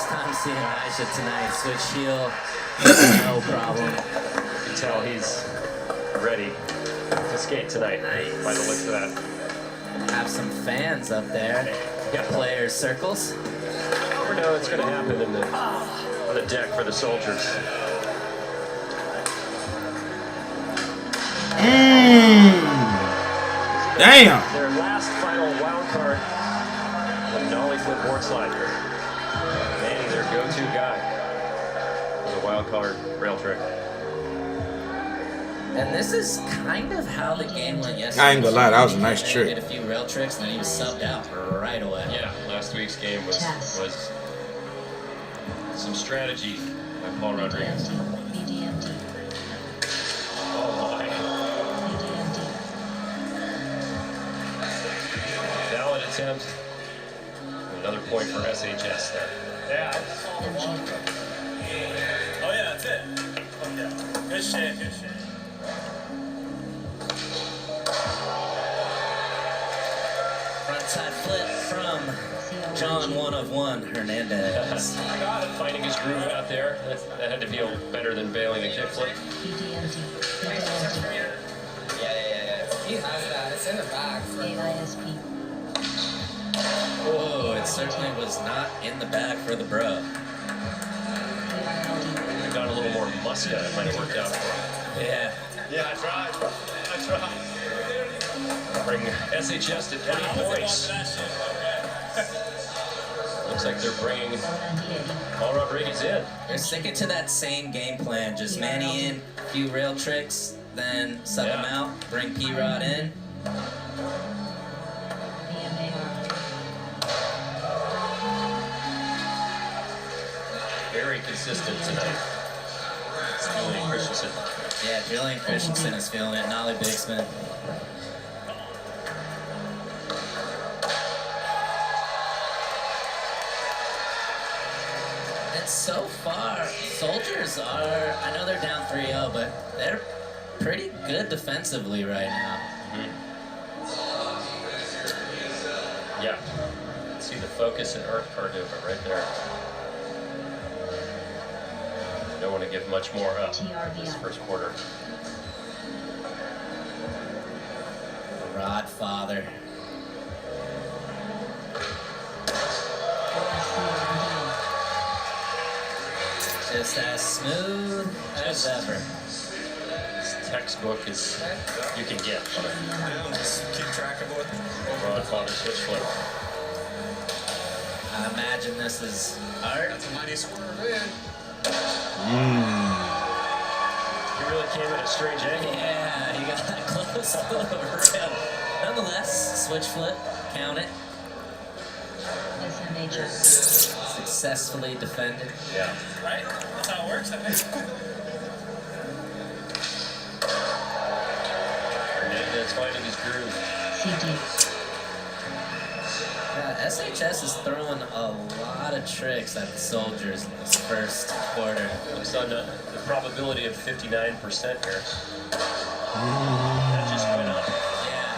First time seeing Aisha tonight. Switch heel, no problem. You can tell he's ready to skate tonight by the looks of that. Have some fans up there. Got player circles. Never know what's going to happen on the deck for the soldiers. Damn. Their last final wild card, the nollie flip board slide. Manny, their go-to guy for the wild card rail trick. And this is kind of how the game went yesterday. I ain't gonna lie, that was a nice He trick. did a few rail tricks and then he was subbed out right away. Yeah, last week's game was some strategy by Paul Rodriguez. Oh my. Valid attempt. Another point for SHS there. Yeah. Oh yeah, that's it. Okay. Good shit, good shit. Frontside flip from John 1 of 1 Hernandez. God, finding his groove out there. That had to feel better than bailing a kickflip. Yeah. He has that. It's in the bag. Whoa, it certainly was not in the bag for the bro. If it got a little more musca, it might have worked out for him. Yeah. Yeah, I tried. Bring SHS to 20 points. Looks like they're bringing Paul Rodriguez in. They're sticking to that same game plan. Just Manny in, a few rail tricks, then sub him out, bring P-Rod in. Very consistent tonight. Julian Christensen. Yeah, Julian Christensen is feeling it. Nollie Bixman. And so far, Soldiers are, I know they're down 3-0, but they're pretty good defensively right now. Yeah. See the focus in Earth Cardova right there. Don't want to give much more up this first quarter. Rod Father. Just as smooth as ever. This textbook is you can get. Just keep track of what. Rod Father switch flip. I imagine this is art. That's a mighty swerve in. He really came at a strange angle. Yeah, he got that close to the rail. Nonetheless, switch flip, count it. Successfully defended. Yeah. Right? That's how it works, I think. Hernandez finding his groove. Yeah, SHS is throwing a lot of tricks at the Soldiers in this first quarter. Looks on the probability of 59% here. That just went up. Yeah.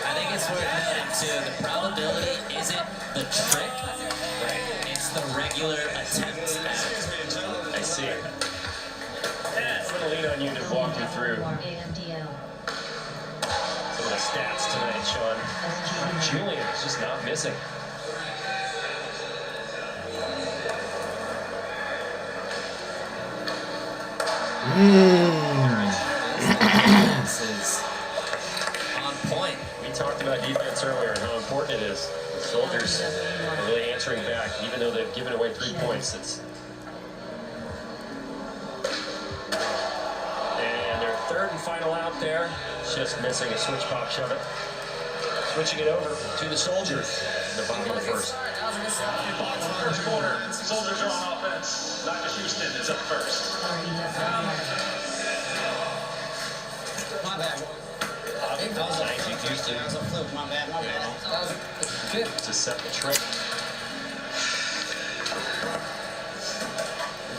I think it's worth noting too, the probability isn't the trick, it's the regular attempt at it. I see. I'm going to lean on you to walk me through some of the stats tonight, Sean. Julian is just not missing. Defense is on point. We talked about defense earlier and how important it is. The Soldiers are really answering back, even though they've given away 3 points. And their third and final out there, just missing a switch pop shove it. Switching it over to the Soldiers in the bottom of the first. First quarter, Soldiers are on offense. Dr. Houston is up first. My bad. Thank you, Houston. That was a fluke. My bad. That was good. To set the trick.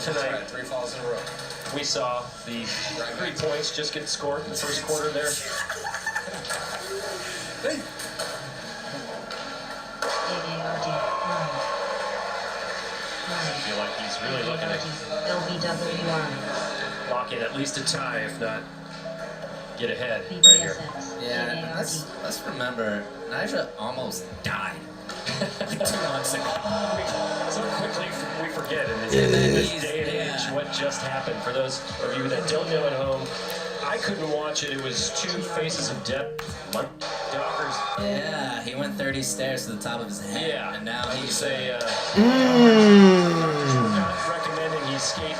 Tonight, 3 falls in a row. we saw the 3 points just get scored in the first quarter there. Hey. feel like he's really looking at LBWR. lock in at least a tie, if not get ahead right here. Yeah, let's remember, Nyjah almost died like 2 months ago. So quickly we forget in this day and age what just happened. For those of you that don't know at home, I couldn't watch it. It was 2 faces of death. Dockers. Yeah, he went 30 stairs to the top of his head, and now he's not recommending he skate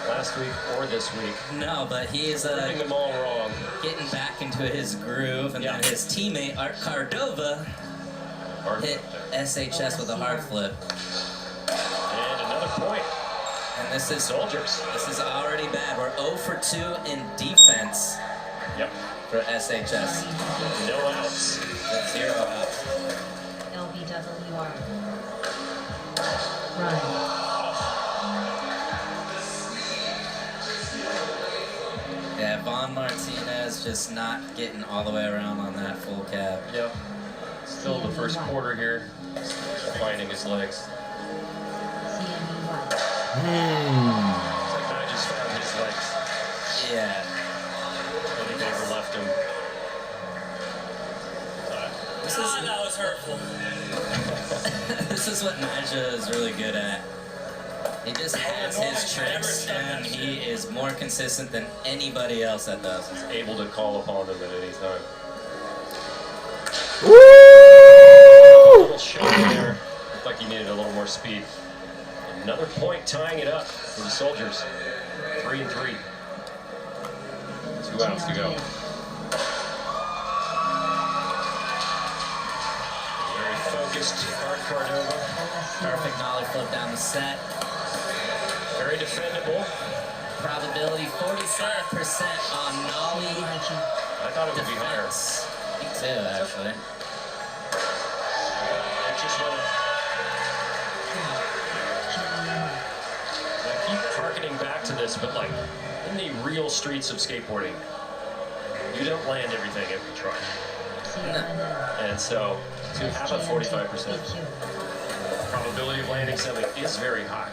last week or this week. No, but he is getting them all wrong. Getting back into his groove, and then his teammate Art Cardova hit SHS with a hard flip. And another point. And this is Soldiers. This is already bad. We're 0 for 2 in defense. Yep. For SHS. No outs. 0 outs. LBWR. Run. Yeah, Von Martinez just not getting all the way around on that full cab. Yep. Still the first quarter here. Finding his legs. It's like I just found his legs. Yeah. But he never left him. That was hurtful. This is what Nyjah is really good at. He just has his tricks, and he is more consistent than anybody else that does. He's able to call upon them at any time. Woo! A little shot there. Looked like he needed a little more speed. Another point tying it up for the Soldiers. 3 and 3. 2 outs to go. Very focused, Art Cardova. Perfect nollie flip down the set. Very defendable. Probability 45% on nollie. I thought it would be higher. Me too, actually. Just want I keep harkening back to this, but like in the real streets of skateboarding, you don't land everything every try. And so to have a 45% probability of landing something is very high.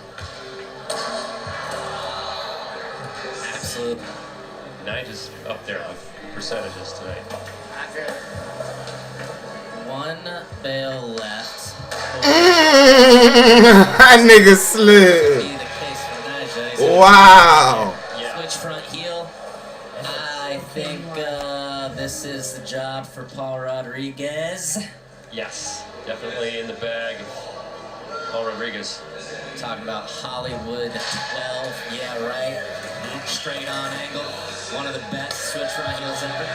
Absolutely. Nyjah's up there with percentages tonight. 1 bail left. That nigga slid. Wow. Switch front heel. I think this is the job for Paul Rodriguez. Yes, definitely in the bag. Paul Rodriguez. Talking about Hollywood 12. Yeah, right. Straight on angle. One of the best switch front heels ever.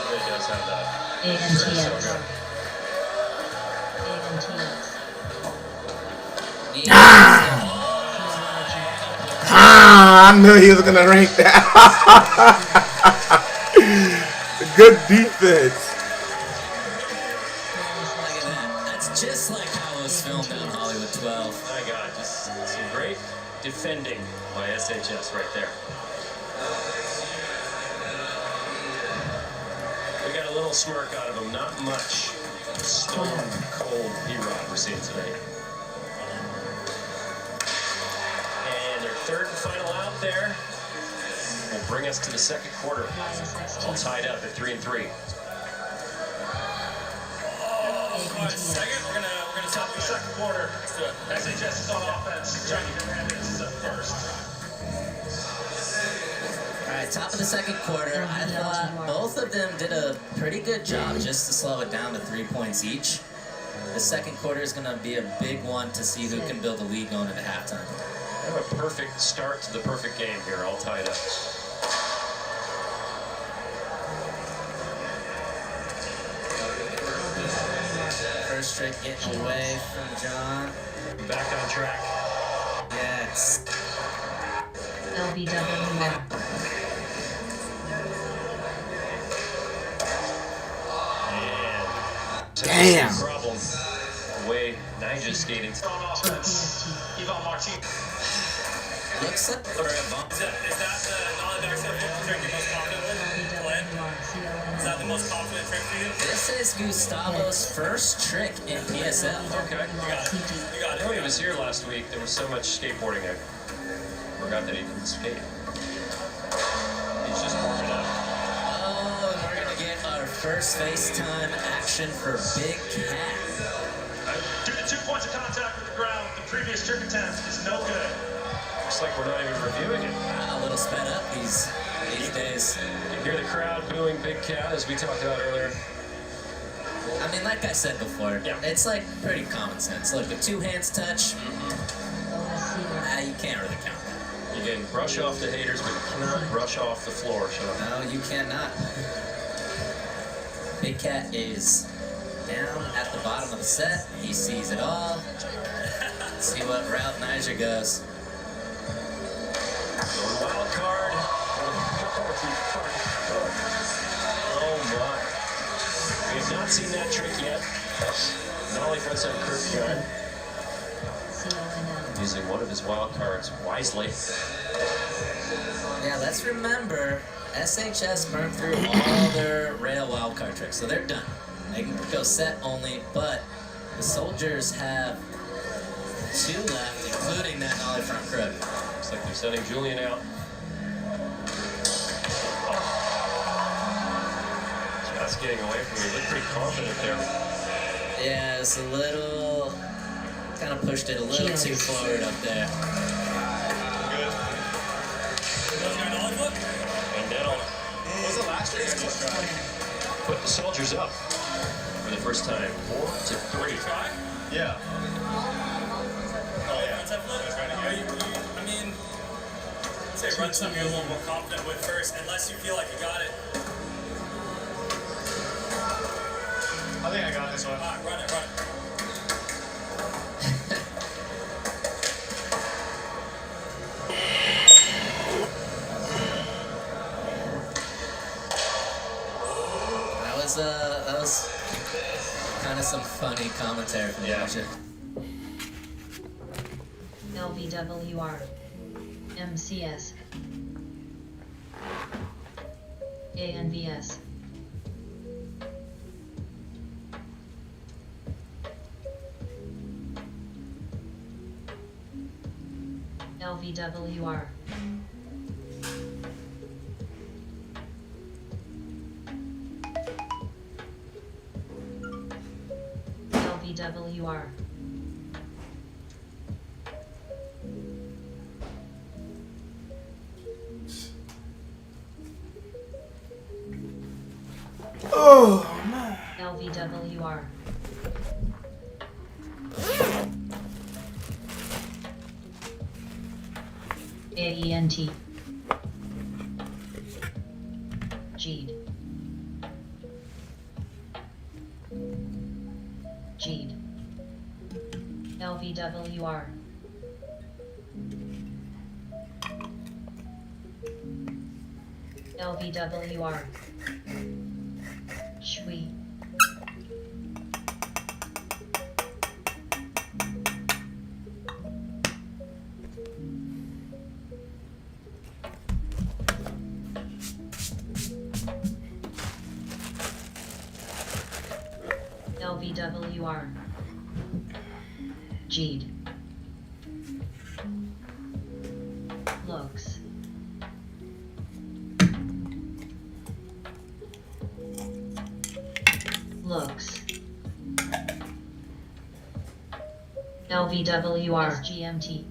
Really does have that. ANTX. So I knew he was gonna rank that. Good defense. Look at that. That's just like how it was filmed on Hollywood 12. My God, just some great defending by SHS right there. We got a little smirk out of him, not much. Stone cold P-Rod we're seeing tonight. And their third and final out there will bring us to the second quarter. All tied up at 3 and 3. Second, we're gonna top the second quarter. SHS is on offense. Johnny Hernandez is up first. All right, top of the second quarter. I thought both of them did a pretty good job just to slow it down to 3 points each. The second quarter is going to be a big one to see who can build a lead going into halftime. We have a perfect start to the perfect game here, all tied up. First trick getting away from John. Back on track. Yes. LBWR. Damn. Problem. The way Nyjah's skating. On offense. Yvonne Martin. Looks like Is that the nollie backside flip trick you're most confident with? Glenn? Is that the most popular trick for you? This is Gustavo's first trick in PSL. Okay. You got it. When he was here last week, there was so much skateboarding, I forgot that he didn't skate. He's just warming up. Oh, and we're gonna get our first FaceTime action for Big Cat. Due to 2 points of contact with the ground, the previous trick attempt is no good. Looks like we're not even reviewing it. A little sped up these days. You hear the crowd booing Big Cat, as we talked about earlier. I mean, like I said before, it's like pretty common sense. Look, if 2 hands touch, you can't really count that. You can brush off the haters, but you cannot brush off the floor, Sean. No, you cannot. Big Cat is down at the bottom of the set. He sees it all. Let's see what route Niger goes. Wild card. Oh my. We have not seen that trick yet. Nollie frontside curve gun. Using one of his wild cards wisely. Yeah, let's remember, SHS burned through all their rail wildcard tricks, so they're done. They can go set only, but the soldiers have 2 left, including that nollie front crib. Looks like they're sending Julian out. Just getting away from me. Look pretty confident there. Yeah, it's a little, kind of pushed it a little too forward up there. And that'll What was the last trick I just tried? put the soldiers up for the first time. 4-3. Yeah. Oh, yeah. I mean, I'd say run something you're a little more confident with first, unless you feel like you got it. I think I got this one. All right, run it. That was kind of some funny commentary from Niger. LVWR. MCS. ANVS. LVWR. LVWR. Oh man. LVWR. AENT. Jeed. Jeed. LVWR. LVWR. Shui. LVWR. Jeed. Looks. Looks. LVWR. SGMT.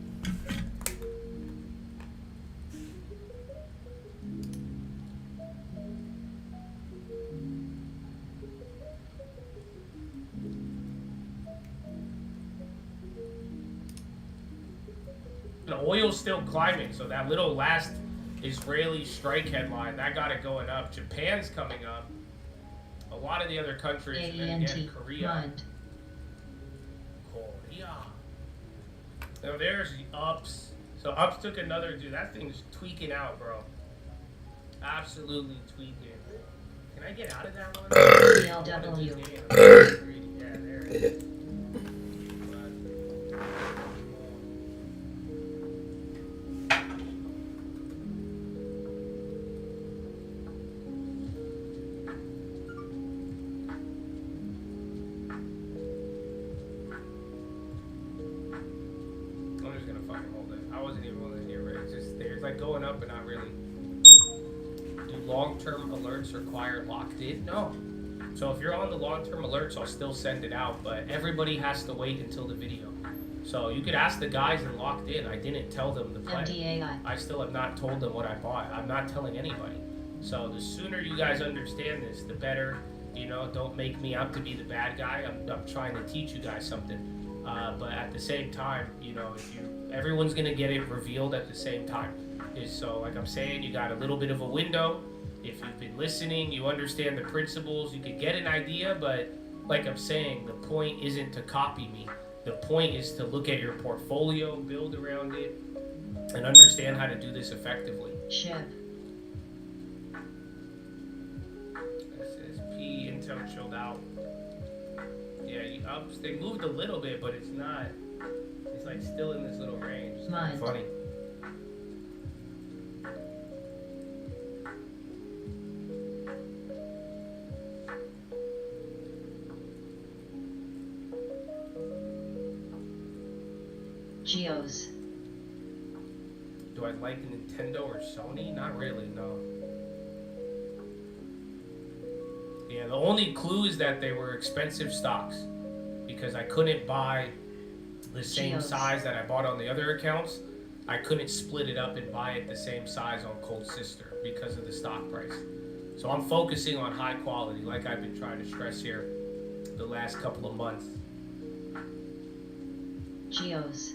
The oil's still climbing, so that little last Israeli strike headline, that got it going up. Japan's coming up. A lot of the other countries, and then again, Korea. Now there's the ups. So ups took another, dude, that thing's tweaking out, bro. Absolutely tweaking. Can I get out of that one? LW. Yeah, there it is. just gonna fucking hold it. I wasn't even willing to hear it. It's just there's like going up, but not really. Do long-term alerts require locked in? No. So if you're on the long-term alerts, I'll still send it out, but everybody has to wait until the video. So you could ask the guys in locked in. I didn't tell them the play. MDAI. I still have not told them what I bought. I'm not telling anybody. So the sooner you guys understand this, the better. You know, don't make me out to be the bad guy. I'm trying to teach you guys something. But at the same time, you know, everyone's gonna get it revealed at the same time. So like I'm saying, you got a little bit of a window. If you've been listening, you understand the principles, you could get an idea, but like I'm saying, the point isn't to copy me. The point is to look at your portfolio, build around it, and understand how to do this effectively. Ship. SSP, Intel chilled out. Yeah, they moved a little bit, but it's not. It's like still in this little range. It's kind of funny. Geos. Do I like Nintendo or Sony? Not really, no. Yeah, the only clue is that they were expensive stocks because I couldn't buy the same size that I bought on the other accounts. I couldn't split it up and buy it the same size on Cold Sister because of the stock price. So I'm focusing on high quality, like I've been trying to stress here the last couple of months. Geos.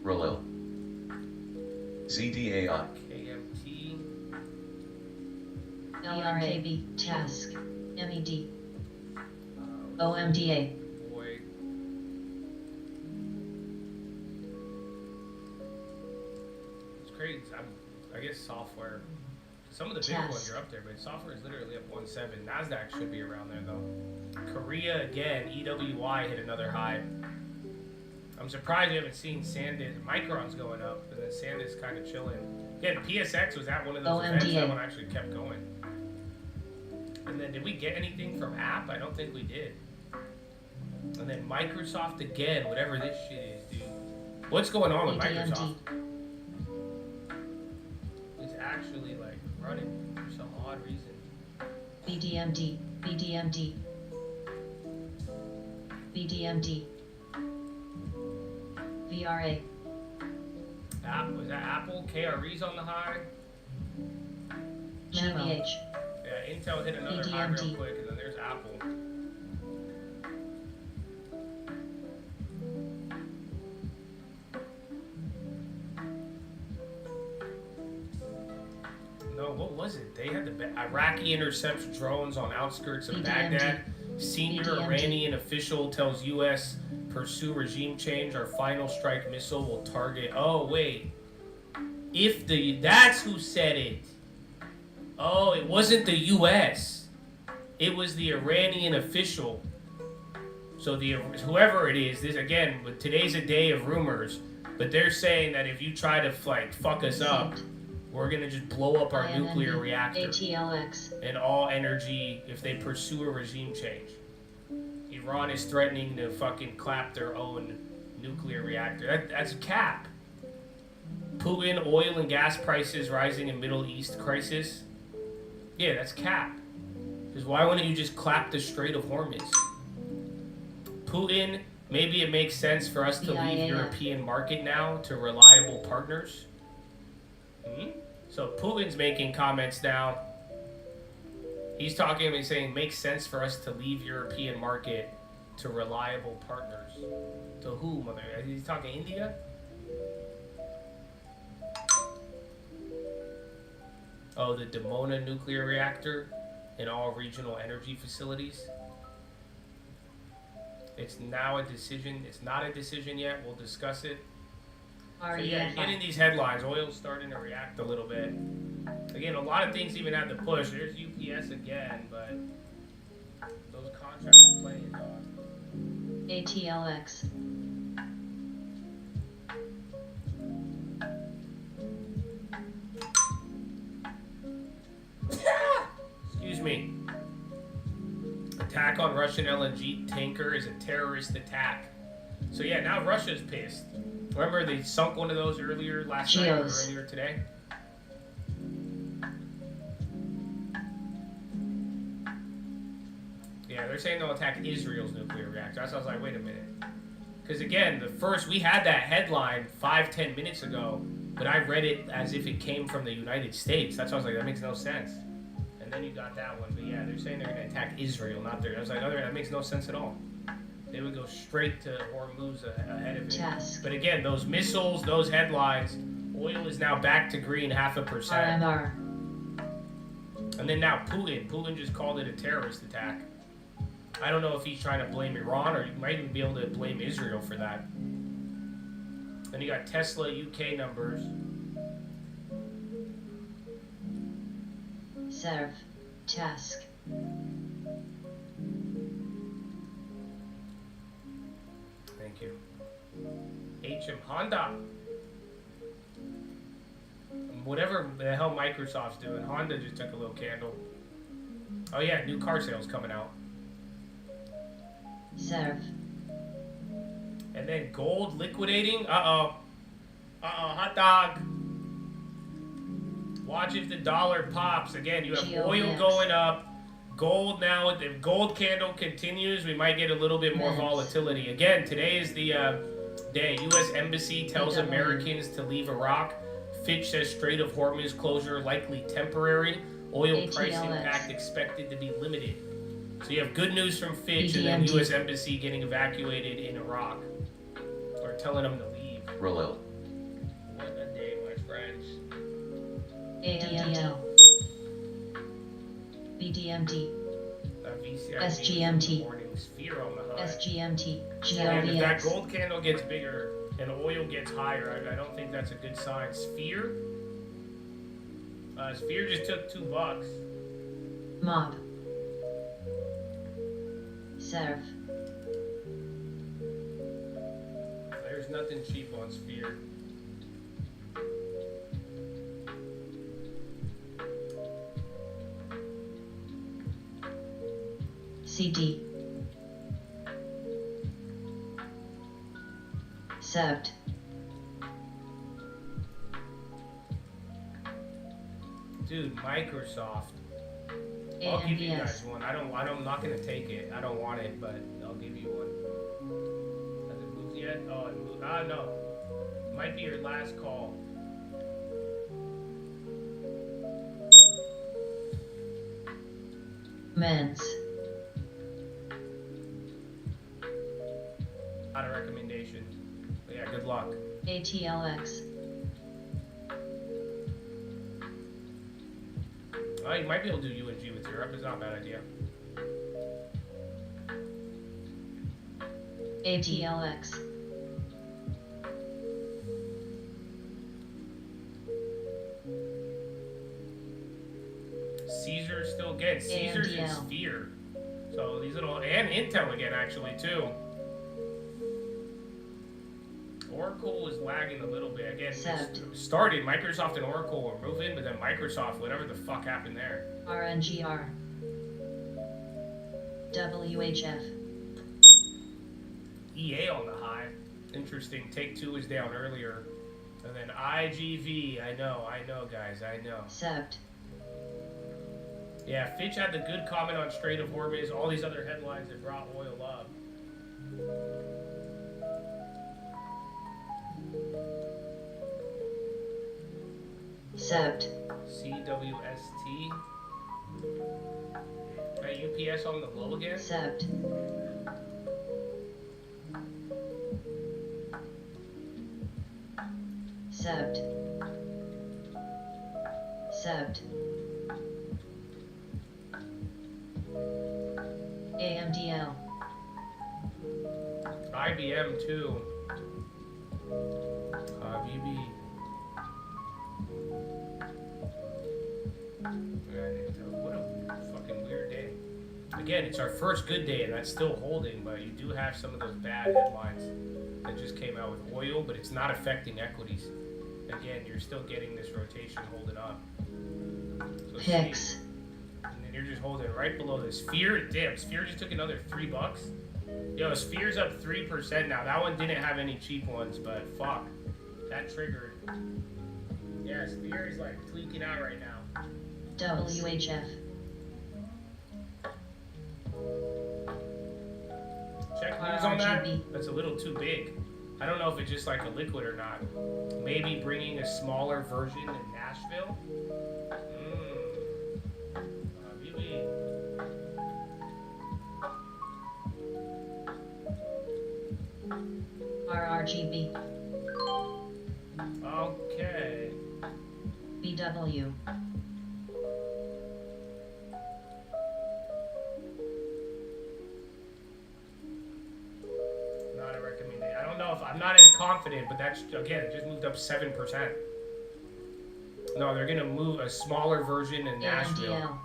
Rollo. ZDAI. KMT. LRAB. Task. MED. OMDA. Boy. It's crazy. I guess software. Some of the bigger ones are up there, but software is literally up 1.7. NASDAQ should be around there though. Korea again. EWY hit another high. I'm surprised you haven't seen Sandisk. Micron's going up, but then Sandisk kind of chilling. Again, PSX was at one of those events. That one actually kept going. And then did we get anything from App? I don't think we did. And then Microsoft again, whatever this shit is, dude. What's going on with Microsoft? It's actually like running for some odd reason. BDMD. BDMD. BDMD. VRA. Was that Apple? KRE's on the high? GBH. Yeah, Intel hit another high real quick, and then there's Apple. No, what was it? They had the Iraqi intercepts drones on outskirts of Baghdad. Senior Iranian official tells U.S. pursue regime change. Our final strike missile will target. Oh wait, that's who said it. Oh, it wasn't the U.S. It was the Iranian official. So whoever it is, this again. But today's a day of rumors. But they're saying that if you try to fuck us up, we're gonna just blow up our nuclear reactor and all energy if they pursue a regime change. Iran is threatening to fucking clap their own nuclear reactor. That's cap. Putin, oil and gas prices rising in Middle East crisis. Yeah, that's cap. Because why wouldn't you just clap the Strait of Hormuz? Putin, maybe it makes sense for us to leave European market now to reliable partners. So Putin's making comments now. He's talking and saying makes sense for us to leave European market to reliable partners. To who, mother? He's talking India? Oh, the Dimona nuclear reactor in all regional energy facilities. It's now a decision. It's not a decision yet. We'll discuss it. So yeah, getting these headlines. Oil's starting to react a little bit. Again, a lot of things even had to push. There's UPS again, but those contracts playing on. ATLX. Excuse me. Attack on Russian LNG tanker is a terrorist attack. So yeah, now Russia's pissed. Remember they sunk one of those earlier last night or earlier today? Yeah, they're saying they'll attack Israel's nuclear reactor. So I was like, wait a minute. Because again, we had that headline 5-10 minutes ago, but I read it as if it came from the United States. That's why I was like, that makes no sense. And then you got that one. But yeah, they're saying they're going to attack Israel, not there. I was like, oh, that makes no sense at all. They would go straight to Hormuz ahead of it. Yes. But again, those missiles, those headlines, oil is now back to green 0.5%. RMR. And then now Putin just called it a terrorist attack. I don't know if he's trying to blame Iran, or you might even be able to blame Israel for that. Then you got Tesla UK numbers. Serve. Task. Thank you. HM Honda. Whatever the hell Microsoft's doing, Honda just took a little candle. Oh yeah, new car sales coming out. Serve. And then gold liquidating. Uh-oh, hot dog. Watch if the dollar pops. Again, you have oil going up. Gold now, if the gold candle continues, we might get a little bit more volatility. Again, today is the day. U.S. Embassy tells Americans to leave Iraq. Fitch says Strait of Hormuz closure likely temporary. Oil price impact expected to be limited. So you have good news from Fitch and then U.S. Embassy getting evacuated in Iraq. Or telling them to leave. Roll. What a day, my friends. ADML. BDMD. VCI SGMT. Morning sphere on the high. SGMT. And if that GLVX. gold candle gets bigger and oil gets higher, I don't think that's a good sign. Sphere? Sphere just took $2. Mob. Serve. There's nothing cheap on Sphere. CD. Served. Dude, Microsoft. I'll give you guys one. I'm not gonna take it. I don't want it, but I'll give you one. Has it moved yet? Oh, it moved. Ah, no. Might be your last call. Men's. Not a recommendation. But yeah, good luck. ATLX. Oh, you might be able to do UNG with Europe. It's not a bad idea. ATLX. Caesar's still again. Caesar's in Sphere. So these little, and Intel again actually too. Oracle was lagging a little bit. Again, started Microsoft and Oracle were moving, but then Microsoft, whatever the fuck happened there. RNGR. WHF. EA on the high. Interesting. Take-Two is down earlier. And then IGV. I know, guys. I know. Sept. Yeah, Fitch had the good comment on Strait of Hormuz. All these other headlines that brought oil up. Sept. CWST. UPS on the low again? Sept. Sept. Sept. AMDL. IBM too. Habibi. What a fucking weird day. Again, it's our first good day and that's still holding, but you do have some of those bad headlines that just came out with oil, but it's not affecting equities. Again, you're still getting this rotation holding up. So Picks. And then You're just holding right below this. Sphere, damn, Sphere just took another $3. Yo, Sphere's up 3% now. That one didn't have any cheap ones, but fuck. That triggered. Yeah, Sphere is like tweaking out right now. WHF. Check news on that. That's a little too big. I don't know if it's just like a liquid or not. Maybe bringing a smaller version in Nashville. RRGB. Okay. BW. Not a recommendation. I don't know if I'm not as confident, but that's again, it just moved up 7%. No, they're gonna move a smaller version in Nashville. AMDL.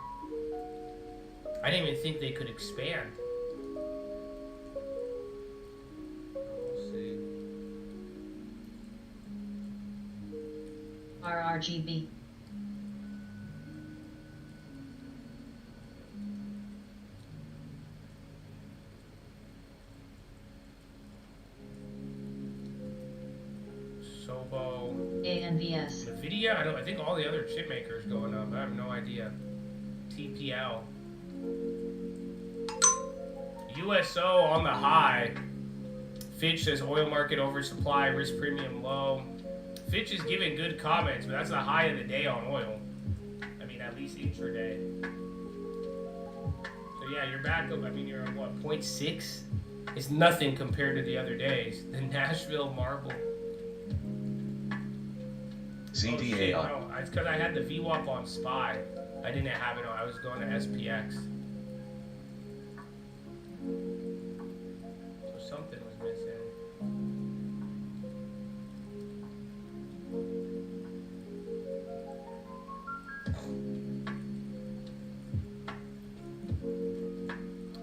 I didn't even think they could expand. We'll see. RRGB. Sobo. ANVS. Nvidia. I think all the other chip makers going up. I have no idea. TPL. USO on the high. Fitch says oil market oversupply, risk premium low. Fitch is giving good comments, but that's the high of the day on oil. I mean, at least intraday. So yeah, you're back up. I mean, you're at what, 0.6? It's nothing compared to the other days. The Nashville Marble. CDA. Oh, no, it's because I had the VWAP on SPY. I didn't have it on. I was going to SPX. So something was missing.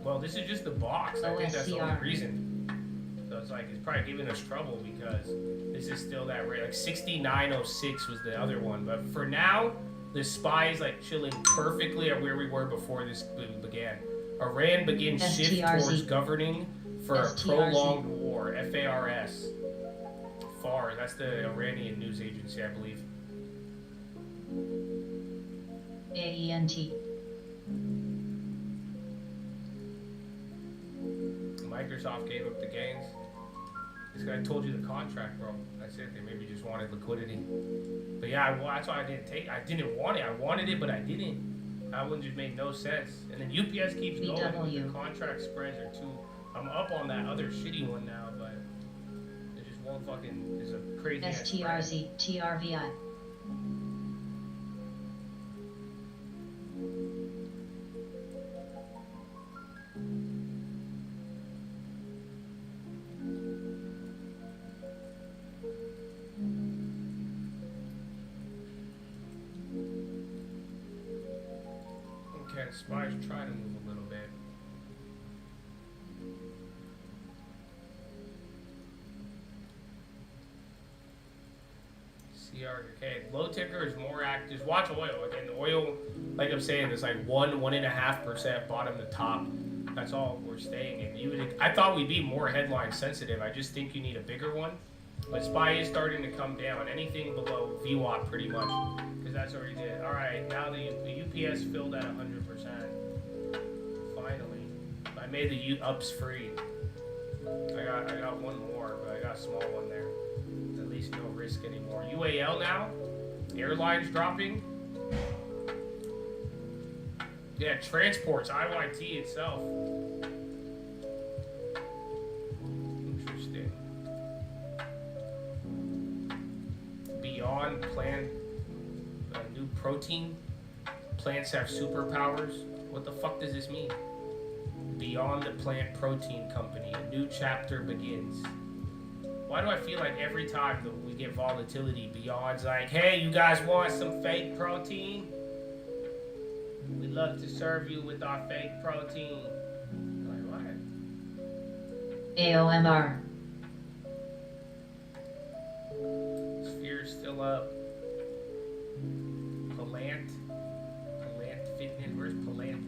Well, this is just the box. I think that's the only reason. So it's like, it's probably giving us trouble because this is still that rate. Like 69.06 was the other one. But for now, the SPY is like chilling perfectly at where we were before this began. Iran begins shift towards governing for a prolonged war. FARS. FAR, that's the Iranian news agency, I believe. AENT. Microsoft gave up the gains. This guy told you the contract, bro. That's it. They maybe just wanted liquidity. But yeah, that's why I didn't take. I didn't want it. I wanted it, but I didn't. That one just made no sense. And then UPS keeps going. The contract spreads are too. I'm up on that other shitty one now, but it just won't fucking. It's a crazy. STRZ TRVI. SPY's trying to move a little bit. CRK. Low ticker is more active. Just watch oil. Again, the oil, like I'm saying, it's like 1.5% bottom to top. That's all we're staying in. I thought we'd be more headline sensitive. I just think you need a bigger one. But SPY is starting to come down. Anything below VWAP pretty much. Because that's what we did. Alright, now the UPS filled at 100%. Finally. I made the ups free. I got one more, but I got a small one there. At least no risk anymore. UAL now? Airlines dropping? Yeah, transports, IYT itself. Interesting. Beyond plant, new protein. Plants have superpowers. What the fuck does this mean? Beyond the Plant Protein Company, a new chapter begins. Why do I feel like every time that we get volatility, Beyond's like, hey, you guys want some fake protein? We'd love to serve you with our fake protein. Like, what? AOMR. Sphere's still up. Plant Fitness. Where's Plant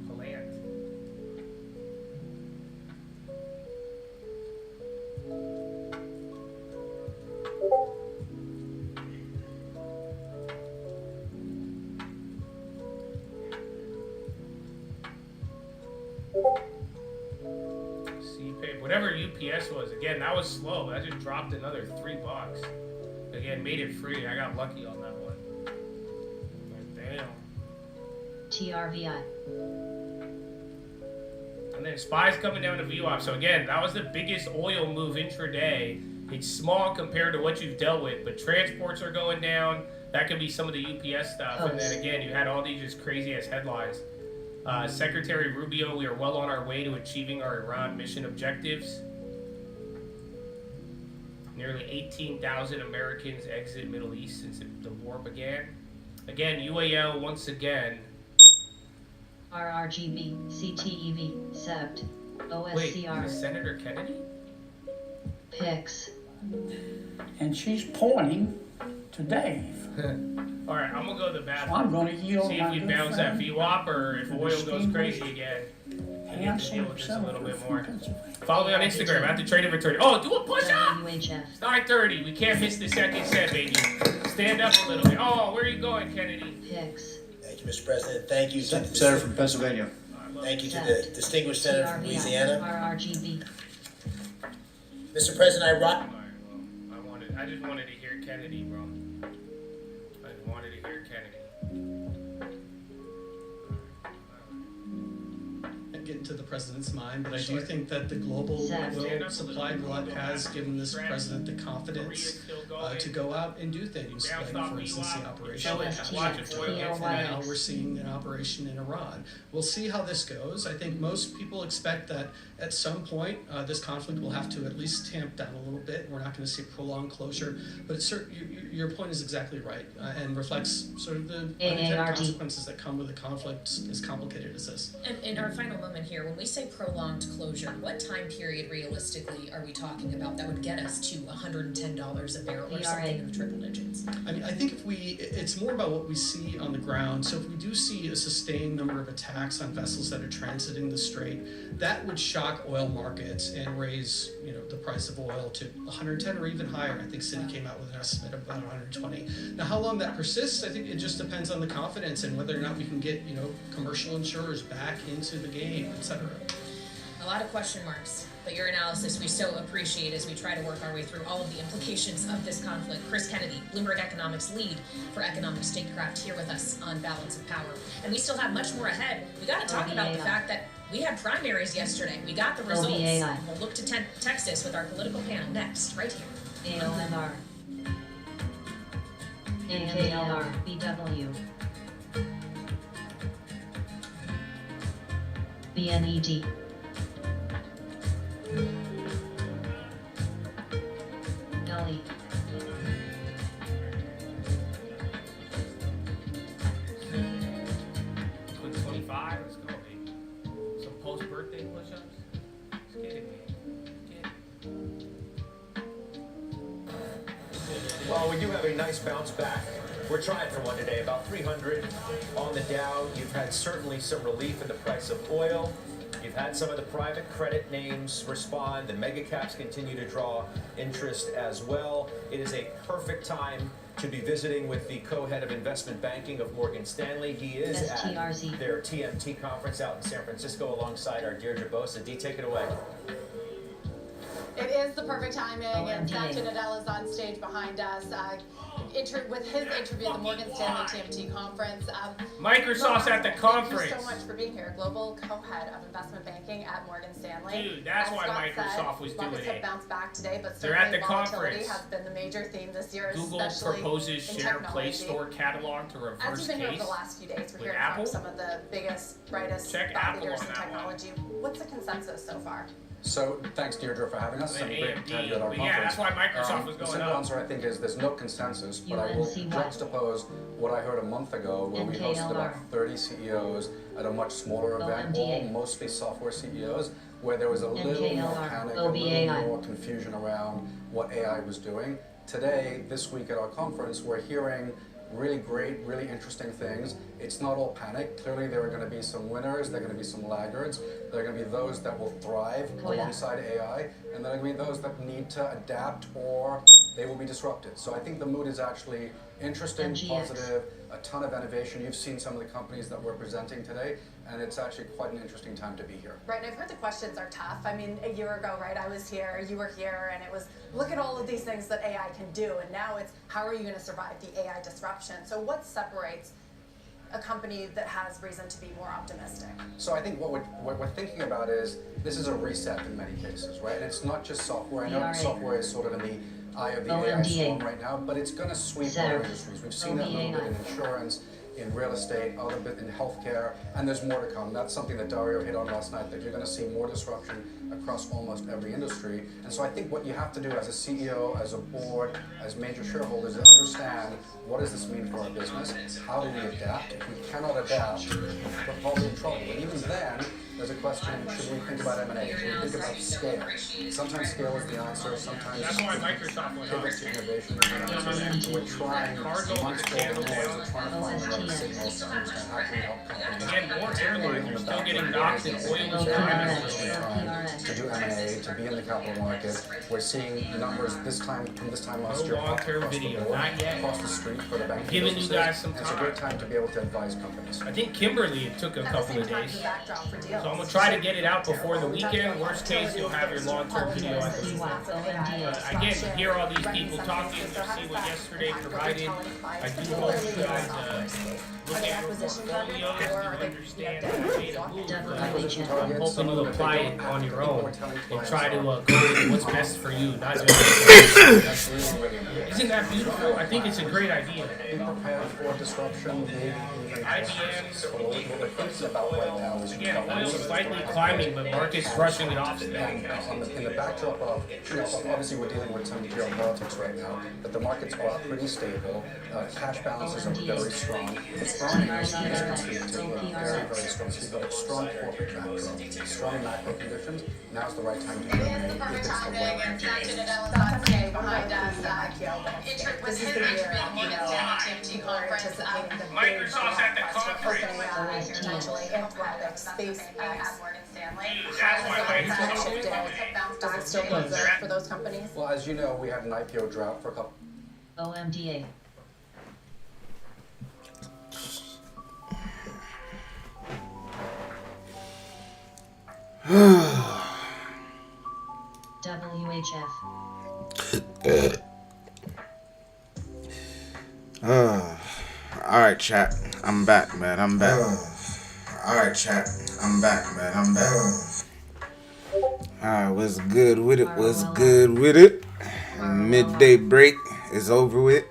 whatever UPS was, again, that was slow. That just dropped another $3. Again, made it free. I got lucky on that one. Like, damn. TRVI. And then SPY's coming down to VWAP. So again, that was the biggest oil move intraday. It's small compared to what you've dealt with, but transports are going down. That could be some of the UPS stuff. And then again, you had all these just crazy ass headlines. Secretary Rubio, we are well on our way to achieving our Iran mission objectives. Nearly 18,000 Americans exit Middle East since the war began. Again, UAL once again. RRGB, CTEV, SEPT, Wait, OSCR. is Senator Kennedy? PIX. And she's pointing to Dave. All right, I'm gonna go to the bathroom. So I'm gonna yield see my if we good bounce that friend, VWAP or if oil goes crazy again. I get to deal with this a little bit more. Follow me on Instagram at the Trade and Return. Oh, do a push-up! It's 9:30. We can't miss the second set, baby. Stand up a little bit. Oh, where are you going, Kennedy? PIX. Thank you, Mr. President. Thank you to the Senator from Pennsylvania. Thank you to the distinguished senator from Louisiana. RRGB. Mr. President, I just wanted to hear Kennedy, bro. I just wanted to hear Kennedy. Get into the president's mind, but I do think that the global oil supply glut has given this president the confidence to go out and do things like, for instance, the operation. And now we're seeing an operation in Iran. We'll see how this goes. I think most people expect that at some point this conflict will have to at least tamp down a little bit. We're not going to see prolonged closure, but it's your point is exactly right and reflects sort of the unintended consequences that come with a conflict as complicated as this. And in our final moment here, when we say prolonged closure, what time period realistically are we talking about that would get us to $110 a barrel or something in the triple digits? I mean, I think it's more about what we see on the ground. So if we do see a sustained number of attacks on vessels that are transiting the strait, that would shock oil markets and raise, the price of oil to 110 or even higher. I think Citi came out with an estimate of about 120. Now, how long that persists, I think it just depends on the confidence and whether or not we can get, commercial insurers back into the game, etc. A lot of question marks, but your analysis we so appreciate as we try to work our way through all of the implications of this conflict. Chris Kennedy, Bloomberg Economics lead for economic statecraft, here with us on Balance of Power. And we still have much more ahead. We got to talk about the fact that we had primaries yesterday. We got the results. We'll look to Texas with our political panel next, right here. AOMR. NKLR. BW. BNED. Ellie. Quick 25, let's go, baby. Some post-birthday push-ups. Let's get it, man. Well, we do have a nice bounce back. We're trying for one today, about 300 on the Dow. You've had certainly some relief in the price of oil. You've had some of the private credit names respond. The mega caps continue to draw interest as well. It is a perfect time to be visiting with the co-head of investment banking of Morgan Stanley. He is STRZ. at their TMT conference out in San Francisco alongside our Deirdre Bosa. D, take it away. It is the perfect timing, and Satya Nadella is on stage behind us with his interview at the Morgan Stanley TMT conference. Microsoft's at the conference. Thank you so much for being here. Global co-head of investment banking at Morgan Stanley. Dude, that's why Microsoft was doing markets it. have bounced back today, but they're at the volatility conference. has been the major theme this year, Google especially proposes in share technology. Play Store catalog to reverse As you've been here case over the last few days, we're with hearing Apple. from some of the biggest, brightest Check thought Apple leaders on in that technology. What's the consensus so far? So thanks, Deirdre, for having us. And Great to have you at our but conference. yeah, that's why Microsoft was The going simple up. answer, I think, is there's no consensus, but I will UNCY. juxtapose what I heard a month ago, where we hosted about 30 CEOs at a much smaller event, all mostly software CEOs, where there was a little more panic, a little more confusion around what AI was doing. Today, this week at our conference, we're hearing really great, really interesting things. It's not all panic. Clearly, there are going to be some winners, there are going to be some laggards, there are going to be those that will thrive alongside AI, and there are going to be those that need to adapt or they will be disrupted. So I think the mood is actually interesting, positive, a ton of innovation. You've seen some of the companies that we're presenting today. and it's actually quite an interesting time to be here. Right, and I've heard the questions are tough. I mean, a year ago, right, I was here, you were here, and it was, look at all of these things that AI can do, and now it's, how are you going to survive the AI disruption? So what separates a company that has reason to be more optimistic? So I think what we're thinking about is, this is a reset in many cases, right? And it's not just software. I know software is sort of in the eye of the AI storm right now, but it's going to sweep other industries. We've seen it a little bit in insurance, in real estate, a little bit in healthcare, and there's more to come. That's something that Dario hit on last night, that you're going to see more disruption across almost every industry. And so I think what you have to do as a CEO, as a board, as major shareholders, is understand, what does this mean for our business? How do we adapt? If we cannot adapt, we're probably in trouble. And even then, there's a question, should we think about M&A? Should we think about scale? Sometimes scale is the answer, sometimes pivot to innovation is the answer. We're trying, amongst all the noise, we're trying to find the right signals to understand how can we help companies. Again, more airlines are still getting knocked in oil is climbing. To do M&A, to be in the capital market. We're seeing numbers from this time last year across the board, across the street for the banking Giving you guys some It's a great time to be able to advise companies. I think Kimberly, it took a couple of days. So I'm going to try to get it out before the weekend. Worst case, you'll have your long-term video at the weekend. Again, to hear all these people talking, to see what yesterday provided, I do hope you guys look at your portfolios, you understand that I made a move, but I'm hoping you apply it on your own and try to go with what's best for you, not just Isn't that beautiful? I think it's a great idea. Be prepared for disruption, maybe even IBM. What we're thinking about right now is, again, oil is slightly climbing, but markets rushing it off. In the backdrop of, obviously we're dealing with some geopolitics right now, but the markets are pretty stable. Cash balances are very strong. It's earnings is contributing to very, very strong. So you've got a strong corporate backdrop, strong macro conditions. Now's the right time to do it. If it's the right time to do it. Behind us, this is the year, we're anticipating the big OpenAI, potentially Anthropic, SpaceX. Does it still look good for those companies? Well, as you know, we had an IPO drought for a couple. OMDA. WHF. Alright, chat. I'm back, man. I'm back. Alright, chat. I'm back, man. I'm back. Alright, what's good with it? What's good with it? Midday break is over with.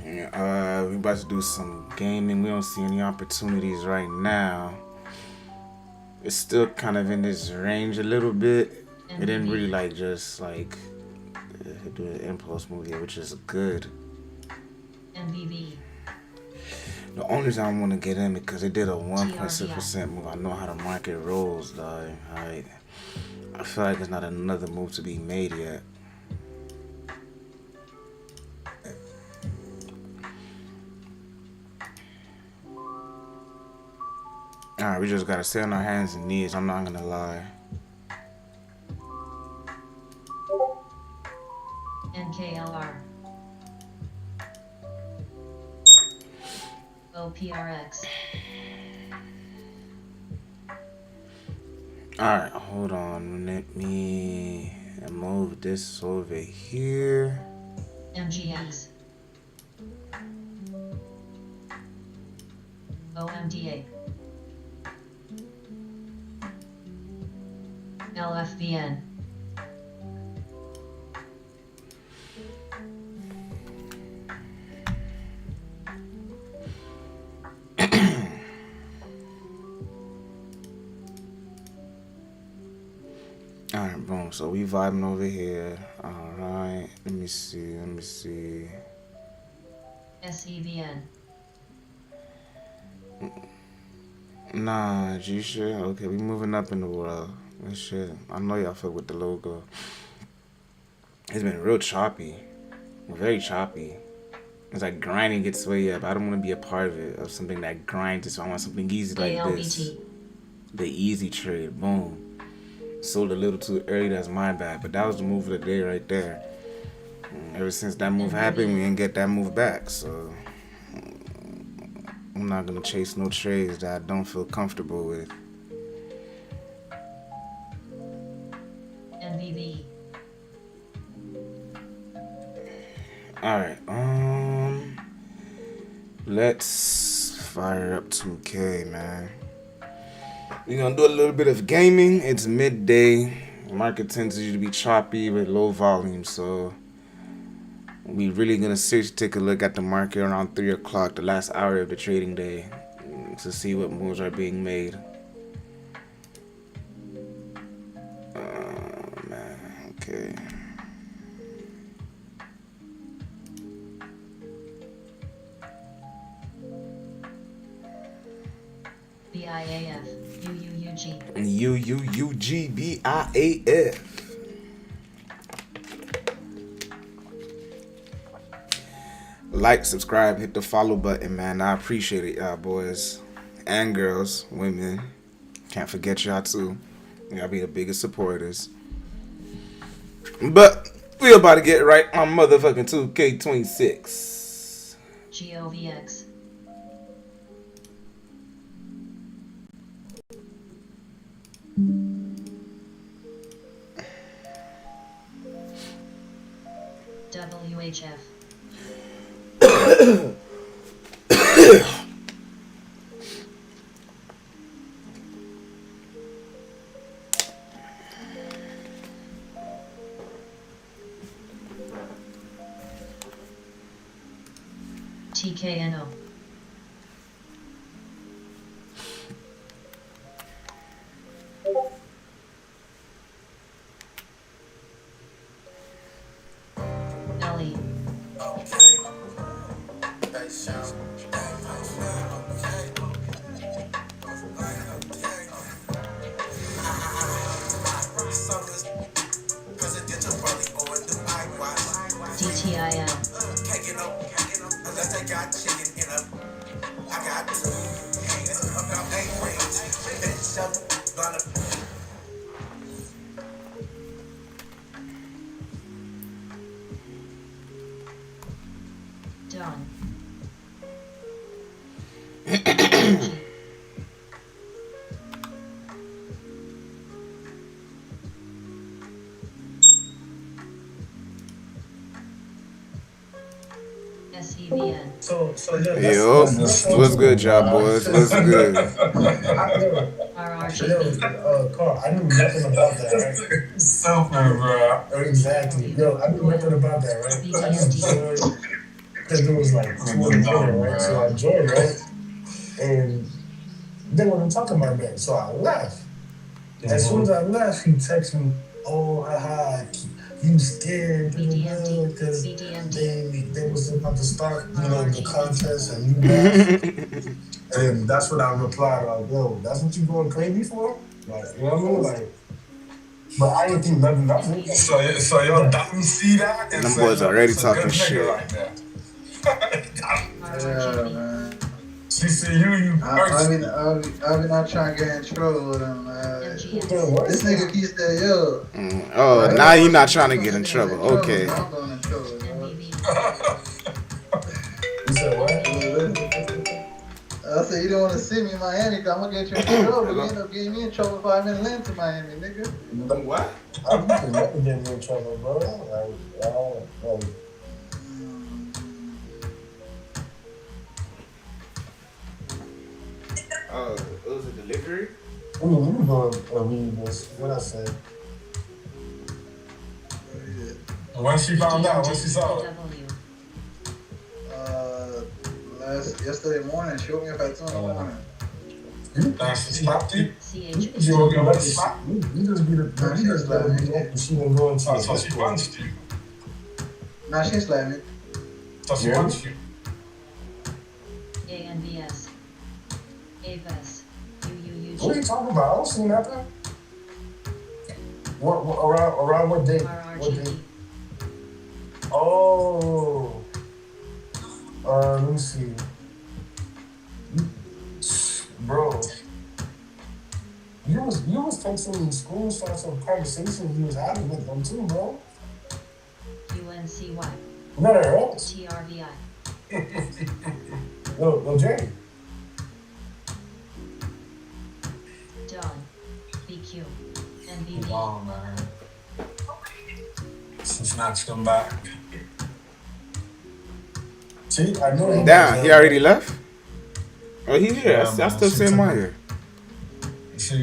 We about to do some gaming. We don't see any opportunities right now. It's still kind of in this range a little bit. It didn't really just do an impulse move here, which is good. MVV. The only reason I want to get in because it did a 1.6% move. I know how the market rolls, dog. I feel like there's not another move to be made yet. Alright, we just gotta stay on our hands and knees. I'm not gonna lie. NKLR. OPRX. Alright, hold on. Let me move this over here. MGX. OMDA. LFBN. Alright, boom. So we vibing over here. Alright. Let me see. SEVN. Nah, G shit. Okay, we moving up in the world. That shit. I know y'all fuck with the logo. It's been real choppy. Very choppy. It's like grinding gets way up. I don't want to be a part of it, of something that grinds. So I want something easy like this. The easy trade. Boom. Sold a little too early. That's my bad. But that was the move of the day right there. Ever since that move happened, we didn't get that move back. So I'm not gonna chase no trades that I don't feel comfortable with. NVB. Alright, let's fire up 2K, man. We're gonna do a little bit of gaming. It's midday. Market tends to usually be choppy with low volume, so we really gonna seriously take a look at the market around 3 o'clock, the last hour of the trading day, to see what moves are being made. Man, okay. BIAF. UUUG. UUUGBIAF. Like, subscribe, hit the follow button, man. I appreciate it, y'all boys and girls, women. Can't forget y'all too. Y'all be the biggest supporters. But we about to get right on motherfucking 2K26. GOVX. WHF. TKNO. LE. DTIL. Done. SEVN. So Yo, what's good, y'all boys? What's good? RRG. Carl, I knew nothing about that, right? Super, bro. Exactly. Yo, I knew nothing about that, right? I just joined because it was like 20 minutes, right? So I joined, right? And they weren't talking about that, so I left. As soon as I left, he texted me, "Oh, haha, you scared because they was about to start, the contest and you lost." And that's what I replied, like, "Yo, that's what you going crazy for?" Like, you know what I mean? Like, but I didn't think nothing of it. So y'all didn't see that? Them boys already talking shit. Like that. Yeah, man. CCU, I've been not trying to get in trouble with him, man. This nigga keeps saying, yo. Oh, right? Now you're not trying to get in trouble. Okay. I'm going in trouble, bro. You said what? I said, you don't want to see me in Miami, because I'm going to get you in trouble. You end up getting me in trouble if I'm in Atlanta, Miami, nigga. What? I'm never getting me in trouble, bro. Like, I don't, like, Oh, it was a delivery? let me go read this. What I said. When she found out, when she saw it. Yesterday morning, she woke me up at 2 in the morning. She slapped you? She woke you up and slapped you? You just be the She just slapped me. She didn't go into the so she punched you? Nah, she slapped me. So she punched you? ANVS. AVS. UUUG. What are you talking about? I don't see nothing. Around what date? What date? Oh. Let me see. Bro. You was texting me screenshots of conversations you was having with them too, bro. UNCY. None of that. TRVI. No, Jay. Dawn. BQ. NBB. Long, man. So snatch them back. See, I know he Damn, he already left? Oh, he here. Yeah, I man. still see him on here. She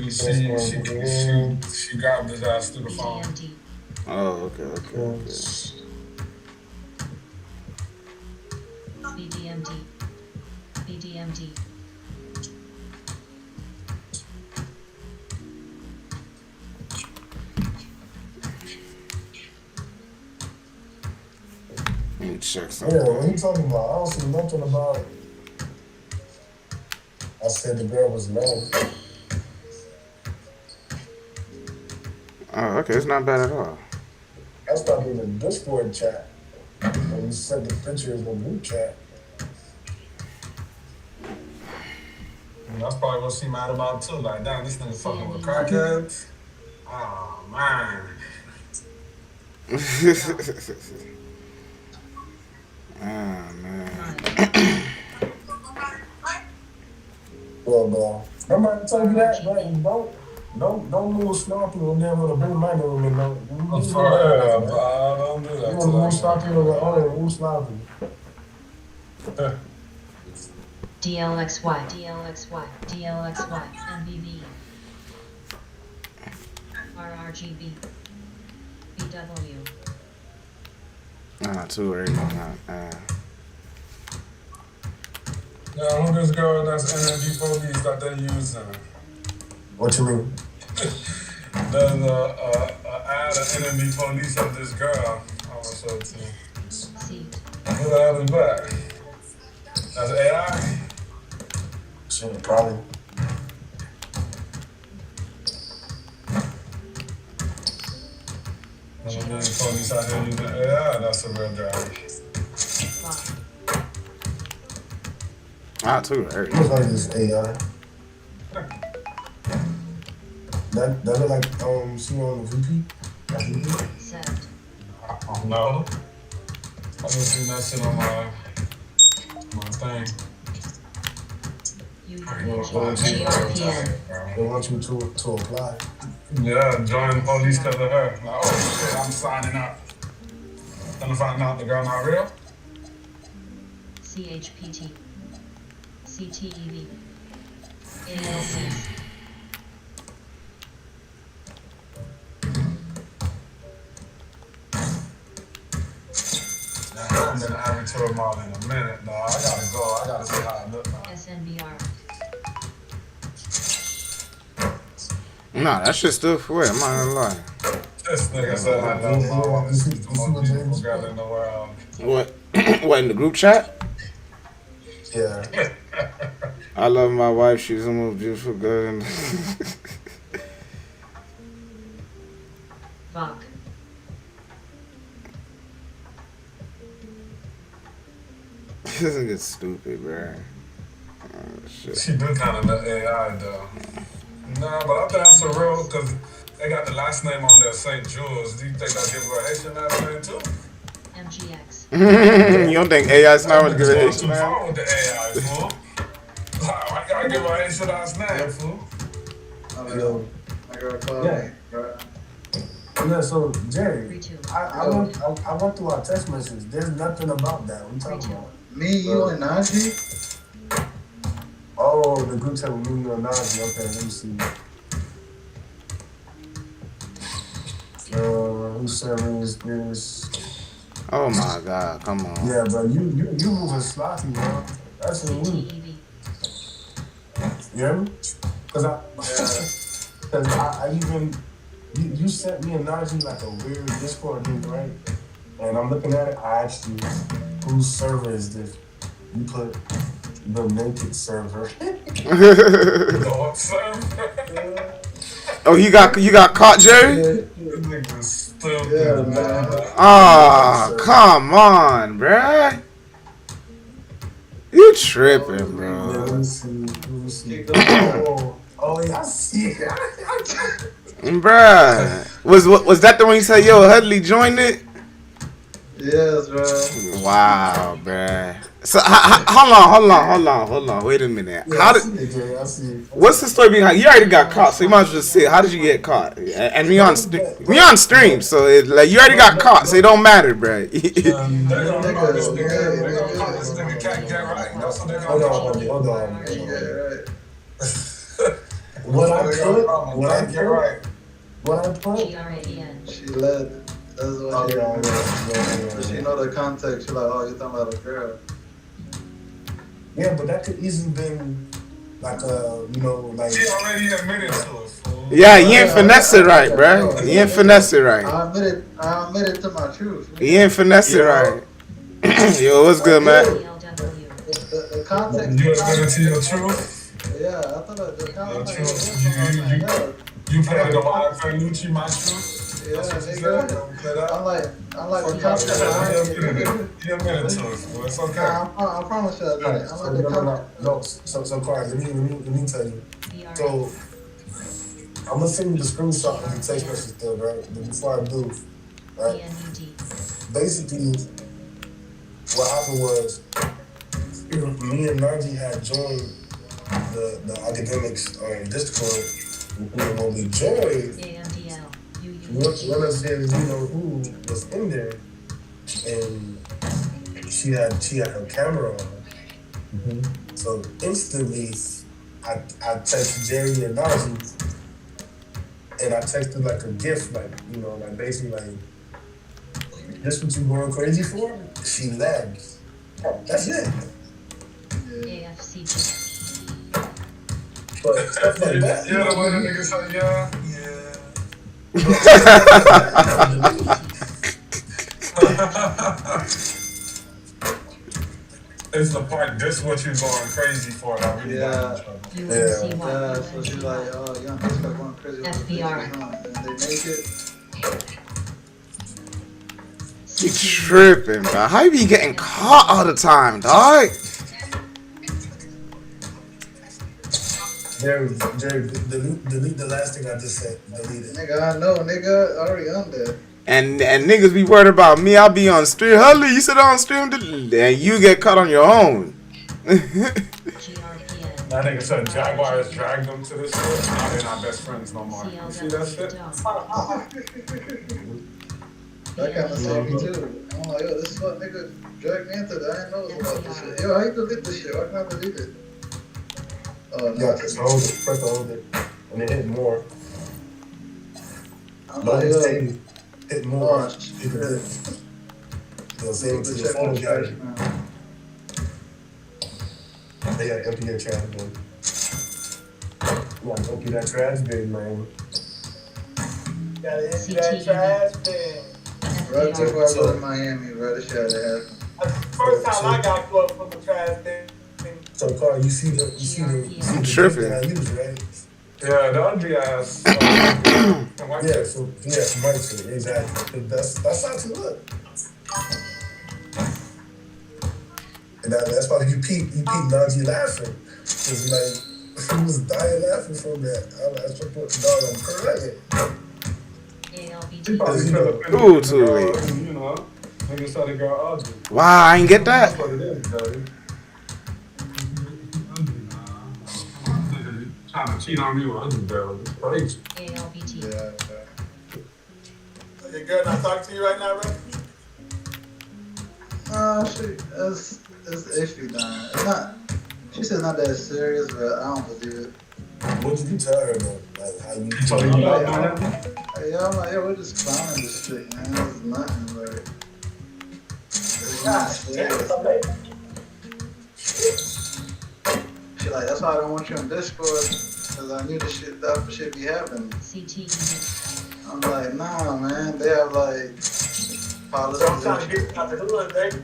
grabbed his ass through the phone. Oh, okay. BDMD. BDMD. Let me check something. Yeah, what you talking about? I don't see nothing about it. I said the girl was low. Oh, okay. It's not bad at all. That's probably the Discord chat. When you sent the pictures in the group chat. And that's probably what she mad about too. Like, damn, this nigga fucking with crackheads. Oh, man. Oh, man. Well, bro. Remember I told you that? Like, don't move sloppy on there with a big mic over me, no. For real, bro. Don't do that. You want to move sloppy with a move sloppy. DLXY. DLXY. DLXY. MBV. RRGB. BW. Too early. Yeah, who this girl that's energy police that they using? What you mean? There's a ad of enemy police of this girl. I want to show it to you. Who the hell is that? That's AI? Shit, probably. Enemy police out here using AI. That's a real guy. Too early. Looks like this AI. That look like she on the VP? That VP? I don't know. I just seen that shit on my thing. They want you to apply. Yeah, join police because of her. Like, oh shit, I'm signing up. Gonna find out the girl not real? CHPT. CTEV. ALC. I haven't been an amateur model in a minute, no. I gotta go. I gotta see how I look now. SNBR. Nah, that shit's still for it. I'm not gonna lie. This nigga said I love mama. This is the most beautiful girl in the world. What? What, in the group chat? Yeah. I love my wife. She's the most beautiful girl in the Fuck. This nigga's stupid, bro. Oh, shit. She do kind of look AI though. Nah, but I think that's for real because they got the last name on there, St. Jules. Do you think I'll give her a Haitian last name too? MGX. You don't think AI's not gonna give it Haitian What's now? wrong with the AI, fool? I gotta give her a Haitian last name, fool. Yo. Yeah, so Jerry, I went through our text messages. There's nothing about that. What are you talking about? Me, you, and Najee? Oh, the group chat with me, you, and Najee. Okay, let me see. Whose server is this? Oh my god, come on. Yeah, bro, you moving sloppy, bro. That's what you mean. You hear me? Cause I even you sent me a Najee like a weird Discord link, right? And I'm looking at it. I asked you, whose server is this? You put the naked server. Dog server. Oh, you got caught, Jerry? Yeah, man. Ah, come on, bruh. You tripping, bro. Let me see. Oh, yeah, I see it. Bruh. Was that the one you said, yo, Hudley joined it? Yes, bro. Wow, bruh. So hold on. Wait a minute. Yeah, How I did? see it, Jay. I see it. What's the story behind? You already got caught, so you might as well just say, how did you get caught? And we on stream, so it, like you already got caught, so it don't matter, bro. This nigga can't get right. That's what they gonna hold on. What I put. She led. That's what she know the context. She like, oh, you talking about a girl. Yeah, but that could easily been like like. She already admitted to it. Yeah, you ain't finesse it right, bro. You ain't finesse it right. I admitted to my truth. You ain't finesse it right. Yo, what's good, man? The context. You admitted to your truth. Yeah, I thought the context. You played the wild Fernucci, my truth. Yeah, nigga. I'm like the context. You admitted to it. Well, it's okay. I promise you, I did it. I'm like the context. No. So, Carl, let me tell you. So, I'm gonna send you the screenshot of the text message still, right? But before I do, right? Basically, what happened was, me and Najee had joined the academics Discord. When we joined, one of us didn't know who was in there, and she had her camera on. So instantly, I texted Jerry and Najee, and I texted like a gift, like basically like, this what you going crazy for? She lagged. That's it. But stuff like that. Yeah, the way the niggas like, yeah. It's the part, this what you going crazy for. I really Yeah, so she's like, oh, young bitch got going crazy. FBR. And they make it. You tripping, bro. How you be getting caught all the time, dog? Jerry, delete the last thing I just said. Delete it. Nigga, I know, nigga, already on there. And niggas be worried about me. I'll be on stream. Hurley, you sit on stream, and you get caught on your own. That nigga said Jaguars dragged them to this shit. Now they're not best friends no more. You see that shit? That kind of saved me too. I'm like, yo, this fuck nigga dragged me into that. I didn't know about this shit. Yo, how you delete this shit? Why can't I delete it? Oh, no. Yeah, press hold it. And it hit more. I'm like, yo. Hit more. Oh, shit. They'll save it to your phone charger. They gotta empty your trash bin. You gotta empty that trash bin, man. You gotta empty that trash bin. Bro, I took my brother in Miami, bro. This shit had to happen. That's the first time I got plugged from the trash bin. So, Carl, you see the tripping. that I use, right? Yeah, the ugly ass. Mike said, exactly. That's how to look. And that's why you peep Najee laughing. Cause like, he was dying laughing from that. I was trying to put the dog on crying. Ooh, too late. You know, niggas saw the girl ugly. Wow, I ain't get that. That's what it is, buddy. Trying to cheat on me with other girls. It's crazy. Yeah. You good? I talk to you right now, bro? Shit, it's issue done. It's not. She said not that serious, but I don't believe it. What did you tell her though? Like how you told her I'm like, yo, we're just clowning this shit, man. It's nothing, like. It's not serious. She like, that's why I don't want you on Discord, because I knew that shit be happening. I'm like, nah, man. They have like policies. So I'm trying to get out the hood, baby.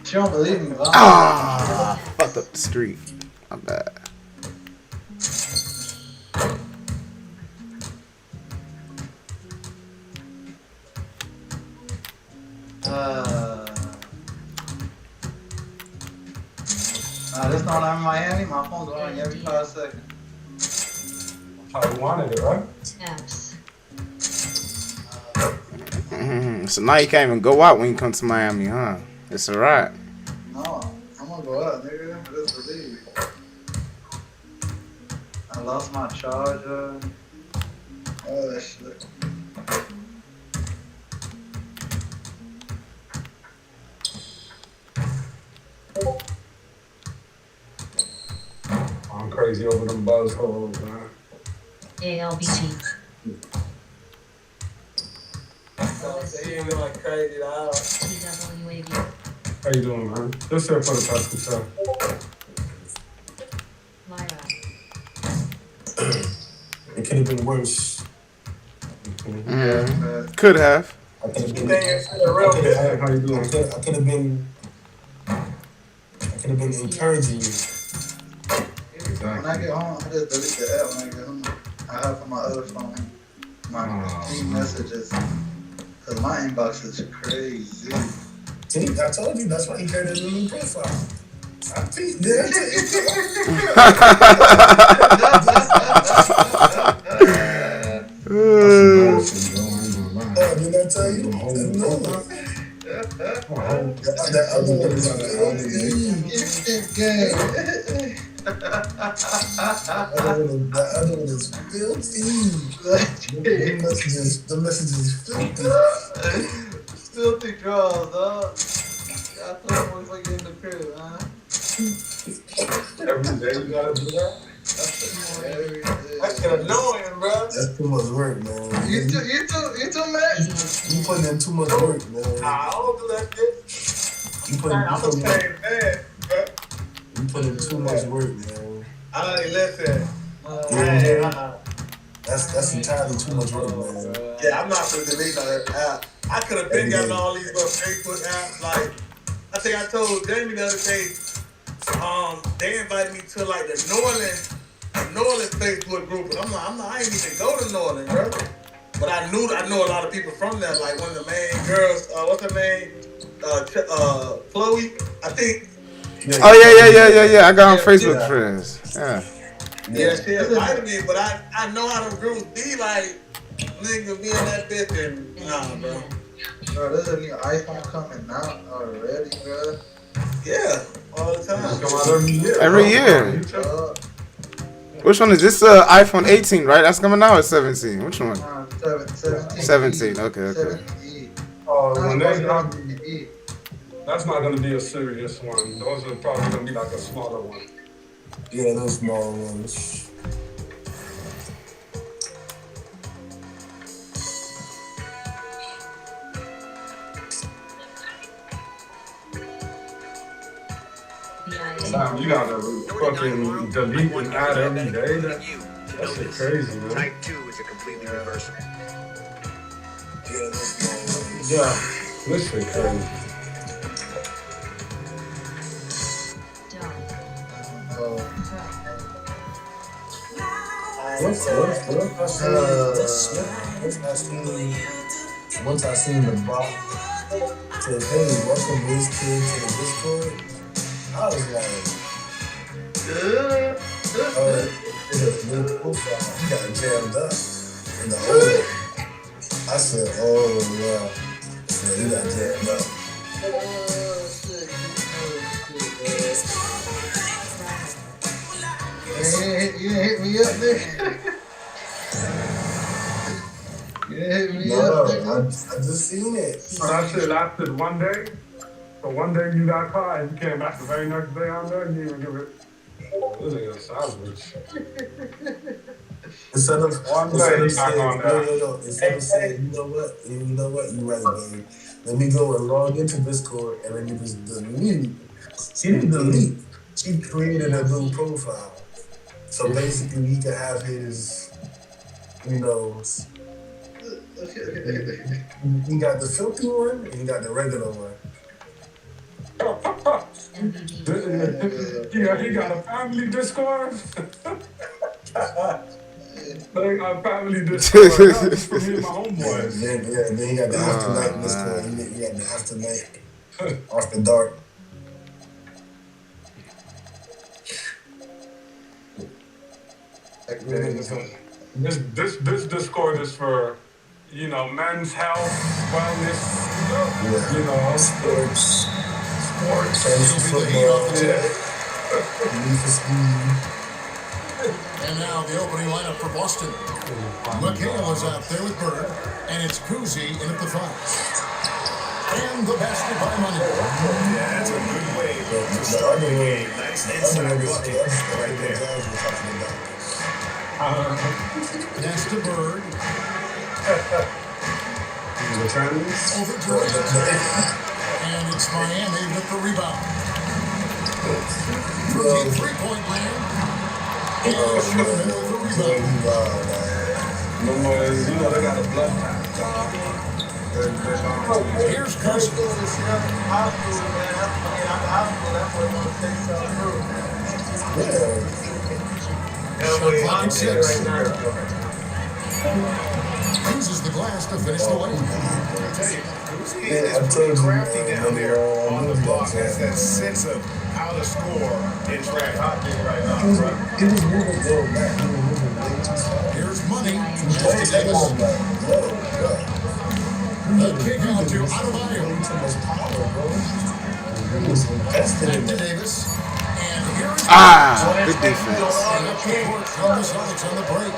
She don't believe me. Ah, fucked up the street. My bad. This time I'm in Miami, my phone's going every 5 seconds. How you wanted it, right? So now you can't even go out when you come to Miami, huh? It's a wrap. No, I'm gonna go out, nigga. Just believe. I lost my charger. All that shit. I'm crazy over them buzz holes, man. ALBT. They ain't going crazy at all. TWAV. How you doing, man? Just here for the Pascal show. Lyra. It could have been worse. Could have. I could have been. How you doing? I could have been encouraging you. When I get home, I just delete the app when I get home. I have on my other phone my messages. Cause my inbox is crazy. See, I told you that's why he created a new profile. I peeped Oh, didn't I tell you? That other one is the other one is filthy. The message is filthy. Filthy draws, dog. I thought I was like in the crib, huh? Every day you gotta do that? That's annoying, bro. That's too much work, man. You too, man. You putting in too much work, man. Nah, I don't do that shit. You putting I'm the same man, bro. You put in too much work, man. I ain't listen. That's entirely too much work, man. Yeah, I'm not gonna delete that app. I could have been gotten all these little Facebook apps. Like, I think I told Jamie the other day, they invited me to like the Norland Facebook group, and I ain't even go to Norland, bro. But I know a lot of people from there. Like one of the main girls, what's her name? Chloe, I think. Oh yeah. I got on Facebook friends. Yeah, she invited me, but I know how them groups be like. Nigga be in that bitch and nah, bro. Bro, there's a new iPhone coming out already, bro. Yeah, all the time. Come out Every year. Which one is this? iPhone 18, right? That's coming out or 17? Which one? 17. Okay. 17. Oh, when they drop, that's not gonna be a serious one. Those are probably gonna be like a smaller one. Yeah, those small ones. Damn, you gotta fucking delete and add every day. That's shit crazy, man. Type 2 is a completely reversible. Yeah, this shit crazy. Once I seen the bot said, hey, welcome this kid to the Discord, I was like, he got jammed up in the hole. I said, oh, yeah. Yeah, he got jammed up. You ain't hit me up, nigga. You ain't hit me up, nigga. I just seen it. So that shit lasted one day. So one day you got caught and you came back the very next day on there and you didn't even give it. This nigga savage. Instead of saying, you know what, you right, babe. Let me go and log into Discord and let me just delete. She didn't delete. She created a new profile. So basically, he could have his, he got the filthy one and he got the regular one. He got a family Discord. They got family Discord. That's for me and my homeboys. Yeah, then he got the after night Discord. He got the after night, after dark. This Discord is for, men's health, wellness, sports. Fantasy football. And now the opening lineup for Boston. McHale is out there with Bird, and it's Kuzi in at the 5. And the basket by Money. Yeah, that's a good way to start the game. Nice inside bucket right there. Pass to Bird. Over Durant. And it's Miami with the rebound. Kuzi three-point land. And Sherman with the rebound. No more, you know, they got a blood pack. Here's Kuzi. Shot clock at 6. Uses the glass to finish the layup. It's pretty crafty down there on the block. Has that sense of how to score in track. Right now, bro. Here's Money. The kick out to Adebayo. Back to Davis. And here's good defense. And up the court from the Celtics on the break.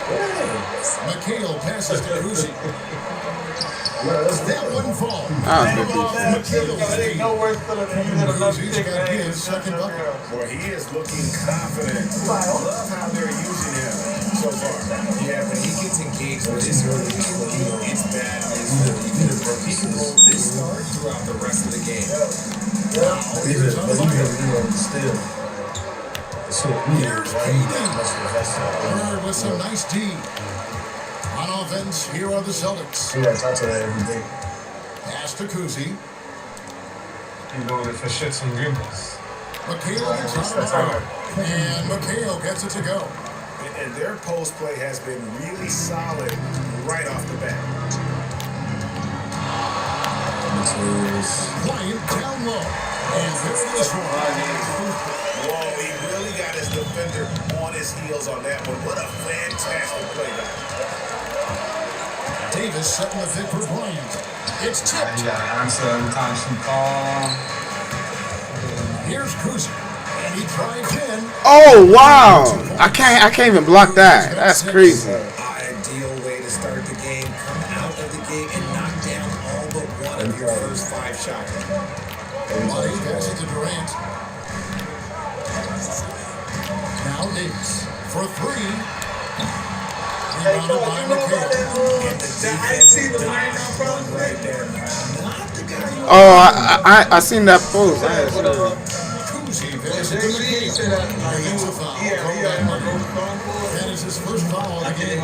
McHale passes to Kuzi. That one fall. Good Kuzi's got his second bucket. Boy, he is looking confident. Love how they're using him so far. Yeah, when he gets engaged with this early, it's bad. He can roll this start throughout the rest of the game. Here's Kaden. Bird with some nice D. On offense, here are the Celtics. Pass to Kuzi. He's going for shits and giggles. McHale gets out of the fire. And McHale gets it to go. And their post play has been really solid right off the bat. Bryant down low. And there's this one. Whoa, he really got his defender on his heels on that one. What a fantastic play back. Davis setting the pick for Bryant. It's tipped. You got to answer every time she calls. Here's Kuzi. And he drives in. Oh wow! I can't even block that. That's crazy. Ideal way to start the game. Come out of the game and knock down all but one of your first 5 shots. Money passes to Durant. Now Davis for 3. Rebounded by McHale. Oh, I seen that post. Kuzi passes to McHale. That's a foul. That is his first foul of the game.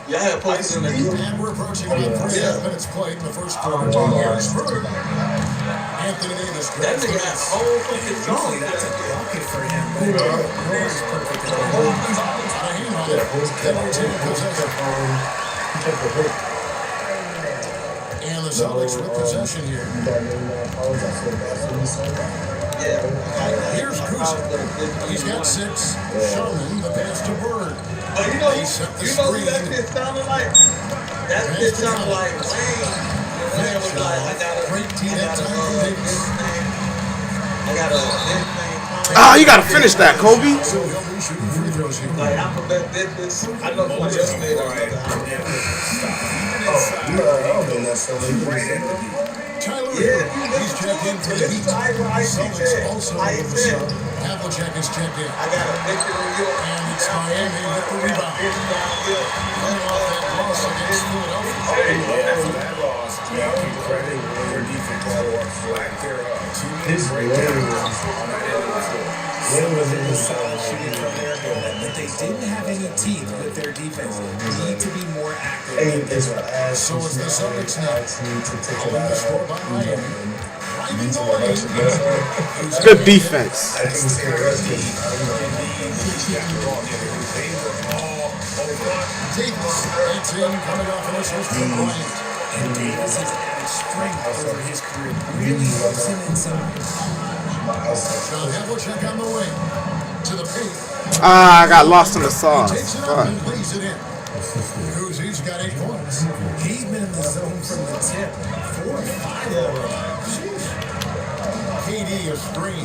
Yeah, plays in the And we're approaching about 3.5 minutes played in the first quarter. Here's Bird. Anthony Davis. That nigga got a whole fucking song. That's a bucket for him. And the Celtics with possession here. Here's Kuzi. He's got 6. Sherman, the pass to Bird. But you know, They set the you know who screen. that shit sounded like? That shit sounded like Wayne. Wayne was like, I got a great team that time from Davis. I got a this thing. You gotta finish that, Kobe. So he'll be shooting free throws here. Like alphabet this. I know who just made it. Tyler, Yeah, he's checked in for the Heat. Celtics also over the sub. Havlicek is checked in. I got a picture of you. And it's Miami with the rebound. Coming off that loss against Philadelphia. After that loss, now give credit where defense lack thereof. 2 minutes right there on that end of the floor. Solid shooting from there, but they didn't have any teeth with their defense. Need to be more active. So it's the Celtics now. Holding the score by Miami. Driving the lane. Good defense. Davis, that's in, coming off an assist from Bryant. And Davis has added strength over his career. Really loves him inside. Now Havlicek on the wing. To the paint. I got lost in the sauce. Takes it up and lays it in. Kuzi's got 8 points. He's been in the zone from the tip. 4 or 5 of KD is screen.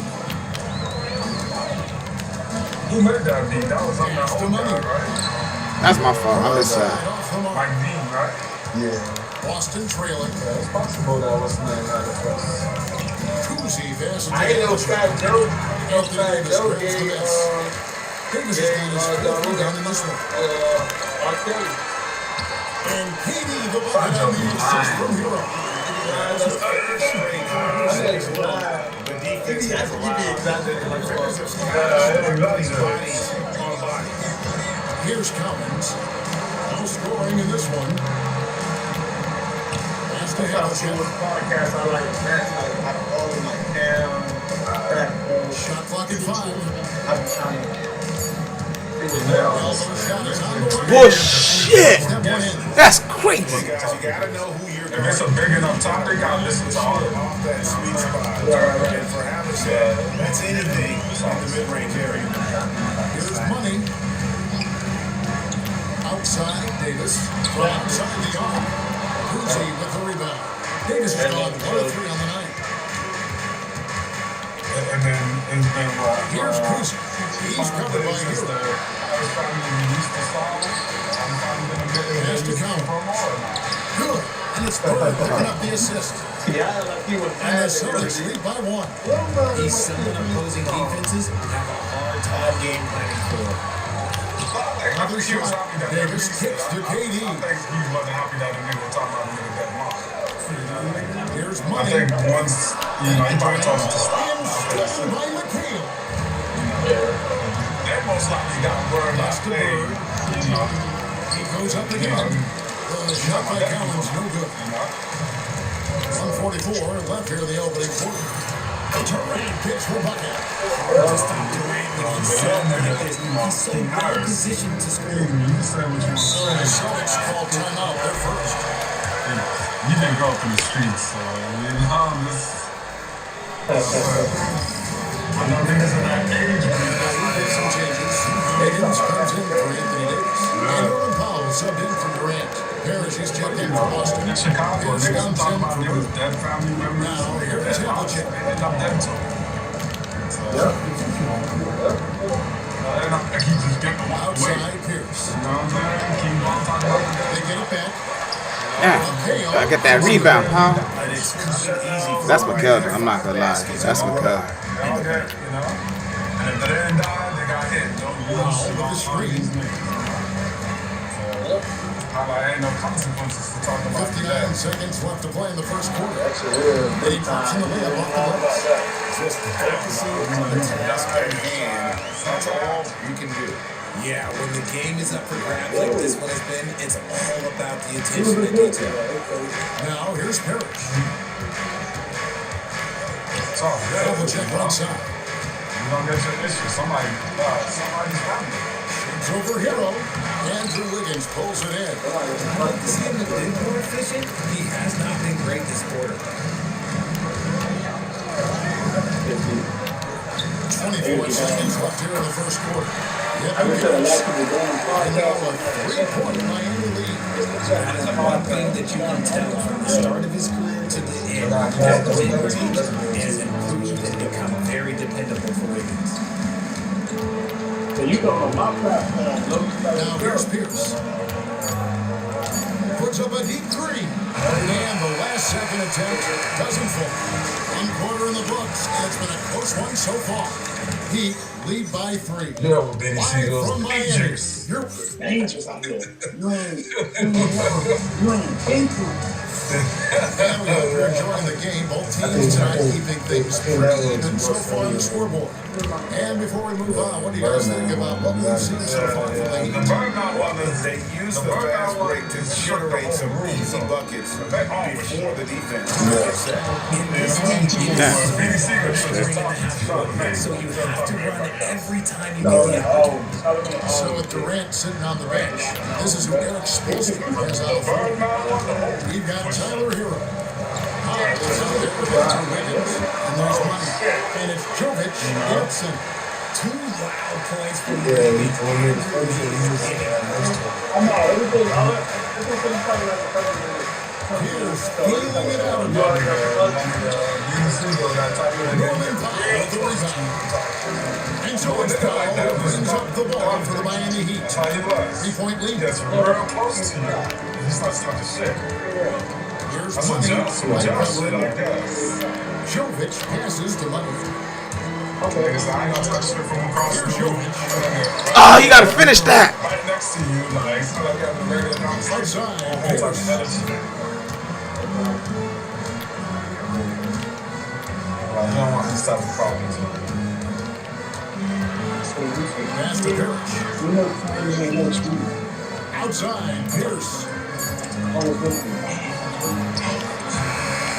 Who made that beat? That was on the old guy, right? That's my fault. I'm just saying. Mike Dean, right? Yeah. Boston trailing. Yeah, it's possible that was the name had the first. Koozie versus I ain't no Fat Joe. No Fat Joe Davis gave, Davis is going to score down in this one. Arcade. And KD, the bucket on the assist from Hero. The defense has Here's Collins. No scoring in this one. That's the podcast I like best out of all of my shot clock at 5. Bullshit! That's crazy. You gotta know who you're If it's a big enough topic, I'll listen to all of it. off that sweet spot. And for Havlicek, that's anything in the mid-range area. Here's money. Outside, Davis. From outside the arc. Koozie with the rebound. Davis has gone 1 of 3 on the night. And then Here's Koozie. He's covered by Hero. Has to count. Good. And it's Bird picking up the assist. Yeah, like he was And the Celtics lead by 1. These some opposing defenses have a hard time game planning for. Another shot. Davis kicks to KD. I think he wasn't happy that the nigga was talking about him in that mark. Here's I money. think once, he probably told him to stop. Stolen by McHale. They most likely got word last day. He goes up again. The shot by Collins, no good. 1:44 left here in the opening quarter. Durant picks for bucket. Just stop Durant when he's sitting there like this. He's so well positioned to score. The Celtics call timeout. They're first. You didn't grow up in the streets, so I know niggas in that age, Some changes. Higgins comes in for Anthony Davis. And Norman Powell subbed in for Durant. Parrish is checked in for Boston. in Chicago, Here's niggas Guns talking in about for niggas Bird. dead family members. Now, here's Dead house, Havlicek. they end up dead too. I keep just getting them out the way. Outside Pierce. You know what I'm saying? Keep on talking about the They get it back. Yeah. I get that rebound, huh? And it's easy. That's what killed him. I'm not gonna lie. That's what killed him. all that, you know? And if they didn't die, they got hit. Don't use With the screen. How about ain't no consequences for talking about 59 that? seconds left to play in the first quarter. That's a real He pops in the layup off the glass. Just focusing on the task at hand. That's all you can do. Yeah, when the game is up for grabs like this one has been, it's all about the attention to detail. Now, here's Parrish. It's all good. Double check right side. You don't get your issue. Somebody's family. It's over Hero. Andrew Wiggins pulls it in. I'd like to see him a bit more efficient. He has not been great this quarter. 24 seconds left here in the first quarter. Yet Wiggins. And now a 3-point Miami lead. That is one thing that you can tell from the start of his career to the end. That the mid-range has improved and become very dependable for Wiggins. Now here's Pierce. Puts up a deep three. And the last second attempt doesn't fall. 1 quarter in the books, and it's been a close one so far. Heat lead by 3. You know what Benny Live Siegel's from Miami. dangerous. You're dangerous out here. You ain't into And we hope you're enjoying the game. Both teams tonight keeping things pretty even so far on the scoreboard. And before we move on, what do you guys think about what we've seen so far from the Heat? They use the fast break to generate some easy buckets before the defense gets set. In this league, Benny Siegel should just talk so you have to run every time you get the opportunity. So with Durant sitting on the bench, this is who Eric Spoelstra has out for. We've got Tyler Hero. High is out there with Andrew Wiggins. And there's money. And it's Jwett Wilson. 2 wild points for the I'm not everything. Pierce feeling it out again. Roman Powell with the rebound. And George Powell brings up the ball for the Miami Heat. 3-point lead. That's real close to you. He's not talking shit. Here's That's Money. what Josh said, I guess. Jovic passes to Money. Okay, so I ain't gonna touch it from across the room. Oh, you gotta finish that. Right next to you, like, it's not like having a regular conversation. I don't want these type of problems. Pass to Parrish. Outside, Pierce.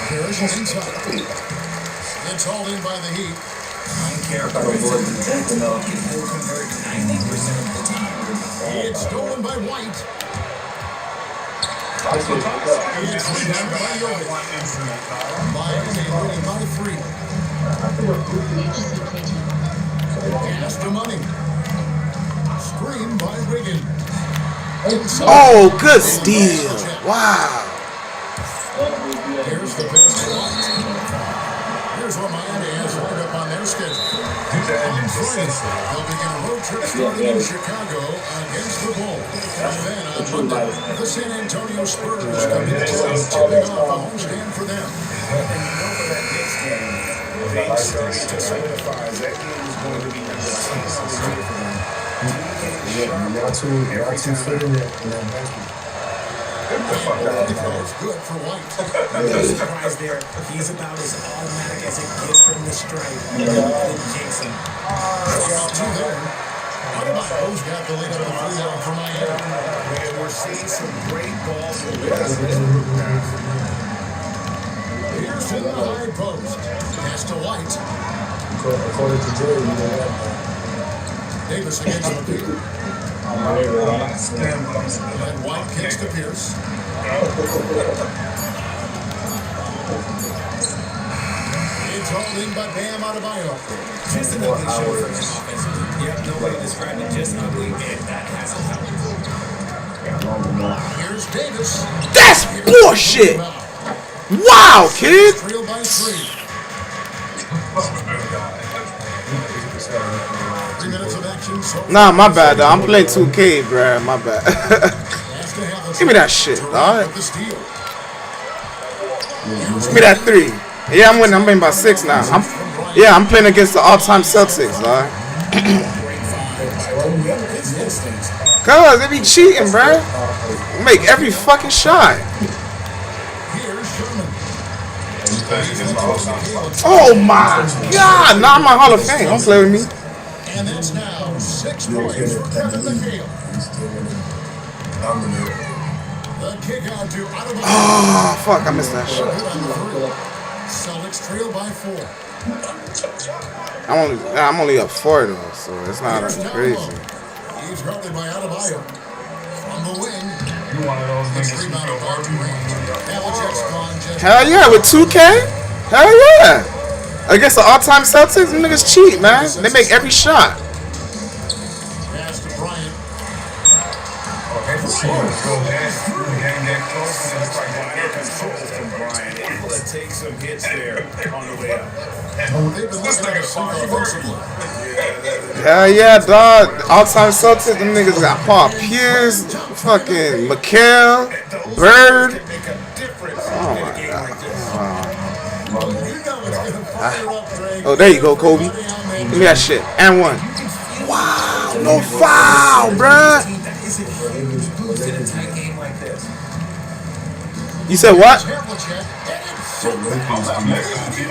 Parrish is inside. It's hauled in by the Heat. It's stolen by White. It's rebounded by Jwett. Miami winning by 3. Pass to Money. Screen by Wiggin. Oh, good steal. Wow. Here's the pass to White. Here's what Miami has lined up on their schedule. On Friday, they'll begin a road trip starting in Chicago against the Bulls. Then on Monday, the San Antonio Spurs come into town, tipping off a homestand for them. They started to solidify that game was going to be number 2. Y'all two fitting it. It's good for White. No surprise there. He's about as automatic as it gets from the stripe. Jason. Adebayo's got the lead on the free line for Miami. And we're seeing some great balls. Here's in the high post. Pass to White. According to Jay, you know that. Davis against the field. And White kicks to Pierce. It's hauled in by Bam Adebayo. Just an ugly show for him offensively. Yep, nobody described it just ugly, and that hasn't helped. Here's Davis. That's bullshit. Wow, kid. Trail by 3. 3 minutes of action. So Nah, my bad, though. I'm playing 2K, bruh. My bad. Give me that shit, dog. Give me that 3. Yeah, I'm winning. I'm winning by 6 now. I'm playing against the all-time Celtics, dog. Cause they be cheating, bruh. Make every fucking shot. Oh my God! Nah, I'm a Hall of Fame. Don't play with me. And that's now 6 points for Kevin McHale. The kick out to Adebayo. Oh fuck! I missed that shot. Celtics trail by 4. I'm only up 4 though, so it's not crazy. He's guarded by Adebayo. From the wing. It's rebounded by Durant. Hell yeah, with 2K? Hell yeah. Against the all-time Celtics, them niggas cheat, man. They make every shot. Pass to Bryant. Able to take some hits there on the way up. They've been looking like a sneak offensively. Hell yeah, dog. All-time Celtics, them niggas got Paul Pierce, fucking McHale, Bird. Oh my God. Oh, there you go, Kobe. Give me that shit. And 1. Wow, no foul, bruh. You said what?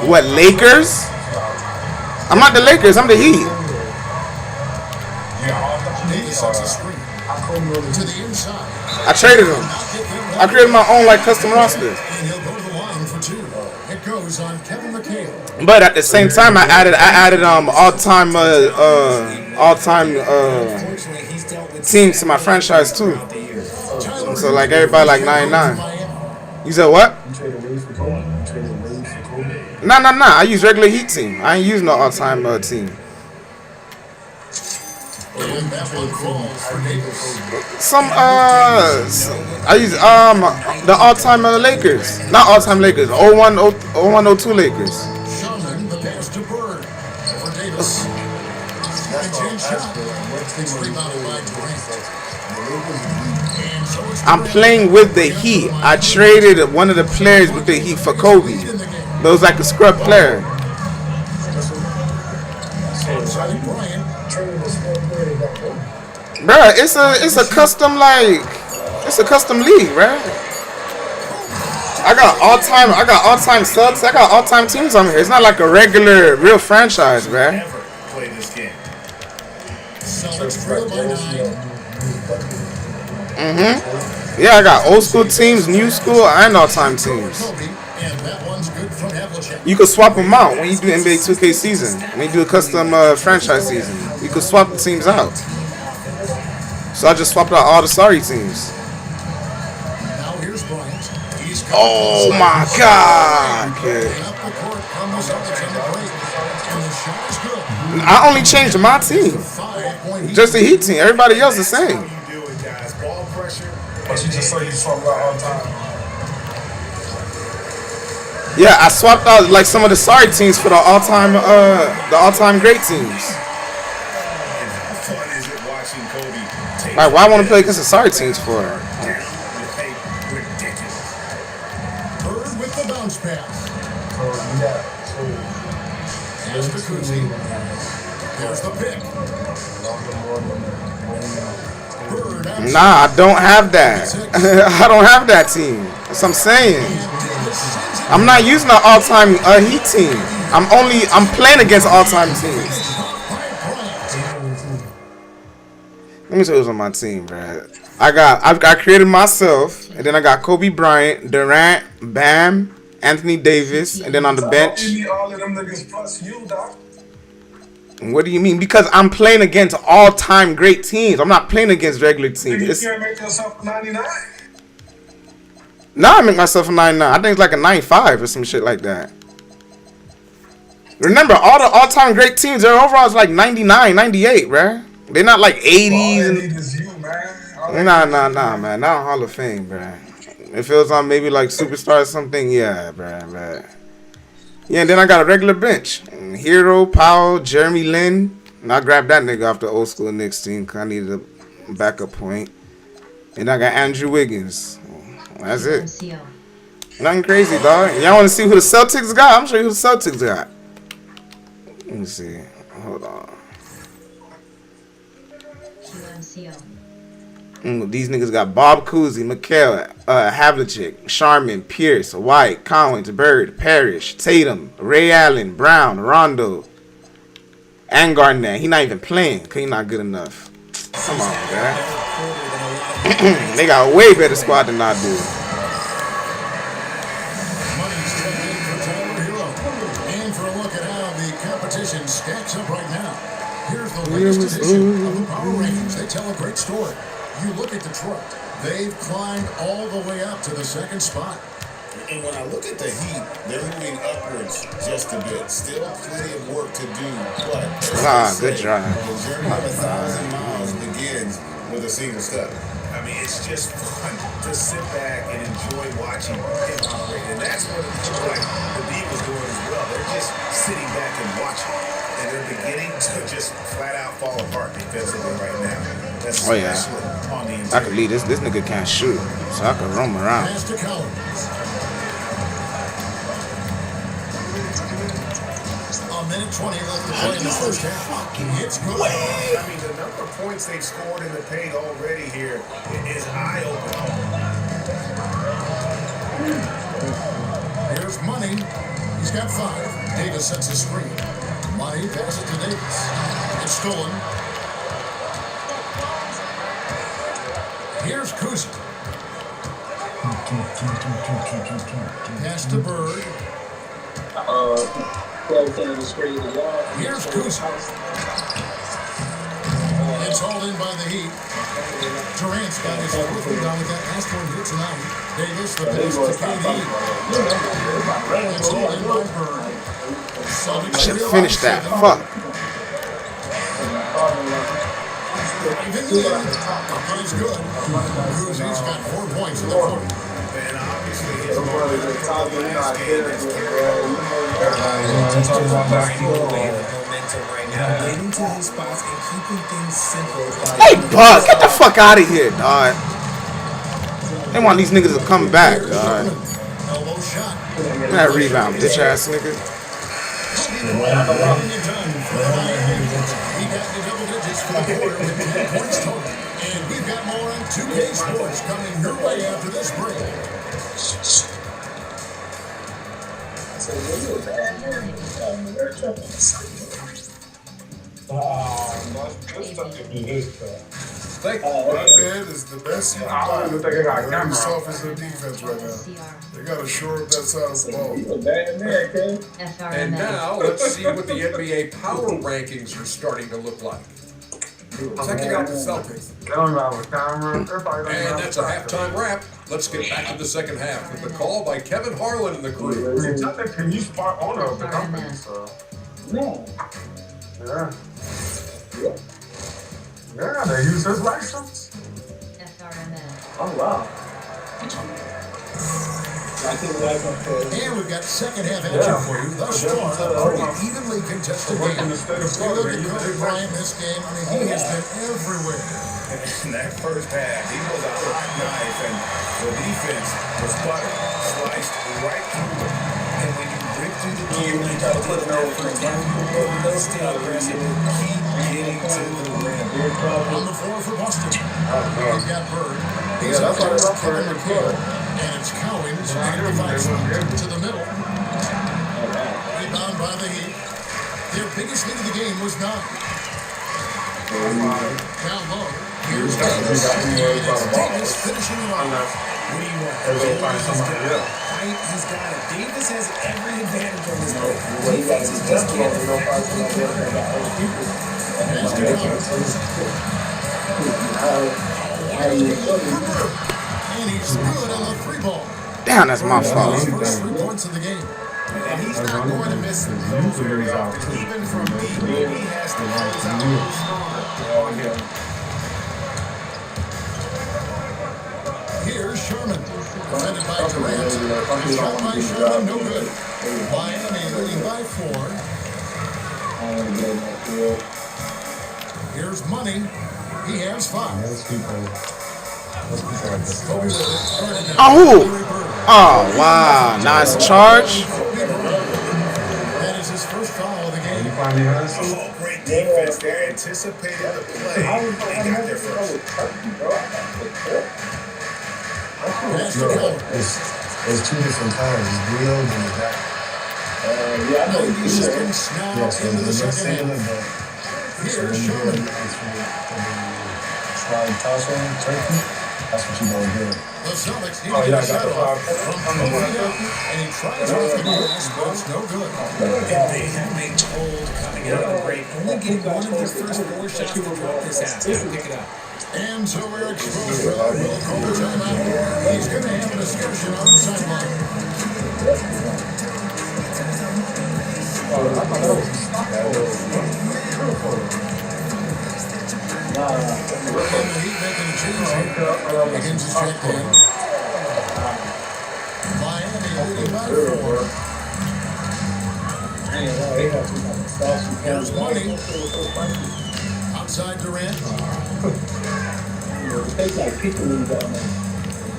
What, Lakers? I'm not the Lakers, I'm the Heat. I traded him. I created my own like custom roster. But at the same time, I added all-time teams to my franchise too. So like everybody like 99. You said what? Nah. I use regular Heat team. I ain't use no all-time team. And that one falls for Davis. I use the all-time Lakers, not all-time Lakers, 01-02 Lakers. Sherman, the pass to Bird. Over Davis. And James shot. It's rebounded by Durant. And so it's I'm playing with the Heat. I traded one of the players with the Heat for Kobe. But it was like a scrub player. Bruh, it's a custom it's a custom league, bruh. I got all-time subs. I got all-time teams on here. It's not like a regular real franchise, bruh. Play this game. Yeah, I got old school teams, new school, and all-time teams. You could swap them out when you do NBA 2K season. When you do a custom franchise season, you could swap the teams out. So I just swapped out all the sorry teams. Oh my God, kid. I only changed my team. Just the Heat team. Everybody else the same. But you just say you swap out all the time. Yeah, I swapped out like some of the sorry teams for the all-time great teams. Like, why I want to play against the sorry teams for? Bird with the bounce pass. Here's the Cookin. Here's the pick. Nah, I don't have that. I don't have that team. That's what I'm saying. I'm not using an all-time Heat team. I'm playing against all-time teams. Let me tell you who's on my team, bro. I created myself, and then I got Kobe Bryant, Durant, Bam, Anthony Davis, and then on the bench. All of them niggas plus you, Doc. What do you mean? Because I'm playing against all-time great teams. I'm not playing against regular teams. You can't make yourself a 99. Nah, I make myself a 99. I think it's like a 95 or some shit like that. Remember, all the all-time great teams, their overall is like 99, 98, bruh. They're not like 80s. Nah, man. Not Hall of Fame, bruh. If it was on maybe like Superstar or something, yeah, bruh. Yeah, and then I got a regular bench. Hero, Powell, Jeremy Lin. And I grabbed that nigga off the old school Knicks team because I needed a backup point. And I got Andrew Wiggins. That's it. Nothing crazy, dog. Y'all want to see who the Celtics got? I'm sure you who the Celtics got. Let me see. Hold on. These niggas got Bob Cousy, Mikhail, Havlicek, Sharman, Pierce, White, Collins, Bird, Parrish, Tatum, Ray Allen, Brown, Rondo, and Garnett. He not even playing because he not good enough. Come on, man. They got a way better squad than I do. And for a look at how the competition stacks up right now, here's the latest edition of the Power Rankings. They tell a great story. You look at Detroit, they've climbed all the way up to the second spot. And when I look at the Heat, they're moving upwards just a bit. Still plenty of work to do, but good drive. The journey of 1,000 miles begins with a single step. I mean, it's just fun to sit back and enjoy watching him operate. And that's what it looks like the Beagles doing as well. They're just sitting back and watching. And they're beginning to just flat out fall apart defensively right now. That's oh, yeah. On the I could lead this. This nigga can't shoot, so I could roam around. A minute 20 left to play in the first half. It's good. I mean, the number of points they've scored in the paint already here is eye-opening. Here's Money. He's got 5. Davis sets a screen. Money passes to Davis. It's stolen. Here's Kuzma. Pass to Bird. Here's Kuzma. It's hauled in by the Heat. Durant's got his fourth rebound with that last one here tonight. Davis, the pass to KD. It's hauled in by Bird. I should finish that. Fuck. He's good. He's got 4 points in the quarter. And obviously his momentum from the last game is momentum right now, getting to his spots and keeping things simple. Hey, Buck, get the fuck out of here, dog. They want these niggas to come back, dog. That rebound, bitch ass nigga. He got the double digits for the quarter with 10 points total. And we've got more on 2K Sports coming your way after this break. Right there is the best you can play. They're the softest in defense right now. They got to shore up that side of the ball. And now let's see what the NBA power rankings are starting to look like. Checking out the Celtics. And that's a halftime wrap. Let's get back to the second half with the call by Kevin Harlan and the crew. He's part owner of the company, so. Yeah. Yeah, they use his license. Oh, wow. And we've got second half action for you. Thus far, pretty evenly contested game. You look at Kobe Bryant this game, I mean, he has been everywhere. In that first half, he was a hot knife, and the defense was buttered, sliced right through it. And when you break through the gear, you got to put it over for stay aggressive, keep getting to the rim. On the floor for Boston. We've got Bird. He's up there with Kevin McHale. And it's Cowens making the fight to the middle. Rebound by the Heat. Their biggest lead of the game was 9. Down low. Here's Davis. Davis finishing it off. What do you want? He's got it. Davis has every advantage on this play. Defense is just can't and he's good on the 3 ball. Damn, that's my fault. First 3 points of the game. And he's not going to miss those very often. Even from deep, he has to close out on him. Here's Sherman. Presented by Durant. Shot by Sherman, no good. Miami leading by 4. Here's Money. He has 5. Oh, oh, wow, nice charge. That is his first foul of the game. Oh, great defense. They anticipated the play. They got there first. It's 2 different times. It's real and that. Now into the second half. Here's Sherman. That's what you gonna do. The Celtics need to get a shot off from Cookin, and he tries with the glass, but it's no good. And they have been told coming out of the break, only getting one of their first 4 shots to drop this half. Gotta pick it up. And so we're exposed. Will call the timeout. He's going to have a discussion on the sideline. And the Heat making a change here against the check down. Miami leading by 4. Here's Money. Outside Durant.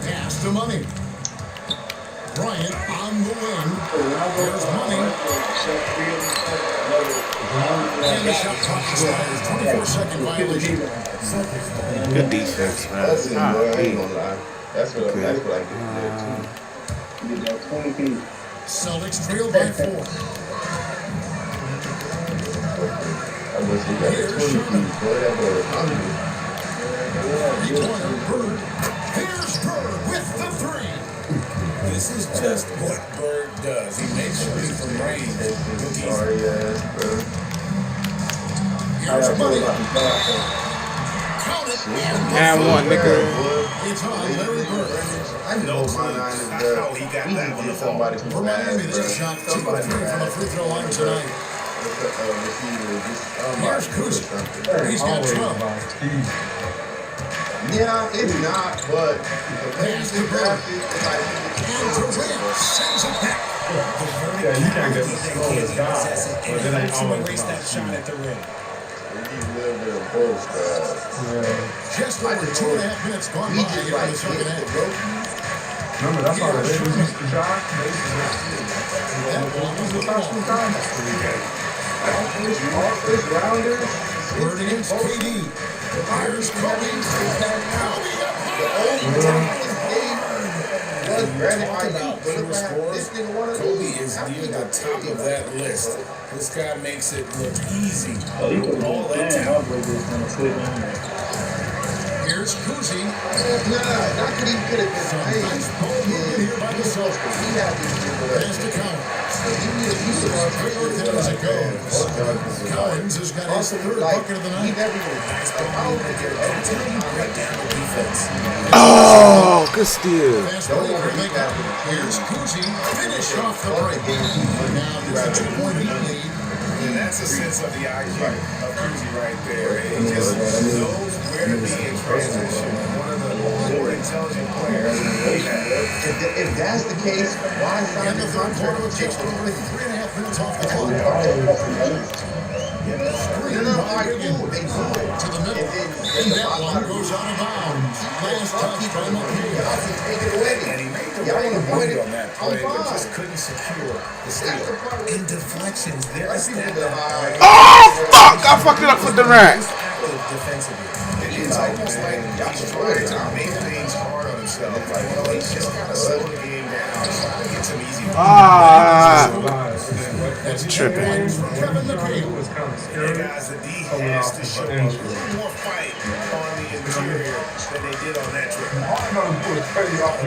Pass to Money. Bryant on the wing. There's Money. And the shot clock expires. 24-second violation. Good defense, man. That's what I get. Celtics trail by 4. Here's Sherman. Bird. Here's Bird with the 3. This is just what Bird does. He makes sure he's from range. Here's Money. Count it. And 1, nigga. It's on Larry Bird. I know how he got that one to fall. For Miami, this is shot 2 of 3 from the free throw line tonight. Here's Cookin. He's got 12. Yeah, it's not, but the way he's drafted is like sends it back. Yeah, you can't get the slowest guy, but it ain't always erase that shot at the rim. Just over 2.5 minutes gone by here in the second half. Remember, that's how the Lakers used to shot. all first rounders. Word against KD. Here's Kobe. Kobe is near the top of that list. This guy makes it look easy. All that talent. Here's Cookin. Not that he could have been nice. Here by the Celtics. He had to do Pass to Collins. Collins has got his third bucket of the night. Oh, good steal. Here's Cookin. Finish off the break. Now there's a 2-point lead. And that's a sense of the IQ of Cookin right there. He just knows where to be in transition. One of the more intelligent players we have. If that's the case, why sign the third quarter with just over 3.5 minutes off the clock. Screen by Wiggins. They do it to the middle. And that one goes out of bounds. Last touch by McKee. Take it away. And he made the right move on that play, but just couldn't secure the steal. In deflections, there is that. Oh, fuck! I fucked it up for Durant. Defensively. It's almost like he's trying to make things hard on himself. Like, well, he's just got to slow the game down, try to get some easy. That's tripping. Hey guys, the D has to show a little more fight on the interior than they did on that trip.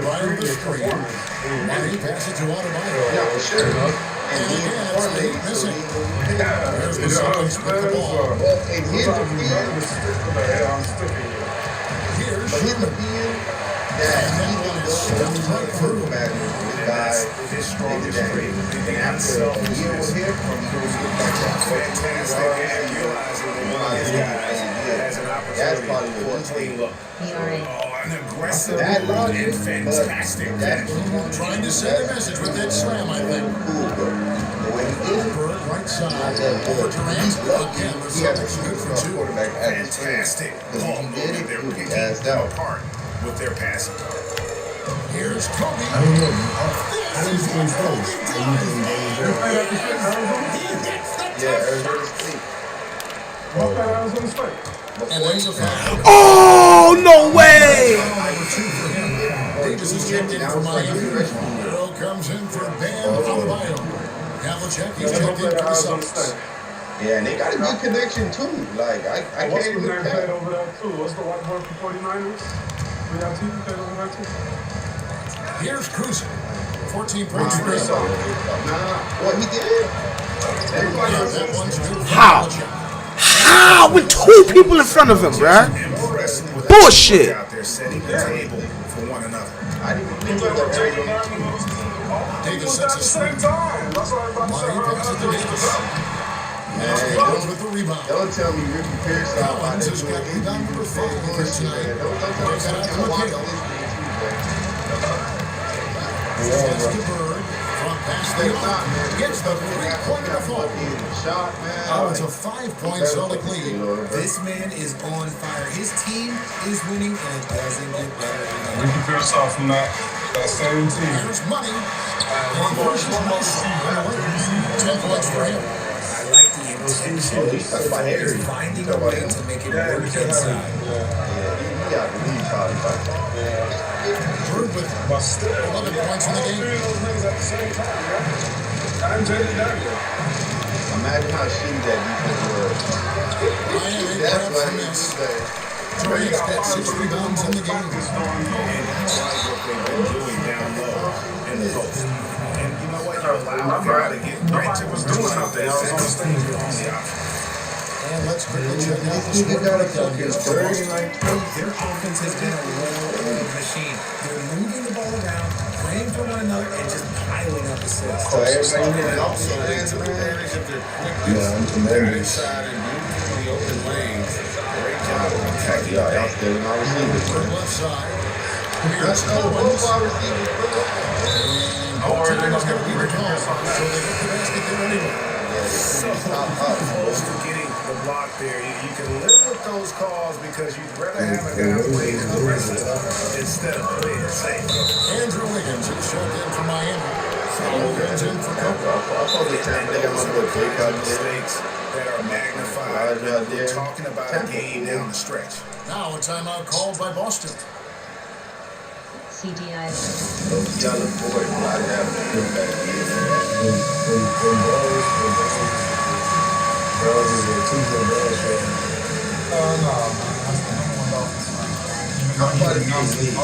Ryan the screen. And he passes to Adebayo. Yeah, for sure. And again, it's late missing. There's the Celtics with the ball. And here's the field. Here's But here's the field that he can go right through this guy. His strongest trait. And after a year with him, he goes get back to Fantastic, and realizing that this guy has an that's opportunity probably for a clean look. Oh, an aggressive and fantastic finish. trying to send a message with that slam, I think. Bird right side. Over Durant. Again, the Celtics good for two. Fantastic ball movement. They're picking them apart with their passing. Here's Kobe. I don't know. I didn't see him close. Yeah, Arizona State. And there's a foul. Oh, no way! Davis is checked in for Miami. Earl comes in for Bam Adebayo. Havlicek, he's checked in for the Celtics. Yeah, and they got a good connection too. Like I What's can't the even name played tell. over there too? What's the white boy for 49ers? We got two played over there too. Here's Cookin. 14 points for him. What he did? That one's good for How? Havlicek. How? With two people in front of him, bruh. Bullshit. Out there setting the table for one another. I didn't even think of that. Davis sets a screen. Money passes to Davis. And Collins with the rebound. Don't tell me Ricky Pierce Collins has got rebound number 5 for tonight. Don't tell me Takes it out to McHale. Pass to Bird. From past the arc. Gets the three-pointer to fall. Oh, it's a 5-point Celtic lead. This man is on fire. His team is winning, and it doesn't get better than that. Ricky Pierce off from that same team. Here's money. And first is nice. 10 points for him. I like the intention. He's finding a way to make it work inside. Bird with 11 points in the game. Imagine how shitty that defense was. Miami That's grabs why the he miss. was Durant's got 6 rebounds in the game. And I like what they've been doing down low in the post. And you know what? You allow a guy to get Brent was doing something. And let's quickly check out the He got a score. fucking 30 like Their offense has been a well-oiled machine. They're moving the ball around, playing for one another and just piling up assists. So everybody And getting also off they hands, took man. advantage of their quickness. Yeah, I'm tremendous. Inside and moving in the open lanes. Great job of Okay, attacking. y'all still in our receivers, man. Left side. Let's go, both our receivers, bro. Don't worry, they're going to be the call, so they get the basket there anyway. So close to getting the block there. You can live with those calls because you'd rather have a guy play aggressive instead of playing safe. Andrew Wiggins is shut in for Miami. Wiggins in for Cookin. Those are the kinds of mistakes that are magnified when we're talking about a game down the stretch. Now a timeout called by Boston. CDI. Those yellow boys, I have them back here. Girls is a Tuesday girls show. No, Nobody knows me. I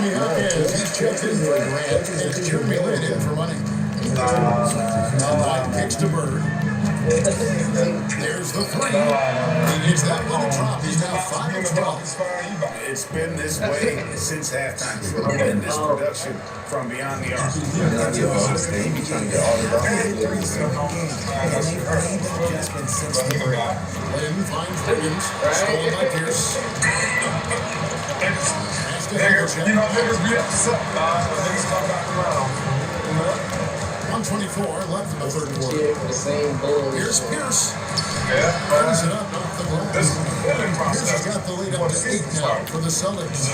mean, okay, he's checked in for Grant. It's Jeremy Lin in for money. Line kicks to Bird. There's the three. He gets that one to drop. He's now 5 of 12. It's been this way since halftime. Tremendous production from beyond the arc. Lin finds Wiggins. Stolen by Pierce. Niggas be upset, nah. Niggas come back around. 124 left in the third quarter. Here's Pierce. Brings it up off the glass. Pierce has got the lead up to 8 now for the Celtics.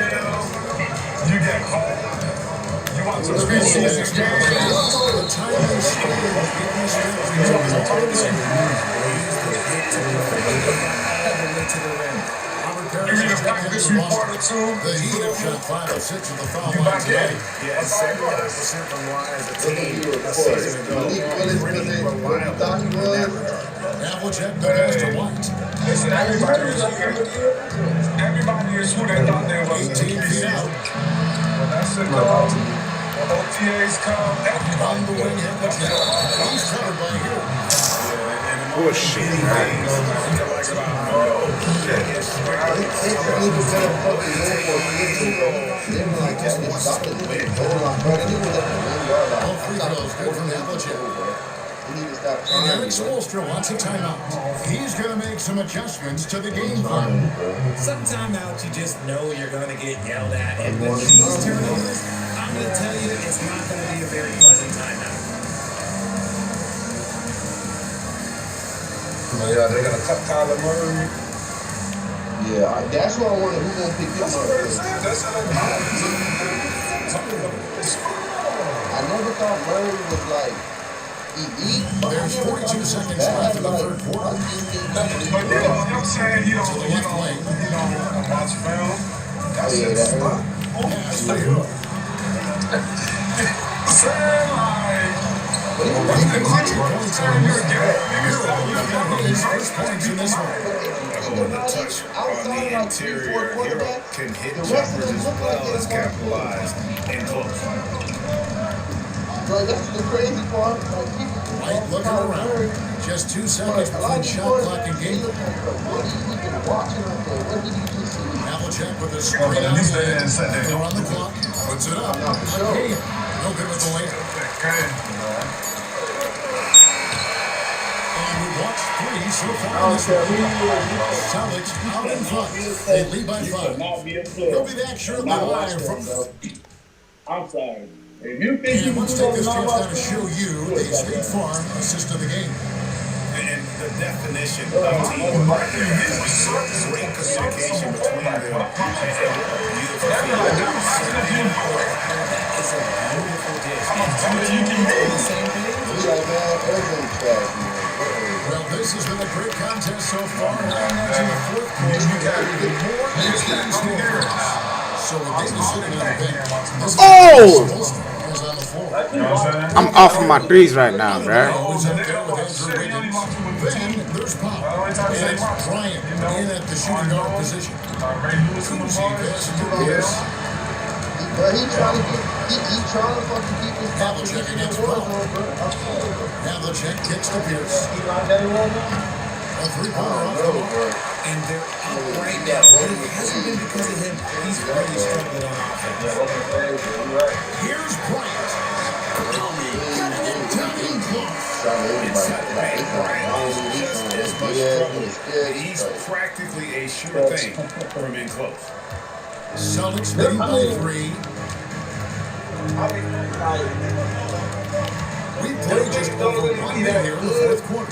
You get caught. You want to be season The time is You need to practice report or two. The Heat have shot 5 of 6 of the foul You line back today. in. Yeah, 75% from line as a team a season ago. Pretty reliable in that regard. Havlicek the pass to White. Listen, everybody is who they thought they was. 18 feet out. When that shit come, when OTAs come, On the wing, Havlicek. He's covered by Hill. Bullshit, All free throws good from Havlicek. And Eric Spoelstra wants a timeout. He's going to make some adjustments to the game plan. Some timeouts you just know you're going to get yelled at. And with these turnovers, I'm going to tell you it's not going to be a very pleasant timeout. Yeah, they're gonna cut Kyler Murray. Yeah, that's what I wonder. Who's gonna pick him up? I never thought Murray was like elite. There's 42 seconds left in the third quarter. But you know what I'm saying? You don't watch film. That's it. Pass to Hill. Saying like, His first points in this one. With a touch on the interior, Hero can hit jumpers as well as capitalize and close. Bro, that's the crazy part. White looking around. Just 2 seconds between shot clock and game. Havlicek with a screen out of hand. They're on the clock. Puts it up. Okay. No good with the layup. And we watched 3 so far in this one. Celtics out in front. They lead by 5. We'll be back shortly live from... I'm sorry. If you think And let's take this chance now to show you the State Farm assist of the game. And the definition of team right there. Great communication between them. Beautiful feet. That is a beautiful dish. you can do the same Well, this has been a great contest so far. Heading into the fourth quarter, you got even more instant scores. So with Davis sitting on the bench, this is on the floor. I'm off of my threes right now, bruh. Always up there with Andrew Wiggins. Then there's Pop. And it's Bryant in at the shooting guard position. Kuzi passes to Pierce. But he trying to get He trying to fucking keep his Havlicek against Brown. Havlicek kicks to Pierce. A three-pointer off the mark. And they're up right now. But it hasn't been because of him. He's really struggled on offense. Here's Bryant. Inside the paint, Bryant is just as much trouble. He's practically a sure thing from in close. Celtics leading by 3. We played just over 1 minute here in the fourth quarter.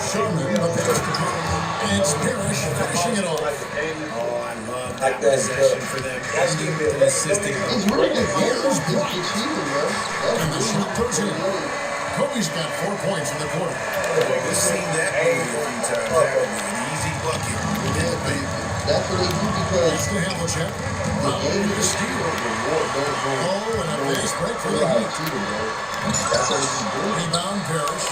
Sherman, the pass to Brown, and it's Parrish finishing it off. Oh, I love that possession for them. Ending and assisting. He's really good. Here's He's Bryant. cheating, bro. And the shot goes in. Kobe's got 4 points in the quarter. We've seen that movie a few times. That would be an easy bucket. That's what they do because He's going to have a check. Brown with a steal. Oh, and a base break for the Heat. Rebound, Parrish.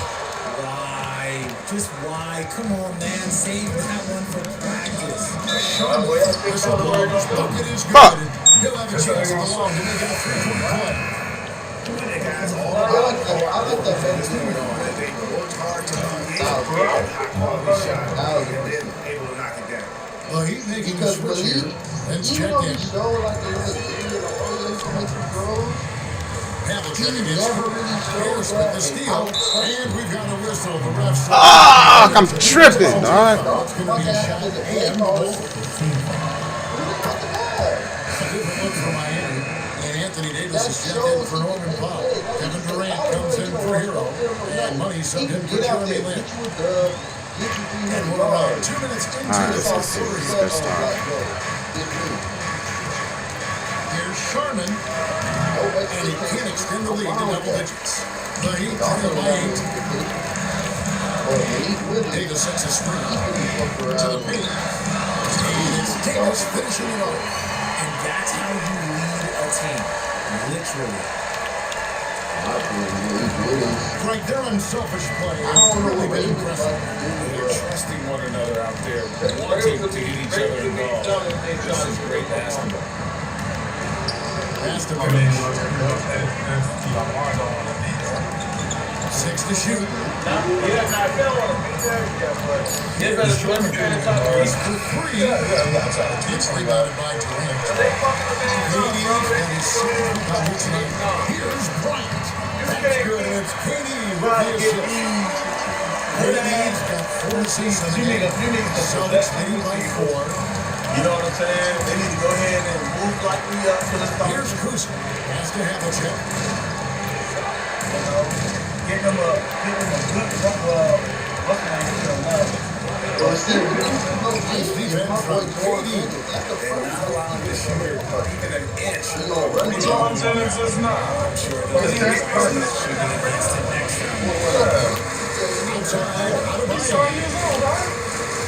Why? Just why? Come on, man. Save that one for practice. Sherman, whistle blows. Bucket is good. He'll have a chance at the long to make it a 3-point play. The guys all I like that fence. they worked hard to create a high quality shot and then able to knock it down. The Heat making the switch here. Let's check in. Show like they was a kid or oh, they can make some throws. Havlicek against Pierce with the steal. And we've got a whistle. The refs. Ah, I'm tripping, dog. It's going to be a shot and a goal. A different look for Miami. And Anthony Davis is checked in for Norman Powell. Kevin Durant comes in for Hero. And Money subbed in for Jeremy Lin. And we're around 2 minutes into the fourth quarter. Good start. Here's Sherman. And he can't extend the lead to double digits. The Heat trail by 8. Davis sets a screen to the paint. And it's Davis finishing it off. And that's how you lead a team. Literally. Right, their unselfish play has really been impressive. They're trusting one another out there, wanting to get each other involved. This is great basketball. Pass to Parrish. 6 to shoot. He's for 3. It's rebounded by Durant. And he's saved by tonight. Here's Bryant. That's good. And it's KD with the assist. KD's got 4 assists in the game. Celtics leading by 4. You know what I'm saying? They need to go ahead and move likely up to the start. Here's Cookin. Has to have a check. You know, get them a good what's the name? Nice defense from KD. And not allowing this shooter even an inch. John Jennings is not. I'm sure those guys should be invested next time. Outside, Adebayo.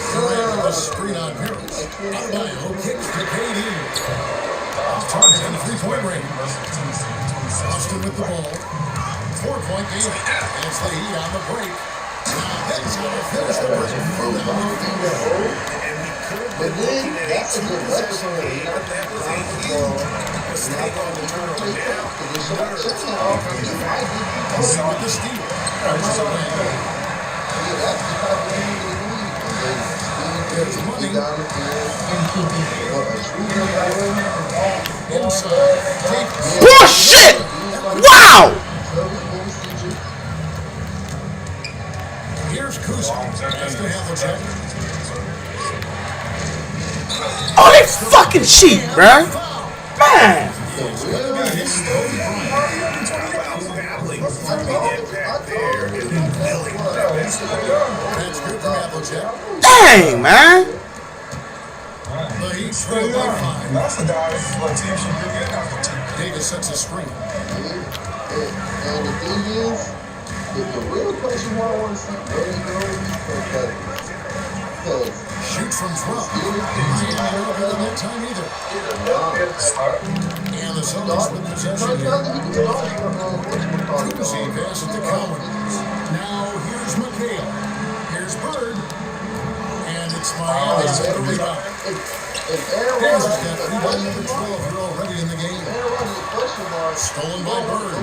Durant with a screen on Parrish. Adebayo kicks to KD. Target in the 3-point range. Austin with the ball. 4-point game. And it's the Heat on the break. Now that's how to finish the break. But then, that's a good record. That was a huge mistake on the turnover. Now, Cookin with the steal. There's Money. Inside. Bullshit! Wow! Here's Cookin. Has to have the check. Oh, they fucking cheat, bruh. Man. That's good from Havlicek. Dang, man. The Heat trail by 5. That's the guy what team should be getting out the team. Davis sets a screen. And the thing is, the real question why I want to see Buddy because Shoots from 12. Miami not good on that time either. And the Celtics with possession here. Cookin passes to Cowan. Now here's McHale. Here's Bird. And it's Miami with the rebound. Kansas got rebound number 12. You're already in the game. Stolen by Bird.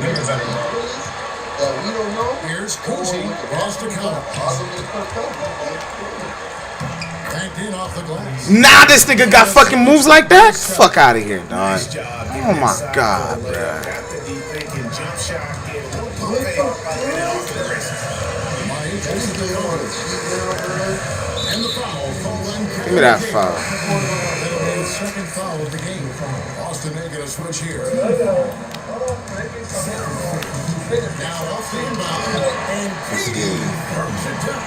That we don't know. Here's Cookin. Lost to counter. Banked in off the glass. Nah, this nigga got fucking moves like that? Fuck out of here, dog. Oh my god, bro. Give me that foul. Second foul of the game. Boston making a switch here. Now off the inbound. And Katie burns it down.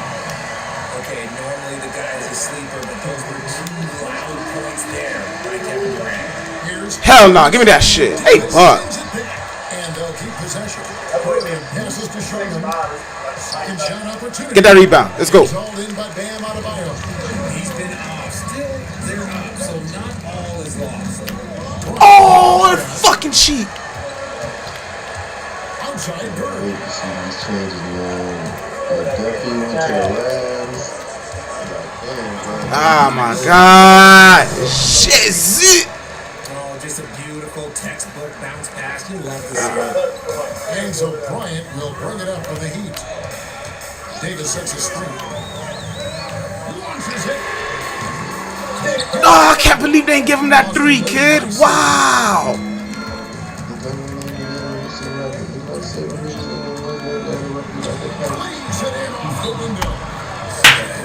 Okay, normally the guy's a sleeper, but those were 2 loud points there by Kevin Durant. Hell no, give me that shit. Hey, fuck. And they'll keep possession. Passes to Sherman. Second shot opportunity. Get that rebound. Let's go. All in by Bam Adebayo. He's been off. Still, they're up, so not all is lost. Oh, what a fucking cheat. Outside Bird. Wait to see these changes, man. Duffy went to the Rams. Oh my god. Shit, zit. Oh, just a beautiful textbook bounce pass. You love to see it. And so Bryant will bring it up for the Heat. Davis sets a screen. Launches it. Oh, I can't believe they didn't give him that 3, kid. Wow. Leaves it in off the window.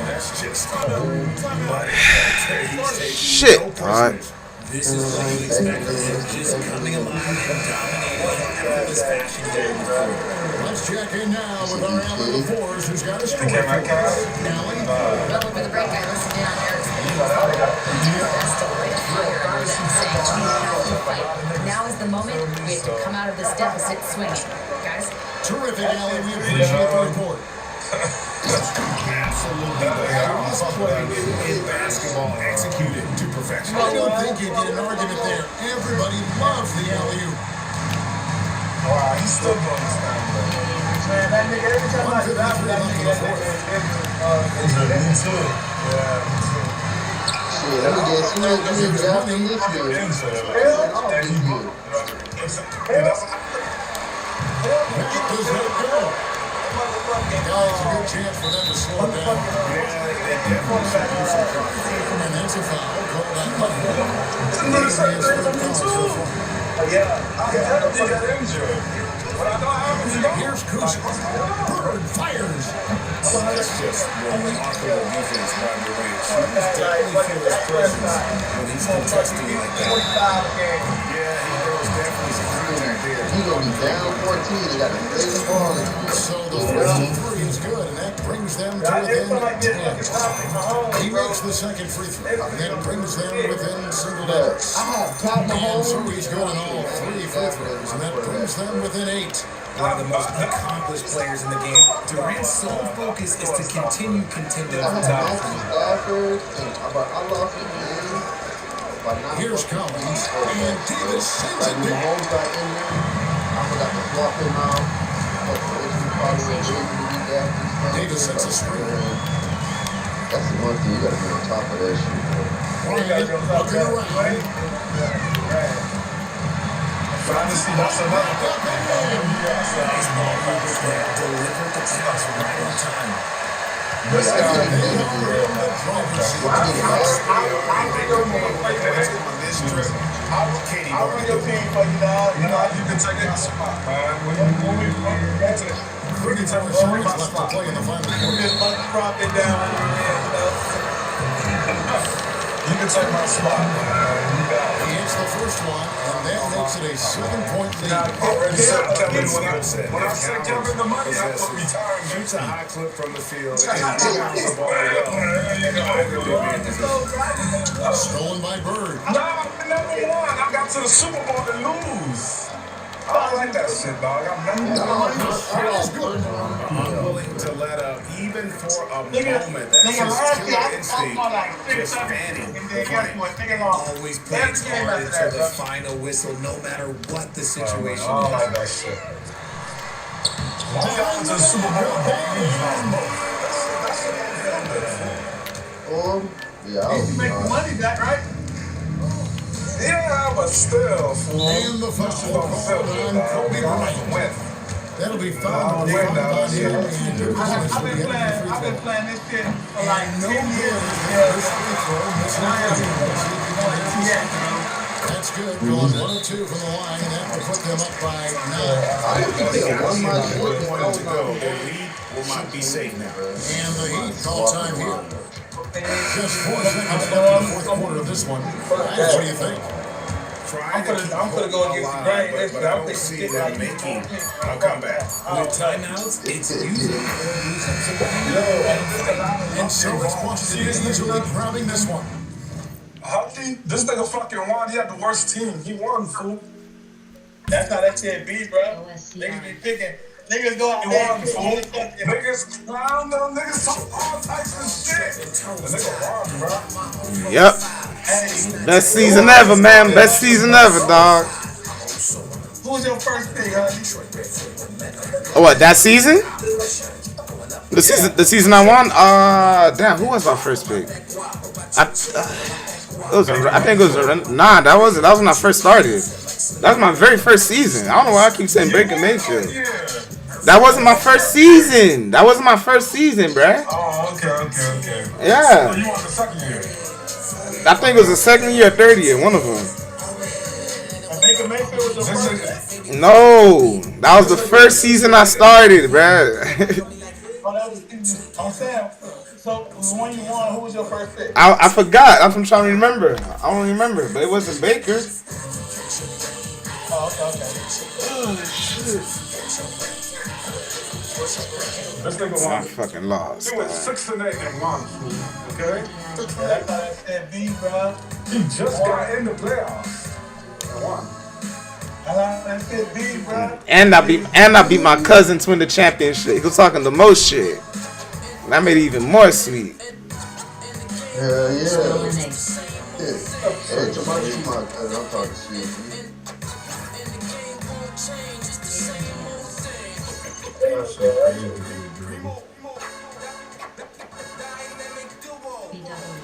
That's just Shit, alright. This is what you expect from him, just coming alive and dominating in effortless fashion here in the court. Let's check in now with our Allen of Fours, who's got a story for us. Allie? Well, over the break, I listened in on Eric's best to light a fire under that saying, we have to fight. Now is the moment we have to come out of this deficit swinging. Guys? Terrific, Allie. We appreciate the report. Absolutely. The hardest play in basketball executed to perfection. I don't think you get an argument there. Everybody loves the alley-oop. Wow, he's still doing this thing, bro. Man, that nigga, every time I drop that nigga, me too. Yeah, me too. Shit, let me guess. You ain't dropped him this year. Guys, a good chance for them to slow down. And that's a foul. Call that money. Here's Kuz. Bird fires. That's just remarkable defense by Durant. Shooters definitely feel his presence when he's contesting like that. Yeah, there was definitely some contact there. He's going to be down 14. He got the biggest ball. So the first three is good, and that brings them to within 10. He makes the second free throw, and that brings them within single digits. And so he's going all 3 free throws, and that brings them within 8. One of the most accomplished players in the game. Durant's sole focus is to continue contending for titles. Here's Collins, and Davis sends it down. Davis sets a screen. That's the one thing you gotta be on top of that shit. Bryant looking around. But I just see that's another Nice ball movers there. Delivered the pass right on time. this guy is Katie, I'll run your team for you, dog. You know, you can take that spot, man. When we get to Pretty tough seconds left to play in the final quarter. we just drop it down, you can take my spot, man. You got it. He hits the first one, and that makes it a 7-point lead. Already said Kevin when I said Kevin the money, I put retirement. shoots a high clip from the field and bounces the ball well. Stolen by Bird. No, I'm number 1. I got to the Super Bowl to lose. I don't like that shit, dog. I'm number 1. Unwilling to let up, even for a moment. That's his killer instinct. Just fanning. Always plays hard until the final whistle, no matter what the situation is. I don't like that shit. I got to the Super Bowl. Yeah, You make the money back, right? Yeah, but still, fool. And the foul called on Kobe Bryant. That'll be fouled on here. And I've been playing this shit for like 10 years. That's good. Going 1-2 from the line. That will put them up by 9. Their lead will not be safe now. And the Heat call time here. Just 4 seconds left in the fourth quarter of this one. What do you think? I'm gonna go against the grain. But I don't see them making a comeback. With timeouts, it's usually And so it's Boston easily grabbing this one. Hucky, this nigga fucking won. He had the worst team. He won, fool. That's how that shit be, bro. Niggas be picking. Niggas go out there. Niggas clown them. Niggas talk all types of shit. The nigga won, bro. Yep. Best season ever, man. Best season ever, dog. Who was your first pick, Oh, what, that season? The season I won? Damn, who was my first pick? I think it was nah, that was when I first started. That was my very first season. I don't know why I keep saying Baker Mayfield. That wasn't my first season. That wasn't my first season, bruh. Oh, okay. Yeah. So you won the second year? I think it was the second year or third year, one of them. Baker Mayfield was your first? No, that was the first season I started, bruh. I'm saying, so when you won, who was your first pick? I forgot. I'm trying to remember. I don't remember, but it wasn't Baker. Oh, okay. Oh, shit. This nigga I won. fucking lost. He went 6-8 and won, okay? That's how that shit be, bro. He just got in the playoffs and won. That's how that shit be, bro. And I beat my cousin to win the championship. He was talking the most shit. That made it even more sweet. Yeah. Hey, somebody see my cousin. I'm talking shit.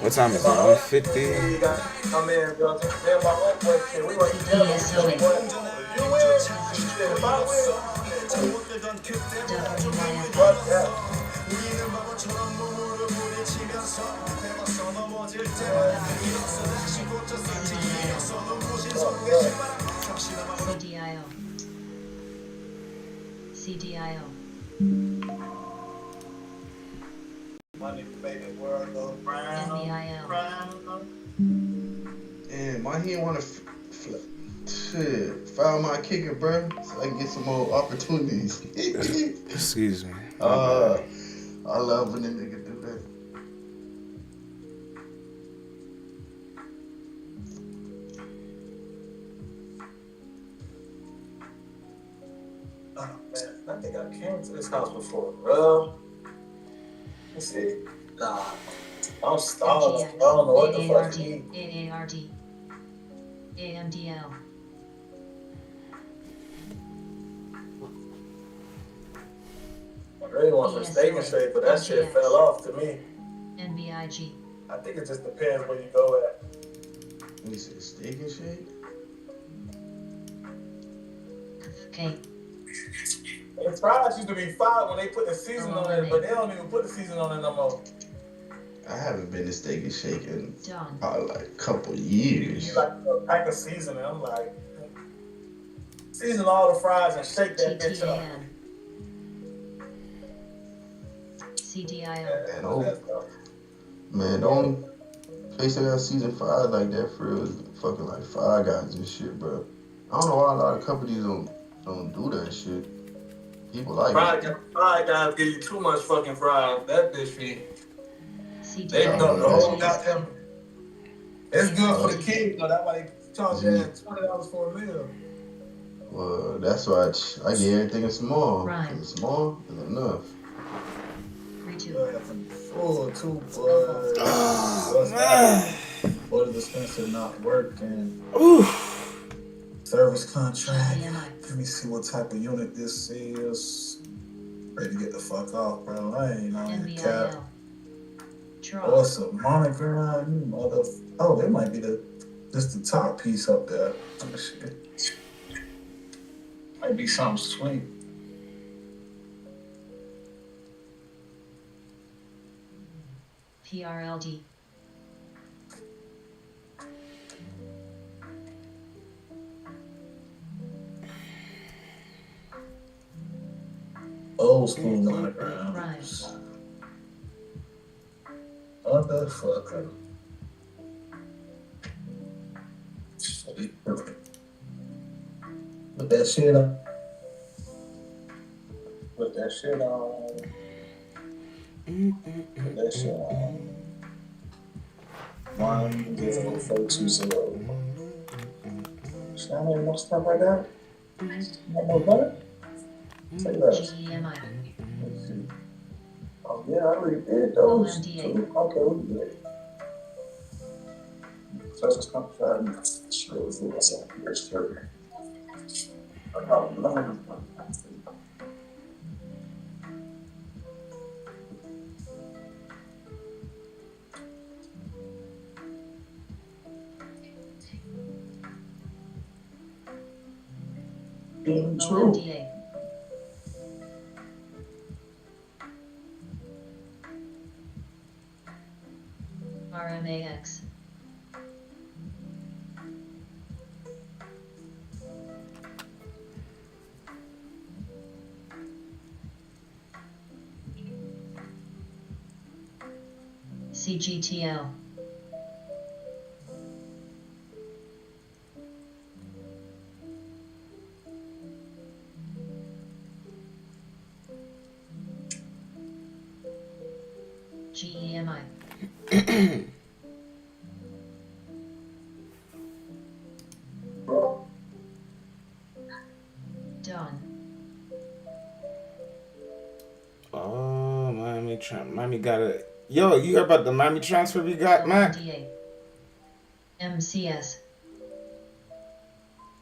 What time is it? 1:50. I'm in, bro. Man, my one question. We gonna eat that. You win. If I CDIO. Money made the world go round. Damn, why he didn't want to foul my kicker, bro? So I can get some more opportunities. Excuse me. I love when a nigga do that. Oh, man, I think I came to this house before, bro. Let's see. Nah. I'm stalled. I don't know what the fuck you mean. AARD. AMDL. I really want some steak and shake, but that shit fell off to me. NBIG. I think it just depends where you go at. You said steak and shake? Okay. And fries used to be fire when they put the seasoning on it, but they don't even put the seasoning on it no more. I haven't been to steak and shake in probably like a couple years. You like a pack of seasoning. I'm like, season all the fries and shake that bitch up. CDIO. Man, the only place that got season 5 like that for real is fucking like Five Guys and shit, bro. I don't know why a lot of companies don't do that shit. People like it. Fried guys give you too much fucking fries. That bitch be. They dump the whole goddamn. It's good for the kids, though. That's why they charge you $20 for a meal. Well, that's why I get everything in small. Right. Small is enough. Full too, boy. Oh, man. What is expensive not working? Service contract. Let me see what type of unit this is. Ready to get the fuck off, bro. I ain't on the cap. What's a monogram? Oh, they might be the Just the top piece up there. Oh, shit. Might be something sweet. PRLD. Old school monograms. Motherfucker. Put that shit on. Put that shit on. Put that shit on. 10420. Should I have more stuff like that? No more butter? Say less. GEMI. Let's see. Oh, yeah, I already did those. Okay, we good. First contract. Sure, let's do myself. Here's 30. True. OMDA. RMAX. CGTL. GEMI. Done. Oh, Miami got it. Yo, you heard about the Miami transfer we got, Mac? MCS.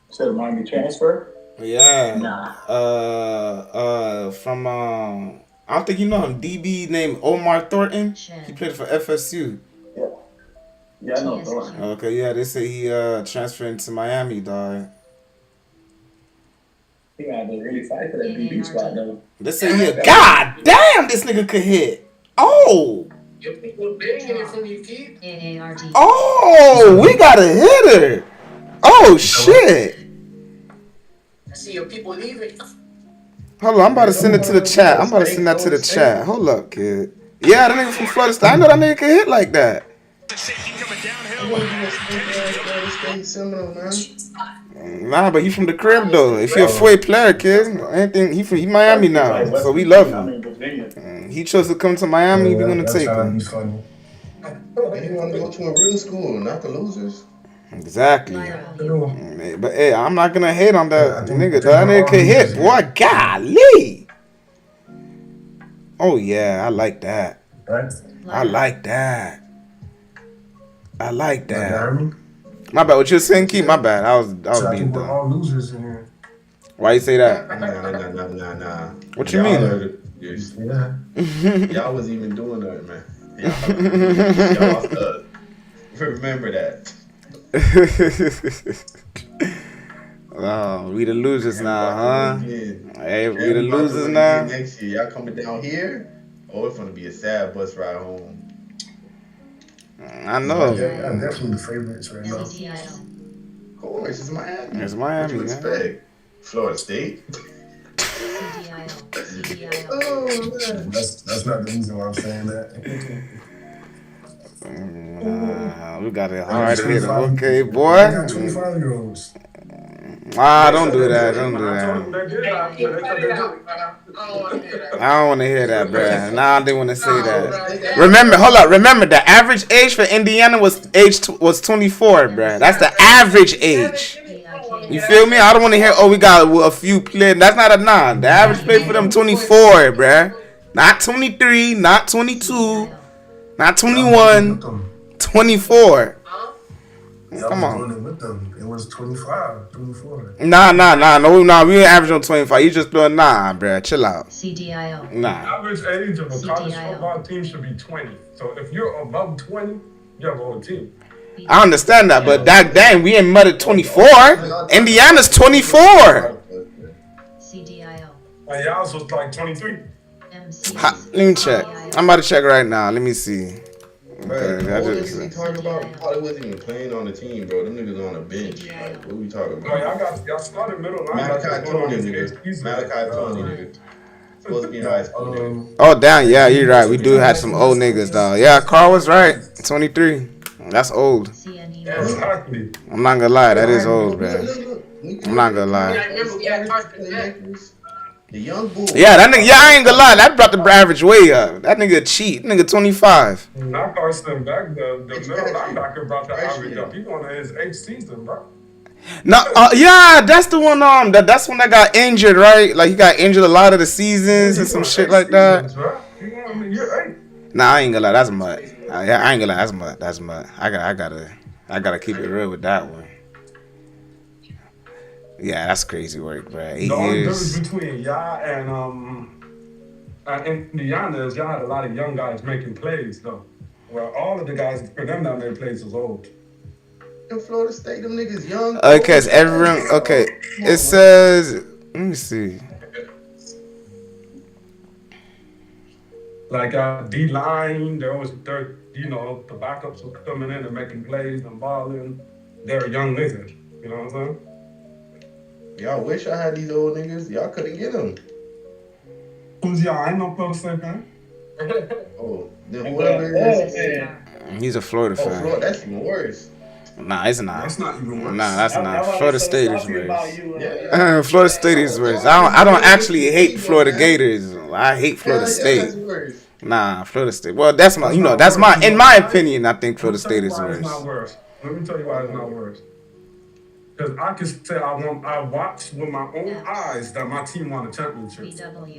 Said Miami transfer? Yeah. Nah. From I don't think you know him. DB named Omar Thornton. He played for FSU. Yeah, I know Thornton. Okay, yeah, they say he transferred to Miami, dog. He got to really fight for that DB spot though. They say he God damn, this nigga could hit. Oh. Your people banging it from you, kid. AARD. Oh, we got a hitter. Oh shit. I see your people leaving. Hold on, I'm about to send it to the chat. I'm about to send that to the chat. Hold up, kid. Yeah, that nigga from Florida State. I know that nigga can hit like that. Nah, but he from the crib though. If he a FOI player, kid, anything he Miami now, so we love him. He chose to come to Miami. We gonna take him. He want to go to a real school, not the losers. Exactly. But hey, I'm not gonna hate on that nigga. That nigga can hit, boy. Golly. Oh yeah, I like that. I like that. I like that. My bad. What you saying, Keith? My bad. I was being dumb. All losers in here. Why you say that? Nah. What you mean? Y'all wasn't even doing that, man. Y'all remember that. Oh, we the losers now, huh? Hey, we the losers now. Next year, y'all coming down here? Oh, it's gonna be a sad bus ride home. I know. Yeah, definitely the favorites right now. Of course, it's Miami. It's Miami, man. Respect. Florida State. Oh, man. That's not the reason why I'm saying that. We got it hard hit. Okay, boy. I got 25-year-olds. Don't do that. Don't do that. I don't want to hear that, bro. Nah, I didn't want to say that. Remember, hold up. Remember, the average age for Indiana was 24, bro. That's the average age. You feel me? I don't want to hear, we got a few players. That's not a The average play for them 24, bro. Not 23, not 22, not 21, 24. Come on. It was 25, 24. Nah. No, we ain't average on 25. You just doing bruh. Chill out. CDIO. Nah. Average age of a college football team should be 20. So if you're above 20, you have a whole team. I understand that, but that dang, we in mud 24. Indiana's 24. CDIO. Y'all's was like 23. Let me check. I'm about to check right now. Let me see. Bro, what is he talking about? Probably wasn't even playing on the team, bro. Them niggas on the bench. Like, what are we talking about? Y'all started middle line. Malachi Tony, nigga. Malachi Tony, nigga. Supposed to be in high school, nigga. Oh, damn. Yeah, you're right. We do have some old niggas, though. Yeah, Carl was right. 23. That's old. Exactly. I'm not gonna lie. That is old, man. I'm not gonna lie. The young bull. Yeah, that nigga. Yeah, I ain't gonna lie. That brought the average way up. That nigga cheat. Nigga 25. Not Carson back. The middle linebacker brought the average up. He going to his 8th season, bro. No, yeah, that's the one. That's when that got injured, right? Like he got injured a lot of the seasons and some shit like that. Nah, I ain't gonna lie. That's mud. Yeah, I ain't gonna lie. That's mud. That's mud. I gotta keep it real with that one. Yeah, that's crazy work, bro. 8 The only years. difference between y'all and Indiana is y'all had a lot of young guys making plays, though. Well, all of the guys for them that made plays was old. In Florida State, them niggas young. Okay, it's everyone. Okay, it says. Let me see. Like D-line, the backups were coming in and making plays and balling. They're young niggas, you know what I'm saying? Y'all wish I had these old niggas. Y'all couldn't get them. Who's y'all? I ain't no Florida State fan. Oh, then whoever it is. He's a Florida fan. Florida, that's even worse. Nah, it's not. That's not even worse. Nah, that's not. Florida State is worse. Florida State is worse. I don't actually hate Florida Gators. I hate Florida State. Nah, Florida State. Well, that's my. In my opinion, I think Florida State is worse. It's not worse. Let me tell you why it's not worse. Because I can say I watched with my own eyes that my team won a championship.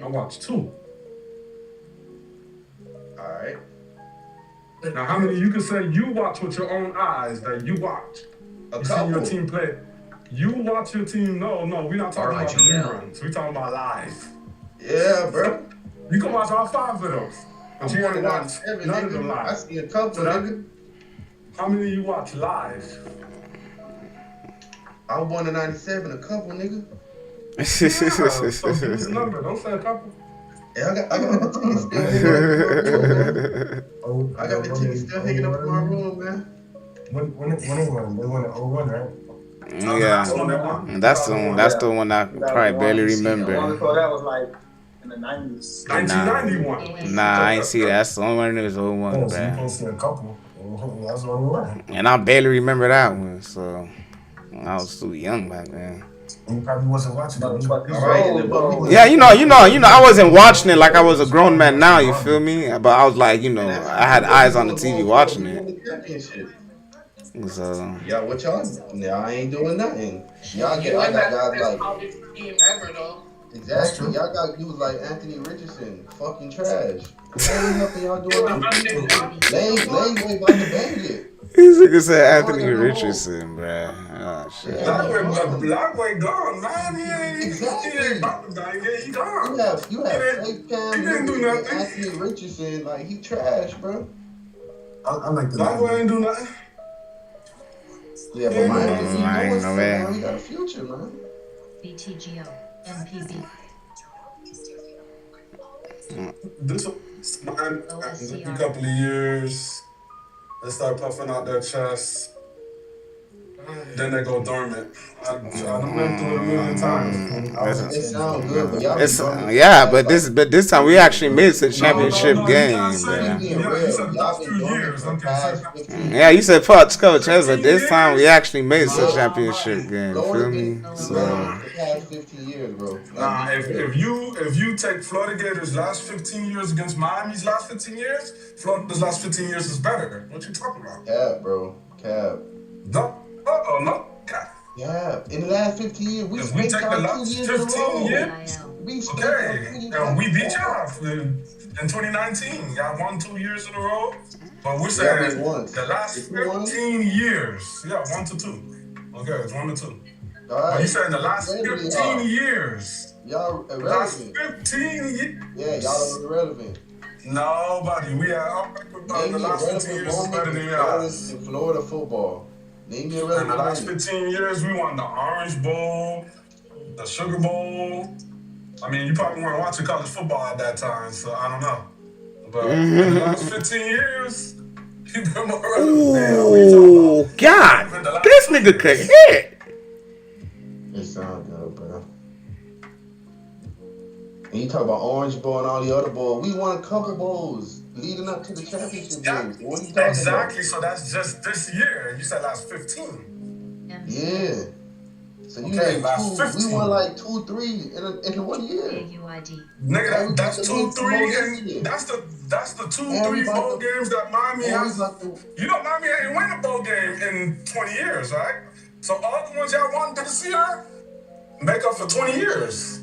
I watched 2. All right. Now, how many you can say you watch with your own eyes that you watch? You see your team play. You watch your team. No, we're not talking about the reruns. We're talking about live. Yeah, bro. You can watch all 5 of those. But you ain't watch none of them live. I see a couple, nigga. How many you watch live? I was born in 97, a couple, nigga. Yeah, so give us a number. Don't say a couple. Yeah, I got the tickets still hanging up. I got the tickets still hanging up in my room, man. When they won? They won in 01, right? Yeah, that's the one I probably barely remember. So that was like in the 90s. 1991. Nah, I ain't see that. That's the only one that was 01, You bro. can see a couple. That's what we were. And I barely remember that one, so I was too young back then. You probably wasn't watching it. Yeah, I wasn't watching it like I was a grown man now, you feel me? But I was like, I had eyes on the TV watching it. So Yeah, what y'all? Y'all ain't doing nothing. Y'all got guys like exactly. Y'all got dudes like Anthony Richardson, fucking trash. Ain't nothing y'all doing. Lane way about to bang it. These niggas said Anthony Richardson, bruh. Oh shit. Blackway gone, man. He ain't about to bang it. He gone. You have fake Cam. He didn't do nothing. Anthony Richardson, like he trash, bro. I like the Blackway ain't do nothing. Yeah, but Miami, man. We got a future, man. BTGO, MPB. This man, a couple of years, they start puffing out their chest. Then they go dormant. I done been through it a million times. It sounds good, but y'all but this time we actually made it to the championship game, man. Yeah, you said Putz Coach, but this time we actually made it to the championship game. Feel me? So. Past 15 years, bro. Nah, if you take Florida Gators last 15 years against Miami's last 15 years, Florida's last 15 years is better. What you talking about? Cap, bro. Cap. No. No. Cap. Yeah. In the last 15 years, we take the last 15 years. Okay. And we beat y'all in 2019. Y'all won 2 years in a row. But we're saying the last 15 years. Yeah, 1 to 2. Okay, it's 1 to 2. But you saying the last 15 years. Y'all last irrelevant. 15 years. Yeah, y'all are irrelevant. Nobody. We had our record in the last 15 years is better than yours. In Florida football. Name me a relevant In the last moment. 15 years, we won the Orange Bowl, the Sugar Bowl. I mean, you probably weren't watching college football at that time, so I don't know. But in the last 15 years, you've been more relevant. Oh, God. This nigga could hit. It sounds good, bro. And you talk about Orange Bowl and all the other bowls. We won a couple bowls leading up to the championship games. What are you talking Exactly, so that's just this year. You said last 15. Yeah. So you Okay, like last 15. We won like 2, 3 in 1 year. Nigga, that's 2, 3, and that's the 2, 3 bowl games that Miami has. You know, Miami ain't win a bowl game in 20 years, right? So all the ones y'all won this year make up for 20 years.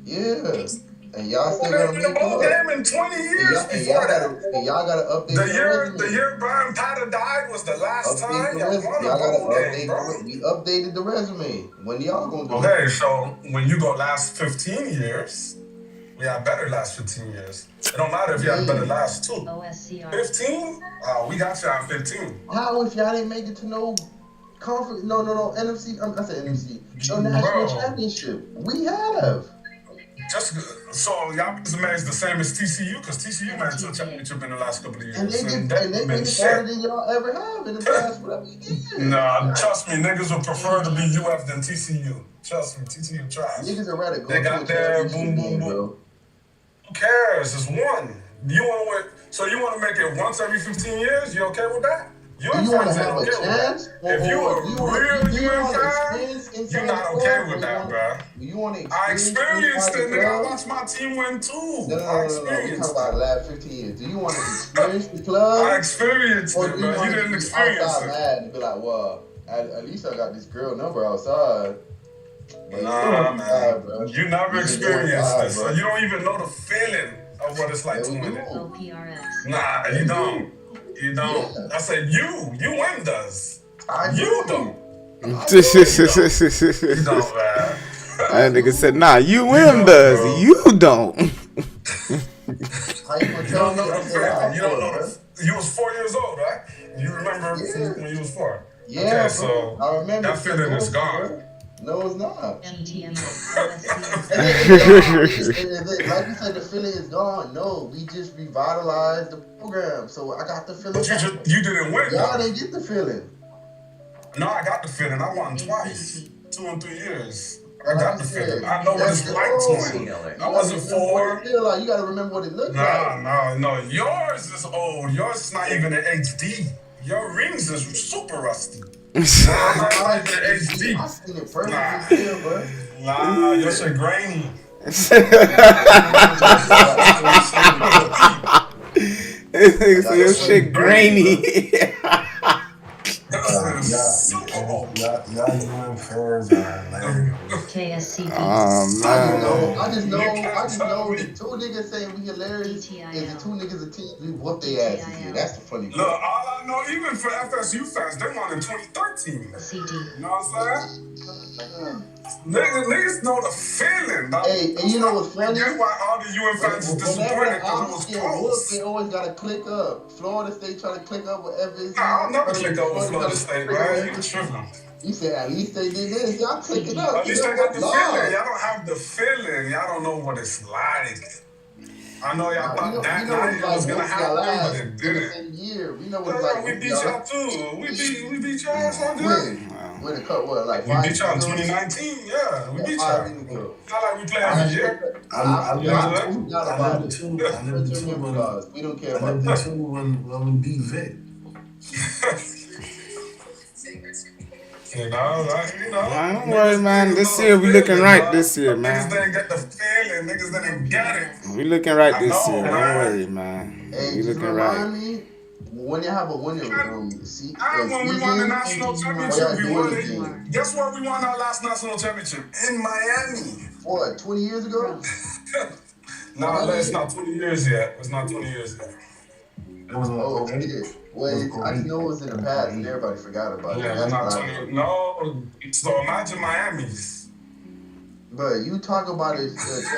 Yeah. And y'all still gonna win a bowl game in 20 years before that. And y'all gotta update the year Brian Potter died was the last time y'all won a bowl game, bro. We updated the resume. When y'all gonna do Okay, so when you go last 15 years, we had better last 15 years. It don't matter if you had better last 2. 15? We got you on 15. How if y'all didn't make it to no conference? No, NFC. I said NFC. No national championship. We have. Just so y'all resume is the same as TCU, because TCU made it to a championship in the last couple of years. And they been better than y'all ever have in the past whatever you did. Nah, trust me, niggas would prefer to be UF than TCU. Trust me, TCU tries. Niggas are rather go they got their boom, boom, boom. Bro. Who cares? It's one. So you want to make it once every 15 years? You okay with that? You want to have a chance? If you a real UF fan, you're not okay with that, bro. You want to I experienced it, nigga. I watched my team win too. No. We talking about the last 15 years. Do you want to experience the club? I experienced it, bro. You didn't experience it. Mad and be like, well, at least I got this girl number outside. Nah, man. You never experienced this, so you don't even know the feeling of what it's like to win it. Nah, you don't. You don't. Yeah. I said you win does. You don't. You don't, man. That nigga said, nah, you win does. Bro. You don't. How you gonna tell me? You don't know. You was 4 years old, right? You remember when you was 4? Yeah, okay, bro. so I remember that feeling is gone. No, it's not. Like you said, the feeling is gone. No, we just revitalized the program, so I got the feeling. But you didn't win. Y'all didn't get the feeling. No, I got the feeling. I won twice, 2 and 3 years. I got the feeling. I know what it's like to win. I wasn't 4. Like you got to remember what it looked like. No. Yours is old. Yours is not even an HD. Your rings is super rusty. I seen it perfectly still, bro. Nah, your shit grainy. Your shit grainy. I just know the 2 niggas saying we hilarious is the 2 niggas a team we whoop their asses here. That's the funny part. Look, all I know, even for FSU fans, they won in 2013. You know what I'm saying? Niggas know the feeling. Hey, and you know what's funny? That's why all the UN fans is disappointed because it was close. They always got to click up. Florida State trying to click up whatever it's I'll never click up with Florida State, man. You tripping. You said at least they did this. Y'all click it up. At least they got the feeling. Y'all don't have the feeling. Y'all don't know what it's like. I know y'all thought that night it was going to happen, but it didn't. We know what it's like. We beat y'all too. We beat y'all ass on good. Win a cup, what, like 5 We beat y'all in 2019, yeah. We beat y'all. It's not like we play every year. I lived the 2. We don't care about that. I lived the 2 when we beat Vic. Don't worry, man. This year we looking right this year, man. Niggas didn't get the feeling. Niggas didn't get it. We looking right this year. Don't worry, man. Hey, we looking right. When you have a winner, when we won the national championship, we won it. Guess where we won our last national championship? In Miami. What, 20 years ago? No, it's not 20 years yet. It's not 20 years yet. It was well, I just know it was in the past and everybody forgot about it. Yeah, not 20. No, so imagine Miami's. But you talk about a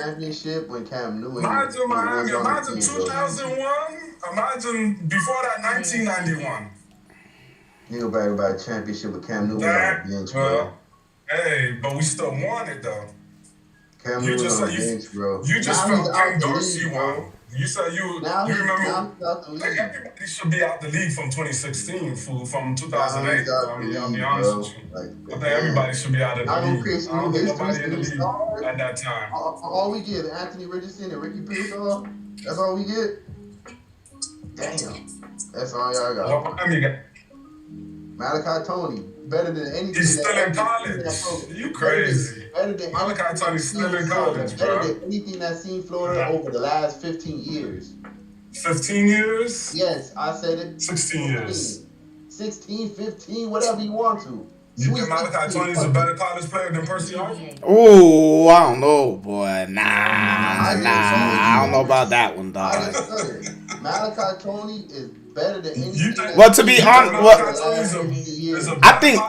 championship when Cam Newton Imagine Miami. was on the Imagine team, bro. 2001. Imagine before that 1991. You go back about a championship with Cam Newton was on That, the bench, bro. hey, but we still won it though. Cam You Newton just on the said bench, bro. you just Now he's felt out Ken the Dorsey league, won. bro. You said you Now remember. he's out the I think league. everybody should be out the league from 2016, fool, from Now 2008. he's out I'll the be league, honest bro. with you. Like, I think everybody should be out of the I don't league. create I some don't new think history, nobody in some the new league stars. at that time. All we get is Anthony Richardson and Ricky Pearsall. That's all we get. Damn. That's all y'all got. What Miami got? Malachi Tony, better than anything. He's still in college. You crazy. Better than Malachi Tony's still in college, Better bro. than anything that's seen Florida over the last 15 years. 15 years? Yes, I said it. 16 years. 16, 15, whatever you want to. You think Malachi Tony's a better college player than Percy Harvin? Oh, I don't know, boy. Nah. I don't know about that one, dog. Malachi Tony is better than anything. Well, to be honest, I think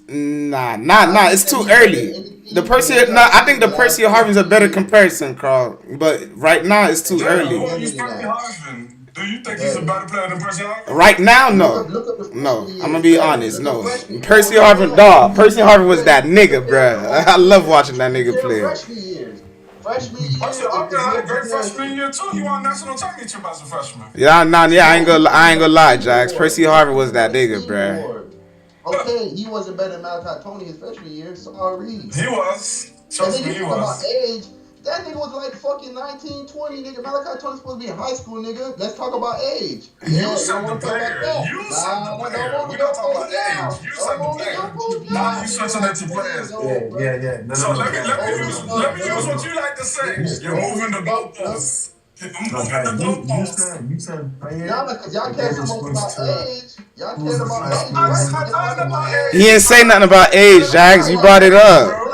nah. It's too early. I think the Percy Harvin's a better comparison, Carl. But right now, it's too early. Do you think he's a better player than Percy Harvin? Right now, no. No, I'm gonna be honest. No, Percy Harvin, dog. Percy Harvin was that nigga, bruh. I love watching that nigga play. Freshman year. Percy Harvin had a great freshman year too. He won national championship as a freshman. Yeah, I ain't gonna lie, Jax. Percy Harvin was that nigga, bruh. Okay, he wasn't better than Malachi Tony his freshman year. Sorry. He was. Trust me, he was. Age. That nigga was like fucking 19, 20, nigga. Malachi Tony's supposed to be in high school, nigga. Let's talk about age. You said the player. You said the player. We're not talking about age. You said the player. Now you switching it to players. Yeah. So let me use what you like to say. You're moving the goalposts. You said player. Nah, because y'all care so much about age. Y'all care about age. He didn't say nothing about age, Jax. You brought it up. No.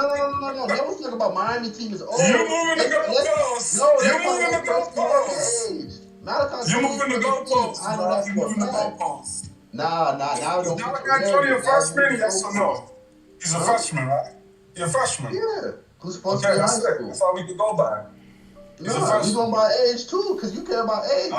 That was talking about Miami team is old. You moving the goalposts. You moving the goalposts. You moving the goalposts, bro. You moving the goalposts. Nah. Is Malachi Tony a freshman? Yes or no? He's a freshman, right? You're a freshman. Yeah. Who's supposed to be in high school? That's all we could go by. No, you going by age too, because you care about age.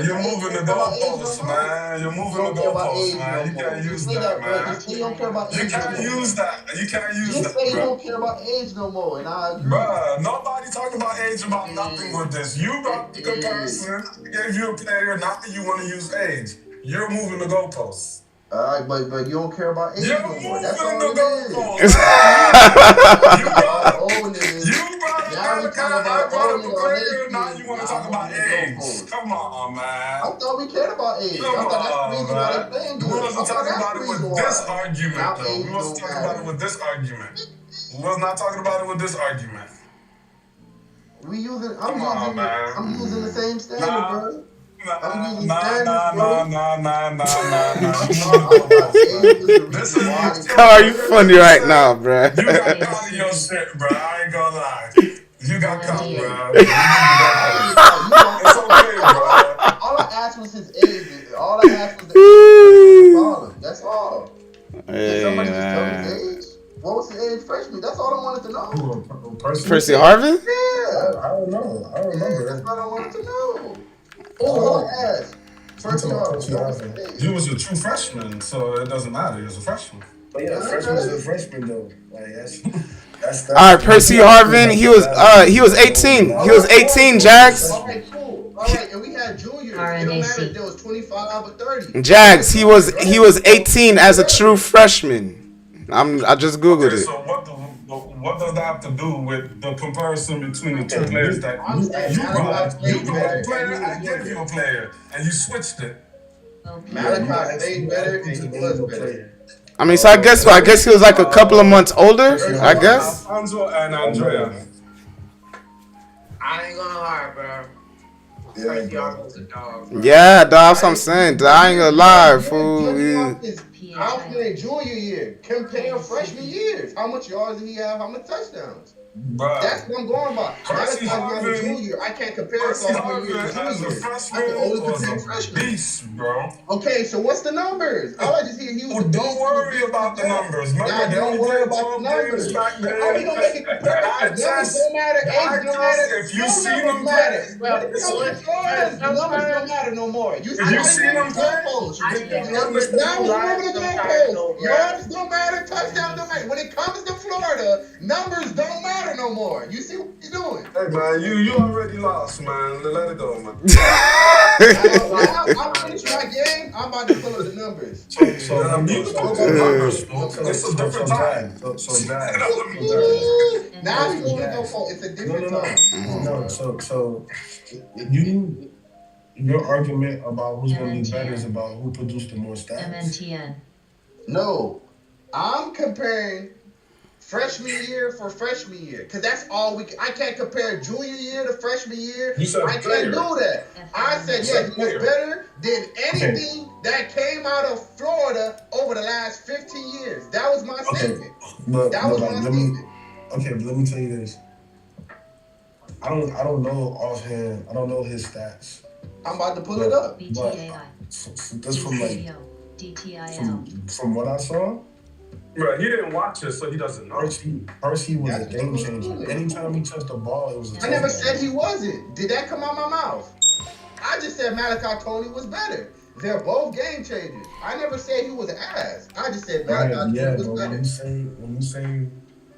You're moving the goalposts, man. You're moving the goalposts, man. You can't use that, man. You don't care about age. You can't use that. You can't use that, bro. You say you bro. don't care about age no more, and I agree. Bruh, nobody talking about age about nothing with this. You brought the comparison. I gave you a player, not that you want to use age. You're moving the goalposts. Alright, but you don't care about age You're no more. moving That's all the it goalposts. is. You brought a player, now you want to talk about age. Come on, man. I thought we cared about age. I thought that's the reason why they're playing good. We wasn't talking about it with this argument, though. We wasn't talking about it with this argument. We was not talking about it with this argument. I'm using the same standard, bro. Nah. Carl, you funny right now, bro. You got caught in your shit, bro. I ain't gonna lie. You got caught, bro. It's okay, bro. All I asked was his age. All I asked was the age. That's all. Hey, somebody just tell me his age? What was the age freshman? That's all I wanted to know. Percy Harvin? Yeah. I don't know. I don't remember. That's what I wanted to know. All I asked. He was a true freshman, so it doesn't matter. He was a freshman. But yeah, freshman's a freshman though. Like that's All right, Percy Harvin. He was 18. He was 18, Jax. All right, cool. All right, and we had juniors. It don't matter if there was 25 or 30. Jax, he was 18 as a true freshman. I just googled it. So what does that have to do with the comparison between the two players that you brought a player, I gave you a player, and you switched it? Malachi stayed better and he was better. I mean, so I guess he was like a couple of months older, I guess. Alfonso and Andrea. I ain't gonna lie, bro. Yeah, dog, that's what I'm saying. Dog, I ain't gonna lie, fool. I'm playing junior year, comparing freshman years. How much yards did he have? How many touchdowns? That's what I'm going by. Percy Malachi's not a Harvin, junior. I can't compare Percy sophomore year Harvin to as a junior. I freshman can only was compare a freshman. beast, bro. Okay, so what's the numbers? All I just hear he was a beast. Don't worry about the numbers. Remember, they Don't only worry played about the 12 games numbers. back then. How are you gonna make a comparison? Numbers don't matter. Age don't matter. If you No see numbers them matter. play, When it comes to Florida, the numbers don't matter no more. You see you how they see move them the play, goalposts. you Now we moving the goalposts. Yards don't matter. Touchdowns don't matter. When it comes to Florida, numbers don't matter no more. You see what you're doing? Hey man, you already lost, man. Let it go, man. Now I'm finished my game. I'm about to pull up the numbers. So it's a different time. Now we moving the goalposts. It's a different time. No. So your argument about who's going to be better is about who produced the more stats. MNTN. No, I'm comparing freshman year for freshman year because that's all I can't compare junior year to freshman year. I can't do that. I said he was better than anything that came out of Florida over the last 15 years. That was my statement. That was my statement. Okay, but let me tell you this. I don't know offhand. I don't know his stats. I'm about to pull it up. That's from like from what I saw. Bro, he didn't watch it, so he doesn't know. Percy was a game changer. Anytime he touched the ball, it was a touchdown. I never said he wasn't. Did that come out my mouth? I just said Malachi Tony was better. They're both game changers. I never said he was an ass. I just said Malachi Tony was better.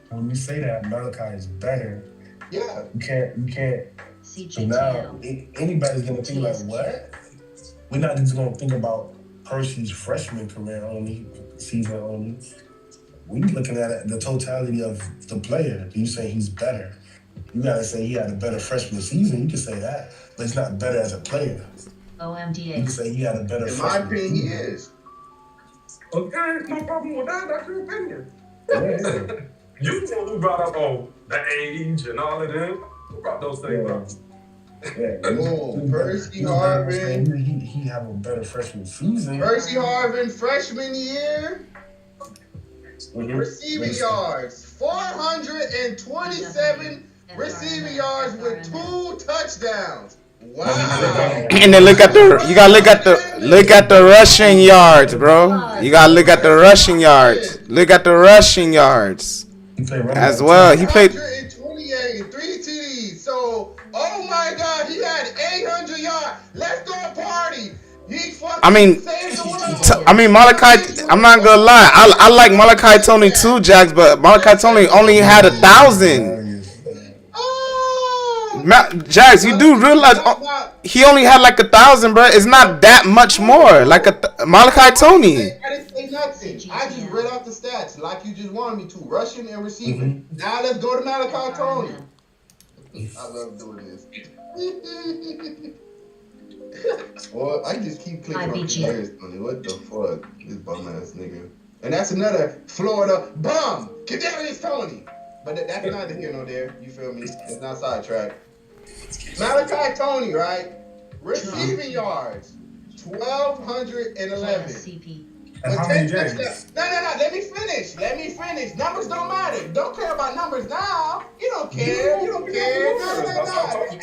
When you say that Malachi is better, yeah, you can't. So now anybody's gonna think like, what? We're not just gonna think about Percy's freshman career only, season only. We looking at the totality of the player. You say he's better. You gotta say he had a better freshman season. You can say that, but he's not better as a player. OMDA. You can say he had a better. In my opinion, he is. Okay, no problem with that. That's your opinion. Yeah. You know who brought up the age and all of them. Who brought those things up? Percy Harvin. He have a better freshman season. Percy Harvin, freshman year. Receiving yards, 427 receiving yards with 2 touchdowns. Wow. And then you gotta look at the rushing yards, bro. You gotta look at the rushing yards. Look at the rushing yards as well. He played 128, 3 TDs. So, oh my God, he had 800 yards. Let's do a party. I mean, Malachi. I'm not gonna lie. I like Malachi Tony too, Jax, but Malachi Tony only had 1,000. Jax, you do realize he only had like 1,000, bro. It's not that much more. Like Malachi Tony. I didn't say nothing. I just read off the stats like you just wanted me to. Rushing and receiving. Now let's go to Malachi Tony. I love doing this. Well, I just keep clicking on players, Tony. What the fuck? This bum ass nigga. And that's another Florida bum. Kadarius Tony. But that's neither here nor there. You feel me? It's not sidetrack. Malachi Tony, right? Receiving yards, 1,211. And how many games? No. Let me finish. Numbers don't matter. Don't care about numbers now. You don't care. No. You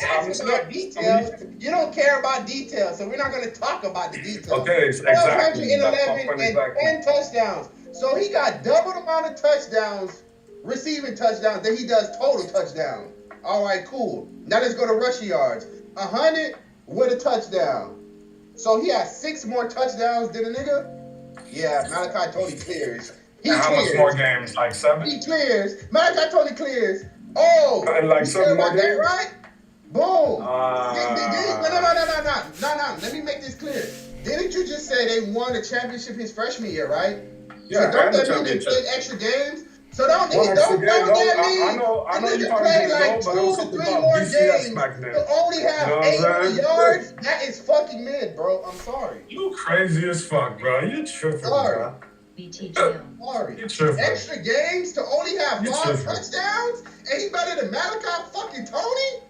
ask about details. You don't care about details. So we're not going to talk about the details. Okay, exactly. 1,211 and 10 touchdowns. So he got double the amount of touchdowns, receiving touchdowns, than he does total touchdowns. All right, cool. Now let's go to rushing yards. 100 with a touchdown. So he has 6 more touchdowns than a nigga? Yeah, Malachi Tony clears. How much more games? Like 7? He clears. Malachi Tony clears. Oh, and like 7 more games, right? Boom. No. Let me make this clear. Didn't you just say they won the championship his freshman year, right? Yeah, so don't that mean they played extra games? So don't that mean I know you probably play didn't like know, but 2 it was to something 3 about more BCS games back then. to only have 800 yards? That is fucking mid, bro. I'm sorry. You crazy as fuck, bro. You tripping, bro. Sorry. You tripping. Extra games to only have 5 touchdowns? And he better than Malachi fucking Tony?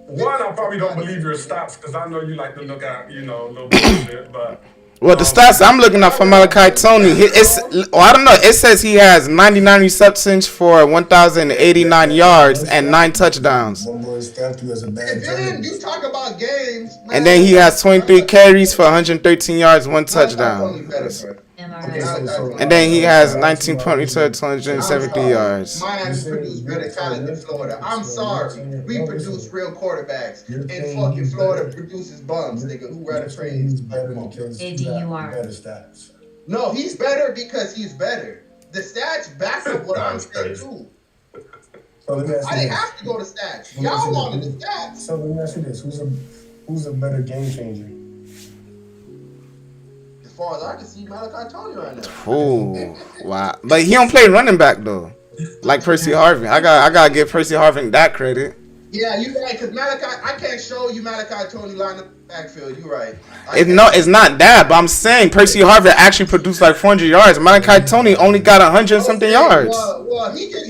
One, I probably don't believe your stats because I know you like to look at, little bullshit, but Well, the stats I'm looking at for Malachi Tony, I don't know. It says he has 99 receptions for 1,089 yards and 9 touchdowns. One boy statue as a bad And then you talk about games, man. And then he has 23 carries for 113 yards, 1 touchdown. And then he has 19 points to 273 yards. Miami produced better talent than Florida. I'm sorry. We produce real quarterbacks. And fucking Florida produces bums, nigga. Who rather trade? He's better because he's got better stats. No, he's better because he's better. The stats back up what I'm saying too. So let me ask you I didn't this. have to go to stats. Y'all wanted the stats. So let me ask you this: who's a better game changer? As far as I can see, Malachi Tony right now. Ooh, wow. But he don't play running back though, like Percy Harvin. I gotta give Percy Harvin that credit. Yeah, you right. Cause Malachi, I can't show you Malachi Tony line up backfield. You right. It's not that, but I'm saying Percy Harvin actually produced like 400 yards. Malachi Tony only got 100 something yards. Well, he could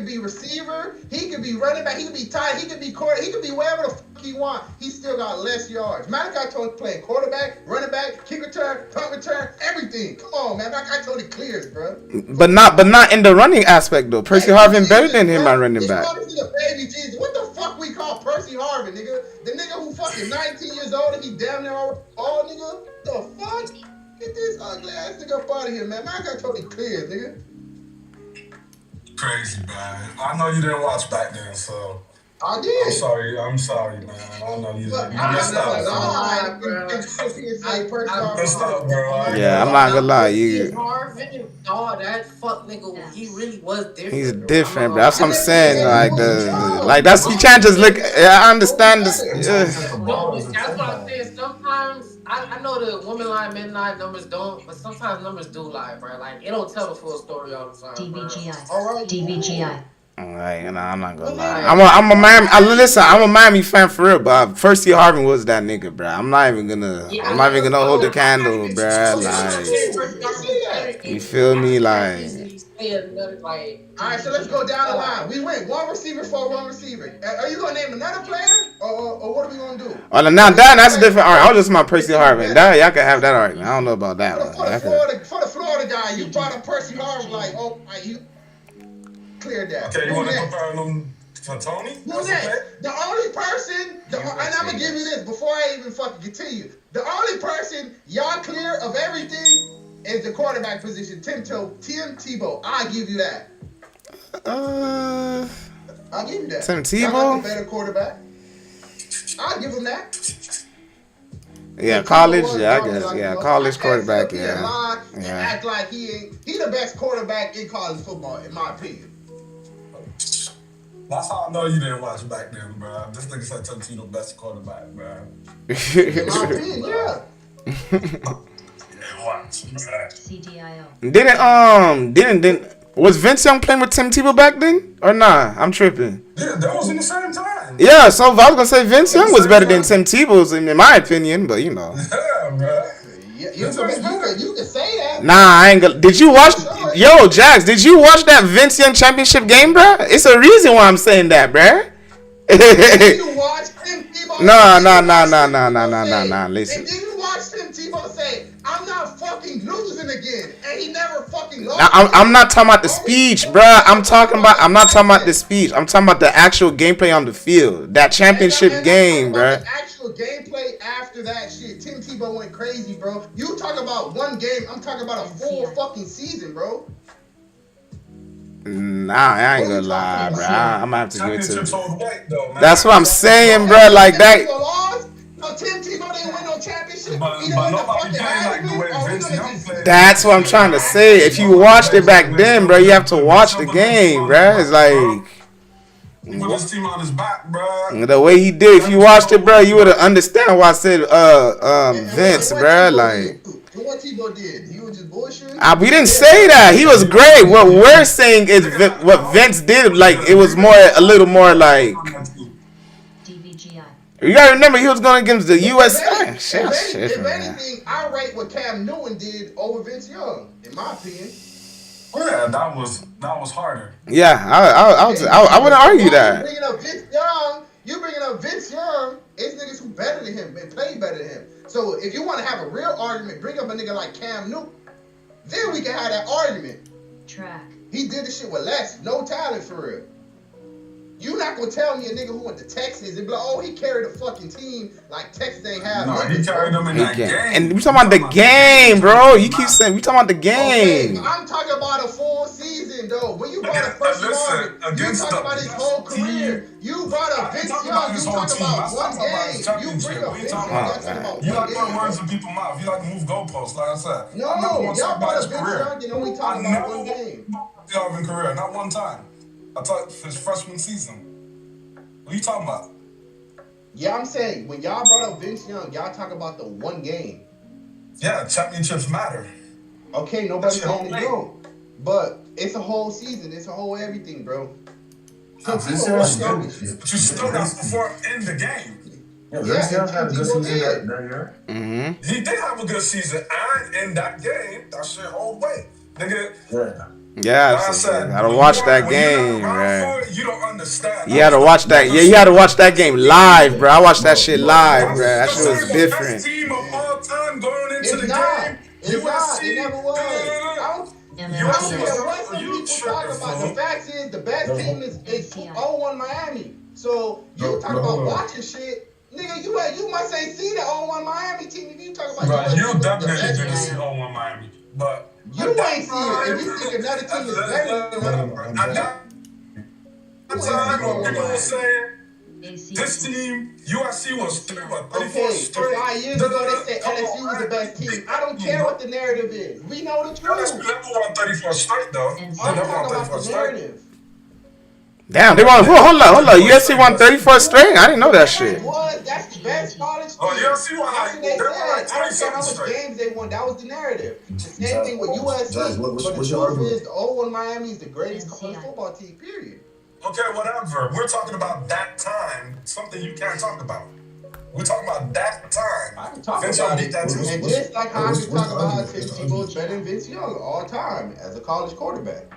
be receiver. He could be running back. He could be tight. He could be quarter. He could be wherever the fuck he want. He still got less yards. Malachi Tony playing quarterback, running back, kick return, punt return, everything. Come on, man. Malachi Tony clears, bro. But not in the running aspect though. Percy Harvin better than him at running back. Baby Jesus. What the fuck we call Percy Harvin, nigga? The nigga who fucking 19 years old and he damn near all nigga? The fuck? Get this ugly ass nigga up out of here, man. Malachi Tony clears, nigga. Crazy, man. I know you didn't watch back then, so. I did. I'm sorry, man. I know you didn't. You missed out, bro. Yeah, I'm not gonna lie, you. Dog, that fuck nigga, he really was different. He's different, bro. That's what I'm saying. Like that's you can't just look. I understand this. No, that's what I'm saying. Sometimes I know the women lie, men lie, numbers don't, but sometimes numbers do lie, bro. Like it don't tell the full story all the time. DBGI. DBGI. Alright, I'm not gonna lie. I'm a Miami. Listen, I'm a Miami fan for real, but Percy Harvin was that nigga, bro. I'm not even gonna hold the candle, bro. Like, you feel me, like. Alright, so let's go down the line. We went one receiver for one receiver. Are you gonna name another player, or what are we gonna do? Oh, now that's a different argument. I was just my Percy Harvin. That y'all can have that argument. I don't know about that one. For the Florida guy, you brought up Percy Harvin, like, oh, you. Clear that. Okay, you want to compare them to Tony? Who's that? The only person, and I'm gonna give you this before I even fucking continue. The only person y'all clear of everything is the quarterback position, Tim Tebow. I'll give you that. I'll give you that. Tim Tebow? Like a better quarterback. I'll give him that. Yeah, college. Yeah, I guess. Yeah, college quarterback. Yeah. And act like he the best quarterback in college football, in my opinion. That's how I know you didn't watch back then, bro. This nigga said Tony the best quarterback, bro. In my opinion, yeah. Watch, bro. CDIO. Didn't was Vince Young playing with Tim Tebow back then or nah? I'm tripping. Yeah, that was in the same time. Yeah, so I was gonna say Vince Young was better than Tim Tebow's in my opinion, but you know. Yeah, bro. You can say that. Nah, I ain't gonna. Did you watch? Yo, Jax, did you watch that Vince Young championship game, bro? It's a reason why I'm saying that, bro. Did you watch Tim Tebow? Nah. Listen. And did you watch Tim Tebow say, "I'm not fucking losing again," and he never fucking lost? I'm not talking about the speech, bro. I'm not talking about the speech. I'm talking about the actual gameplay on the field. That championship game, bro. The actual gameplay after that shit, Tim Tebow went crazy, bro. You talk about one game. I'm talking about a full fucking season, bro. Nah, I ain't gonna lie, bro. I'm gonna have to give it to him. That's what I'm saying, bro. Like that. Tim Tebow didn't win no championship. But nobody playing like the way Vince Young played. That's what I'm trying to say. If you watched it back then, bro, you have to watch the game, bro. It's like. He put his team on his back, bro. The way he did, if you watched it, bro, you would have understand why I said Vince, bro. Like. What Tebow did? He was just bullshitting? We didn't say that. He was great. What we're saying is what Vince did. Like, it was a little more like. You gotta remember, he was going against the U.S. If anything, I rate what Cam Newton did over Vince Young, in my opinion. Yeah, that was harder. Yeah, I wouldn't argue that. You bringing up Vince Young, It's niggas who better than him and play better than him. So if you want to have a real argument, bring up a nigga like Cam Newton. Then we can have that argument. Track. He did the shit with less, no talent for real. You not gonna tell me a nigga who went to Texas and be like, oh, he carried a fucking team like Texas ain't have. No, he carried them in that game. And we talking about the game, bro. You keep saying we talking about the game. Okay, I'm talking about a full season, though. When you brought a first one, you talking about his whole career. You brought a Vince Young. You talking about one game. You bring a Vince Young. You like putting words in people's mouth. You like to move goalposts, like I said. No, y'all brought a Vince Young, and only talking about one game. Calvin career, not one time. I thought his freshman season. What are you talking about? Yeah, I'm saying, when y'all brought up Vince Young, y'all talk about the one game. Yeah, championships matter. Okay, nobody's saying they don't. But it's a whole season. It's a whole everything, bro. But you still got to perform in the game. Yeah, Vince Young had a good season that year. He did have a good season, and in that game, that shit hold weight. Nigga. Yeah, I gotta watch that game, man. You don't understand. You had to watch that. Yeah, you had to watch that game live, bro. I watched that shit live, bro. That shit was different. Best team of all time going into the game. It never was. I don't care what some people talk about. The fact is, the best team is 0-1 Miami. So you talk about watching shit. Nigga, you must ain't see the 0-1 Miami team. If you talk about you definitely didn't see 0-1 Miami. But you ain't see it. If you think another team is better than people were saying this team, USC was 34 straight. 5 years ago they said LSU was the best team. I don't care what the narrative is. We know the truth. LSU never won 34 straight though. I'm talking about the narrative. Damn, they won. Hold up. USC won 34 straight. I didn't know that shit. That's the best college team. Oh, USC won like they won like 27 how much games they won. That was the narrative. The same thing with USC. But the truth is, the 0-1 Miami is the greatest college football team. Period. Okay, whatever. We're talking about that time. Something you can't talk about. We're talking about that time. I can talk about it. And just like how I can talk about how Tim Tebow's better than Vince Young all time as a college quarterback.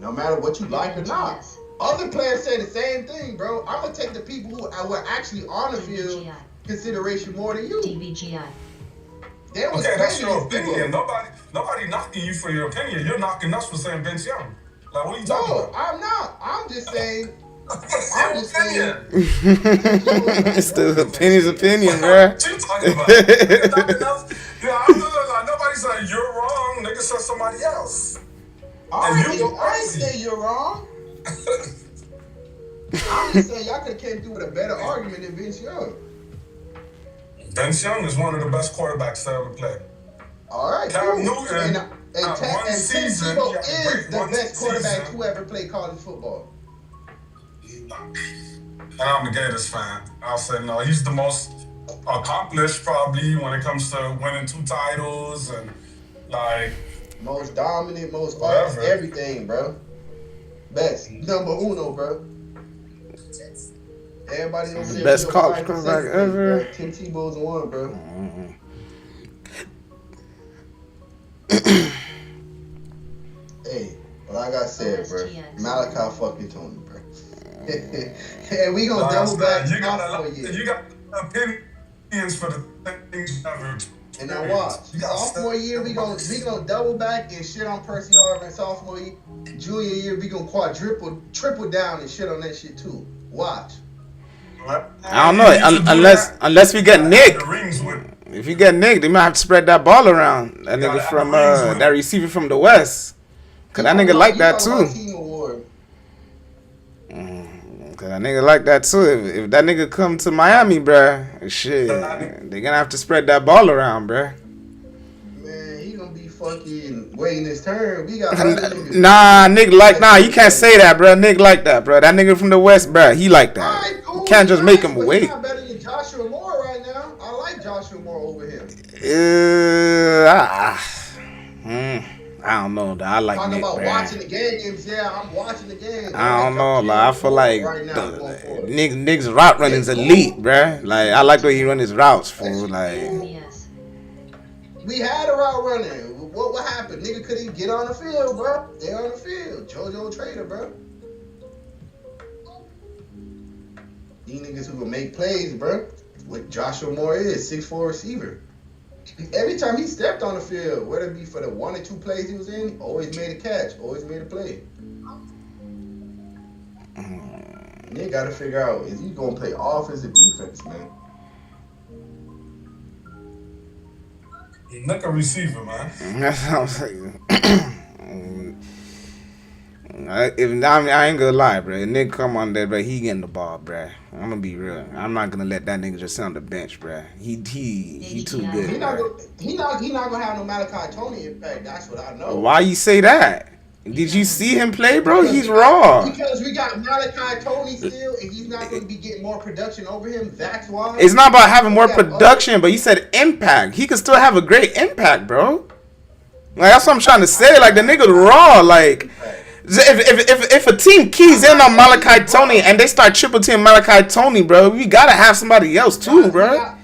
No matter what you like or not. Other players say the same thing, bro. I'm going to take the people who were actually on the field consideration more than you. DVGI. Okay, that's your opinion. Nobody knocking you for your opinion. You're knocking us for saying Vince Young. Like, what are you talking about? No, I'm not. I'm just saying. It's the opinion, bro. What you talking about? Nobody's saying you're wrong. Nigga said somebody else. I ain't say you're wrong. I'm just saying y'all could have came through with a better argument than Vince Young. Vince Young is one of the best quarterbacks to ever play. All right, Cam Newton, and Tim Tebow is the best quarterback to ever play college football. And I'm a Gators fan. I'll say no. He's the most accomplished probably when it comes to winning 2 titles and like most dominant, most honest, everything, bro. Best number uno, bro. Everybody don't say best college quarterback ever. Tim Tebow's one, bro. Hey, like I said, bro, Malachi fucking Tony, bro. And we gonna double back. You got opinions for the things ever. And now watch. Sophomore year, we gonna double back and shit on Percy Harvin. Sophomore year, junior year, we gonna triple down and shit on that shit too. Watch. I don't know unless we get Nick. If you get Nick, they might have to spread that ball around. That nigga from that receiver from the West, cause that nigga like that too. Cause that nigga like that too. If that nigga come to Miami, bruh, shit, they gonna have to spread that ball around, bruh. Man, he gonna be fucking waiting his turn. We got you can't say that, bruh. Nick like that, bruh. That nigga from the West, bruh, he like that. Right, cool, you can't just make him wait. He's not better than Joshua Moore right now. I like Joshua Moore over him. I don't know. I like talking Nick, about bro. watching the games. Yeah, I'm watching the games. I don't know. Like, I feel like Nick's route running's elite, bruh. Like, I like the way he run his routes, fool. Like, we had a route running. What happened? Nigga couldn't get on the field, bro. They on the field. JoJo Trader, bro. These niggas who will make plays, bro. What Joshua Moore is, 6'4" receiver. Every time he stepped on the field, whether it be for the 1 or 2 plays he was in, always made a catch, always made a play. And they got to figure out, is he going to play offense or defense, man? He's not a receiver, man. That's what I'm saying. I ain't gonna lie, bro. If nigga come on there, bro, he getting the ball, bro. I'm gonna be real. I'm not gonna let that nigga just sit on the bench, bro. He too good. He not gonna have no Malachi Tony impact. That's what I know. Why you say that? Did you see him play, bro? He's raw. Because we got Malachi Tony still, and he's not going to be getting more production over him. That's why. It's not about having more production, but you said impact. He could still have a great impact, bro. Like that's what I'm trying to say. Like the nigga raw. Like if a team keys in on Malachi Tony and they start triple team Malachi Tony, bro, we gotta have somebody else too, bro.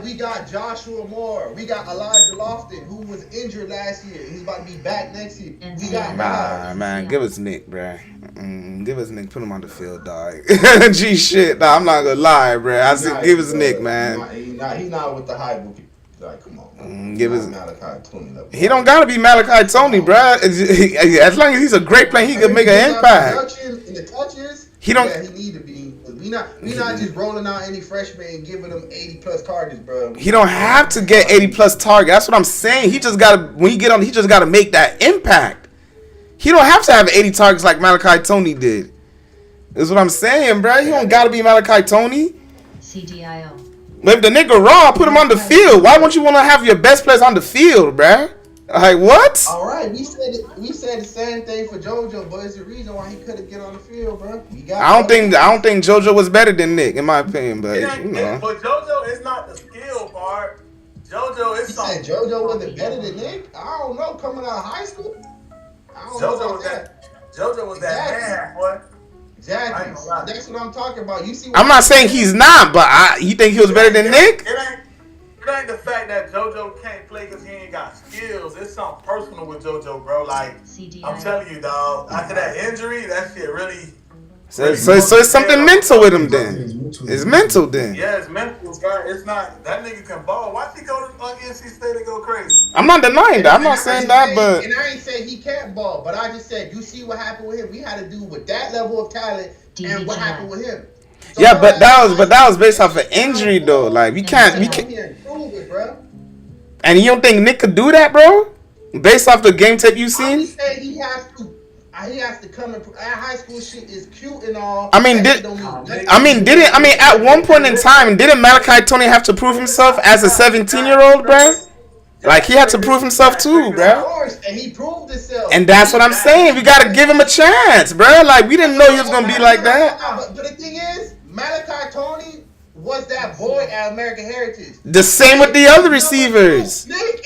We got Joshua Moore. We got Elijah Lofton, who was injured last year. He's about to be back next year. We got man, give us Nick, bro. Give us Nick. Put him on the field, dog. G shit, nah, I'm not gonna lie, bro. I said give us Nick, man. He not with the hype. Like, come on. Give us Malachi Tony. He don't gotta be Malachi Tony, bro. As long as he's a great player, he can make an impact. In the touches, he don't. Yeah, he need to be. We not just rolling out any freshman and giving them 80+ targets, bro. He don't have to get 80+ targets. That's what I'm saying. He just gotta when he get on, he just gotta make that impact. He don't have to have 80 targets like Malachi Tony did. That's what I'm saying, bro. He don't gotta be Malachi Tony. CDIO. But if the nigga raw, put him on the field. Why won't you want to have your best players on the field, bruh? Like, what? All right, we said the same thing for JoJo, but it's the reason why he couldn't get on the field, bro. I don't think JoJo was better than Nick, in my opinion, but you know. But JoJo is not the skill part. JoJo is something. JoJo wasn't better than Nick? I don't know, coming out of high school? I don't know about that. JoJo was that man, boy. Exactly. That's what I'm talking about. You see? I'm not saying he's not, but you think he was better than Nick? It ain't the fact that JoJo can't play because he ain't got skills. It's something personal with JoJo, bro. Like, I'm telling you, dog. After that injury, that shit really. So it's something mental with him then. It's mental then. Yeah, it's mental. It's not. That nigga can ball. Why he go to NC State and go crazy? I'm not denying that. I'm not saying that, but. And I ain't saying he can't ball, but I just said, you see what happened with him. We had to do with that level of talent and what happened with him. So yeah, but that was based off an injury though. Like we can't. And you don't think Nick could do that, bro? Based off the game tape you seen? He has to come and high school shit is cute and all. At one point in time, didn't Malachi Tony have to prove himself as a 17-year-old, bro? Like he had to prove himself too, bro. Of course, and he proved himself. And that's what I'm saying. We gotta give him a chance, bro. Like we didn't know he was gonna be like that. But the thing is, Malachi Tony was that boy at American Heritage. The same with the other receivers. Nick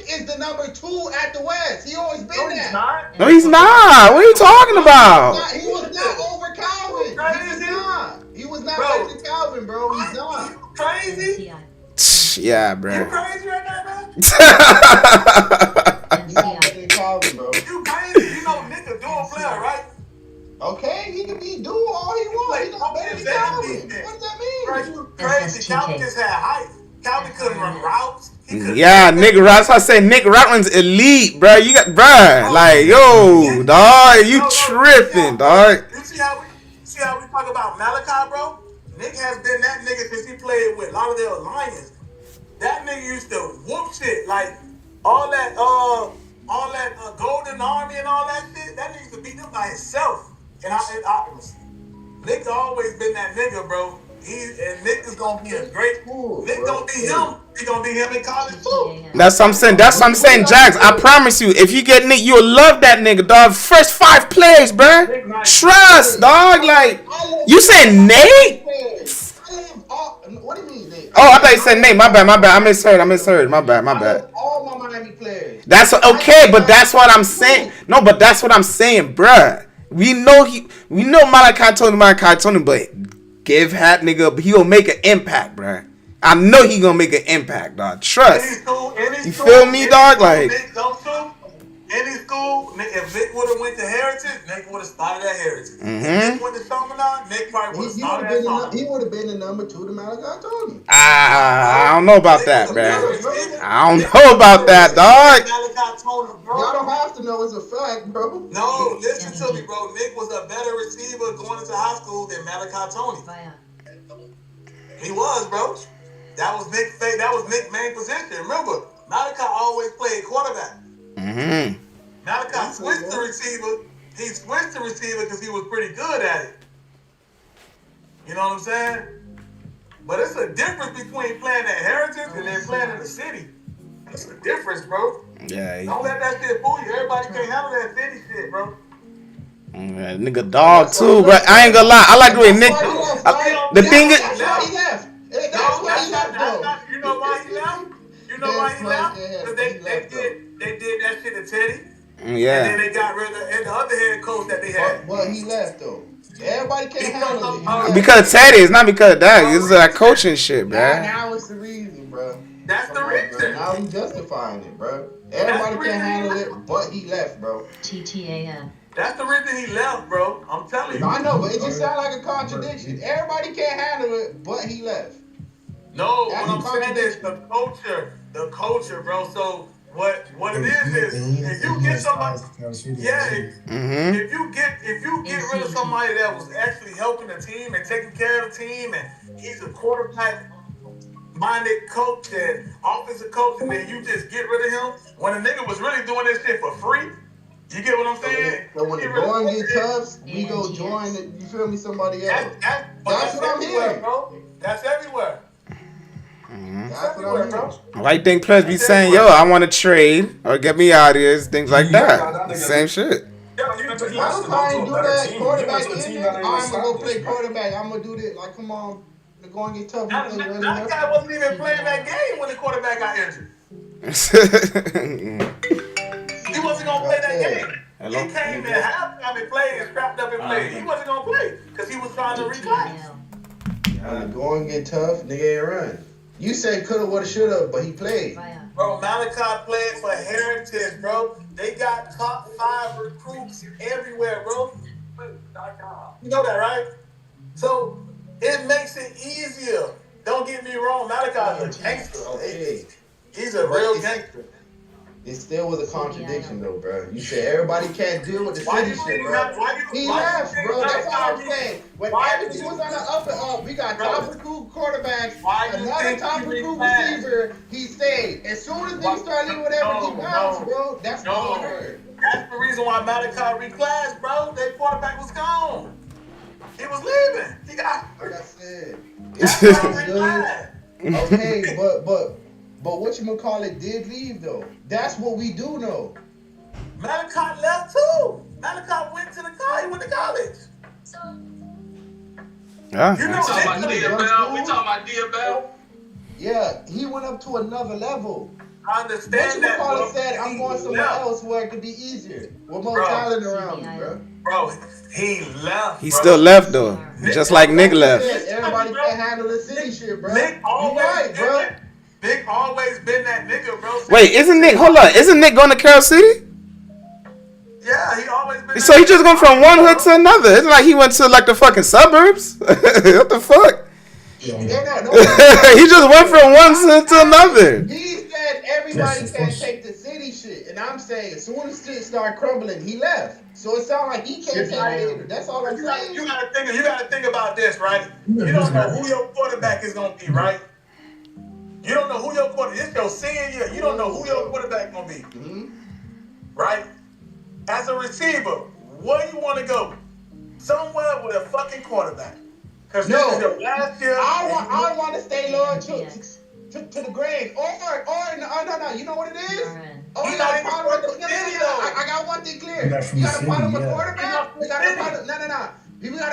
is the number 2 at the West. He always been that. No, he's not. What are you talking about? He was not over Calvin. He was not over Calvin, bro. He's not. You crazy? Yeah, bro. You crazy right now, bro? Calvin, bro. You crazy? You know Nick a dual player, right? Okay, he can be dual all he wants. He's not better than Calvin. What does that mean? Bro, you crazy. Calvin just had height. Calvin couldn't run routes. Yeah, Nick Routledge. I say Nick Routledge's elite, bro. You got, bro, like, yo, dog, you tripping, dog. You see how we talk about Malachi, bro? Nick has been that nigga since he played with Lauderdale Lions. That nigga used to whoop shit like all that Golden Army and all that shit. That nigga used to beat them by himself. And Nick's always been that nigga, bro. Nick is gonna be a great. Nick gonna be him. He gonna be him in college too. That's what I'm saying. Jax. I promise you, if you get Nick, you'll love that nigga, dog. First 5 plays, bro. Trust, dog. Like you said, Nate. What do you mean, Nate? Oh, I thought you said Nate. My bad. I misheard. My bad. All my Miami players. That's okay, but that's what I'm saying. No, but that's what I'm saying, bruh. We know Malachi Tony, but give hat nigga, he'll make an impact, bruh. I know he gonna make an impact, dog. Trust. You feel me, dog? Like any school, if Nick would have went to Heritage, Nick would have started at Heritage. If Nick went to Chaminade, Nick probably would have started at Chaminade. He would have been the number 2 to Malachi Tony. I don't know about that, man. I don't know about that, dog. Y'all don't have to know, it's a fact, bro. No, listen to me, bro. Nick was a better receiver going into high school than Malachi Tony. He was, bro. That was Nick's main position. Remember, Malachi always played quarterback. Malachi switched to receiver. He switched to receiver because he was pretty good at it. You know what I'm saying? But it's a difference between playing at Heritage and then playing in the city. It's a difference, bro. Yeah. Don't let that shit fool you. Everybody can't handle that city shit, bro. Yeah, nigga dog too, bro. I ain't gonna lie. I like the way Nick. The thing is, You know why he left? You know why he left? Because they did that shit to Teddy. Yeah. And then they got rid of the other head coach that they had. Well, he left though. Everybody can't handle it. Because Teddy, it's not because of that. It's that coaching shit, bro. Now it's the reason, bro. That's the reason. Now he's justifying it, bro. Everybody can't handle it, but he left, bro. TTAN. That's the reason he left, bro. I'm telling you. I know, but it just sounds like a contradiction. Everybody can't handle it, but he left. No, what I'm saying is the culture, bro. So what it is if you get somebody, if you get rid of somebody that was actually helping the team and taking care of the team, and he's a quarterback-minded coach and offensive coach, and then you just get rid of him when a nigga was really doing this shit for free. You get what I'm saying? So when the going get tough, we go join it. You feel me? Somebody else. That's what I'm hearing, bro. That's everywhere. That's what I'm hearing. Why you think players be saying, yo, I want to trade or get me out of here, things like that? Same shit. Malachi ain't do that. Quarterback ended. I'm gonna go play quarterback. I'm gonna do this. Like, come on. The going get tough. That guy wasn't even playing that game when the quarterback got injured. He wasn't gonna play that game. He came in halftime and played and scrapped up and played. He wasn't gonna play because he was trying to reclass. When the going get tough, nigga ain't run. You say coulda, woulda, shoulda, but he played. Bro, Malachi played for Heritage, bro. They got top 5 recruits everywhere, bro. You know that, right? So it makes it easier. Don't get me wrong, Malachi's a gangster. Okay. He's a real gangster. It still was a contradiction, though, bro. You said everybody can't deal with the city shit, bro. He left, bro. That's all I'm saying. When everything was on the up and up, we got top recruit quarterbacks, another top recruit receiver. He stayed. As soon as they start leaving whatever, he bounced, bro. That's all I heard. That's the reason why Malachi reclassed, bro. Their quarterback was gone. He was leaving. He got. Like I said. That's why he reclassed. Okay, but whatchamacallit did leave though. That's what we do know. Malachi left too. Malachi went to he went to college. Yeah. You know, we talking about Diabell? Yeah, he went up to another level. I understand that. Whatchamacallit said, I'm going somewhere else where it could be easier. With more talent around me, bro. Bro, he left. He still left though. Just like Nick left. Everybody can't handle the city shit, bro. Nick always right, bro. Nick always been that nigga, bro. Wait, isn't Nick going to Carroll City? Yeah, he always been. So he just went from one hood to another. It's like he went to like the fucking suburbs. What the fuck? He just went from one hood to another. He said everybody can't take the city shit, and I'm saying as soon as shit started crumbling, he left. So it sounds like he can't take it either. That's all I'm saying. You gotta think about this, right? You don't know who your quarterback is gonna be, right? You don't know who your quarterback. It's your senior year. You don't know who your quarterback gonna be, right? As a receiver, where you want to go? Somewhere with a fucking quarterback. Because this is your last year. I want to stay loyal to the grade. Or no. You know what it is? I got one thing clear. You got a problem with quarterback? We got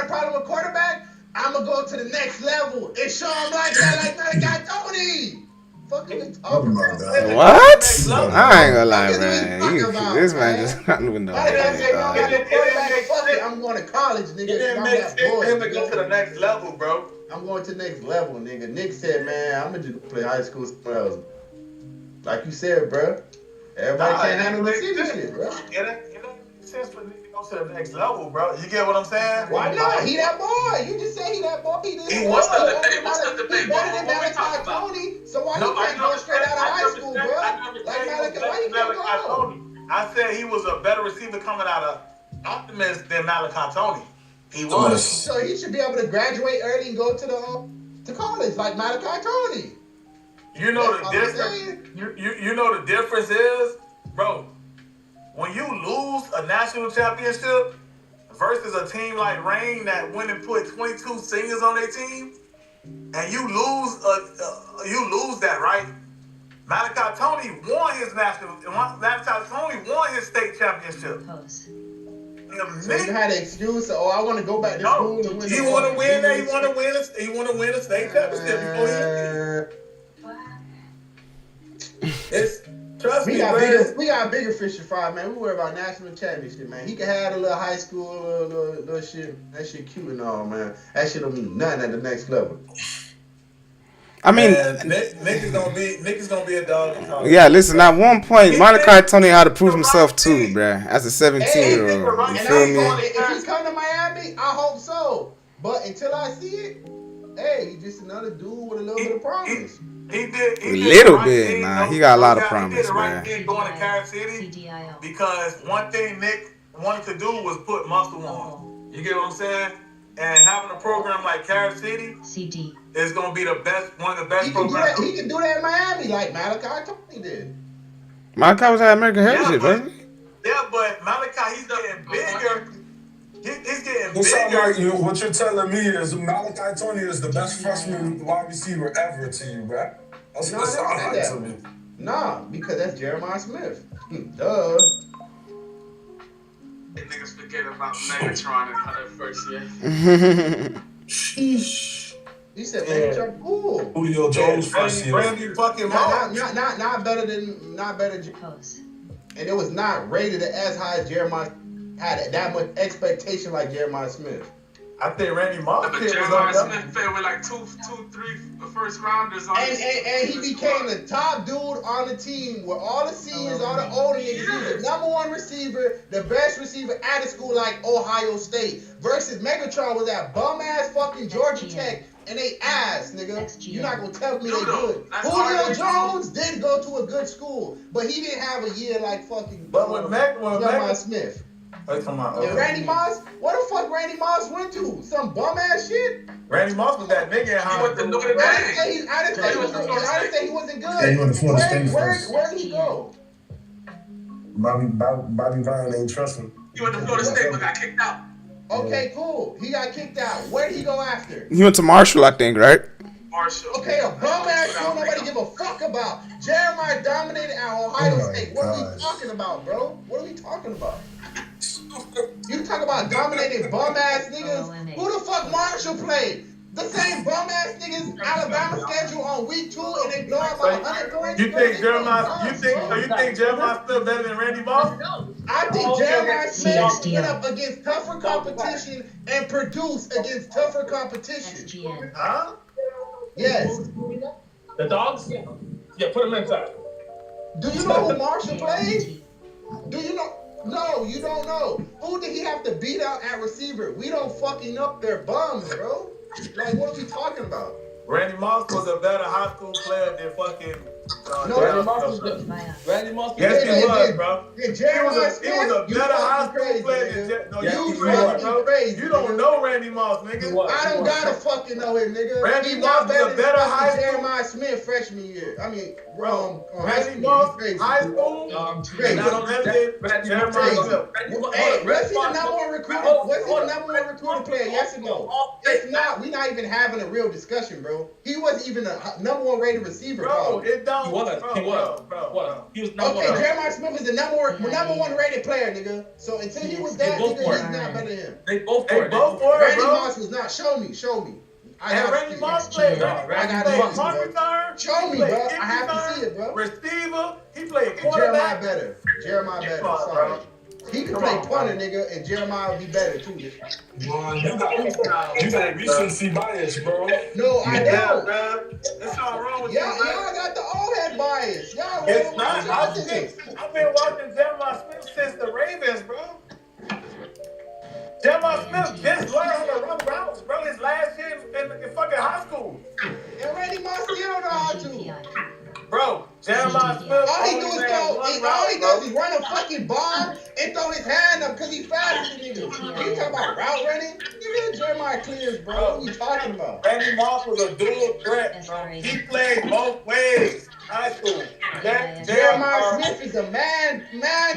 a problem with quarterback? I'm going to go to the next level and show him like that got Tony. Fucking talking about that. What? I ain't gonna lie, man. This man just I don't even know. I'm going to college, nigga. It didn't make sense for him to go to the next level, bro. I'm going to the next level, nigga. Nick said, man, I'm going to just play high school somewhere else. Like you said, bro. Everybody can't handle the city shit, bro. It ain't sense for niggas to go to the next level, bro. You get what I'm saying? Why not? He that boy. You just say he that boy. He did. What's the debate? What's the debate? He better than What we talking Malachi about? Tony. So why he can't go straight out of high school, bro? Like Malachi, why he can't go? I said he was a better receiver coming out of Optimus than Malachi Tony. He was. So he should be able to graduate early and go to college like Malachi Tony. You know the difference. You know the difference is, bro. When you lose a national championship versus a team like Reign that went and put 22 seniors on their team, and you lose that, right? Malachi Tony won his Malachi Tony won his state championship. So you had an excuse. Oh, I want to go back to school and win. He want to win that. He want to win a state championship before he. Trust me, we got bigger fish to fry, man. We worry about national championship, man. He can have a little high school, little shit. That shit cute and all, man. That shit don't mean nothing at the next level. I mean, niggas gonna be a dog. Yeah, listen. At one point, Malachi Tony had to prove himself too, bruh. As a 17-year-old, you feel me? If he come to Miami, I hope so. But until I see it, hey, he's just another dude with a little bit of promise. He did A little bit, nah. He got a lot of promise, He did the right man. thing going to Carol City because one thing Nick wanted to do was put muscle on. You get what I'm saying? And having a program like Carol City is going to be the best, one of the best programs. He can do that in Miami like Malachi Tony did. Malachi was at American Heritage, right? Yeah, but Malachi, he's getting bigger. He's getting It sound bigger. like what you're telling me is Malachi Tony is the best freshman wide receiver ever to you, bro. That's what it sounds like to me. Nah, because that's Jeremiah Smith. Duh. Niggas forget about Megatron in her first year. Sheesh. He said Megatron cool. Julio Jones first year. Randy fucking not better than and it was not rated as high as Jeremiah had that much expectation like Jeremiah Smith. I think Randy Moss But Jeremiah Smith played with like two, three first rounders on and he became the top dude on the team with all the seniors, all the older niggas. He was the number one receiver, the best receiver at a school like Ohio State. Versus Megatron was that bum ass fucking Georgia Tech and they ass, nigga. You're not gonna tell me they good. Julio Jones did go to a good school, but he didn't have a year like fucking Jeremiah Smith. And Randy Moss, what the fuck Randy Moss went to? Some bum ass shit? Randy Moss was that nigga in high school. I didn't say he wasn't good. Yeah, he went to Florida State Where did he go? Bobby Brown ain't trust him. He went to Florida State but got kicked out. Okay, cool. He got kicked out. Where did he go after? He went to Marshall, I think, right? Marshall. Okay, a bum ass school nobody give a fuck about. Jeremiah dominated at Ohio State. What are we talking about, bro? What are we talking about? You talk about dominating bum ass niggas. Who the fuck Marshall played? The same bum ass niggas Alabama schedule on week 2 and they blow out by 100 points. You think Jeremiah still better than Randy Moss? I think Jeremiah Smith went up against tougher competition and produced against tougher competition. Huh? Yes. The dogs? Yeah, put them inside. Do you know who Marshall played? Do you know? No, you don't know. Who did he have to beat out at receiver? We don't fucking up their bums, bro. Like, what are we talking about? Randy Moss was a better high school player than fucking. Randy Moss was good. Randy Moss was Yes, he was, bro. Yeah, Jeremiah He was a better high school player than You don't know Randy Moss, nigga. I don't gotta fucking know him, nigga. Randy Moss was a better high school. Jeremiah Smith freshman year. I mean, Randy Moss high school. Hey, was he the number one recruiter? Was he the number one recruiter player? Yes or no? If not, we not even having a real discussion, bro. He wasn't even a number one rated receiver, bro. It don't. He was number okay, one. Jeremiah Smith is the number one rated player, nigga. So until he was that, nigga, he's not better than him. They both were, Randy bro. Moss was not. Show me. And Randy Moss played. Randy Moss punt return. Show me, bro. I have to see it, bro. Receiver. He played quarterback. Jeremiah better. Sorry. He can play punter, nigga, and Jeremiah will be better too. Boy, you got recency bias, bro. No, I don't. That's all wrong with Y'all got the old head bias. biased. Y'all It's wrong. not. Y'all niggas. I've been watching Jeremiah Smith since the Ravens, bro. Jeremiah Smith just learned how to run routes, bro. His last year in fucking high school. And Randy Moss still know how to. Bro, Jeremiah Smith. All he do is all he does is run a fucking bomb and throw his hand up because he's faster than niggas. You talking about route running? You Jeremiah clears, bro. What are you talking about? Randy Moss was a dual threat, bro. He played both ways. High school. Jeremiah Smith is a man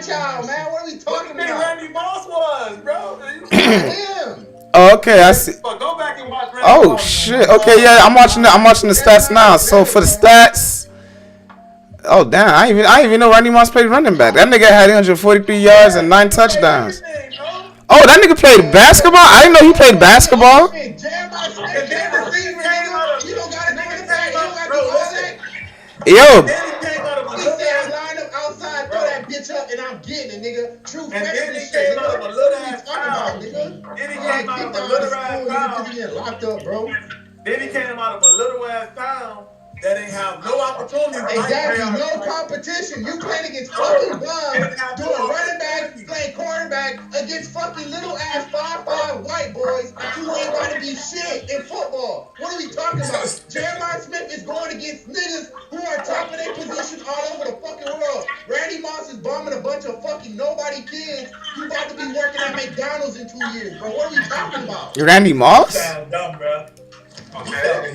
child, man. What are we talking about? Randy Moss was, bro. Him. Oh, okay, I see. But go back and watch Randy Oh Moss. shit. Okay, yeah, I'm watching the stats now. So for the stats, oh damn, I didn't even know Randy Moss played running back. That nigga had 143 yards and 9 touchdowns. Oh, that nigga played basketball? I didn't know he played basketball. Yo. He said line up outside, throw that bitch up, and I'm getting it, nigga. True freshman shit, nigga. What are you talking about, nigga? Then he came out of a little ass town. He getting locked up, bro. Then he came out of a little ass town that ain't have no opportunity. Exactly, no competition. You playing against fucking bums, doing running back, playing quarterback against fucking little ass 5'5" white boys who ain't gonna be shit in football. What are we talking about? Jeremiah Smith is going against niggas who are top of their position all over the fucking world. Randy Moss is bombing a bunch of fucking nobody kids who about to be working at McDonald's in 2 years, bro. What are we talking about? Randy Moss? Sound dumb, bro. Okay,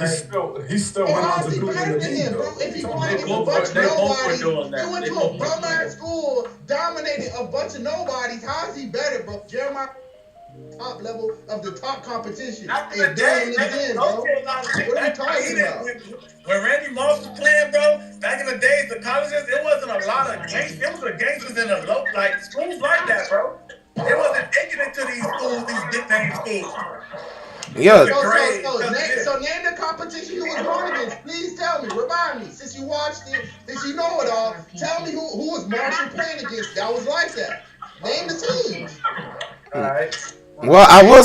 he still went on to do it in the league, though. If he going against a bunch of nobodies, he went to a bum ass school, dominated a bunch of nobodies. How is he better, bro? Jeremiah, top level of the top competition. After the day, bro. What are you talking about? When Randy Moss was playing, bro, back in the days, the colleges, it wasn't a lot of gangsters. It was the gangsters in the low, like schools like that, bro. They wasn't taking it to these schools, these big name schools. Yeah. So name the competition you was going against. Please tell me. Remind me. Since you watched it, since you know it all, tell me who was Marshall playing against that was like that. Name the team. All right. Well, I will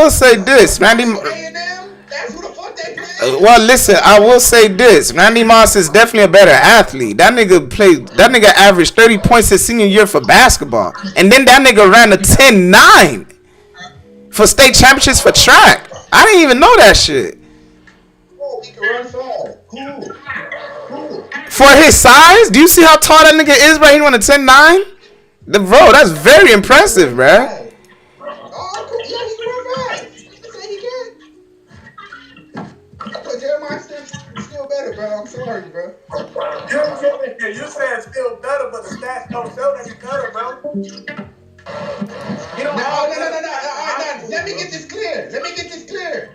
say this, Randy. That's who the fuck they play. Well, listen, I will say this. Randy Moss is definitely a better athlete. That nigga averaged 30 points his senior year for basketball. And then that nigga ran a 10-9 for state championships for track. I didn't even know that shit. Oh, he can run fast. Cool. For his size, do you see how tall that nigga is, bro? He won a 10-9? Bro, that's very impressive, bro. Oh, cool. Yeah, he can run fast. You say he can. But Jeremiah still better, bro. I'm sorry, bro. You said still better, but the stats don't show that he's better, bro. No. Let me get this clear.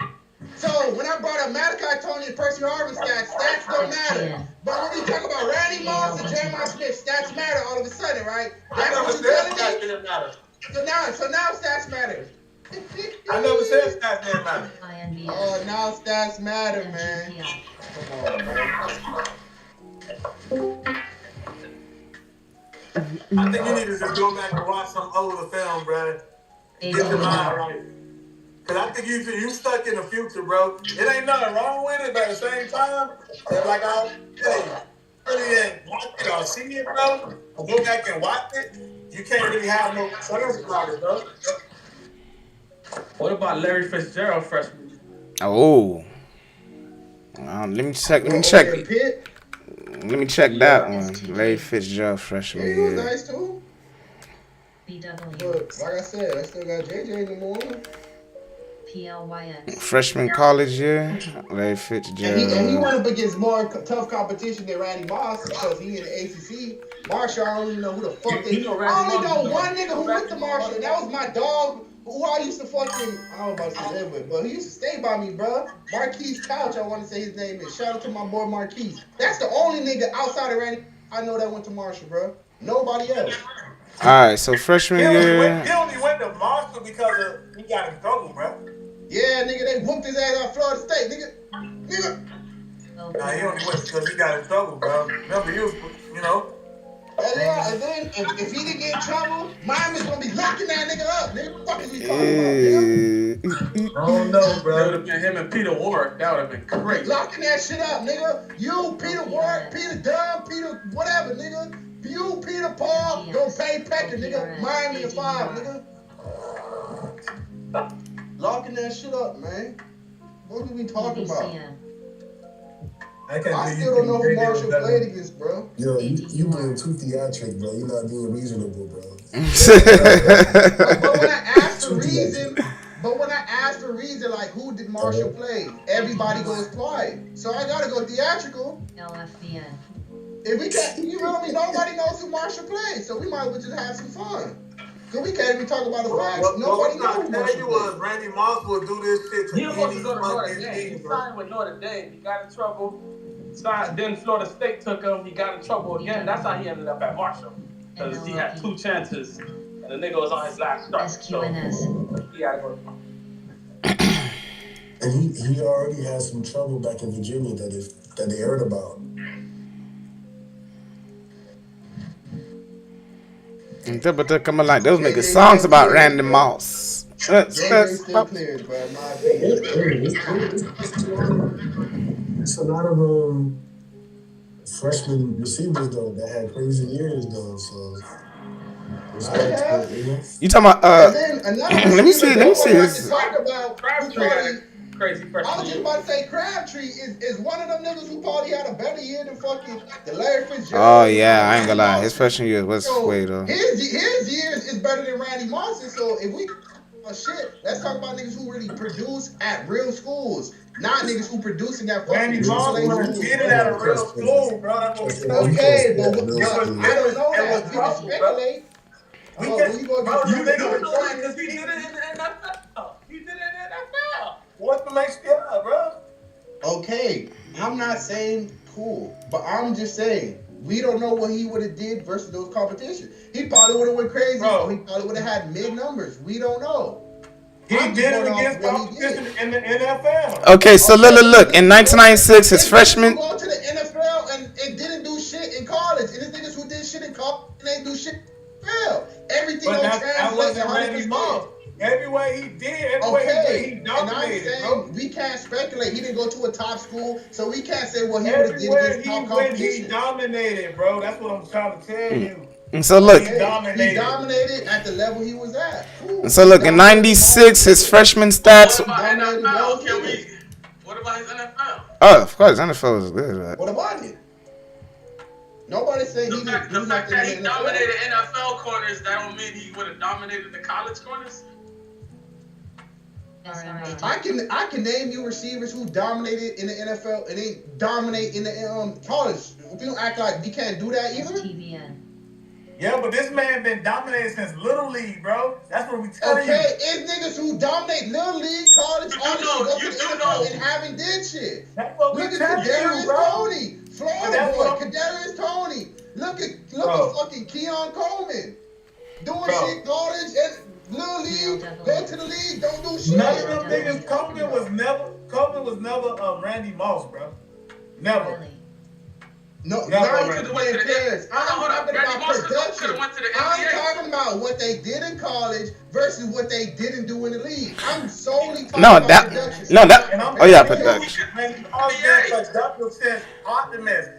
So when I brought up Malachi Tony and Percy Harvin stats don't matter. But when we talk about Randy Moss and Jeremiah Smith, stats matter all of a sudden, right? That's what you're telling me. Didn't matter. So now stats matter. I never said stats didn't matter. Oh, now stats matter, man. Come on, man. I think you need to just go back and watch some older film, bro. Get your mind right. Cause I think you stuck in the future, bro. It ain't nothing wrong with it, but at the same time, like I'll tell you, really didn't watch it or see it, bro. Or go back and watch it. You can't really have no concerns about it, bro. What about Larry Fitzgerald freshman? Oh. Let me check that one. Larry Fitzgerald freshman He was year. nice too. But like I said, I still got JJ in the morning. Freshman college year, Larry Fitzgerald. And he went up against more tough competition than Randy Moss because he in the ACC. Marshall, I don't even know who the fuck they. I only know one nigga who went to Marshall, and that was my dog, who I used to fucking, I don't know about to live with, but he used to stay by me, bro. Marquise Couch, I want to say his name is. Shout out to my boy Marquise. That's the only nigga outside of Randy I know that went to Marshall, bro. Nobody else. All right, so freshman year. He only went to Marshall because he got in trouble, bro. Yeah, nigga, they whooped his ass out Florida State, nigga. Nah, he only went because he got in trouble, bro. Remember, he was, you know. And then if he didn't get in trouble, Miami's gonna be locking that nigga up. Nigga, what the fuck is we talking about, nigga? I don't know, bro. It would have been him and Peter Ward. That would have been crazy. Locking that shit up, nigga. You, Peter Ward, Peter Dunn, Peter whatever, nigga. You, Peter Paul, gonna pay Pecker, nigga. Miami 5, nigga. Locking that shit up, man. What are we talking about? I still don't know who Marshall played against, bro. Yo, you being too theatric, bro. You're not being reasonable, bro. But when I asked for reason, like who did Marshall play? Everybody goes quiet. So I gotta go theatrical. LFBN. If we can't, you know what I mean? Nobody knows who Marshall played, so we might as well just have some fun. So we can't even talk about the facts. Nobody knows who Marshall you was Randy Moss will do this shit to He was supposed any to go to Notre fucking Dame. He team, bro. signed with Notre Dame. He got in trouble. Then Florida State took him. He got in trouble again. That's how he ended up at Marshall. Because he had 2 chances, and the nigga was on his last start. So he had to go. And he already had some trouble back in Virginia that they heard about. But they're coming like they was making songs about Randy Moss. It's a lot of freshman receivers though that had crazy years though. So you talking about? Let me see this. Crazy person. I was just about to say Crabtree is one of them niggas who probably had a better year than fucking the Larry Fitzgerald. Oh yeah, I ain't gonna lie. His freshman year was way though. His years is better than Randy Moss's. So if we shit, let's talk about niggas who really produce at real schools, not niggas who producing at fucking Randy Moss was getting at a real school, bro. That's what okay, but I don't know that. We can speculate. You know that because he did it in the NFL. He did it in the NFL. What's the next step, bro? Okay, I'm not saying cool, but I'm just saying we don't know what he would have did versus those competitions. He probably would have went crazy. Bro. He probably would have had mid numbers. We don't know. He did it against competition in the NFL. Okay, so look. In 1996, his freshman. Go to the NFL and didn't do shit in college, and the niggas who did shit in college and they do shit in the NFL. Everything but don't that wasn't Randy Moss. Every way he did, he dominated. And I'm saying we can't speculate. He didn't go to a top school, so we can't say what he would have did against top competition. He dominated, bro. That's what I'm trying to tell you. So look, he dominated at the level he was at. Cool. So look, in '96, his freshman stats. What about NFL? What about his NFL? Oh, of course, NFL was good. Right? What about it? Nobody say the fact that he dominated NFL corners, that don't mean he would have dominated the college corners. I can name you receivers who dominated in the NFL and they dominate in the college. If you don't act like we can't do that either. Yeah, but this man been dominating since Little League, bro. That's what we telling you. Okay, it's niggas who dominate Little League, college, all this shit, go to the NFL and haven't did shit. That's what we Look at telling Kadarius you, bro. Toney, Florida boy, Kadarius Toney. Look at fucking Keon Coleman doing shit college and Little League. Go to the league, don't do shit. None of them niggas. Coleman was never Randy Moss, bro. Never. Really? No, not to the way it is. I'm talking about production. I'm talking about what they did in college versus what they didn't do in the league. I'm solely talking about production. Oh yeah, production. Production says optimist,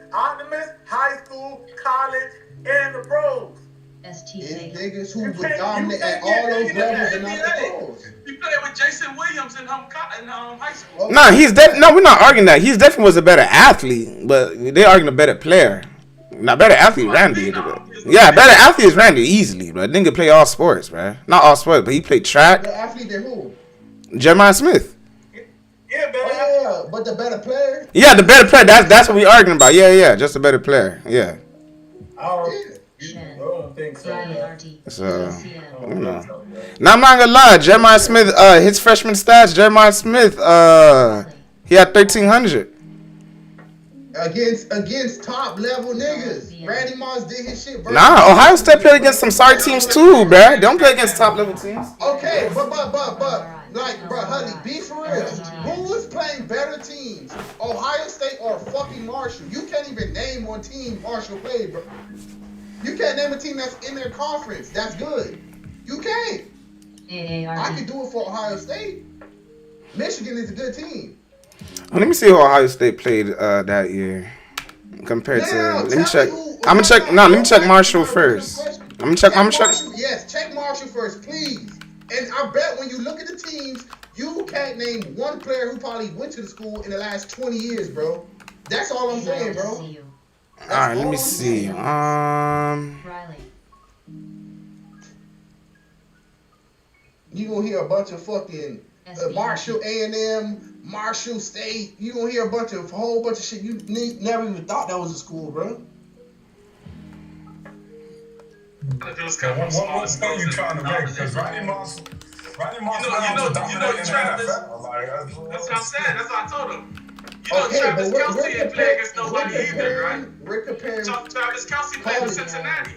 high school, college, and the pros. It's niggas who would dominate at all those levels and not the pros. He played with Jason Williams in high school. No, we're not arguing that. He's definitely was a better athlete, but they arguing a better player. Not better athlete, Randy. Yeah, better athlete is Randy easily, but nigga play all sports, bro. Not all sports, but he played track. The athlete than who? Jeremiah Smith. Yeah, but the better player. Yeah, the better player. That's what we arguing about. Yeah, just a better player. Yeah. I don't think so. So, you know. Now I'm not gonna lie, Jeremiah Smith, his freshman stats, Jeremiah Smith, he had 1,300. Against top level niggas. Randy Moss did his shit. Nah, Ohio State played against some sorry teams too, bruh. Don't play against top level teams. Okay, but like, bro, honey, be for real. Who was playing better teams, Ohio State or fucking Marshall? You can't even name one team Marshall played, bro. You can't name a team that's in their conference. That's good. You can't. I can do it for Ohio State. Michigan is a good team. Let me see who Ohio State played that year compared to. Let me check. I'm gonna check. No, let me check Marshall first. I'm gonna check. Yes, check Marshall first, please. And I bet when you look at the teams, you can't name one player who probably went to the school in the last 20 years, bro. That's all I'm saying, bro. All right, let me see. You gonna hear a bunch of fucking Marshall A&M, Marshall State. You gonna hear a whole bunch of shit you never even thought that was a school, bro. What you trying to make? Because Rodney Moss dominating Travis. NFL. Like, That's what I'm saying. That's what I told him. Travis Kelce ain't playing against nobody either, right? We're comparing. Travis Kelce played in Cincinnati.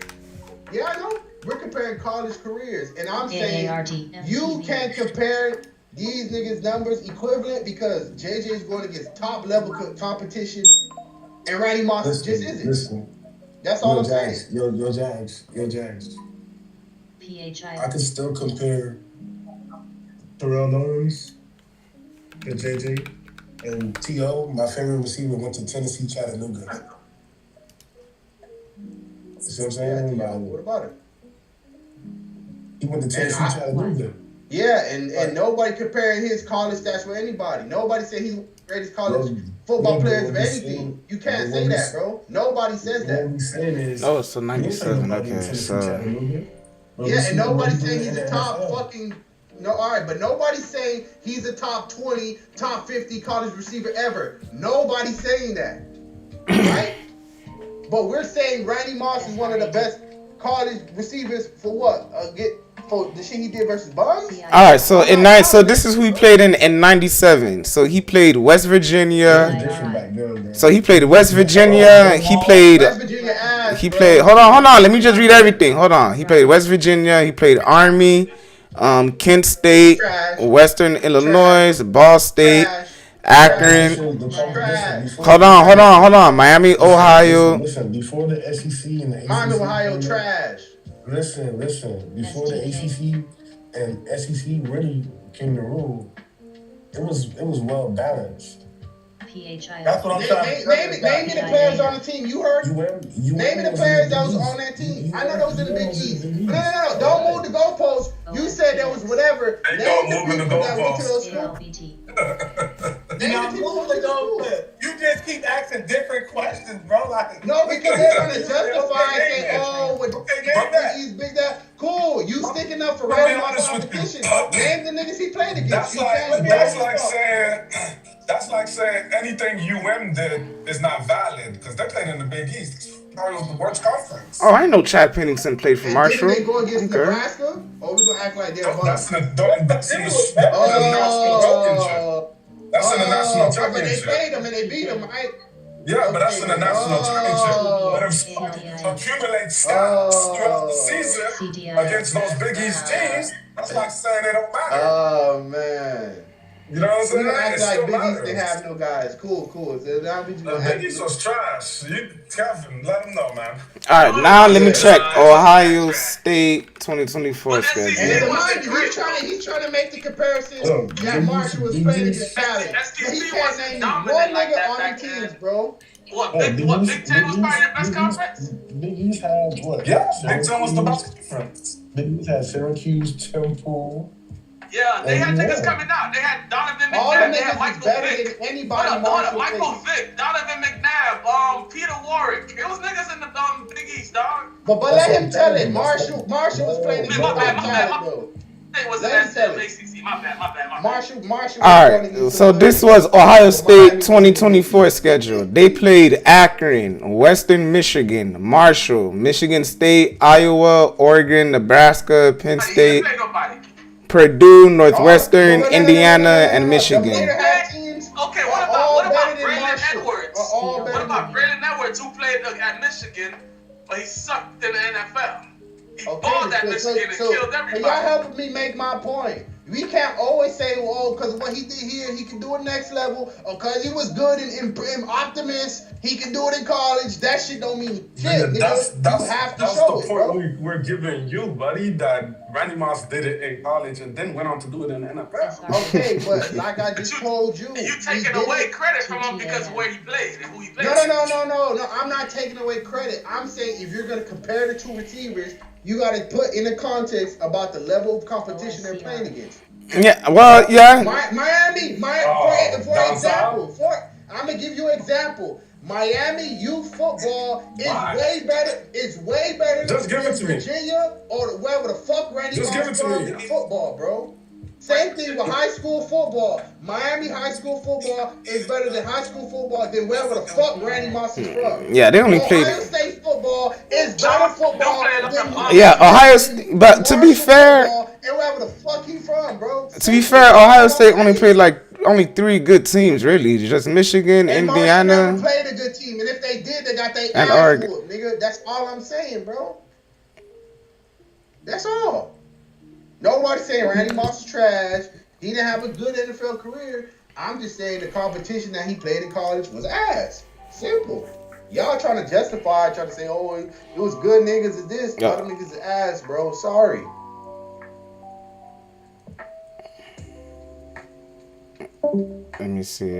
Yeah, I know. We're comparing college careers, and I'm saying you can't compare these niggas' numbers equivalent because JJ is going against top level competition, and Randy Moss just isn't. Listen. That's all I'm Jags, saying. Yo, Jags. I can still compare Terrell Owens to JJ and T.O. My favorite receiver went to Tennessee Chattanooga. You see what I'm saying? What about it? He went to Tennessee Chattanooga. Yeah, and nobody comparing his college stats with anybody. Nobody said he's the greatest college football players of anything. You can't say that, bro. Nobody says that. Oh, so 97. Okay, so. Yeah, and nobody's saying he's a top fucking. No, all right, but nobody's saying he's a top 20, top 50 college receiver ever. Nobody's saying that, right? But we're saying Randy Moss is one of the best college receivers for what? For the shit he did versus Bugs? All right, so so this is who he played in 97. So he played West Virginia. So he played West Virginia. He played. Hold on. Let me just read everything. Hold on. He played West Virginia. He played Army, Kent State, Western Illinois, Ball State, Akron. Hold on. Miami, Ohio. Listen, before the SEC and the ACC. Miami, Ohio, trash. Listen. Before the ACC and SEC really came to rule, it was well balanced. That's what I'm trying to name me the players on the team. You heard? Name me the players that was on that team. I know that was in the Big East. No. Don't move the goalposts. You said there was whatever. Ain't no moving the goalposts. You just keep asking different questions, bro. Like, no, because they're gonna justify and say, "Oh, with Big East, Big that." Cool, you sticking up for Randy Moss competition. Name the niggas he played against. That's like saying anything UM did is not valid because they played in the Big East. It's probably the worst conference. Oh, I know Chad Pennington played for Marshall. They go against Nebraska? Or we gonna act like they're That's in the national championship. That's in the national championship. But they played them and they beat them, right? Yeah, but that's in the national championship. Let them accumulate stats throughout the season against those Big East teams. That's like saying they don't matter. Oh, man. You know what I'm saying? We act like Big East didn't have no guys. Cool. So now we just Big East was trash. Kevin, let them know, man. All right, now let me check Ohio State 2024 schedule. And he's trying to make the comparison that Marshall was playing against Valley. But he can't name one nigga on the teams, bro. What, Big Ten was probably the best conference? Big East had what? Yeah, Big Ten was the best conference. Big East had Syracuse, Temple. Yeah, they had niggas coming out. They had Donovan McNabb. They had Michael Vick. Hold up. Michael Vick, Donovan McNabb, Peter Warwick. It was niggas in the Big East, dog. But let him tell it. Marshall was playing against Valley, though. It was the ACC. My bad. Marshall. All right, so this was Ohio State 2024 schedule. They played Akron, Western Michigan, Marshall, Michigan State, Iowa, Oregon, Nebraska, Penn State, Purdue, Northwestern, Indiana, and Michigan. Okay, what about Braylon Edwards? What about Braylon Edwards, who played at Michigan, but he sucked in the NFL? He balled at Michigan and killed everybody. Y'all helping me make my point. We can't always say, well, because what he did here, he can do it next level, or because he was good in Optimus, he can do it in college. That shit don't mean shit, nigga. You have to show it, bro. We're giving you, buddy, that Randy Moss did it in college and then went on to do it in the NFL. Okay, but like I just told you, you taking away credit from him because of where he played and who he played. No. I'm not taking away credit. I'm saying if you're gonna compare the two receivers, you gotta put in the context about the level of competition they're playing against. Yeah, well, yeah. Miami, for example, I'm gonna give you an example. Miami youth football is way better. Just give it to me. Virginia or wherever the fuck Randy Moss from in football, bro. Same thing with high school football. Miami high school football is better than high school football than wherever the fuck Randy Moss is from. Yeah, they only played. Ohio State football is better football than Yeah, Ohio State. But to be fair, and wherever the fuck he from, bro. to be fair, Ohio State only played like only 3 good teams, really. Just Michigan, and Indiana. Marshall never played a good team, and if they did, they got their and ass Oregon. whooped, nigga. That's all I'm saying, bro. That's all. Nobody saying Randy Moss is trash. He didn't have a good NFL career. I'm just saying the competition that he played in college was ass. Simple. Y'all trying to justify, trying to say, oh, it was good niggas at this, other niggas is ass, bro. Sorry. Let me see.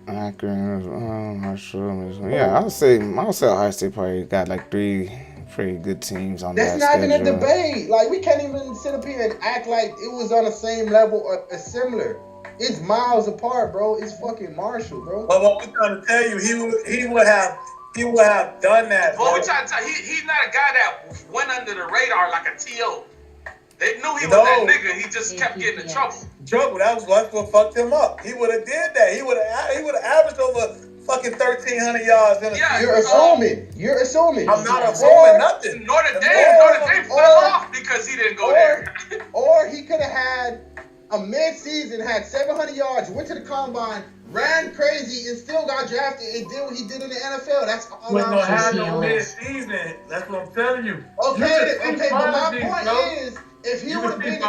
Akron, Marshall. Yeah, I would say Ohio State probably got like 3 pretty good teams on That's that not schedule. even a debate. Like, we can't even sit up here and act like it was on the same level or similar. It's miles apart, bro. It's fucking Marshall, bro. But what we're trying to tell you, he would have done that. What we trying to tell you, he's not a guy that went under the radar like a T.O. They knew he was that nigga. He just kept getting in trouble. That was what fucked him up. He would have did that. He would have averaged over fucking 1,300 yards in a season. You're assuming. I'm not assuming nothing. Notre Dame fell off because he didn't go there. Or he could have had a mid-season, had 700 yards, went to the combine, ran crazy, and still got drafted and did what he did in the NFL. That's all I'm saying. We're gonna have no mid-season. That's what I'm telling you. Okay, but my point is, if he would have been in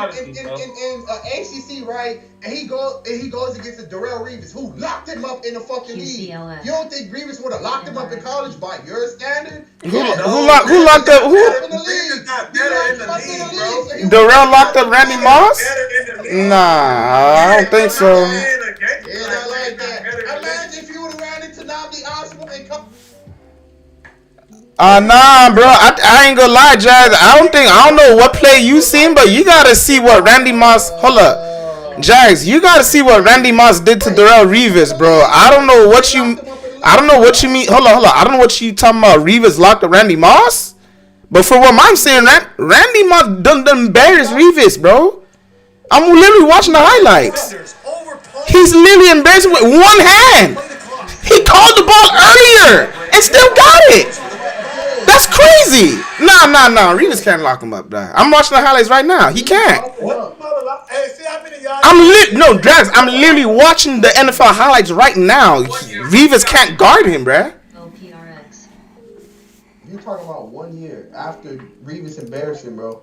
ACC, right, and he goes against the Darrelle Revis, who locked him up in the fucking league. You don't think Revis would have locked him up in college by your standard? Who locked up who? Darrell locked up Randy Moss? Nah, I don't think so. Imagine if you would have ran into Nnamdi Asomugha and come. Nah, bro. I ain't gonna lie, Jazz. I don't know what play you seen, but you gotta see what Randy Moss. Hold up, Jazz. You gotta see what Randy Moss did to Darrelle Revis, bro. I don't know what you mean. Hold on. I don't know what you talking about. Revis locked up Randy Moss, but for what I'm saying, Randy Moss done embarrassed Revis, bro. I'm literally watching the highlights. He's literally embarrassed with one hand. He called the ball earlier and still got it. That's crazy. Nah. Revis can't lock him up, dog. I'm watching the highlights right now. He can't. Drags. I'm literally watching the NFL highlights right now. Revis can't guard him, bruh. You're talking about 1 year after Revis embarrassed him, bro.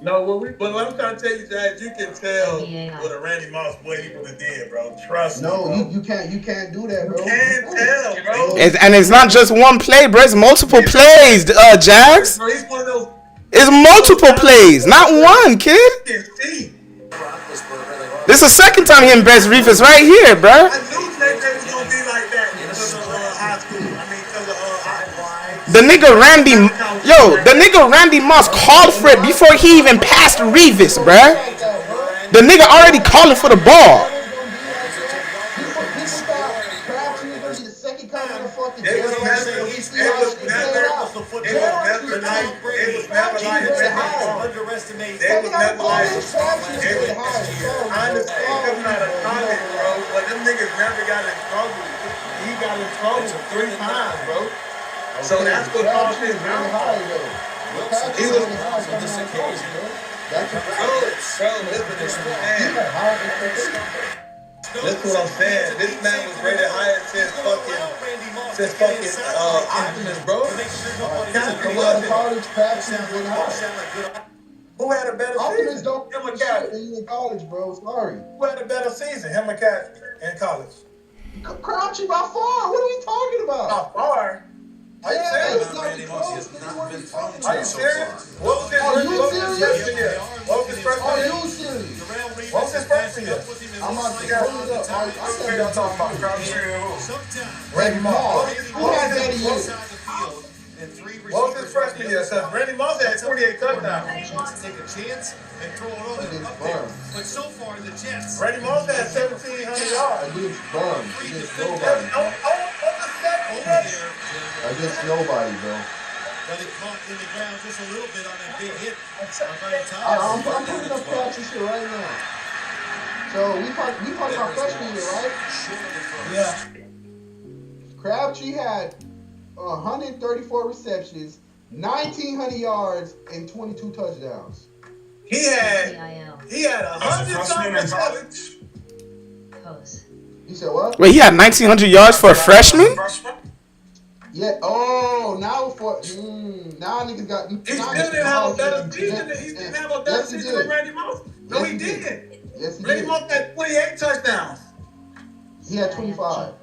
No, but what I'm trying to tell you, Jack, you can tell what a Randy Moss what he would have did, bro. Trust me. No, you can't do that, bro. You can't tell, bro. And it's not just one play, bro. It's multiple plays, Jags. Bro, he's one of those. It's multiple plays, not one, kid. This is the second time he embarrassed Revis right here, bro. I knew Jay was gonna be like that because of high school. The nigga Randy Moss called for it before he even passed Revis, bruh. The nigga already calling for the ball. So that's what caused his downfall. He was on this occasion. That's what I'm saying. This man was rated higher since fucking Optimus, bro. Who had a better Optimists season? don't Him or shit Cash? when you in college, bro. Sorry. Who had a better season? Him or Cash in college? Crouchy by far. What are we talking about? By far. Are you serious? It's not even close. Nigga, what are we talking Are you about? serious? What was his Are you freshman year? What was his freshman Are year? you serious? What was his freshman year? I'm about to pull it up. I can't Y'all talking about Crabtree and who? Randy Moss. Who had that year? What was his freshman year? Because Randy Moss had 28 touchdowns. Take a chance and throw it up there. But so far, the Jets. Randy Moss had 1,700 yards. Against Bum. Against nobody. Against nobody, bro. But it caught in the ground just a little bit on that big hit. I'm putting up Crouchy shit right now. So we talking about freshman year, right? Yeah. Crabtree had 134 receptions, 1,900 yards, and 22 touchdowns. He had 100 something receptions. You said what? Wait, he had 1,900 yards for a freshman? Yeah. Oh, now now niggas got. He still didn't have a better season. He didn't have a better season than Randy Moss. No, he didn't. Yes, he Randy did. Moss had 28 touchdowns. He had 25.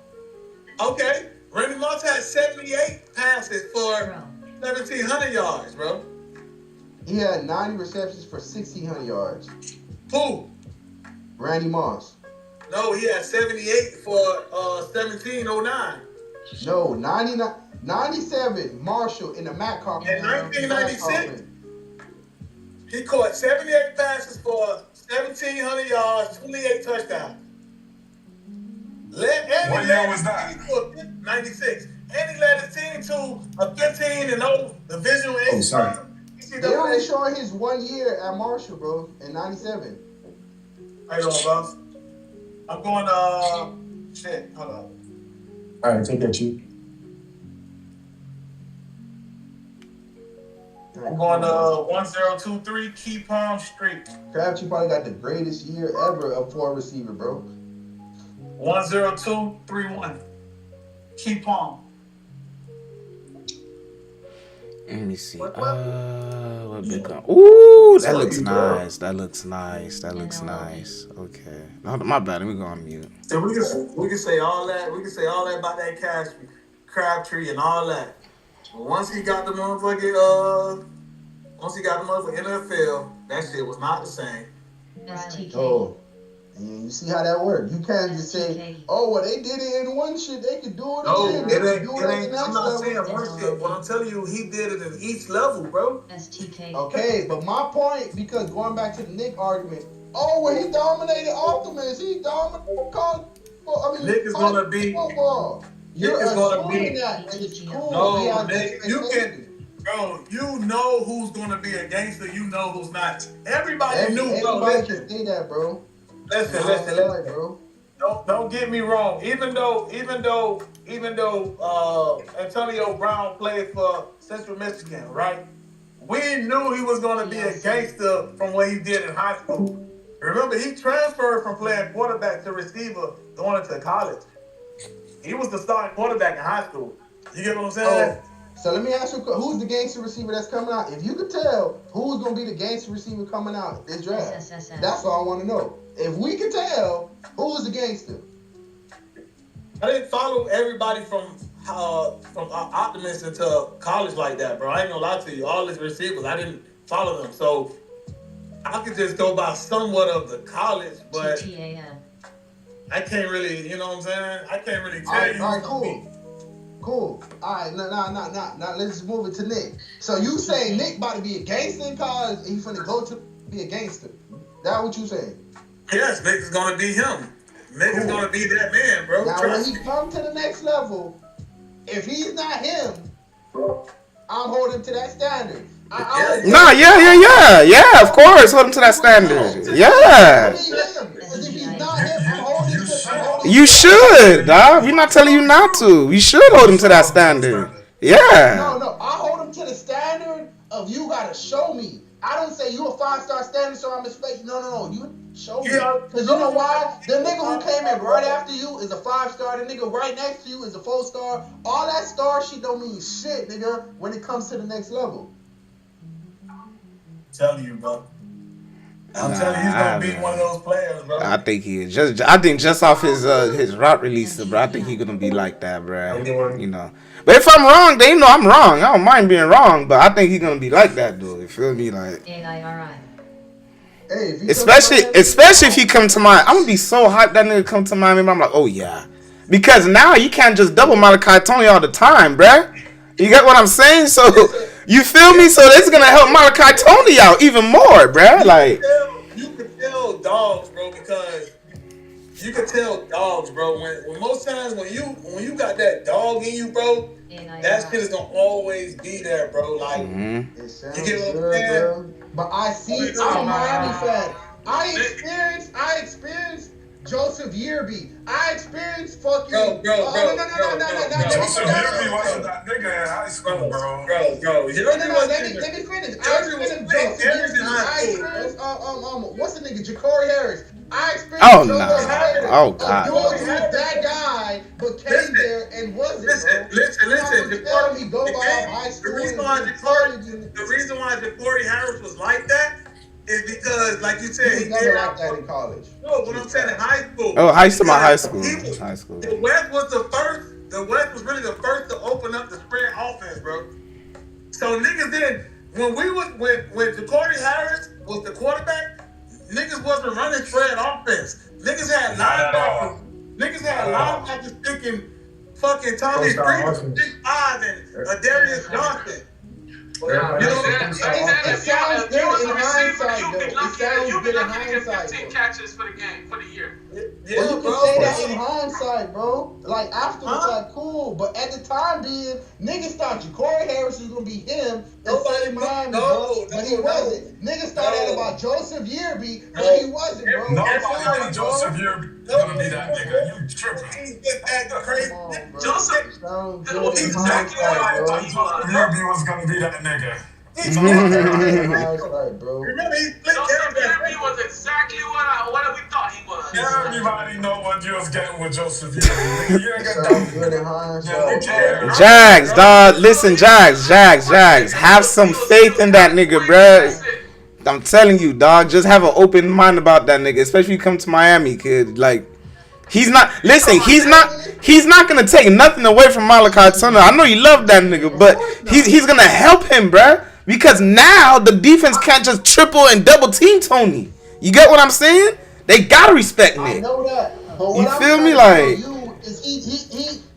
Okay. Randy Moss had 78 passes for 1,700 yards, bro. He had 90 receptions for 1,600 yards. Who? Randy Moss. No, he had 78 for 1,709. No, 97 Marshall in the Matt Carpenter. In 1996, he caught 78 passes for 1,700 yards, 28 touchdowns. What year was that? 96. And he led his team to a 15-0 Division 8. Oh, sorry. They only showing his 1 year at Marshall, bro, in 97. How you doing, boss? I'm going, shit, hold on. All right, take that, Chief. I'm going 1023 Key Palm Street. Crabtree probably got the greatest year ever for a receiver, bro. 10231 Key Palm. Let me see. What big gun? Ooh, that looks nice. That looks nice. That looks nice. Okay. No, my bad. Let me go on mute. So we can say all that. We can say all that about that Crabtree and all that. But once he got the motherfucking NFL, that shit was not the same. Oh. And you see how that works. You can't just say, oh, well, they did it in one shit. They could do it again. No, it ain't. I'm not saying one shit. What I'm telling you, he did it in each level, bro. Okay, but my point, because going back to the Nick argument, oh, well, he dominated Optimus. He dominated Nick is going to be football. You're assuming that. It's cool. No, Nick, you can. Bro, you know who's going to be a gangster. You know who's not. Everybody knew, bro. Everybody can say that, bro. Listen, bro. Don't get me wrong. Even though Antonio Brown played for Central Michigan, right? We knew he was going to be a gangster from what he did in high school. Remember, he transferred from playing quarterback to receiver going into college. He was the starting quarterback in high school. You get what I'm saying? So let me ask you, who's the gangster receiver that's coming out? If you could tell who's going to be the gangster receiver coming out this draft, that's all I want to know. If we can tell, who's the gangster? I didn't follow everybody from Optimus into college like that, bro. I ain't gonna lie to you. All his receivers, I didn't follow them. So I could just go by somewhat of the college, but I can't really, you know what I'm saying? I can't really tell you. All right, cool. All right, now let's just move it to Nick. So you saying Nick about to be a gangster in college and he's finna go to be a gangster. That what you saying? Yes, Nick is gonna be him. Nick is gonna be that man, bro. Now when he come to the next level, if he's not him, I'm holding him to that standard. Yeah, of course. Hold him to that standard. Yeah. You should, dog. We're not telling you not to. We should hold him to that standard. Yeah. No. I hold him to the standard of you gotta show me. I don't say you a 5-star standard, so I'm expecting. No. You show me. Because you know why? The nigga who came in right after you is a 5-star. The nigga right next to you is a 4-star. All that star shit don't mean shit, nigga, when it comes to the next level. telling you, bro. I'm telling you, he's gonna be one of those players, bro. I think he is. I think just off his route release, bro. I think he's gonna be like that, bro. You know. But if I'm wrong, they know I'm wrong. I don't mind being wrong, but I think he's gonna be like that, dude. You feel me? Like. Hey, especially if he come to my, I'm gonna be so hyped that nigga come to Miami. I'm like, oh yeah, because now you can't just double Malachi Tony all the time, bruh. You get what I'm saying? So you feel me? So this is gonna help Malachi Tony out even more, bruh. Like you can tell dogs, bro, because you can tell dogs, bro. When most times when you got that dog in you, bro, that shit is gonna always be there, bro. Like you get what I'm saying? But I see, I'm a Miami fan. I experienced Joseph Yearby. I experienced fucking. Bro. Joseph Yearby wasn't that nigga in high school, bro. Bro. Let me finish. I experienced Joseph Yearby. I experienced what's the nigga? Ja'Cory Harris. I experienced Joseph Harris. Oh god. Who's that guy, but came there and wasn't. Listen. Tell me go by high school. The reason why Ja'Cory Harris was like that is because, like you said, he never like that in college. No, what I'm saying in high school. Oh, high school. The West was the first. The West was really the first to open up the spread offense, bro. So niggas did when Ja'Cory Harris was the quarterback, niggas wasn't running spread offense. Niggas had linebackers thinking fucking Tommy Freeman, 6'5" and Darius Johnson. It sounds good in hindsight, though. It sounds good in hindsight. 15 catches for the game, for the year. Yeah, well, you can say that in hindsight, bro. Like, afterwards, like, cool. But at the time being, niggas thought Ja'Cory Harris was going to be him inside Miami, bro. But he wasn't. Niggas thought that about Joseph Yearby, but he wasn't, bro. Nobody thought Joseph Yearby was going to be that nigga. You tripping. Joseph Yearby was going to be that nigga. Remember, he split Yearby was exactly what we thought he was. Everybody know what you was getting with Joseph Yearby. You ain't got that. Jags, dog. Listen, Jags. Have some faith in that nigga, bruh. I'm telling you, dog. Just have an open mind about that nigga, especially if you come to Miami, kid. Like, he's not gonna take nothing away from Malachi Tony. I know you love that nigga, but he's gonna help him, bruh. Because now the defense can't just triple and double team Tony. You get what I'm saying? They gotta respect Nick. I know that. But you feel me? Like,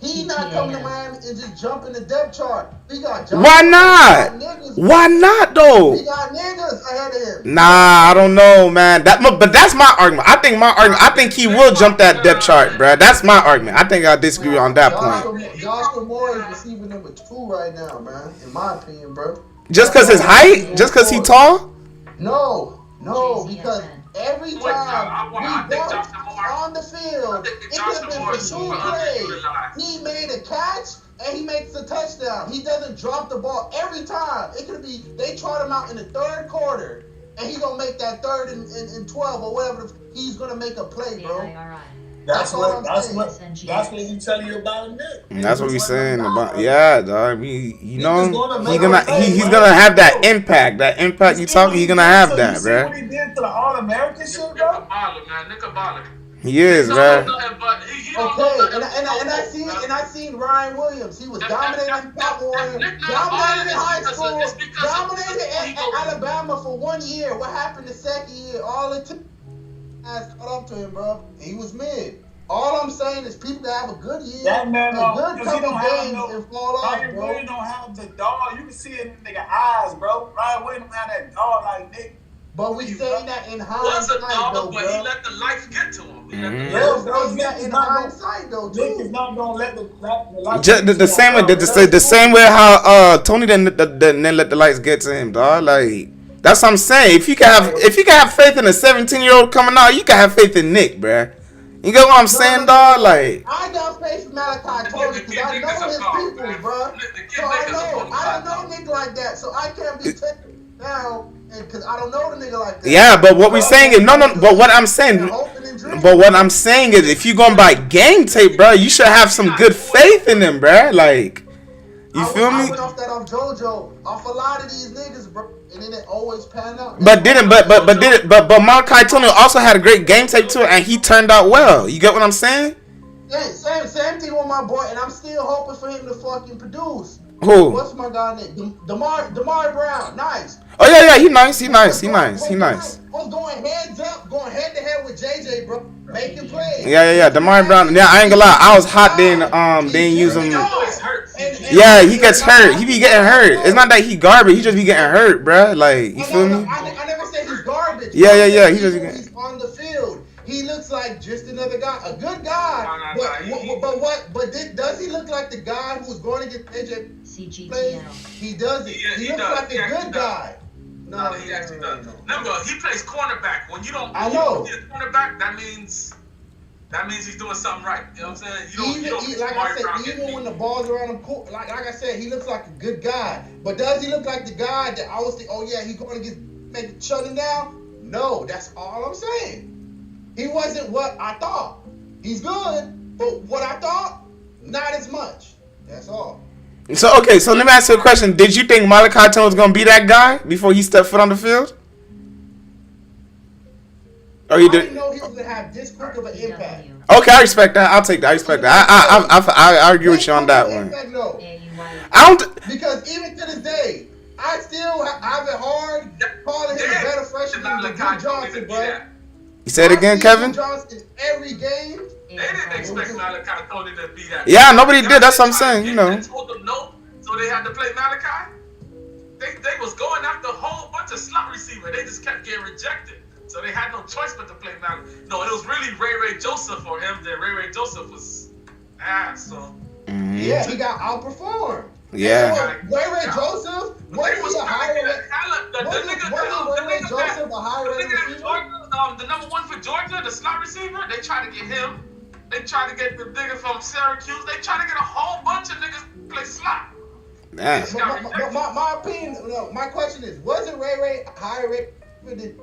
he not coming to Miami and just jumping the depth chart. We got why not? Why not though? We got niggas ahead of him. Nah, I don't know, man. But that's my argument. I think he will jump that depth chart, bruh. That's my argument. I think I disagree on that point. Josh Moore is receiver number 2 right now, man. In my opinion, bro. Just cause his height? Just cause he tall? No, because every time we walked on the field, it could have been for 2 plays. He made a catch and he makes a touchdown. He doesn't drop the ball every time. It could be they trot him out in the third quarter and he's gonna make that 3rd and 12 or whatever. He's gonna make a play, bro. That's what we tell you about Nick. That's what we saying about dog. He's gonna have that impact. That impact you talking, he's gonna have that, bruh. What he did to the All-American shit, bro? Nick a baller. He is, bruh. And I seen Ryan Williams. He was dominating Pop Warrior, dominated in high school, dominated at Alabama for 1 year. What happened the second year? All it took caught up to him, bro. He was mid. All I'm saying is people that have a good year, that man, a good couple games, and fall off, Ryan bro. Williams don't have the dog. You can see it in the nigga eyes, bro. Ryan Williams don't have that dog like Nick. But we saying that in hindsight, though, but he let the lights get to him. In hindsight, though, too. Nick is not gonna let the lights the same way how Tony didn't let the lights get to him, dog. Like, that's what I'm saying. If you can have faith in a 17-year-old coming out, you can have faith in Nick, bruh. You get what I'm saying, dog? Like, I got faith in Malachi Tony because I know his people, bro. So I don't know Nick like that, so I can't be taken down because I don't know the nigga like that. Yeah, but what we're saying is but what I'm saying is if you're going by game tape, bro, you should have some good faith in him, bro. Like, You feel me? I went off that off JoJo, off a lot of these niggas, bro, and then it always pan out. But Malachi Tony also had a great game tape to it, and he turned out well. You get what I'm saying? Same thing with my boy, and I'm still hoping for him to fucking produce. Who? What's my guy name? Damar Brown. Nice. Oh yeah, he nice. Was going heads up, going head to head with JJ, bro. Making plays. Yeah. Damar Brown. Yeah, I ain't gonna lie. I was hot then. Didn't use him. Yeah, he gets hurt. He be getting hurt. It's not that he garbage. He just be getting hurt, bruh. Like, you feel me? I never said he's garbage. Yeah. He's on the field. He looks like just another guy, a good guy. Does he look like the guy who's going to get AJ? CGTL. He doesn't. He looks like a good guy. No, he actually does. Remember, he plays cornerback. When you don't, I know. When you play cornerback, that means he's doing something right. You know what I'm saying? Like I said, even when the ball's around him, like I said, he looks like a good guy. But does he look like the guy that I was thinking, oh yeah, he's going to make shut him down? No, that's all I'm saying. He wasn't what I thought. He's good, but what I thought, not as much. That's all. So let me ask you a question. Did you think Malachi Tone was gonna be that guy before he stepped foot on the field? Or you didn't know he was gonna have this quick of an impact. Okay, I respect that. I'll take that. I respect that. I agree with you on that one. I don't because even to this day, I still have it hard calling him a better freshman than Duke Johnson, bro. You say it again, Kevin? Johnson every game. They didn't expect Malachi Tony to be that. Yeah, nobody did. That's what I'm saying. You know. They told them no, so they had to play Malachi. They was going after a whole bunch of slot receiver. They just kept getting rejected, so they had no choice but to play Malachi. No, it was really Ray Joseph for him. Then Ray Joseph was ass. So yeah, he got outperformed. Yeah. Ray Joseph was a higher receiver. The number one for Georgia, the slot receiver, they tried to get him. They tried to get the nigga from Syracuse. They tried to get a whole bunch of niggas to play slot. My opinion, my question is, wasn't Ray higher rate for the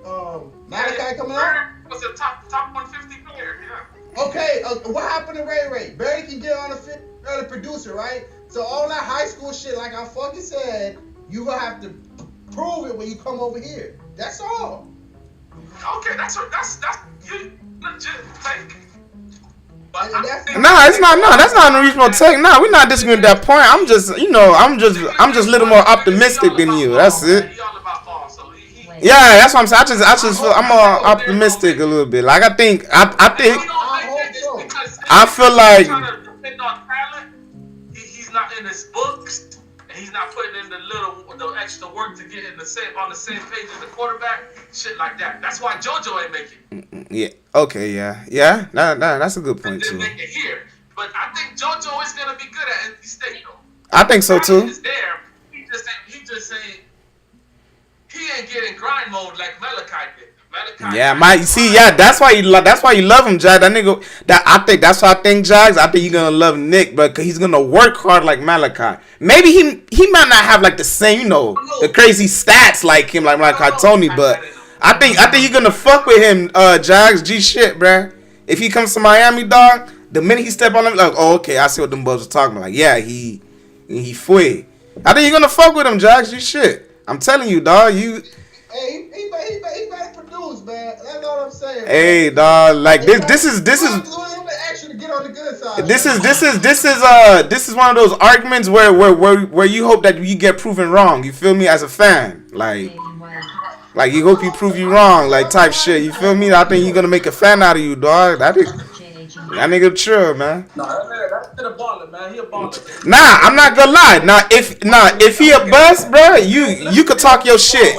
Malachi coming out? Was a top 150 player, yeah. Okay, what happened to Ray? Barely can get on the field, early producer, right? So all that high school shit, like I fucking said, you gonna have to prove it when you come over here. That's all. Okay, that's you legit fake. That's not an unreasonable take. Nah, we're not disagreeing at that point. I'm just a little more optimistic than you. That's it. Yeah, that's what I'm saying. I'm more optimistic a little bit. Like I feel like he's not in his books, and he's not putting in the extra work to get on the same page as the quarterback. Shit like that. That's why JoJo ain't making. Yeah. Okay. Yeah. That's a good point too. Make it here, but I think JoJo is gonna be good at NC State though. I think so too. He ain't getting grind mode like Malachi did. That's why you love him, Jag. That nigga. I think, Jags. I think you're gonna love Nick, but he's gonna work hard like Malachi. Maybe he might not have like the same, the crazy stats like him, like Malachi Tony, but I think you're gonna fuck with him, Jags. G shit, bruh. If he comes to Miami, dog, the minute he step on him, like, oh, okay, I see what them bugs are talking about. Like, yeah, he fue. I think you're gonna fuck with him, Jags. G shit. I'm telling you, dog. Hey, he better produce, man. That's all I'm saying. Hey, dog, like this is one of those arguments where you hope that you get proven wrong. You feel me? As a fan, like you hope you prove you wrong, like type shit. You feel me? I think you're gonna make a fan out of you, dog. That nigga chill, man. That's a baller, man. He a baller. Nah, I'm not gonna lie. If he a bust, bro, you could talk your shit.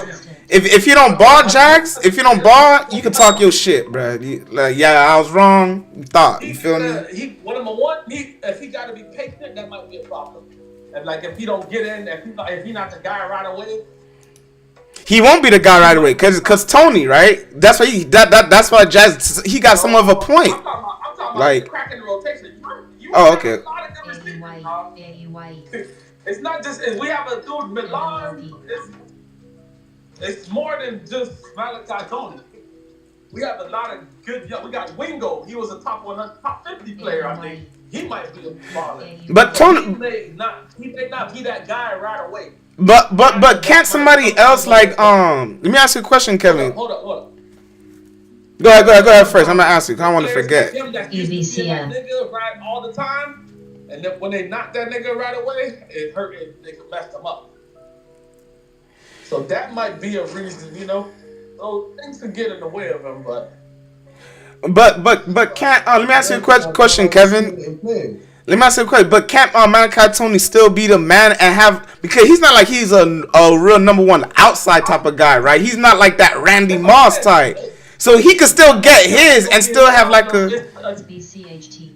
If you don't ball, Jags, you can talk your shit, bro. I was wrong. You thought. You feel me? Number one, if he got to be patient, that might be a problem. And like if he don't get in, if he not the guy right away, he won't be the guy right away. Cause Tony, right? That's why that's why Jazz. He got some of a point. I'm talking about cracking the rotation. Okay. It's not just we have a dude Milan. It's more than just Malachi Tony. We have a lot of good. We got Wingo. He was a top 100, top 50 player. I think he might be a baller. But Tony, he may not be that guy right away. But can't somebody else like Let me ask you a question, Kevin. Hold up. Go ahead first. I'm gonna ask you. I don't want to forget. Him that used to be that nigga right all the time, and then when they knock that nigga right away, it hurt. They could mess him up. So that might be a reason, So things could get in the way of him, but can't let me ask you a question, Kevin. Let me ask you a question. But can't Malachi Tony still be the man and have, because he's not like he's a real number one outside type of guy, right? He's not like that Randy Moss type. So he could still get his and still have like a.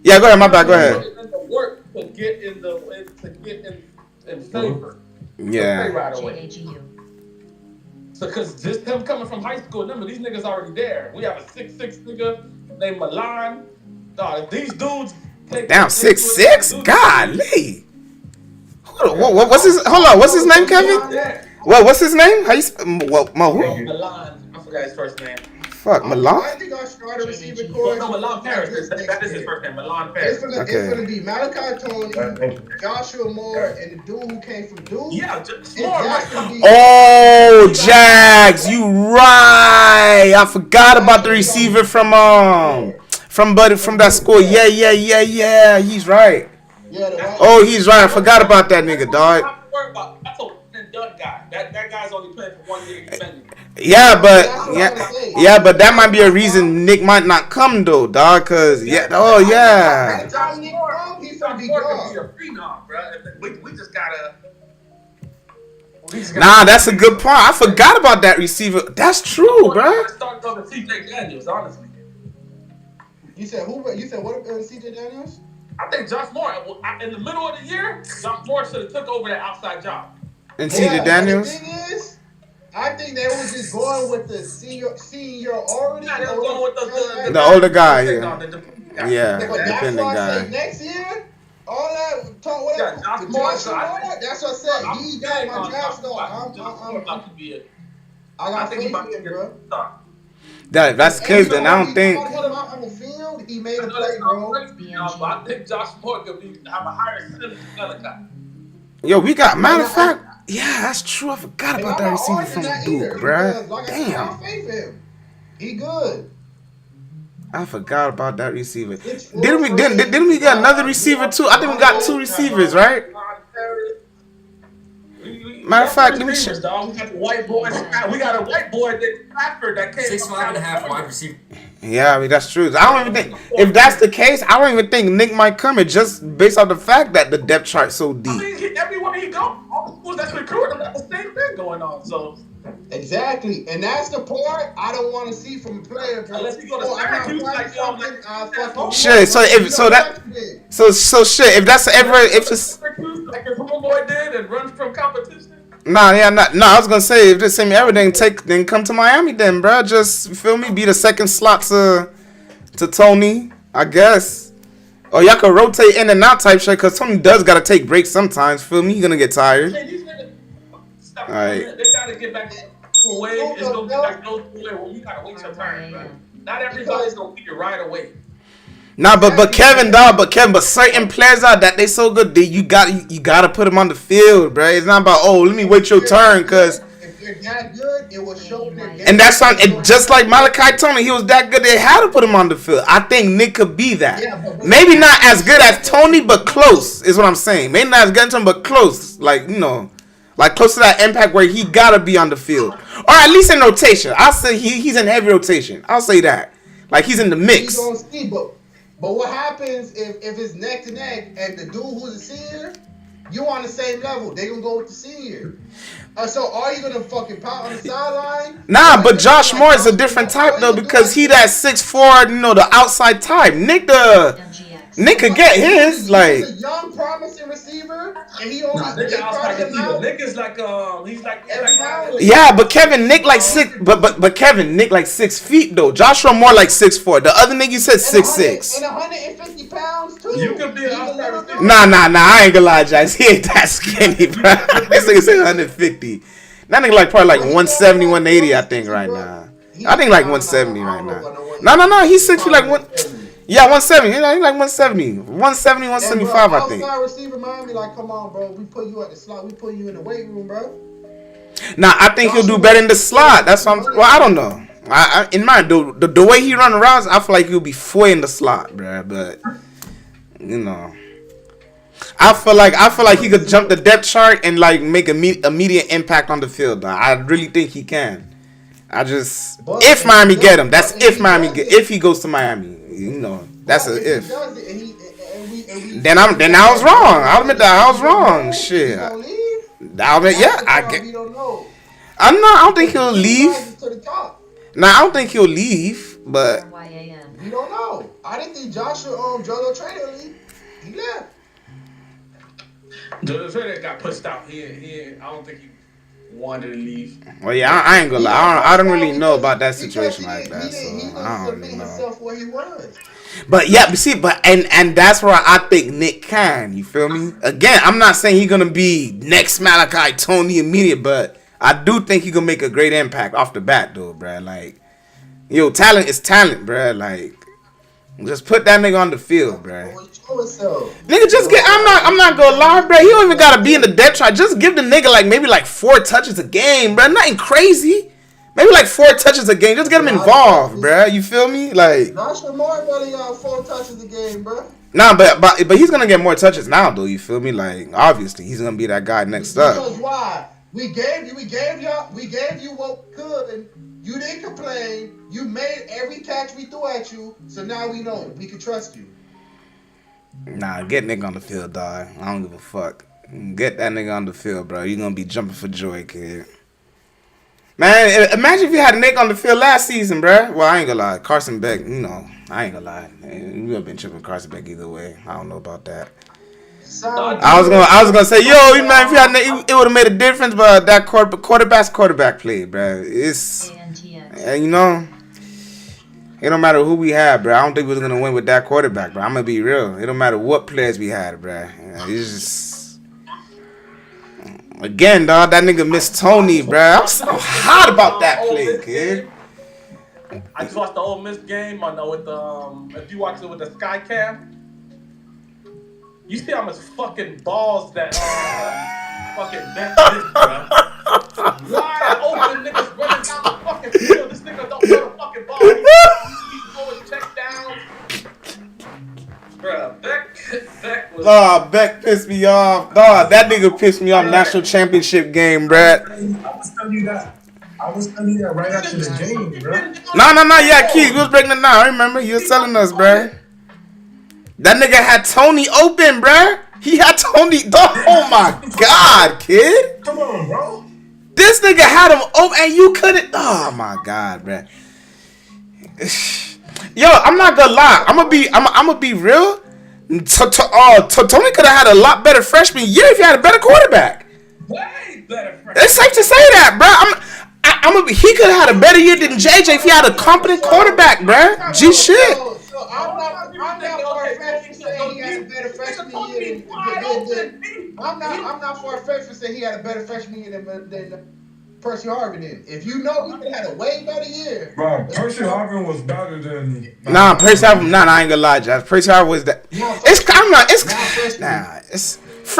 Yeah, go ahead. My bad. Go ahead. Work to get in favor. Yeah. Right away. So, because just him coming from high school, remember these niggas already there. We have a 6'6" nigga named Milan. Dog, these dudes. Damn, 6'6"? Golly. What's his? Hold on. What's his name, Kevin? What's his name? How you? Milan. I forgot his first name. Fuck, Milan? I think our starter receiver core. No, Milan Paris. That is his first name. Milan Paris. It's gonna be Malachi Tony, Joshua Moore, and the dude who came from Duke. Yeah, Oh, Jags, you right. I forgot about the receiver from that school. Yeah. He's right. Oh, he's right. I forgot about that nigga, dog. That's a done guy. That guy's only playing for 1 year defending. Yeah, but that might be a reason Nick might not come though, dog. Cause yeah. Josh Moore could be a phenom, bro. We just gotta. Nah, that's a good point. I forgot about that receiver. That's true, bro. Start over CJ Daniels, honestly. You said who? You said what about CJ Daniels? I think Josh Moore, in the middle of the year, Josh Moore should have took over that outside job. And CJ Daniels? The thing is, I think they were just going with the seniority. Yeah, they were going with the older guy, yeah. But that's why I say next year, all that talk, whatever. Josh Moore, that's what I said. He got my draft stock. I got faith in him, bro. That's the case, then I don't think. On the field, he made a play, bro. I think Josh Moore could have a higher ceiling than Malachi. Yo, we got, matter of fact, yeah, that's true. I forgot about that receiver from Duke, bro. Damn. He good. I forgot about that receiver. Didn't we get another receiver too? I think we got 2 receivers, right? Matter of fact, let me check. We got the white boy. We got a white boy that came 6'5.5" wide receiver. Yeah, I mean that's true. I don't even think if that's the case, I don't even think Nick might come in just based on the fact that the depth chart's so deep. I mean, everywhere he go, all the schools that's recruiting got the same thing going on. So exactly, and that's the part I don't want to see from a player. Unless he go to Syracuse, shit. So shit. If that's ever if this like your homeboy did and run from competition. Nah, I was gonna say if this same everything then come to Miami then, bro. Just feel me, be the second slot to Tony, I guess. Or y'all can rotate in and out type shit, cause Tony does gotta take breaks sometimes. Feel me, he gonna get tired. All right. They gotta get back to the way. It's gonna be like no way where you gotta wait your turn, bro. Not everybody's gonna be right away. Nah, but Kevin, but certain players are that they so good that you gotta put them on the field, bro. It's not about let me wait your turn, cause if they're that good, it will show their game. And that's on just like Malachi Tony, he was that good they had to put him on the field. I think Nick could be that. Maybe not as good as Tony, but close is what I'm saying. Maybe not as good as him, but close. Like like close to that impact where he gotta be on the field, or at least in rotation. I'll say he's in heavy rotation. I'll say that, like he's in the mix. You gonna see, but what happens if it's neck to neck and the dude who's a senior, you on the same level? They gonna go with the senior. So are you gonna fucking pout on the sideline? Nah, but Josh Moore is a different type though because he that 6'4", the outside type. Nick could get his like. He's a young, promising receiver, and he only. Nick is like he's like yeah, but Kevin Nick like 6, but Kevin Nick like 6 feet though. Joshua Moore like 6'4". The other nigga you said 6'6". And 150 pounds too. You could be a Nah. I ain't gonna lie, Jax. He ain't that skinny, bro. This nigga say 150. That nigga like probably like 170, 180, I think right now. I think like 170 right now. No. He's 6 feet like one. Yeah, 170. He's like 170. 170, 175, I think. Outside receiver Miami, like, come on, bro. We put you at the slot. We put you in the weight room, bro. Nah, I think he'll do better in the slot. That's what I'm. Well, I don't know. In mind, the way he run around, I feel like he'll be fully in the slot, bro. But you know, I feel like he could jump the depth chart and like make immediate impact on the field. I really think he can. If Miami get him, that's if he goes to Miami, you know, that's a if. Then I was wrong. I'll admit that I was wrong. Shit. I don't think he'll leave. Nah, I don't think he'll leave, but we don't know. I didn't think Joshua Jojo Trader leave. He left. Jojo Trader got pushed out. I don't think he wanted to leave. Well, yeah, I ain't gonna lie. I don't really know about that situation like that, so I don't really know. Where he was. But yeah, and that's where I think Nick can. You feel me? Again, I'm not saying he's gonna be next Malachi Tony immediate, but I do think he gonna make a great impact off the bat, though, bruh. Like, yo, talent is talent, bruh. Like, just put that nigga on the field, bruh. Nigga, just get. I'm not gonna lie, bruh. He don't even gotta be in the depth chart. Just give the nigga like maybe like 4 touches a game, bruh. Nothing crazy. Maybe like 4 touches a game. Just get him involved, bruh. You feel me? Like, Joshua Moore better 4 touches a game, bruh. Nah, but he's gonna get more touches now, though. You feel me? Like, obviously, he's gonna be that guy next up. Because why? We gave you what could, and you didn't complain. You made every catch we threw at you, so now we know we can trust you. Nah, get nigga on the field, dog. I don't give a fuck. Get that nigga on the field, bro. You gonna be jumping for joy, kid. Man, imagine if you had a nigga on the field last season, bro. Well, I ain't gonna lie. Carson Beck, you know, I ain't gonna lie. You would have been tripping Carson Beck either way. I don't know about that. I was gonna say, yo, man, if you had, it would have made a difference, but that quarterback play, bro. It's, you know, it don't matter who we had, bro. I don't think we was gonna win with that quarterback, bro. I'm gonna be real. It don't matter what players we had, bro. It's just. Again, dog, that nigga missed Tony, bro. I'm so hot about that play, kid. I just watched the Ole Miss game with the if you watch it with the Sky Cam, you see how much fucking balls that fucking bench is, bro. Wide open niggas running down the fucking field. This nigga don't throw the fucking ball. He's throwing check downs. Bro, Beck was... Oh, Beck pissed me off. Dog, that nigga pissed me off national championship game, bruh. I was telling you that right after the game, bro. No, yeah, Keith, you was breaking it down. I remember you was telling us, bruh. That nigga had Tony open, bruh. He had Tony, dog. Oh my God, kid. Come on, bro. This nigga had him open and you couldn't. Oh my God, bruh. Yo, I'm not gonna lie. I'm gonna be real. Tony could have had a lot better freshman year if he had a better quarterback. Way better freshman. It's safe to say that, bro. He could have had a better year than JJ if he had a competent quarterback, bro. G shit. So I'm not far-fetched for saying he had a better freshman year than I'm not far-fetched for saying he had a better freshman year than Percy Harvin did. If you know he could have had a way better year. Bro, Percy Harvin was better than... Nah, Percy Harvin... Nah, I ain't gonna lie, Josh. Percy Harvin was that... We're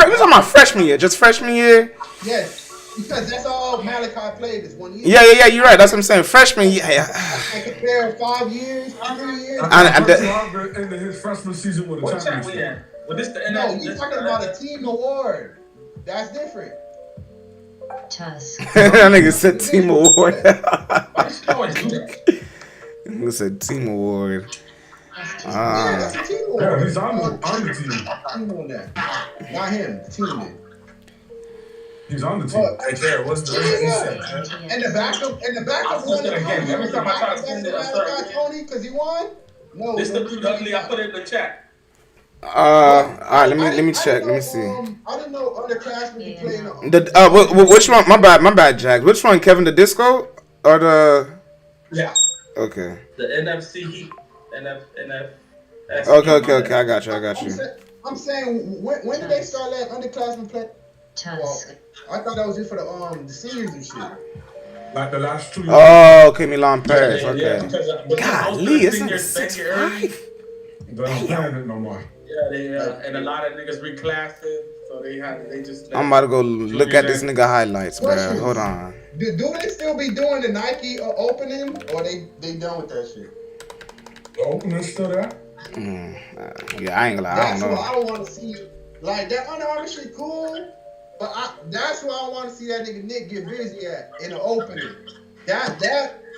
talking about freshman year. Just freshman year? Yes, because that's all Malachi played this 1 year. Yeah, you're right. That's what I'm saying. Freshman year... I compare 5 years, 3 years... Percy Harvin ended his freshman season with a championship. No, you're talking about a team award. That's different. That nigga said team award. Nigga said team award. That's a team award. Yeah, he's on the team. Team on that. Not him. The team did. He's on the team. Hey, Jared, what's the And the backup won the game. Every time I try to send it a certain Tony because he won. No. This the dude ugly. I put it in the chat. All right, let me check. Let me see. I didn't know underclassmen playing. Which one? My bad, Jack. Which one, Kevin the Disco or the? Yeah. Okay. The NFC Heat. NF. Okay. I got you. I'm saying, when did they start letting underclassmen play? Well, I thought that was just for the seniors and shit. Like the last 2 years. Oh, okay, Milan Paris. Yeah, Okay. because Golly, this nigga 6'5". They don't plan it no more. Yeah, and a lot of niggas reclassing, so they just. I'm about to go look at this nigga highlights, bro. Hold on. Do they still be doing the Nike opening, or they done with that shit? The opening's still there? Yeah, I ain't gonna lie. I don't know. That's what I want to see. Like, that Under Armour shit cool, but that's where I want to see that nigga Nick get busy at, in the opening.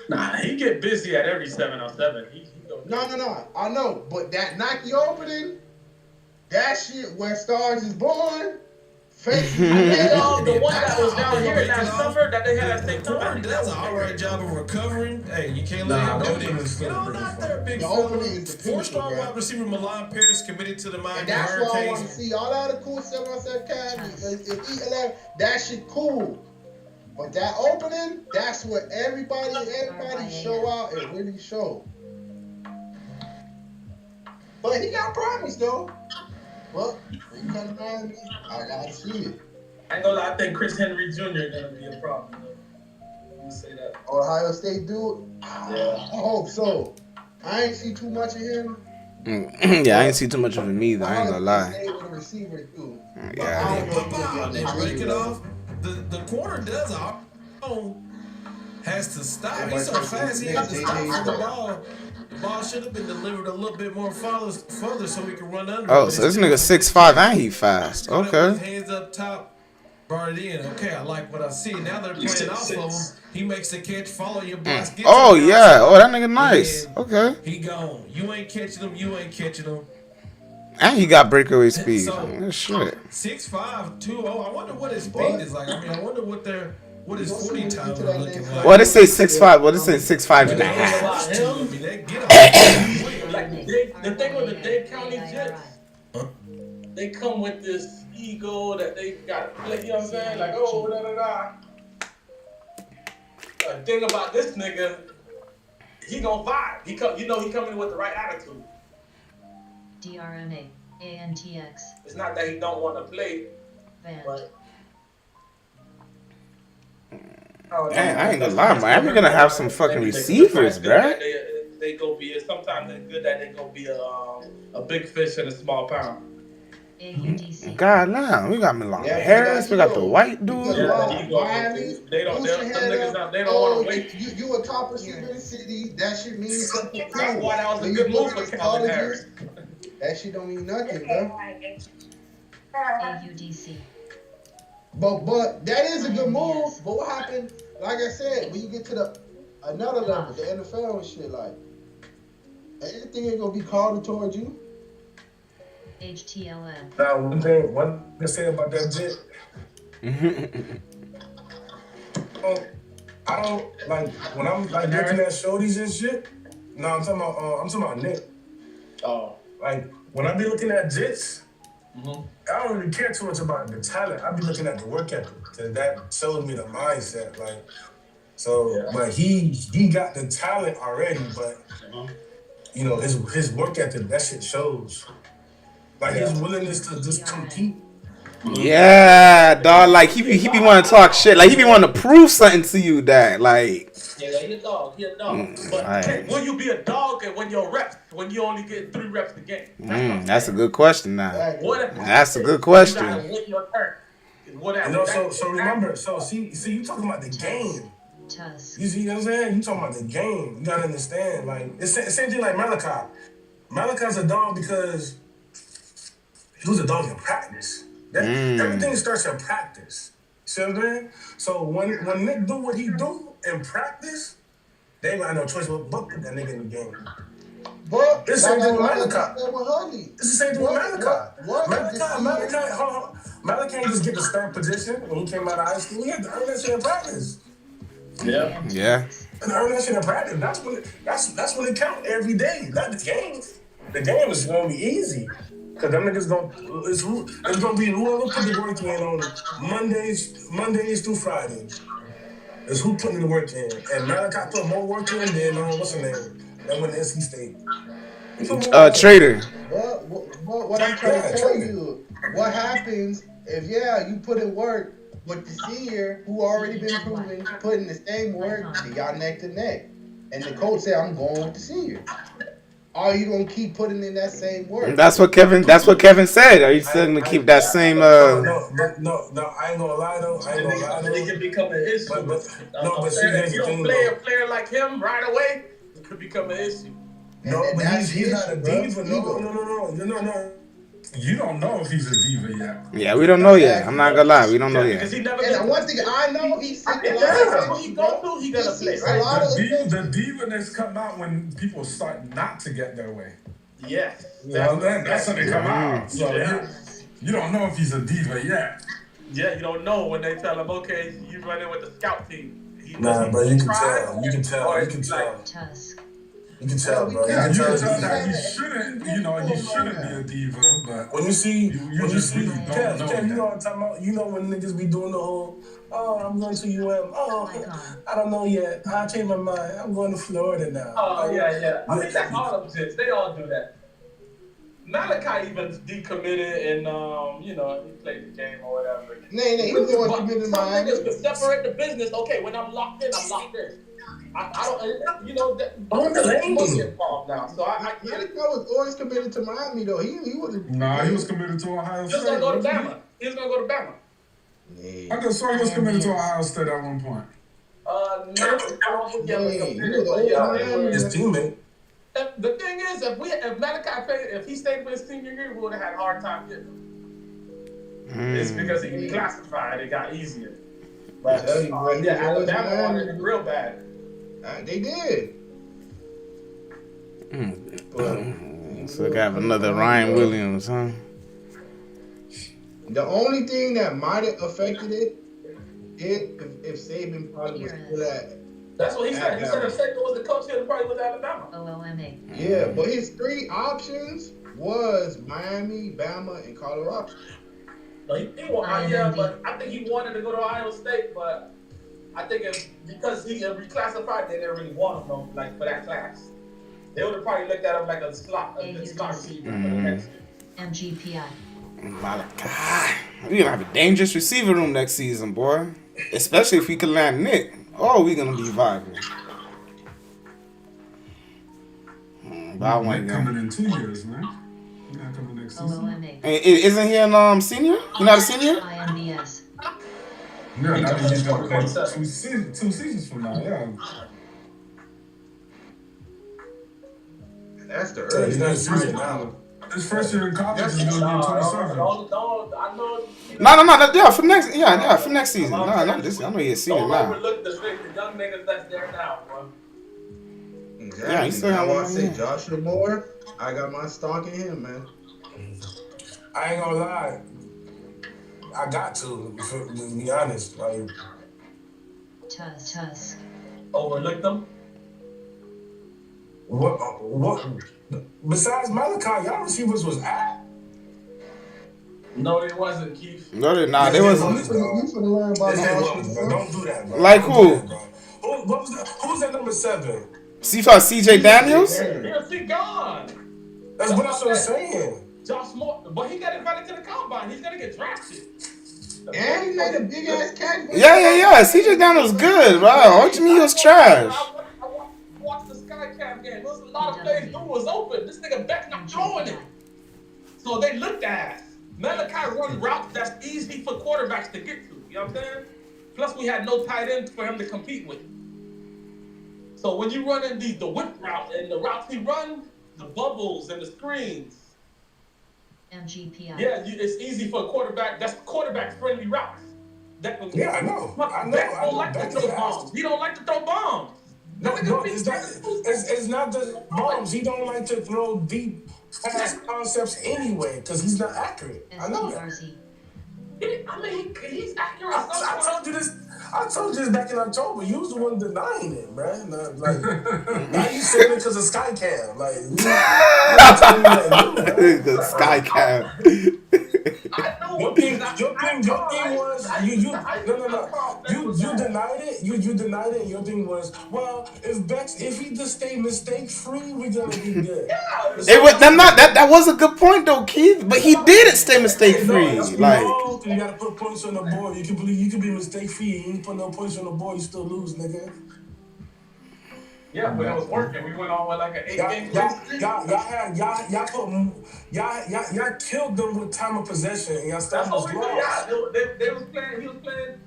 Nah, he get busy at every 707. No. I know, but that Nike opening, that shit where Stars is born, face the one that was down here in that summer that they had at St. Thomas. Does an alright job of recovering. Hey, you can't let him do this. You know, not their big fella. 4-star wide receiver Milan Paris committed to the Miami Hurricanes. That's what I want to Hurricanes. see. All that other cool 707 Academy, that shit cool. But that opening, that's where everybody show out and really show. But he got promise though. Well, when you come to Miami, I gotta see it. I ain't gonna lie, I think Chris Henry Jr. is gonna be a problem. Let me say that. Ohio State dude? Yeah. I hope so. I ain't see too much of him. Yeah, I ain't see too much of him either. I ain't gonna lie. Yeah. Pop out. They break it off. The corner does has to stop. He's so fast, he has to stop for the ball. The ball should have been delivered a little bit more further so we can run under. Oh, so this nigga 6'5" and he fast. Okay. Hands up top, brought it in. Okay, I like what I see. Now they're playing off of him. He makes the catch, follow your blocks. Oh, yeah. Oh, that nigga nice. Okay. He gone. You ain't catching him. You ain't catching him. And he got breakaway speed. So, Shit. 6'5", 2-0. I wonder what his speed is like. I mean, I wonder what his 40 times are looking like. Well, they say 6'5". Well, they say 6'5" and a half. Like the thing with the Dade County Jets, they come with this ego that they got. Like, you know what I'm saying? Like, oh, da da da. The thing about this nigga, he gonna vibe. He coming with the right attitude. DRMA, ANTX. It's not that he don't want to play, but. Man, I ain't gonna lie, man. We're gonna have some fucking receivers, bruh. They go be sometimes it's good that they go be a big fish in a small pond. God, nah, we got Milan Harris, we got the white dude. Miami, they don't want to wait. You a top receiver in the city. That shit means something cool. That's why that was a good move for Calvin Harris. That shit don't mean nothing, bro. AUDC. But that is a good move. But what happened? Like I said, when you get to another level, the NFL and shit, like everything ain't gonna be called towards you. HTLM. Now, one thing to say about that Jet. I don't like when I'm like looking at shorties and shit. No, I'm talking about Nick. Oh, like when I be looking at Jets. I don't really care too much about the talent. I be looking at the work ethic because that shows me the mindset. Like, so, but he got the talent already, but you know his work ethic, that shit shows. Like his willingness to just compete. Yeah, dog. Like he be wanting to talk shit. Like he be wanting to prove something to you that like. Yeah, he a dog. But will you be a dog when your reps? When you only get 3 reps a game? That's a good question. Now, that's a good question. So remember, see, you talking about the game. You see what I'm saying? You talking about the game. You gotta understand. Like it's the same thing like Malachi. Malachi's a dog because he was a dog in practice. Everything starts in practice. See what I'm saying? So when Nick do what he do in practice, they ain't got no choice but put that nigga in the game. But it's the same thing with Malachi. It's the same thing with Malachi. Malachi ain't just get the start position when he came out of high school. He had to earn that shit in practice. Yeah. And earn that shit in practice. That's when it count every day. Not the game. The game is gonna be easy. Cause them niggas it's gonna be whoever put the work in on Mondays through Fridays. It's who putting the work in. And Malachi put more work in than what's her name? That went to NC State. Trader. What I'm trying to tell you, what happens if you put in work But the senior, who already been proven, putting the same work, y'all neck to neck. And the coach said, I'm going with the senior. Are you gonna keep putting in that same work? That's what Kevin said. Are you still gonna keep that same? No, I ain't gonna lie though. It can become an issue. But see, if here's you the don't thing, play though. a player like him right away, it could become an issue. No, but he's not a diva. No. You don't know if he's a diva yet. Yeah, we don't know yet. I'm not gonna lie, we don't know yet. And one thing I know, he's sick a lot of he go to, he gonna play. The divaness come out when people start not to get their way. Yes. That's when they come out. So you don't know if he's a diva yet. Yeah, you don't know when they tell him, okay, you running with the scout team. Nah, bro, you can tell. You can tell. You can tell. You can tell, bro. Yeah, you can tell that he shouldn't. He shouldn't be a diva. But when you see, Kev, you know what I'm talking about. You know when niggas be doing the whole, oh, I'm going to I don't know yet. I changed my mind. I'm going to Florida now. Oh yeah. I mean, that's all them shits. They all do that. Malachi even decommitted and he played the game or whatever. He was the one committed Some niggas could separate the business. Okay, when I'm locked in, I'm locked in. I don't, money involved now. So Malachi was always committed to Miami though. He wasn't. Nah, he was committed to Ohio State. He was gonna go to Bama. I just saw he was committed to Ohio State at one point. His teammate. The thing is, if Malachi played, if he stayed for his senior year, we would have had a hard time getting him. It's because he classified, it got easier. But Alabama wanted it real bad. They did. So we got another Ryan Williams, huh? The only thing that might have affected it, if Saban probably was still at. That's what he said. He said if Saban was the coach, he'd probably was Alabama. Yeah, but his three options was Miami, Bama, and Colorado. No, but I think he wanted to go to Ohio State, but I think because he reclassified, they didn't really want him for that class. They would have probably looked at him like a slot receiver for the next year. MGPI. Malachi. We're gonna have a dangerous receiver room next season, boy. Especially if we can land Nick. Oh, we're gonna be viable. Nick coming in 2 years, man. He's not coming next season. Isn't he a senior? You're not a senior? IMBS. Yeah, I think he's gonna play two seasons from now. Yeah. That's the early. He's not a senior now. His first year in college is gonna be 27. No. Yeah, for next season. No, not this. I know he's a senior now. Don't overlook the young niggas that's there now, bro. Exactly. Yeah, he still have I one. say Joshua Moore. I got my stock in him, man. I ain't gonna lie. I got to be honest. Like, Tusk. Overlook them. What? Besides Malachi, y'all receivers was at. No, they wasn't, Keith. No, they wasn't. You finna learn about Don't do that, bro. Like who? Who's at number 7? CJ Daniels? Yeah, he gone. That's what I'm saying. Josh Moore, but he got invited to the combine. He's gonna get drafted. And he made a big ass catch. Yeah. CJ Daniels good, bro. What you mean he was trash? I watched the Sky Cam game. There was a lot of plays. Dude was open. This nigga back not throwing it. So they looked at us. Malachi run routes that's easy for quarterbacks to get to. You know what I'm saying? Plus, we had no tight ends for him to compete with. So when you run in the whip route and the routes he run, the bubbles and the screens. MGPI. Yeah, it's easy for a quarterback. That's quarterback-friendly routes. Yeah, I know. Don't like to throw bombs. He don't like to throw bombs. No, it's not the bombs. He don't like to throw deep pass concepts anyway because he's not accurate. I know that. He's accurate. I told you this. I told you this back in October. You was the one denying it, man. Like, now you saying it because of Skycam. Like, the Skycam. I know what things I Your thing was you denied it. You denied it. And your thing was, well, if he just stay mistake free, we're gonna be good. That was a good point though, Keith. But he did stay mistake free. No, you gotta put points on the board. You can be mistake free. You ain't put no points on the board. You still lose, nigga. Yeah, but it was working. We went on with like an 8-game streak. Y'all killed them with time of possession, and y'all That's still what we lost. did. They was playing. He was playing.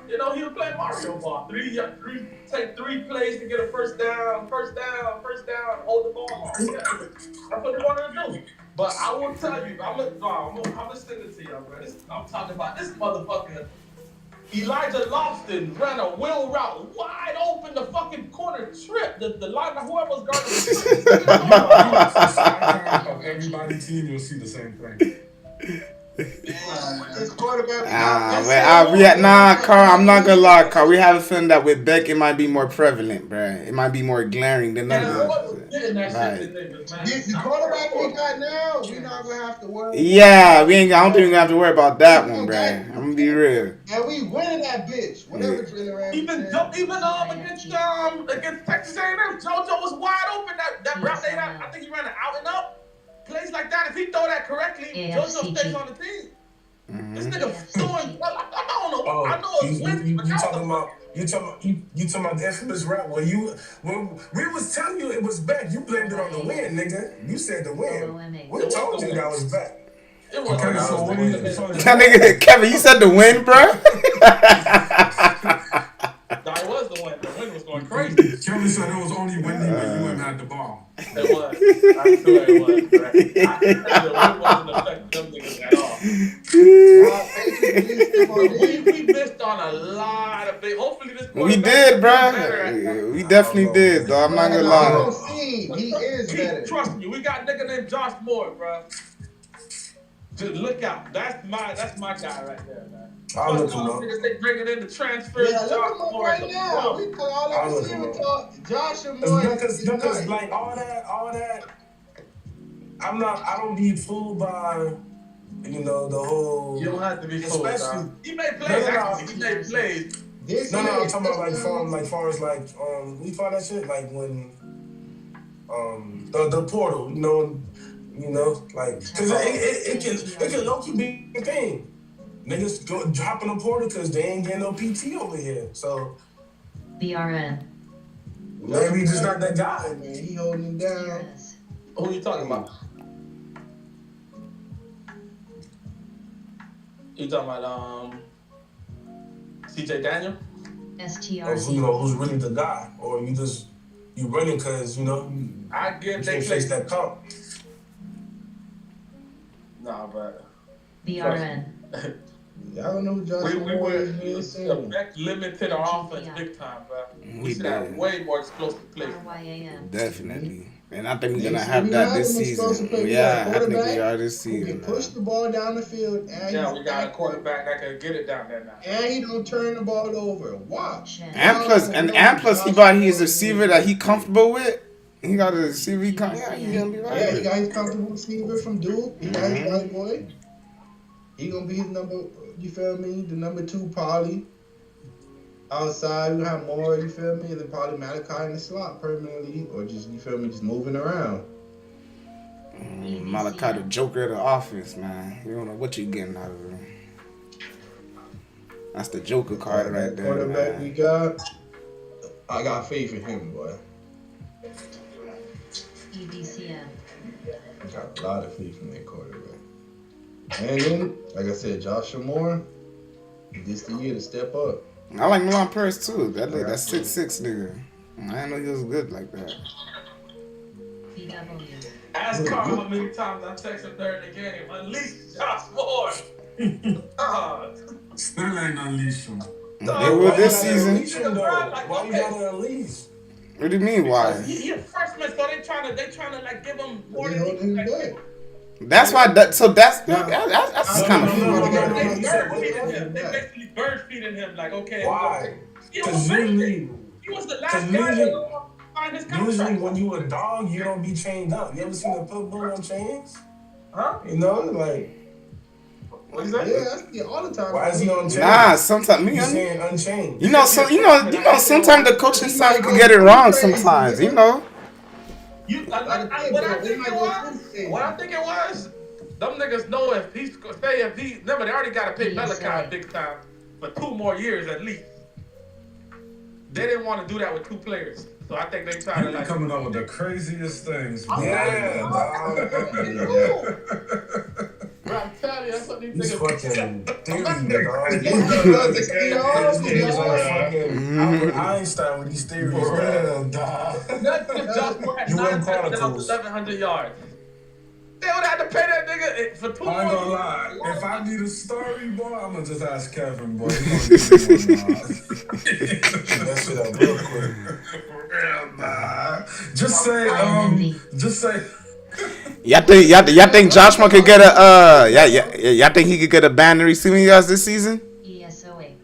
You know, he was playing Mario ball. Take 3 plays to get a first down, hold the ball on. Yeah, that's what they wanted to do. But I will tell you, I'm gonna send it to you, man. I'm talking about this motherfucker. Elijah Lofton ran a wheel route wide open, the fucking corner trip. The line, whoever was guarding Of everybody's team, you'll see the same thing. Carl, I'm not gonna lie, Carl. We have a feeling that with Beck, it might be more prevalent, bruh. It might be more glaring than others. Right. The quarterback we got now, we're not gonna have to worry. Yeah, I don't think we're gonna have to worry about that one, bruh. I'm gonna be real. And we winning that bitch. Whatever Jalen Ramsey against Texas A&M, JoJo was wide open. That route they had, I think he ran an out and up. Plays like that, if he throw that correctly, JoJo stays on the team. This nigga throwing. I don't know. I know it's windy, but you talking about the infamous rap when we was telling you it was back, you blamed it on the win, nigga. You said the win. We told you that was back. It was That nigga Kevin, you said the win, bro. It was the win. The win was going crazy. Kevin said it was only windy when you had the ball. It was. I swear it was, bro. The win wasn't affecting them niggas at all. We missed on a lot of things. Hopefully this. We did, bro. We definitely did, though. I'm not gonna lie. He is better. Trust me, we got a nigga named Josh Moore, bro. Just look out. That's my guy right there, man. I'll look him up. Niggas they bringing in the transfers. Yeah, look him up right now. We put all that receiver talk. Josh Moore. Because like all that. I don't be fooled by, the whole. You don't have to be fooled. He made plays. He made plays. I'm talking about far as we call that shit like when the portal, because it can low key be a thing. Niggas go dropping the portal because they ain't getting no PT over here. So BRN. Maybe he's just not that guy. Man, he holding him down. Who you talking about? You talking about CJ Daniel? STRC. Who's really the guy, or you running because I get you they can't face that comp. Nah, but BRN. Y'all don't know who Josh Moore is. Limited our offense big time, bro. We should have way more explosive plays. Definitely. And I think we're going to have that this season. Yeah, I think we are this season. Push the ball down the field. And we got a quarterback that can get it down there now. And he don't turn the ball over. Watch. And plus, he got his receiver that he comfortable with. He got a receiver. He gonna be right. Yeah, he got his comfortable receiver from Duke. He got his white boy. He gonna be his number. You feel me? The number 2 probably. Outside, we have more, you feel me? And then probably Malachi in the slot permanently. Or just, you feel me, just moving around. Malachi, the joker of the offense, man. You don't know what you're getting out of him. That's the joker card right there. Quarterback we got. I got faith in him, boy. EBCM. I got a lot of faith in that quarterback. And then, like I said, Josh Moore, this the year to step up. I like Milan Purse too. That 6'6" nigga. I didn't know he was good like that. BW. Ask Carl how many times I text him during the game. Unleash Josh Moore. Still ain't unleashed him. They will this season. Why you gotta unleash? What do you mean? Why? He a freshman, so they trying to like give him more than he That's why. That's kind of They basically bird feeding him. Like, okay, why? He was the last guy to find his contract. Usually, when you a dog, you don't be chained up. You ever seen a pit bull on chains? Huh? Like. What you say? Yeah, I see it all the time. Why is he on change? Nah, sometimes He's saying unchanged. you know, sometimes the coaching staff could get it wrong. Sometimes, you know. What I think it was, them niggas know if remember they already got to pay Malachi big time for 2 more years at least. They didn't want to do that with 2 players, so I think they tried to like coming up with the craziest things. Yeah, Bro, I'm telling you, that's what these niggas fucking Albert Einstein with these theories. That Joshua had 9 touchdowns, 1,100 yards. They would have to pay that nigga for 2 more. I ain't gonna lie. If I need a story, boy, I'm gonna just ask Kevin, boy. He gonna give me one, that shit up real quick. For real, nah. Just say. Y'all think Joshua could get a y'all think he could get a ban in receiving yards this season? ESOA.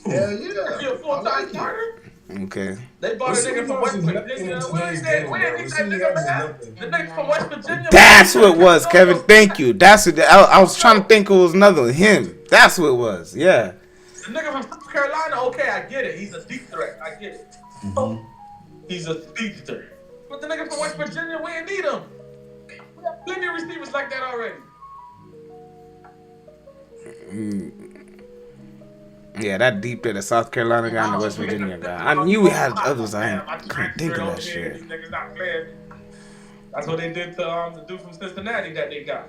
Hell yeah. You a full-time starter? Okay. They bought a nigga from West Virginia. Where is that nigga, man? The nigga from West Virginia. That's what it was, Kevin. Thank you. That's what I was trying to think it was another him. That's what it was. Yeah. The nigga from South Carolina. Okay, I get it. He's a deep threat. I get it. He's a speedster. But the nigga from West Virginia, we ain't need him. We have plenty of receivers like that already. Yeah, that deep there, the South Carolina guy and the West Virginia guy. I knew we had others. I couldn't think of that shit. These niggas not playing. That's what they did to the dude from Cincinnati that they got.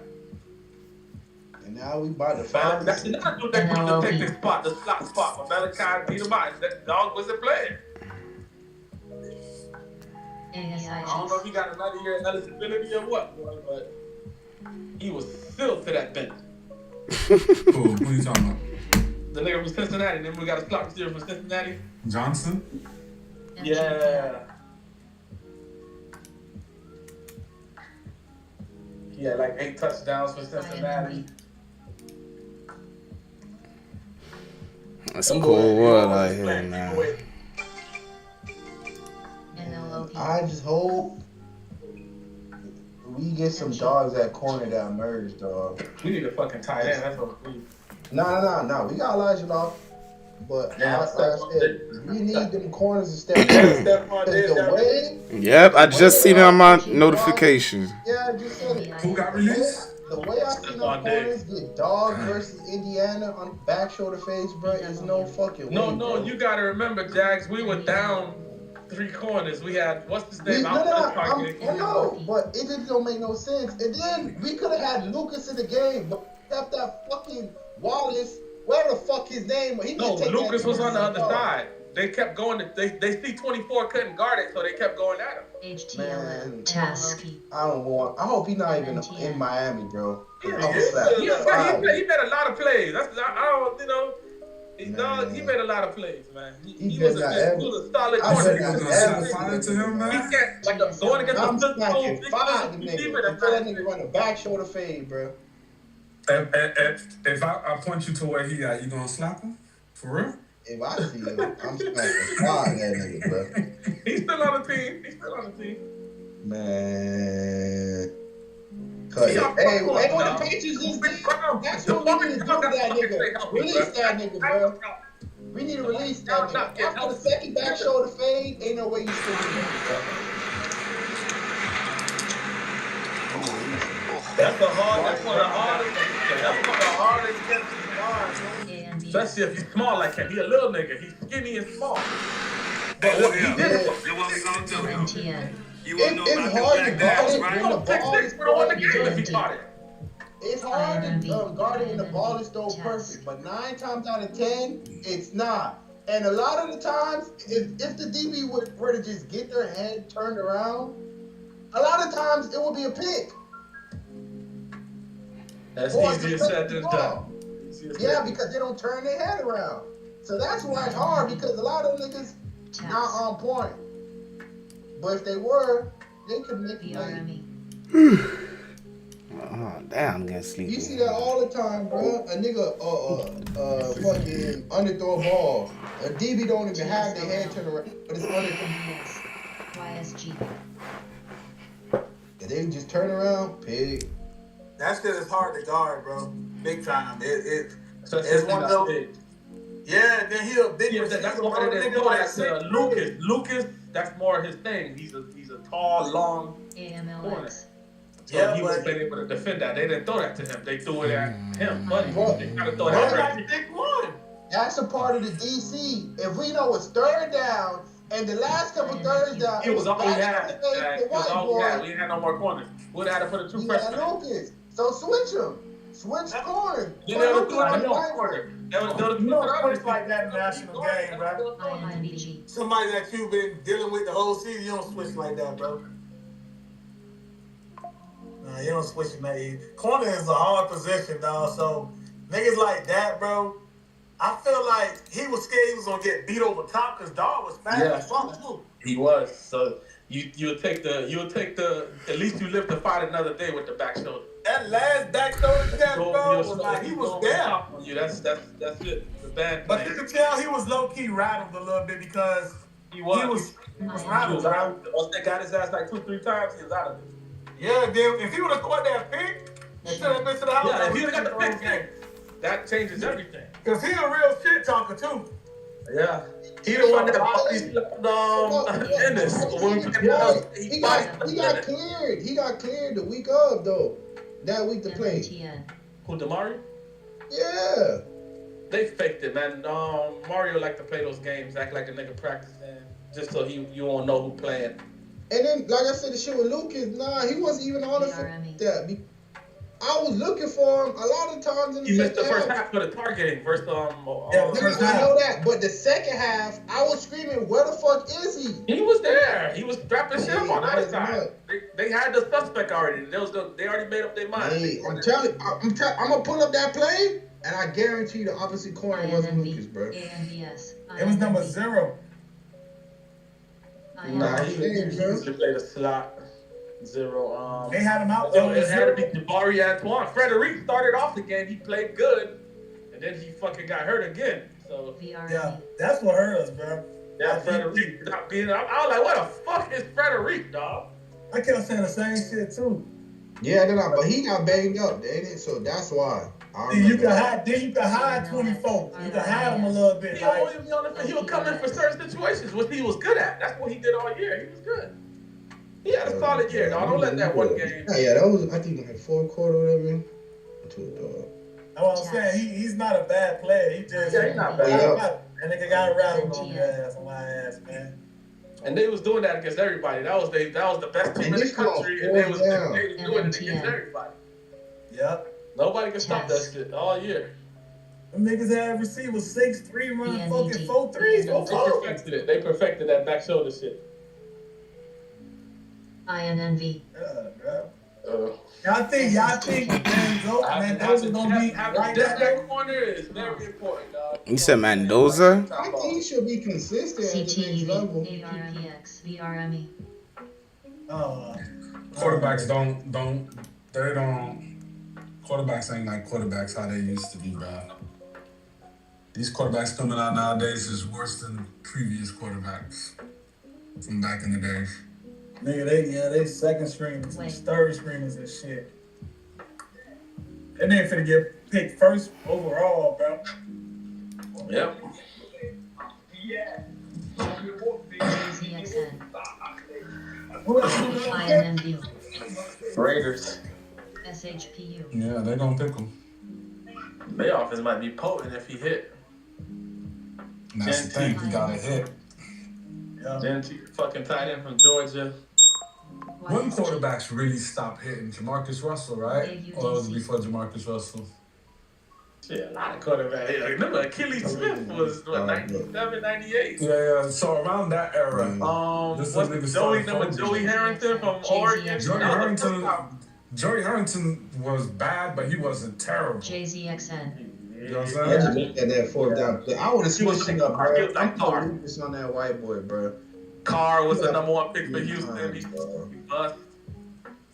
And now we about to find. That's another dude that wanted to take this spot, the slot spot. When Malachi beat him out, that dog wasn't playing. I don't know if he got another year eligibility or what, but he was filled to that bench. Who you talking about? The nigga from Cincinnati. Then we got a slot receiver from Cincinnati. Johnson? Yeah. He had like 8 touchdowns for Cincinnati. It's a cold world out here, man. I just hope we get some dogs at corner that merge, dog. We need a fucking tight end. That's what we need. No. We got Elijah Love. But like I said, we need them corners to step up. The way, yep, I just seen it on my notifications. Yeah, I just said it. Who got released? The way I seen our corners get dog versus Indiana on back shoulder face, bro, is no fucking way. No, you gotta remember, Jags, we were down 3 corners. We had, what's his name? I know, but it just don't make no sense. And then we could have had Lucas in the game, but kept that fucking Wallace, whatever the fuck his name was. No, Lucas was on the other side. They kept going. They see 24 couldn't guard it, so they kept going at him. Man, task. I hope he's not even in Miami, bro. He made a lot of plays. He made a lot of plays, man. He was a solid corner. He can't going against the that nigga run a back shoulder fade, bro. If I point you to where he at, you gonna slap him? For real? If I see him, I'm smacking that nigga, bro. He's still on the team. Man. Hey, when the Patriots just did, that's what we need to do to that nigga. Release that nigga, bro. We need to release that nigga. After the second back shoulder fade, ain't no way you still do that. That's one of the hardest gets guards. Especially if he's small like him. He a little nigga. He's skinny and small. But what he did, what we gonna do? It's hard to guard it when the ball is thrown. It's hard to guard it when the ball is thrown perfect, but 9 times out of 10, it's not. And a lot of the times, if the DB were to just get their head turned around, a lot of times it will be a pick. That's easier said than done. Yeah, because they don't turn their head around. So that's why it's hard, because a lot of niggas not on point. But if they were, they could make it. Oh, damn, I'm getting sleepy. You see that all the time, bro. A nigga fucking underthrow a ball. A DB don't even have their head turned around, but it's YSG. If they just turn around, pig. That shit is hard to guard, bro. big time. So It's one of those. Yeah, then he a big receiver. That's why they didn't throw that to Lucas. Lucas, that's more his thing. He's a tall, long corner. So he was able to defend that. They didn't throw that to him. They threw it at him. Buddy, they tried to throw that at him. That's a part of the DC. If we know it's third down, and the last couple thirds down, It was all we had. It was all we had. We ain't had no more corners. We'd have to put a two freshmen. Lucas. So switch him. Switch corners. You know the corner. You don't switch like that in the national game, bro. Somebody that you've been dealing with the whole season, you don't switch like that, bro. Nah, you don't switch in that easy. Corner is a hard position, dog. So niggas like that, bro. I feel like he was scared he was gonna get beat over top because dog was fast as fuck too. He was. So you'll take the at least you live to fight another day with the back shoulder. That last back shoulder catch, bro, was like he was there. You. That's it. The bad. But you could tell he was low key rattled a little bit because he was rattled. Once they got his ass like 2-3 times, he was out of it. Yeah, then if he would have caught that pick and should have been to the house, if he would have got the pick, that changes everything. Cause he a real shit talker too. Yeah. He the one that Ennis. He got cleared. He got cleared the week of though. That week to play. Who, Damari? Yeah. They faked it, man. Mario like to play those games, act like a nigga practicing, just so you won't know who playing. And then, like I said, the shit with Lucas, he wasn't even on that. I was looking for him a lot of times in the second half. He missed the first half for the targeting. I know that, but the second half, I was screaming, where the fuck is he? He was there. He was dropping shit on the other side. They had the suspect already. They already made up their mind. Hey, I'm telling you, I'm going to pull up that play, and I guarantee you the opposite corner wasn't Lucas, bro. It was number 0. Nah, he usually played a slot. 0. They had him out. It had to be Jabari Antoine. Frederic started off the game. He played good, and then he fucking got hurt again. So yeah, that's what hurt us, bro. Yeah, Frederic not being. I was like, what the fuck is Frederic, dog? I kept saying the same shit too. Yeah, but he got banged up, didn't it? So that's why. You can hide 24. You can hide him a little bit. He would come in for certain situations, which he was good at. That's what he did all year. He was good. He had a solid year, dog. Don't let that one game. Yeah, that was, I think, like 4th quarter or whatever. That's what I'm saying. He's not a bad player. He just he's not bad. And nigga got rattled on your ass, on my ass, man. And they was doing that against everybody. That was the best team in the country, and they was doing it against everybody. Yep. Nobody can stop that shit all year. Them niggas had receivers 6'3", running fucking 4'3". They perfected that back shoulder shit. INNV. Y'all think Mendoza gonna be right that corner is very important, dog. You said Mendoza? I think he should be consistent at the next level. ARMPX, VRME. Quarterbacks quarterbacks ain't like quarterbacks how they used to be, bro. These quarterbacks coming out nowadays is worse than previous quarterbacks from back in the days. Nigga, they second stringers and third stringers and shit. And they finna get picked first overall, bro. Yep. Yeah. INNV. Raiders. SHPU. Yeah, they gonna pick him. Their offense might be potent if he hit. And that's the thing, he got a hit. Gentry, fucking tight end from Georgia. When quarterbacks really stopped hitting? Jamarcus Russell, right? Or was it before Jamarcus Russell? Yeah, a lot of quarterbacks. Hey, remember Achilles Smith was what, 97, 98? Yeah. So around that era, Joey Harrington from Oregon. Joey Harrington was bad, but he wasn't terrible. JZXN. You know what I'm saying? And that 4th down. I would have switched it up, bro. I'm putting Lucas on that white boy, bro. Carr was the number 1 pick for Houston. He bust.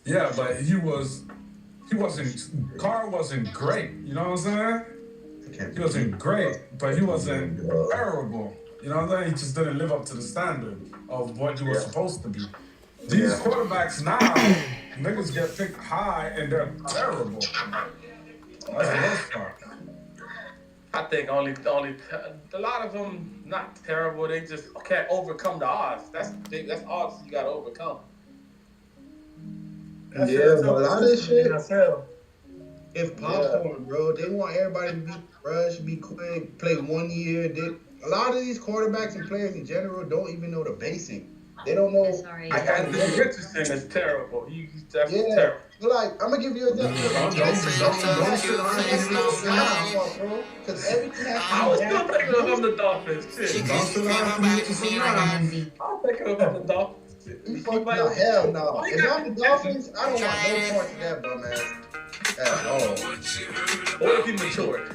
Yeah, but Carr wasn't great. You know what I'm saying? He wasn't great, but he wasn't terrible. You know what I'm saying? He just didn't live up to the standard of what he was supposed to be. These quarterbacks now, niggas get picked high and they're terrible. That's the most part. I think only a lot of them not terrible. They just can't overcome the odds. That's big. That's odds you gotta overcome. But a lot of this shit, it's popcorn, bro. They want everybody to be rush, be quick, play 1 year. A lot of these quarterbacks and players in general don't even know the basic. They don't know. Like Anthony Richardson is terrible. He's definitely terrible. But like, I'm gonna give you an example. Because everything has to I was still thinking of him the Dolphins. Shit. I'm thinking of him the Dolphins. No, hell no. If I'm the Dolphins, I don't want no part of that, bum ass. At all. What if he matured?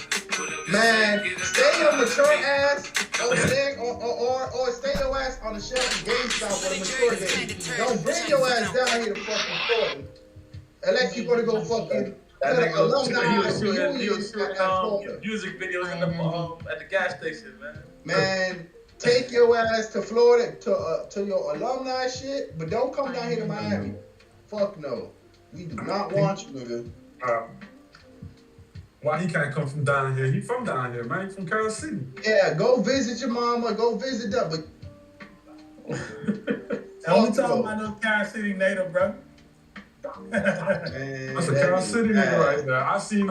Man, stay your mature ass or stay your ass on the shelf and GameStop with a mature game. Don't bring your ass down here to fucking Florida. Unless you're gonna go fucking He was shooting music videos at the gas station, man. Man, take your ass to Florida to your alumni shit, but don't come down here to Miami. Fuck no. We do not want you, nigga. Why he can't come from down here? He from down here, man. He from Carol City. Yeah, go visit your mama. Go visit them. But I'm talking about no Carol City native, bro. That's a Carol City nigga right there. I seen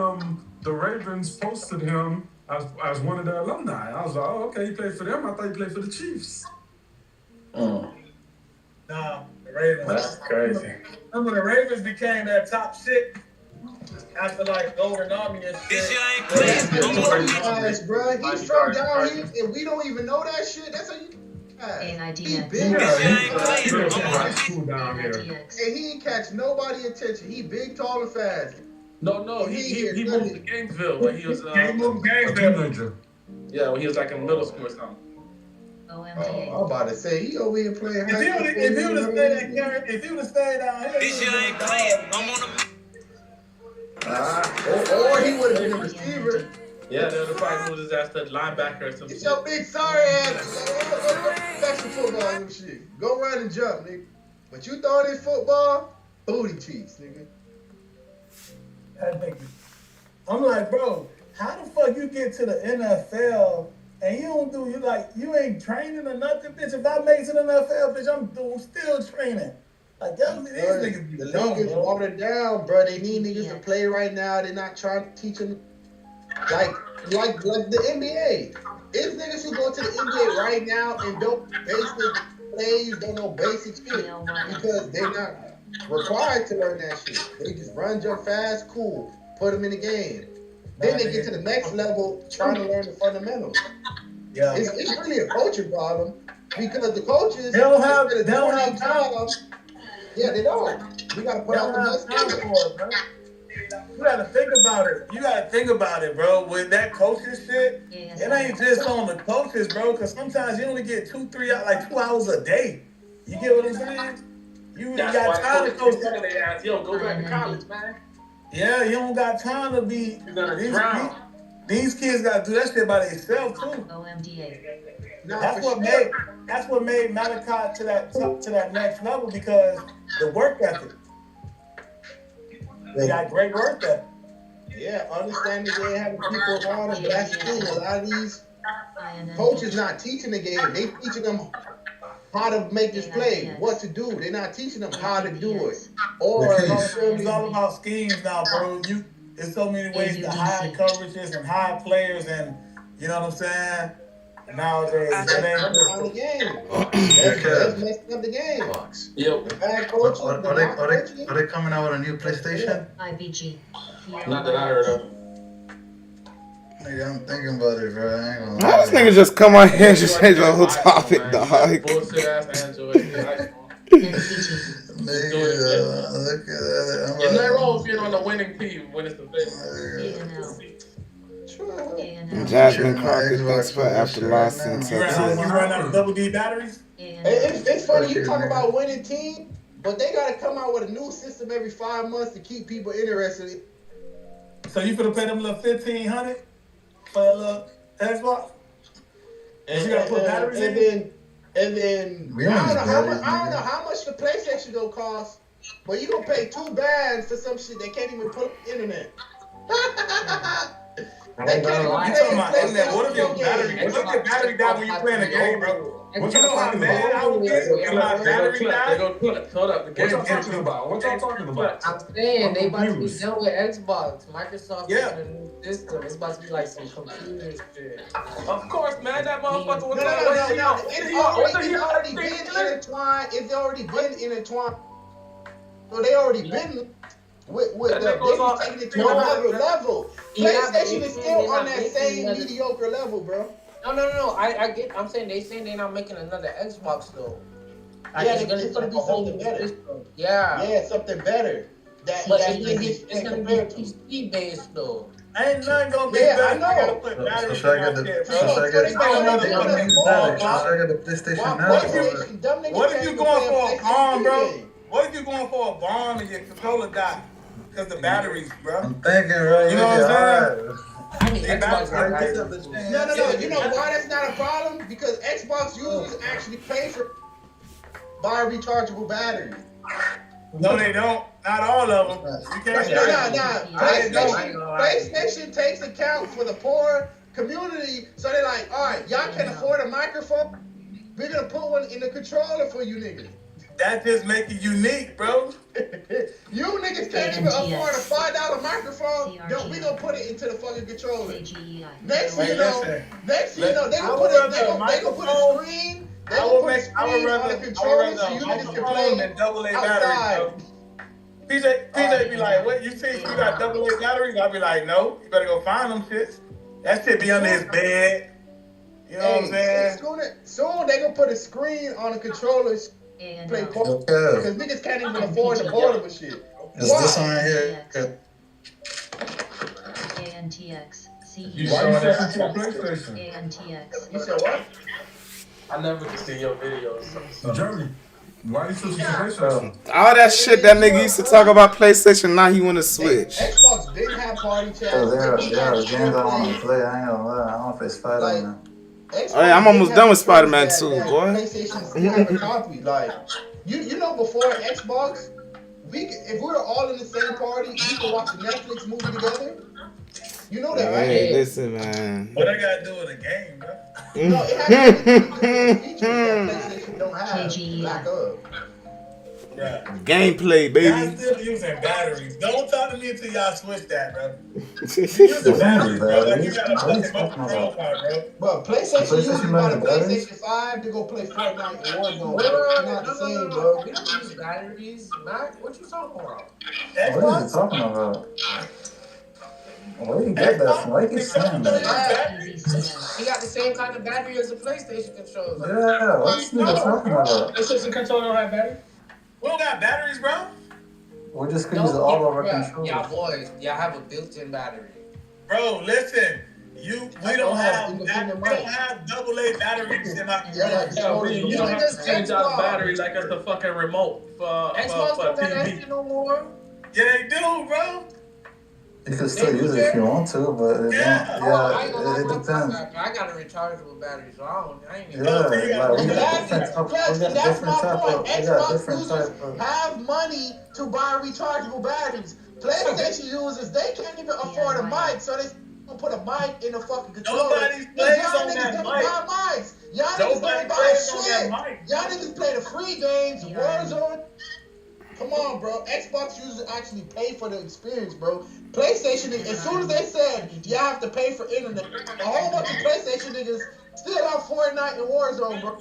the Ravens posted him as one of their alumni. I was like, oh, okay, he played for them. I thought he played for the Chiefs. Nah, the Ravens. That's crazy. Remember the Ravens became that top shit after like Golden Army and shit. Bro, he's from down here and we don't even know that shit. That's how you. He big. And he ain't catch nobody attention. He big, tall, and fast. No, he moved to Gainesville when he was he moved to Gainesville. Yeah, when he was like in middle school or something. Oh, I'm about to say he over here playing. If he would have stayed down here, or he would have been a receiver. Yeah, they would have probably moved his ass to linebacker or something. Get your big sorry ass. That's the football and shit. Go run and jump, nigga. But you throw this football, booty cheeks, nigga. That nigga. I'm like, bro, how the fuck you get to the NFL and you ain't training or nothing, bitch? If I make it to the NFL, bitch, I'm still training. Like, these niggas be the dumb, league is bro. watered down, bro. They need niggas to play right now. They're not trying to teach them like the NBA. If niggas who go to the NBA right now and don't basic plays, don't know basic shit because they're not required to learn that shit. They just run, jump fast, cool, put them in the game. Then they get to the next level trying to learn the fundamentals. Yeah, it's really a coaching problem because the coaches they don't have time. Yeah, they don't. We gotta put out the best time for it, bro. You gotta think about it. Bro. With that coaching shit, it ain't just on the coaches, bro. Because sometimes you only get 2 hours a day. You get what I'm saying? You That's got time to coach. They ask, yo, go back to college, man. Yeah, you don't got time to be. You're gonna drown. These kids gotta do that shit by themselves too. That's what made Malachi to that next level because the work ethic. They got great work ethic. Yeah, understanding they ain't having people around them, but that's the thing. A lot of these coaches not teaching the game. They teaching them how to make this play, what to do. They're not teaching them how to do it. Or it's all about schemes now, bro. There's so many ways to hide coverages and hide players, and you know what I'm saying. Nowadays, that ain't the game. That's messing up the game. Yo, the bad coaches, are they coming out with a new PlayStation? IBG. Not that I heard of. Nigga, I'm thinking about it, bro. I ain't gonna How lie. this nigga just come on here and just change the whole topic, dog? Bullshit ass Android. Nigga, look at that. You're not wrong being on the winning team when it's the best. Jasmine Crockett expert after loss in You run out of double D batteries? It's funny you talk about winning team, but they gotta come out with a new system every 5 months to keep people interested. So you finna pay them little $1,500 for a little Xbox? And you gotta put batteries in? And then I don't know how much the PlayStation gonna cost, but you gonna pay $2 for some shit they can't even put up the internet. They can't even You play talking about internet? What if your battery? games. What if your battery died when you playing a game, bro? You know how mad I would be if my battery They died? go clip. Hold up. The What y'all game talking about? What y'all talking about? I'm saying they about to be confused. done with Xbox. Microsoft Yeah. making a new system. It's about to be like some computer shit. Of course, man. That motherfucker was No. It's already been intertwined. It's already been intertwined. So they already been with they just taking it to another level. PlayStation is still on that same mediocre level, bro. No. I'm saying they're not making another Xbox though. Yeah, it's gonna be something better. Yeah, something better. It's gonna be PC based though. Ain't nothing gonna be Yeah, better. I You gotta know. put So batteries should I in get that the shit, so bro. should I get the PlayStation now? What if you going for a bomb, bro? What if you going for a bomb and your controller died? Because the batteries, bro. I'm thinking, bro. You know what I'm saying? No. You know why that's not a problem? Because Xbox users actually pay for buy a rechargeable battery. No, they don't. Not all of them. You can't. PlayStation takes account for the poor community, so they're like, all right, y'all can afford a microphone. We're gonna put one in the controller for you niggas. That just make it unique, bro. You niggas can't even afford a $5 microphone. We gonna put it into the fucking controller. Next thing you know, they gonna put a screen. They gonna put a screen on the controller so you niggas can play and double A outside. batteries, bro. PJ be like, what, you see you got double A batteries? I'll be like, no, you better go find them shits. That shit be under his bed. You know what I'm saying? Soon they gonna put a screen on the controllers. Play portable because niggas can't even afford the portable shit. Is this one here? ANTX. You why you switching to a PlayStation? ANTX. You said what? I never could see your videos. So. Jeremy, why you switching to PlayStation? All that shit that nigga used to talk about PlayStation, now he wanna switch. Xbox didn't have party chat. There are games I want to play. I ain't gonna lie. I want to play Spider-Man. Oh, yeah, I'm almost done with Spider-Man 2, boy. PlayStation still have a copy. Like, you know, before Xbox, if we were all in the same party, we could watch a Netflix movie together. You know that, right? Hey, listen, man. What I gotta do with a game, bro? No, it has features that PlayStation don't have. Back up. Right. Gameplay, Y'all baby. still using batteries. Don't talk to me until y'all switch that, bro. You using batteries, bro. Like you got a fucking control card, bro. But PlayStation uses about a PlayStation 5 to go play Fortnite and Warzone. It's not the same, bro. We don't use batteries, Mac. What you talking about? What is he talking about? Where you get that from? Why you keep saying that? He got the same kind of battery as a PlayStation controller. Yeah, what's this nigga talking about? PlayStation controller don't have battery? We don't got batteries, bro. We just could use all of our Y'all controllers. boys, y'all have a built-in battery. Bro, listen. We don't have double A batteries in my controller. You don't have to change out the battery like it's the fucking remote for Xbox don't got that TV. shit no more. Yeah, they do, bro. You can still use it if you want to, but it depends. I got a rechargeable battery, so I ain't even. Yeah, like we got That's my point. Xbox users of. have money to buy rechargeable batteries. PlayStation users, they can't even afford a mic, so they put a mic in a fucking controller. Nobody plays y'all on niggas that don't mic. buy mics. Y'all niggas don't buy shit. Y'all niggas play the free games, Warzone. Come on, bro. Xbox users actually pay for the experience, bro. PlayStation, as soon as they said y'all have to pay for internet, a whole bunch of PlayStation niggas still have Fortnite and Warzone, bro.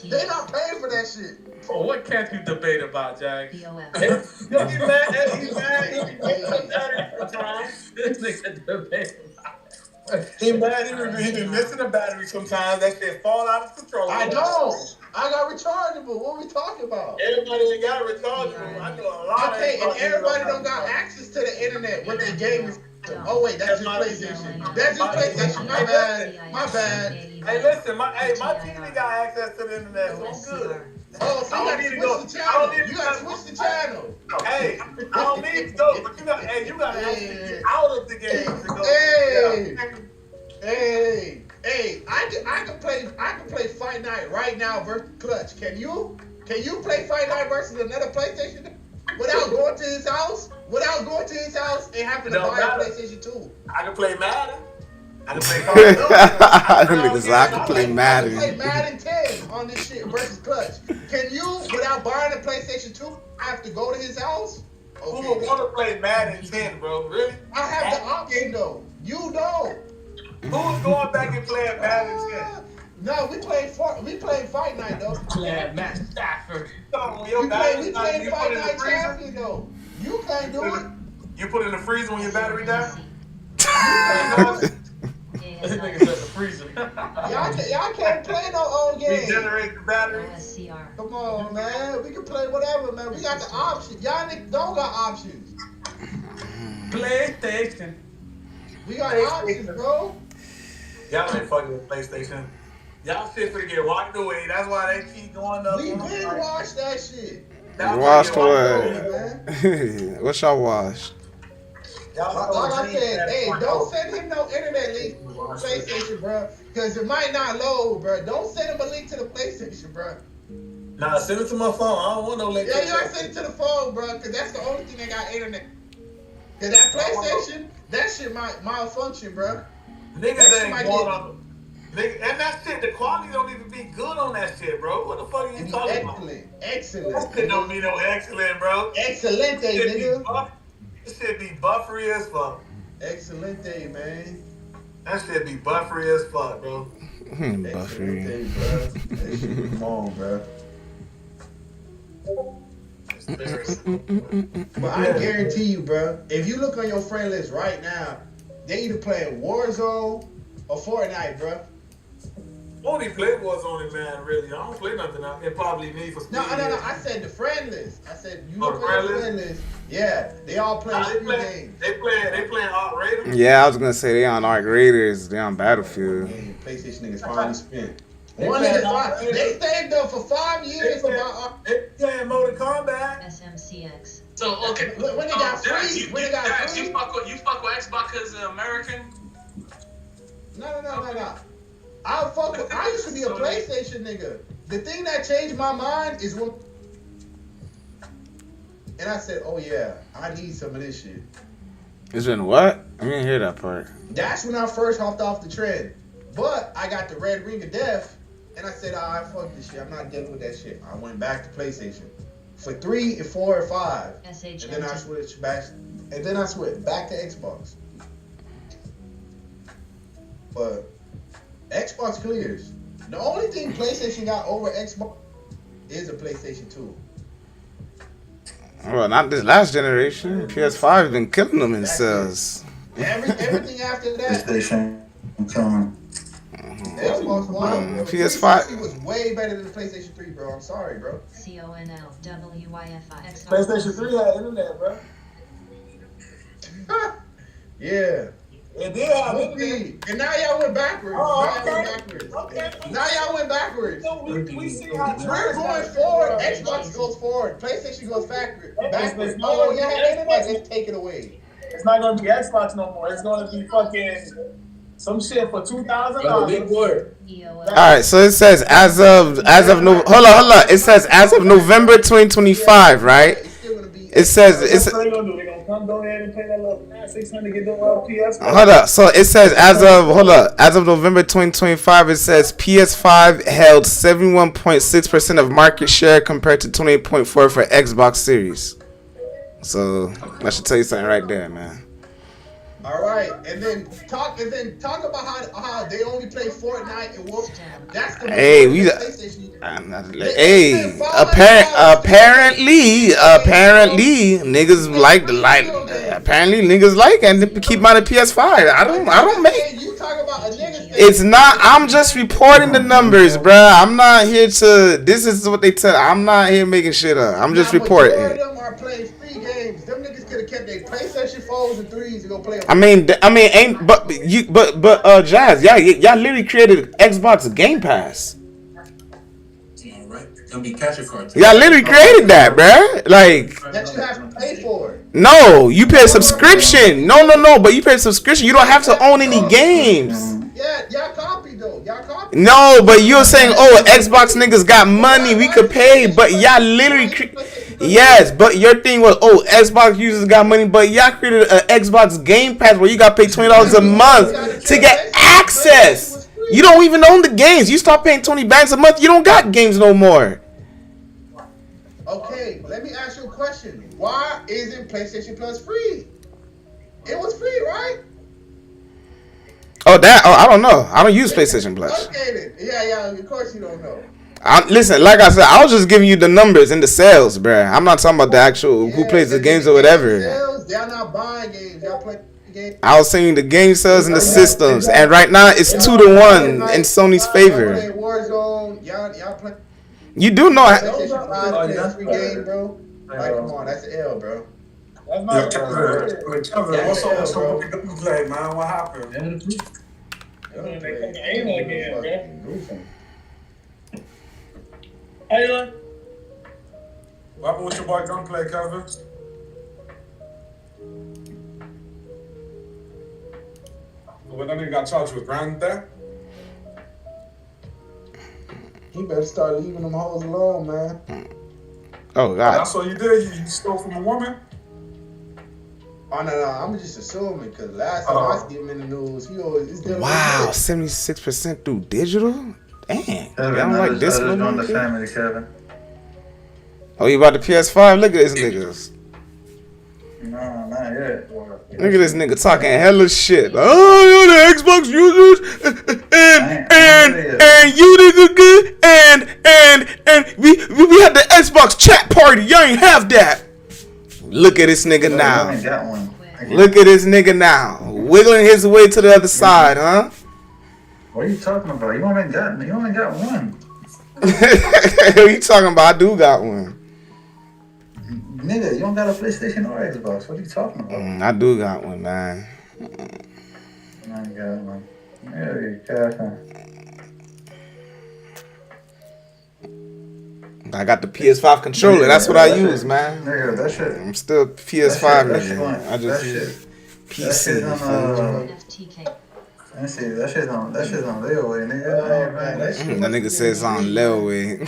They not paying for that shit. Oh, what can't you debate about, Jack? He's mad. He's mad sometimes. This nigga debate. He mad. He be missing a battery sometimes. That shit fall out of control. I don't. I got rechargeable. What are we talking about? Everybody ain't got rechargeable. I know a lot. Okay, and everybody don't got access to the internet with their gaming. Oh wait, that's just PlayStation. That's just PlayStation. My bad. My bad. Hey, listen, my TV got access to the internet, so I'm good. Oh, so you gotta switch the channel. You gotta switch the channel. Hey, I don't need to go, but you got actually get out of the game to go. Hey, I can play Fight Night right now versus Clutch. Can you play Fight Night versus another PlayStation? without going to his house, and having to buy a PlayStation 2. I can play Madden. I can play Call of Duty. I can play Madden. I can play Madden 10 on this shit versus Clutch. Can you, without buying a PlayStation 2, have to go to his house? Who would want to play Madden 10, bro? Really? I have the option though. You don't. Who's going back and playing Madden 10? No, we played Fight Night though. Playing Matt Stafford. We played Fight Night Champion though. You can't do it. You put it in the freezer when your battery dies? This nigga said the freezer. Y'all can't play no old game. Regenerate the battery. Come on, man. We can play whatever, man. We got the options. Y'all niggas don't got options. PlayStation. We got options, bro. Y'all ain't fucking with PlayStation. Y'all shit finna get walked away. That's why they keep going up. We been watched that shit. Washed what? What y'all washed? Like I said, hey, don't send him no internet link to PlayStation, bro, because it might not load, bro. Don't send him a link to the PlayStation, bro. Nah, send it to my phone. I don't want no link. Yeah, you gotta send it to the phone, bro, because that's the only thing that got internet. Cause that PlayStation, that shit might malfunction, bro. Niggas ain't going on. And that shit, the quality don't even be good on that shit, bro. What the fuck are you talking about? Excellent. That shit don't be no excellent, bro. Excelente, nigga. This shit be buffery as fuck. Excelente, man. That shit be buffery as fuck, bro. Buffery. That shit, come on, bro. But I guarantee you, bro, if you look on your friend list right now, they either playing Warzone or Fortnite, bro. Only play Warzone, man, really. I don't play nothing else. It probably need for speed. No. I said the friend list. I said you look on your friend list. Yeah, they all play games. They playing Arc Raiders. Yeah, I was gonna say they on Arc Raiders. They on Battlefield. PlayStation niggas finally spent. They saved up for 5 years about. They playing Mortal Kombat. SMCX. So okay, when they got free, you fuck with Xbox because they're American. No. I used to be a PlayStation nigga. The thing that changed my mind is when, and I said, oh yeah, I need some of this shit. Is it what? I didn't hear that part. That's when I first hopped off the trend. But I got the red ring of death, and I said, fuck this shit. I'm not dealing with that shit. I went back to PlayStation for 3 and 4 and 5, and then I switched back. And then I switched back to Xbox. But Xbox clears. The only thing PlayStation got over Xbox is a PlayStation 2. Well, not this last generation. PS5 been killing them in sales. Everything after that. PlayStation coming. Xbox One. PS5 was way better than the PlayStation 3, bro. I'm sorry, bro. CONLWYFI. PlayStation 3 had internet, bro. Yeah. It did have internet. And now y'all went backwards. Okay. Now y'all went backwards. So we see how we're going forward. Xbox goes forward. PlayStation goes backwards. Backwards. Oh, yeah, internet. Let's take it away. It's not gonna be Xbox no more. It's gonna be fucking some shit for $2,000. All right, so it says as of hold on. It says as of November 2025, right? It says They're gonna come go ahead and pay that little $600 get the PS. Hold up. So it says as of November 2025, it says PS5 held 71.6% of market share compared to 28.4% for Xbox Series. So that should tell you something right there, man. All right, and then talk about how they only play Fortnite and Wolf. That's the apparently niggas like and keep on the PS5. I don't make. You talk about a nigga. It's not. I'm just reporting the numbers, bruh. I'm not here to. This is what they tell. I'm not here making shit up. I'm just reporting. Majority of them are playing free games. Them niggas could have kept their PlayStation 4s and 3s to go play. Jazz, y'all literally created Xbox Game Pass. Gonna be capture cards. Y'all literally created that, bruh. Like that you have to pay for. No, you pay a subscription. No, but you pay a subscription. You don't have to own any games. Yeah, y'all copy though. No, but you're saying, Xbox niggas got money, we could pay, but y'all literally Yes, but your thing was, oh, Xbox users got money, but y'all created an Xbox Game Pass where you got to pay $20 a month to get access. You don't even own the games. You start paying 20 bands a month, you don't got games no more. Okay, let me ask you a question. Why isn't PlayStation Plus free? It was free, right? Oh, I don't know. I don't use PlayStation Plus. Okay, then. Yeah, of course you don't know. Listen, like I said, I was just giving you the numbers and the sales, bruh. I'm not talking about the actual who plays the games or whatever. They're not buying games. Y'all play games. I was saying the game sales and the systems, and right now it's 2-1 in Sony's favor. Y'all play. You do know. That's free game, bro. Like, come on, that's an L, bro. That's not what's up with the play, man? What happened? How you like? What happened with your boy Gunplay, Kevin? Well, that nigga got charged with grand theft. He better start leaving them hoes alone, man. Oh, God. That's what you did? You stole from a woman? Oh, no, I'm just assuming, because last time I see him in the news, he always... Wow, 76% through digital? Dang. Kevin, I don't like this one. on the family, Kevin. Oh, you about the PS5? Look at this niggas. No, not yet. Look at this nigga talking hella shit. Oh, you're the Xbox users, and you nigga good, and we had the Xbox chat party. You ain't have that. Look at this nigga now. Look at this nigga now, wiggling his way to the other side, huh? What are you talking about? You only got one. What are you talking about? I do got one. Nigga, you don't got a PlayStation or Xbox. What are you talking about? I do got one, man. I got one. Yeah, you got I got the PS5 controller. That's what I use, man. Nigga, that shit. I'm still PS5 nigga. I just use PC. Let's see, that shit's on layaway, nigga. That nigga says on layaway.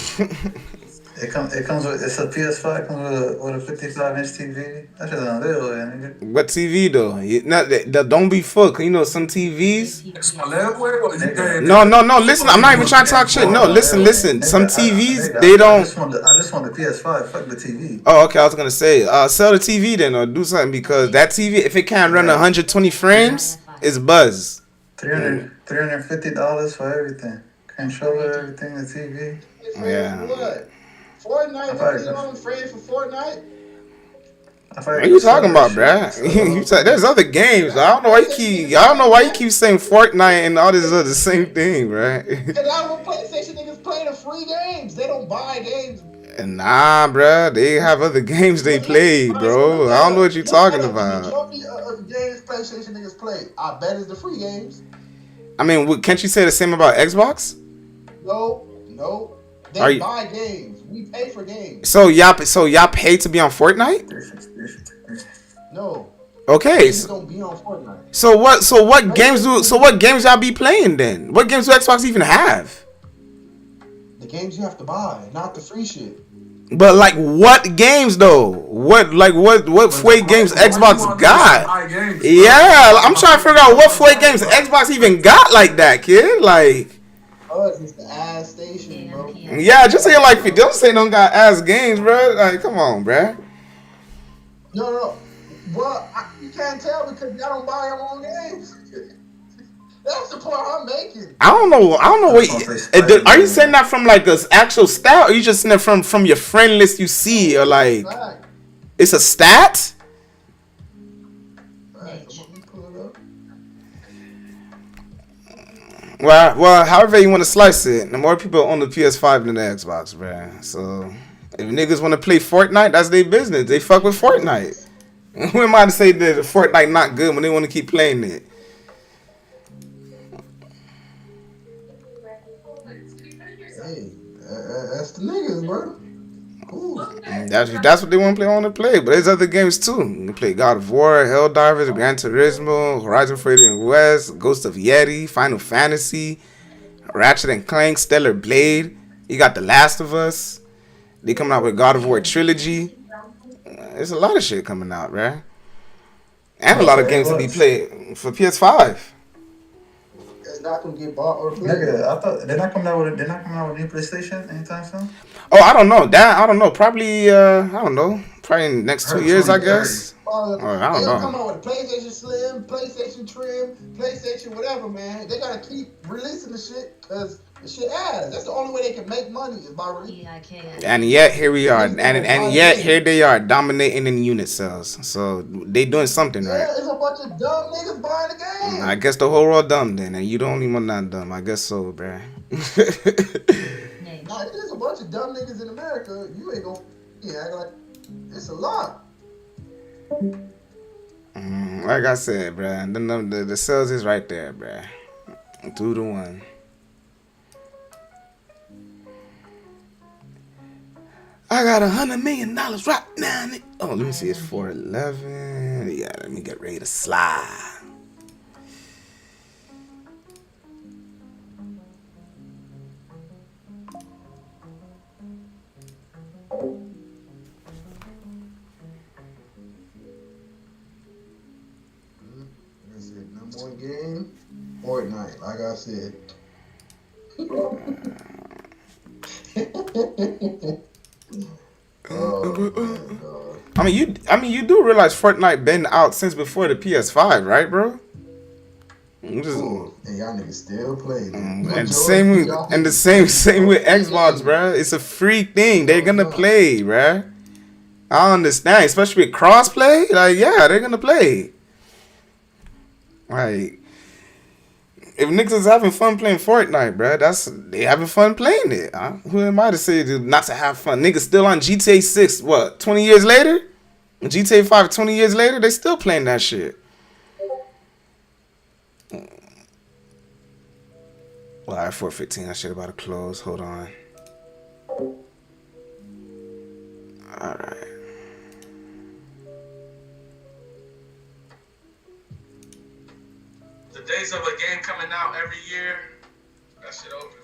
It comes with, it's a PS5, comes with a 55-inch TV. That shit's on layaway, nigga. What TV though? Don't be fucked. You know some TVs. No. Listen, I'm not even trying to talk shit. No, listen. Some TVs they don't. I just want the PS5. Fuck the TV. Oh, okay. I was gonna say, sell the TV then, or do something, because that TV, if it can't run 120 frames, it's buzz. $350 for everything. Controller, everything, the TV. Yeah. What? Fortnite? $50 frame for Fortnite? What are you talking about, bruh? There's other games. I don't know why you keep saying Fortnite and all this other same thing, right? And now when PlayStation niggas play the free games, they don't buy games. Nah, bruh, they have other games they play, bro. I don't know what you're talking about. The majority of the games PlayStation niggas play, I bet is the free games. I mean, can't you say the same about Xbox? No. They buy games. We pay for games. So y'all pay to be on Fortnite? No. Okay. Don't be on Fortnite. So what games y'all be playing then? What games do Xbox even have? The games you have to buy, not the free shit. But like what games though? What FUE games Xbox got? Yeah, I'm trying to figure out what FUE games Xbox even got like that, kid. Like, it's the ass station, bro. Yeah, just say like don't say don't got ass games, bro. Like, come on, bro. No. Well, you can't tell because y'all don't buy your own games. That's the point I'm making. I don't know what. Are you saying that from like the actual stat, or you just saying it from your friend list you see, or like it's a stat? Well, however you want to slice it, the more people own the PS5 than the Xbox, bruh. So if niggas want to play Fortnite, that's their business. They fuck with Fortnite. Who am I to say that Fortnite not good when they want to keep playing it? Hey, that's the niggas, bro. That's what they want to play, but there's other games too. You can play God of War, Helldivers, Gran Turismo, Horizon Forbidden West, Ghost of Yeti, Final Fantasy, Ratchet and Clank, Stellar Blade. You got The Last of Us. They coming out with God of War trilogy. It's a lot of shit coming out, bruh. And a lot of games to be played for PS5. It's not gonna get bought or played. Nigga, I thought they're not coming out with a new PlayStation anytime soon. Oh, I don't know. I don't know. Probably I don't know. Probably in the next 2 years, I guess. Or I don't They'll know. come out with a PlayStation Slim, PlayStation Trim, PlayStation whatever, man. They gotta keep releasing the shit because the shit ass. That's the only way they can make money is by releasing. And yet here we are, and yet here they are dominating in unit sales. So they doing something right. Yeah, it's a bunch of dumb niggas buying the game. I guess the whole world dumb then, and you the only one not dumb. I guess so, bruh. Nah, there's a bunch of dumb niggas in America. You ain't gonna act like it's a lot. Like I said, bruh, the sales is right there, bruh. 2-1. I got $100 million right now. Oh, let me see. It's 411. Yeah, let me get ready to slide. No more game. Fortnite, like I said. I mean, you do realize Fortnite been out since before the PS5, right, bro? And y'all niggas still play. And the same with Xbox, bro. It's a free thing. They're gonna play, bro. I understand, especially with crossplay. Like, yeah, they're gonna play. Like, if niggas is having fun playing Fortnite, bro, they having fun playing it. Who am I to say not to have fun? Niggas still on GTA 6, what, 20 years later? GTA 5, 20 years later, they still playing that shit. Well, at 4:15, that shit about to close. Hold on. Alright. The days of a game coming out every year, that shit over.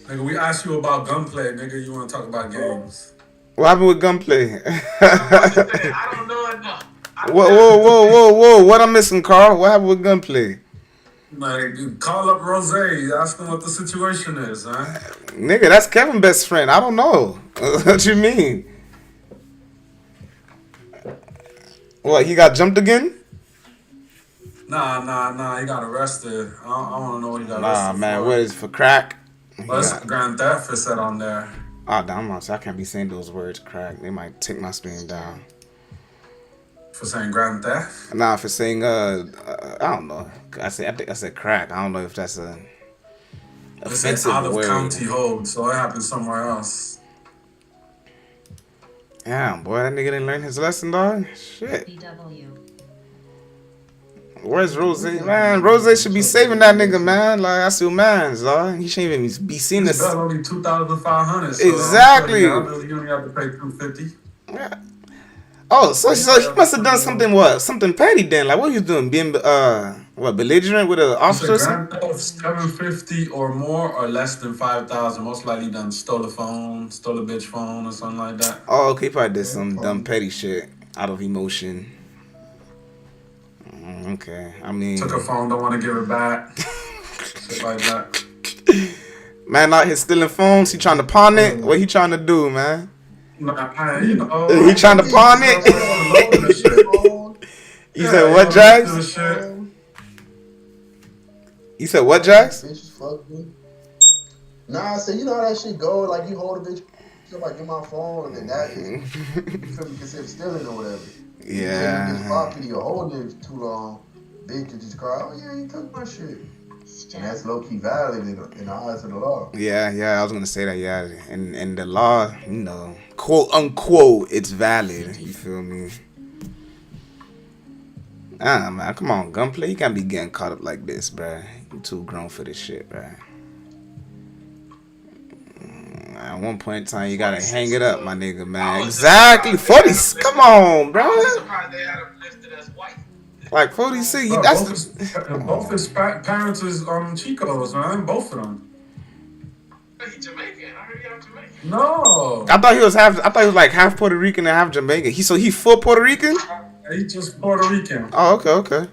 Nigga, we asked you about gunplay, nigga. You want to talk about games? What happened with gunplay? I don't know enough. Whoa. What I'm missing, Carl? What happened with gunplay? Like, call up Rose, ask him what the situation is, huh? Nigga, that's Kevin's best friend. I don't know. What you mean? What, he got jumped again? Nah, he got arrested. I want to know what he got arrested for. Man, what is for crack? What's Grand Theft is said on there? Oh, damn, I can't be saying those words, crack. They might take my stream down. For saying Grand Theft? Nah, for saying, I don't know. I think I said crack. I don't know if that's a offensive out of word. county hold, so it happened somewhere else. Damn, boy, that nigga didn't learn his lesson, dog. Shit. Where's Rose? Man, Rose should be saving that nigga, man. Like, I still man's, dog. He shouldn't even be seen this. It's only $2,500. So exactly. You only have to pay $250. Yeah. Oh, so he must have done something petty then. Like, what he was doing? Being belligerent with an officer or something? $750 or more or less than $5,000. Most likely done stole a bitch phone or something like that. Oh, okay, he probably did some dumb petty shit out of emotion. Okay, I mean, took her phone, don't want to give it back. Shit like that. Man out here stealing phones. He trying to pawn it. What he trying to do, man? Nah, you know, he trying to pawn it. You said what, Jax? You said what, Jax? Nah, I said, you know how that shit go. Like, you hold a bitch, somebody get my phone, and then that is considered stealing or whatever. Yeah. You take this property or holding it too long, bitch could just cry, oh yeah, you took my shit. And that's low-key valid in the eyes of the law. Yeah, I was gonna say that, yeah. And the law, you know, quote unquote, it's valid. You feel me? Man, come on, gunplay. You can't be getting caught up like this, bruh. You too grown for this shit, bruh. At one point in time, you gotta hang it up, my nigga, man. Exactly, 40. Come on, bro. Like 46. Bro, That's both his parents is Chicos, man. Both of them. he Jamaican. I heard he half Jamaican. No. I thought he was like half Puerto Rican and half Jamaican. He full Puerto Rican? He just Puerto Rican. Oh, okay.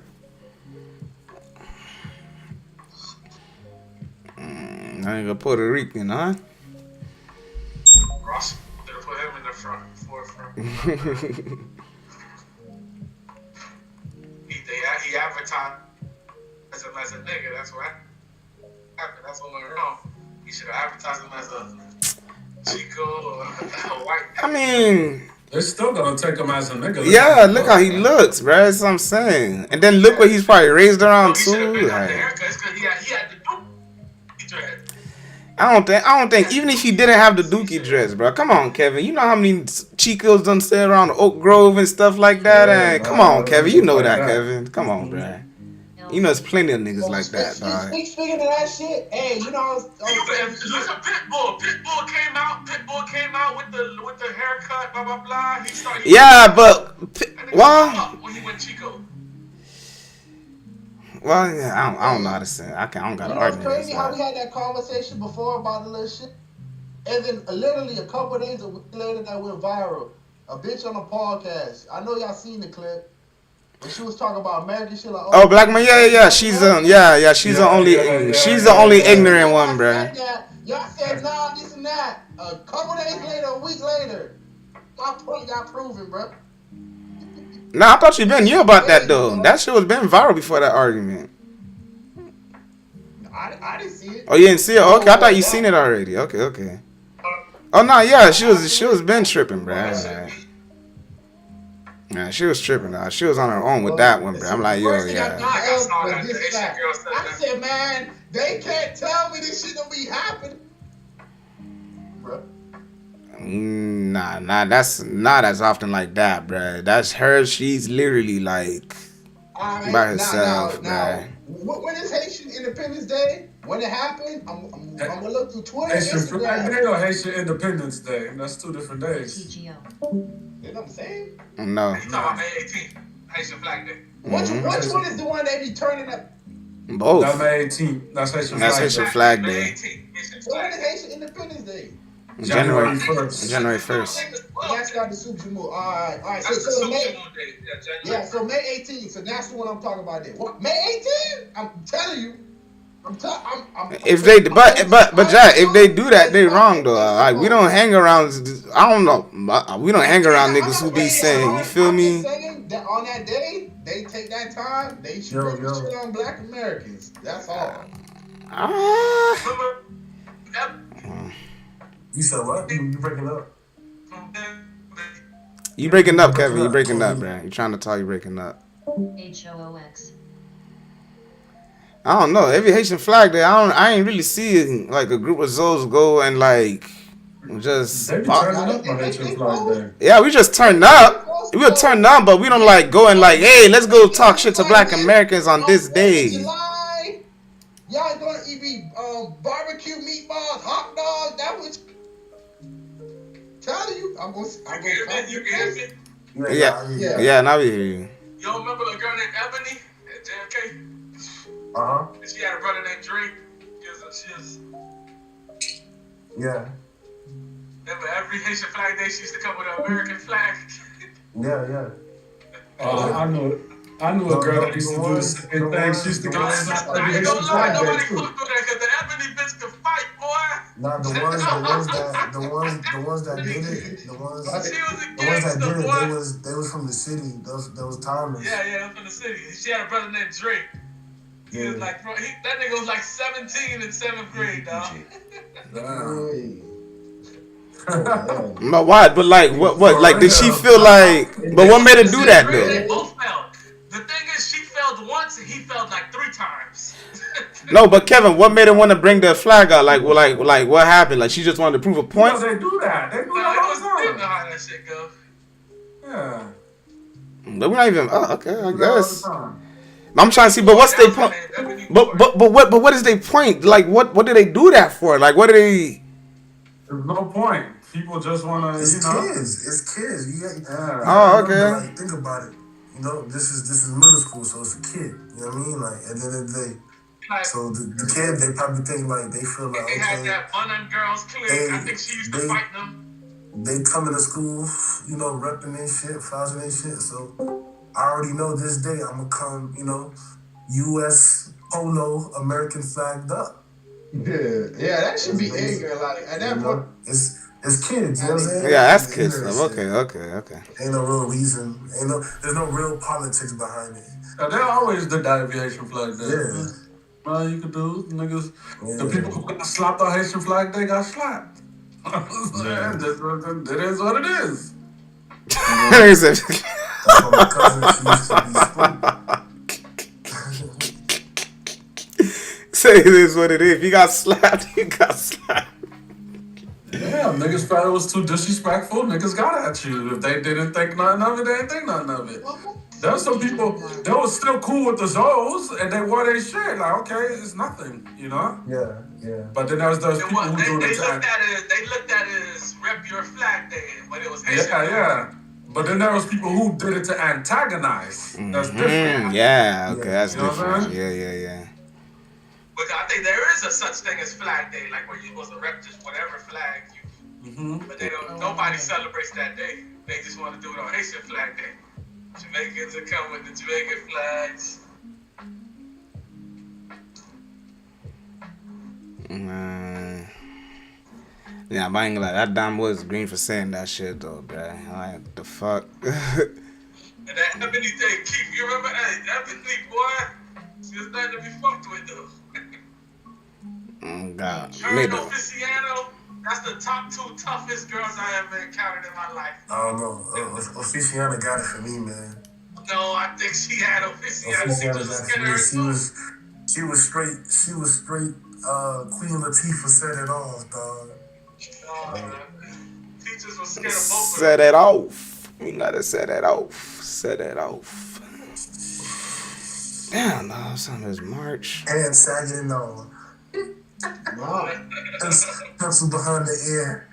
I ain't a Puerto Rican, huh? Ross, they'll put him in the forefront. He advertised him as a nigga. That's what happened. That's what went wrong. He should have advertised him as a Chico or a white. I mean, they're still gonna take him as a nigga. Yeah, look how he looks, bro. That's what I'm saying. And then look what he's probably raised around too. I don't think even if he didn't have the dookie dress, bro. Come on, Kevin. You know how many Chicos done stay around Oak Grove and stuff like that. And come on, Kevin. You know that, Kevin. Come on, bro. You know, there's plenty of niggas like that, dog. Speaking of that shit, hey, you know, I was look at Pitbull. Pitbull came out with the haircut, blah blah blah. He started. Yeah, but when he went Chico. Well, yeah, I don't know how to say it. I don't got to argue. It's crazy how we had that conversation before about the little shit, and then literally a couple of days later that went viral. A bitch on a podcast. I know y'all seen the clip. But she was talking about American shit like. Oh, black man, yeah. She's she's the only ignorant one, bro. Y'all said nah, this and that. A couple days later, a week later, y'all proven, bro. Nah, I thought you been knew about that though. That shit was been viral before that argument. I didn't see it. Oh, you didn't see it? Okay, I thought you seen it already. Okay. Oh no, yeah, she was been tripping, bro. Yeah, she was tripping. She was on her own with that one, bro. I'm like, yo, yeah. I said, man, they can't tell me this shit don't be happening, bro. Nah, that's not as often like that, bro. That's her. She's literally like by herself, bro. When is Haitian Independence Day? When it happened, I'm gonna look through Twitter. Haitian Flag Day or Haitian Independence Day? That's two different days. You know what I'm saying? No. You talking about May 18th, Haitian Flag Day. Which one is the one they be turning up? Both. That's May 18th. That's Haitian Flag Day. So when is Haitian Independence Day? January 1st. January 1st. That's got the Super Moon. All right. So May. Yeah, so May 18th. So that's the one I'm talking about. There. What? May 18th? I'm telling you. If they but Jack, if they do that, they wrong though. Like we don't hang around. I don't know. We don't hang around niggas who be saying. You feel me? That on that day, they take that time. They should shit on Black Americans. That's all. You said what? You breaking up? You breaking up, Kevin. You breaking up, bro. You trying to talk? You breaking up. HOOX. I don't know. Every Haitian Flag Day, I ain't really see like a group of Zoes go and like just. They be turning up on Haitian Flag Day. Yeah, we just turned up. We'll turn up, but we don't like go and like, hey, let's go talk shit to Black Americans on this day. Y'all gonna eat barbecue meatballs, hot dogs. That was telling you. I'm gonna you hear me? Yeah. Now we hear you. You remember a girl named Ebony at JFK? And she had a brother named Drake. Yeah. Remember every Haitian Flag Day she used to come with an American flag. Yeah. I knew a girl that used to do the same thing. She used to go inside the Haitian Flag Day nobody fucked with her because the Ebony bitch could fight, boy. Nah, the ones that did it, they was from the city. Those timers. Yeah, from the city. She had a brother named Drake. He was like, that nigga was like 17 in 7th grade, dog. But why? But like, what? Like, did she feel like? But what made her do that though? They both failed. The thing is, she failed once and he failed like 3 times. No, but Kevin, what made her want to bring the flag out? Like, what happened? Like, she just wanted to prove a point. They do that. They do that all the time. They know how that shit go. Yeah. But we're not even. Oh, okay, I guess. I'm trying to see, but what's their point? But what is their point? Like, what do they do that for? Like, what do they? There's no point. People just want to, It's kids. Oh, okay. Like, think about it. You know, this is middle school, so it's a kid. You know what I mean? Like, at the end of the day, So the kids, they probably think like they feel like They had that fun and girls clique. I think she used to fight them. They coming to school, you know, repping their shit, flouting their shit. So I already know this day I'm gonna come, you know, U.S. polo, American flagged up. Yeah, that should be ignorant. Like at that point, it's kids. You know what I'm saying? Yeah, that's kids stuff. Okay. Ain't no real reason. There's no real politics behind it. They always did that aviation flag day. Yeah. Well, you could do niggas. Yeah. The people who got slapped on Haitian flag day got slapped. Yeah. It is what it is. Say it is what it is. If you got slapped, you got slapped. Yeah, niggas felt it was too disrespectful. Niggas got at you. If they didn't think nothing of it, they didn't think nothing of it. There was some people that was still cool with the Zoes, and they wore their shit. Like, okay, it's nothing, you know? Yeah. But then there's those people who do They the looked at it as rep your flag day, but it was Haitian. Yeah. But then there was people who did it to antagonize. That's different. Yeah, okay, that's You know what I'm different. Yeah. But I think there is a such thing as flag day, like where you're supposed to rep just whatever flag you. But they don't. Nobody celebrates that day. They just want to do it on Haitian flag day. Jamaicans are coming with the Jamaican flags. Yeah, but I ain't gonna lie, that damn was green for saying that shit though, bruh. Like, the fuck? And that Ebony thing, Keith, you remember that? Ebony, boy, she was nothing to be fucked with though. God. Her and Oficiano, that's the top 2 toughest girls I ever encountered in my life. I don't know. Oficiana got it for me, man. No, I think she had Oficiano. She was straight Queen Latifah set it off, dog. Teachers were scared of both of them. Set it off. We gotta set it off. Set it off. Damn, no, something is March. And sagging and all. Pencil behind the ear.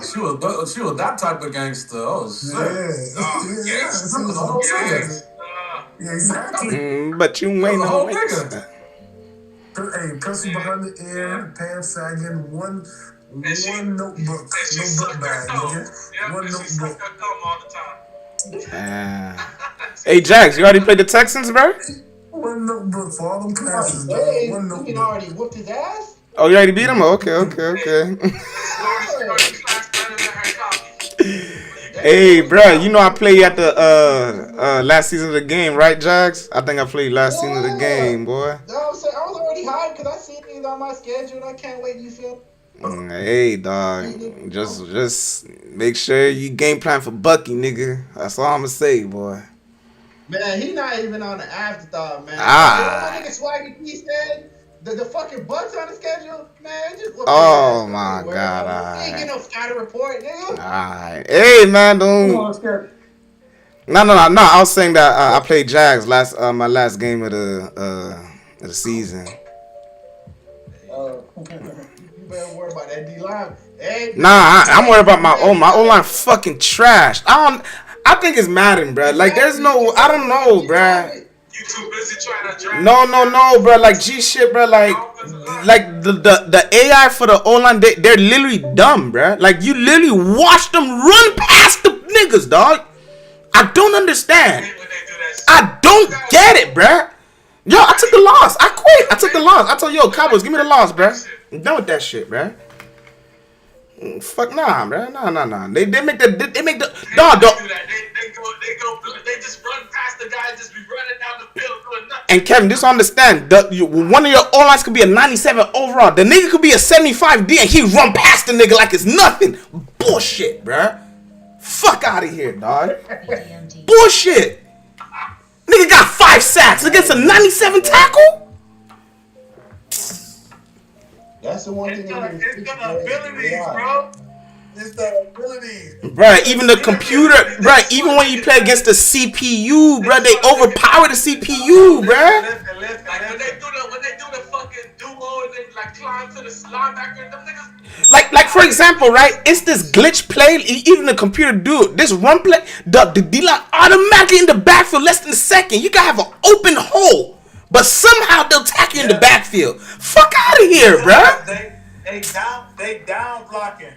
She was that type of gangster. Oh shit. Yeah, exactly. But you ain't no nigga. Hey, pencil behind the ear, pants sagging, one notebook, no book bag, nigga. One notebook. Hey, Jax, you already played the Texans, bro? One notebook for all them classes, dog. One notebook. You already whooped his ass? Oh, you already beat him? Okay. Hey, bro, you know I played at the last season of the game, right, Jax? I think I played last season of the game, boy. No, I'm saying I was already hyped because I seen things on my schedule and I can't wait. You feel? Hey, dog, just make sure you game plan for Bucky, nigga. That's all I'ma say, boy. Man, he not even on the afterthought, man. Ah. Nigga Swaggy P said the fucking Bucks on the schedule, man. Just oh my God! He ain't get no scouting report, nigga. Alright, hey man, don't. No. I was saying that I played Jags my last game of the season. You better worry about that D-line. Hey, I'm worried about my O-line fucking trash. I think it's Madden, bro. Like there's no, I don't know, bro. You too busy trying to draft. No, bro. Like G shit, bro. Like the AI for the O-line, they're literally dumb, bro. Like you literally watch them run past the niggas, dog. I don't understand. I don't get it, bro. Yo, I took the loss. I quit. I took the loss. I told yo, Cowboys, give me the loss, bro. I'm done with that shit, bro. Fuck nah, bro. Nah. They make the dog. They just run past the guy, just be running down the field doing nothing. And Kevin, just understand, one of your O-lines could be a 97 overall. The nigga could be a 75 D, and he run past the nigga like it's nothing. Bullshit, bro. Fuck out of here, dog. Bullshit. Nigga got 5 sacks against a 97 tackle. That's the one thing. It's the abilities, bro. It's the abilities. Bruh, even the computer, bruh, even when you play against the CPU, bruh, they overpower the CPU, bruh. Listen. Like when they do the fucking duo and they like climb to the linebacker, them niggas. Like for example, right? It's this glitch play. Even the computer do it. This run play, the D-line automatically in the backfield less than a second. You gotta have an open hole. but somehow they'll tackle you in the backfield. Fuck out of here, bruh. They down blocking.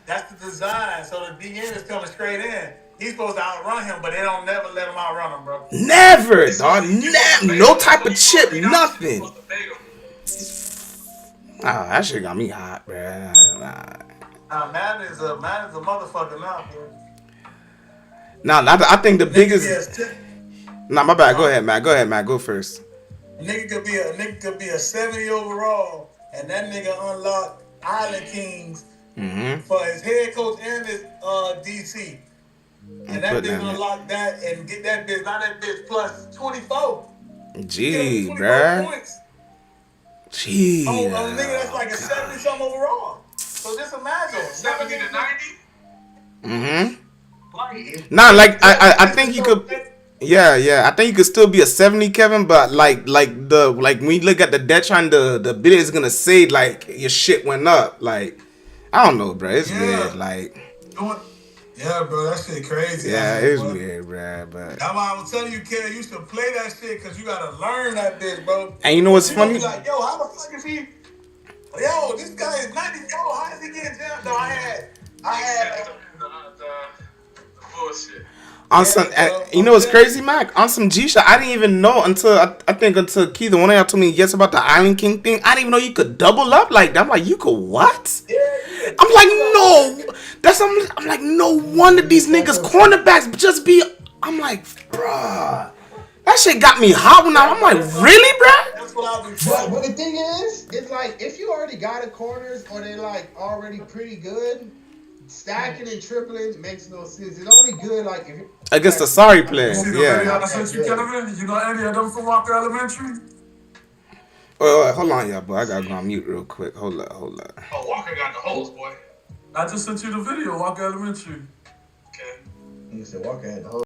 That's the design. So the DN is coming straight in. He's supposed to outrun him, but they don't never let him outrun him, bro. Never, dog. No type of chip, nothing. Oh, that shit got me hot, bruh. Man is a motherfucker now, bro. Nah, I think the biggest. Nah, my bad. Go ahead, man. Go first. Nigga could be a 70 overall, and that nigga unlocked Island Kings for his head coach and his DC. And that bitch unlock that and get that bitch. Now that bitch plus 24. Gee, bruh. Gee. Oh, a nigga that's like a 70 something overall. So just imagine 70 to 90. Nah, like I think you could. Yeah. I think you could still be a 70, Kevin. But like when you look at the deadline, the bid is gonna say like your shit went up. Like I don't know, bro. It's weird. Like. Yeah, bro, that shit crazy. Yeah, it's weird, bro. But that's why I was telling you, kid, you should play that shit because you gotta learn that bitch, bro. And you know what's funny? Be like, yo, how the fuck is he? Yo, this guy is 90. Yo, how is he getting jammed? No, I had the bullshit. On some, you know what's crazy, Mac? On some G shit, I didn't even know until I think until Keith, the one of y'all told me yes about the Island King thing. I didn't even know you could double up like that. I'm like, you could what? Yeah. I'm like, no. I'm like, no wonder these niggas cornerbacks just be. I'm like, bruh. That shit got me hot when I'm like, really, bruh? That's what I've been. But the thing is, it's like if you already got a corners or they're like already pretty good. Stacking and tripling makes no sense. It's only good like if against the sorry players. See the video I sent you, Kevin? You know any of them from Walker Elementary? Wait, hold on, y'all, boy. I gotta go on mute real quick. Hold up. Oh, Walker got the holes, boy. I just sent you the video, Walker Elementary. Okay. You said Walker had the holes.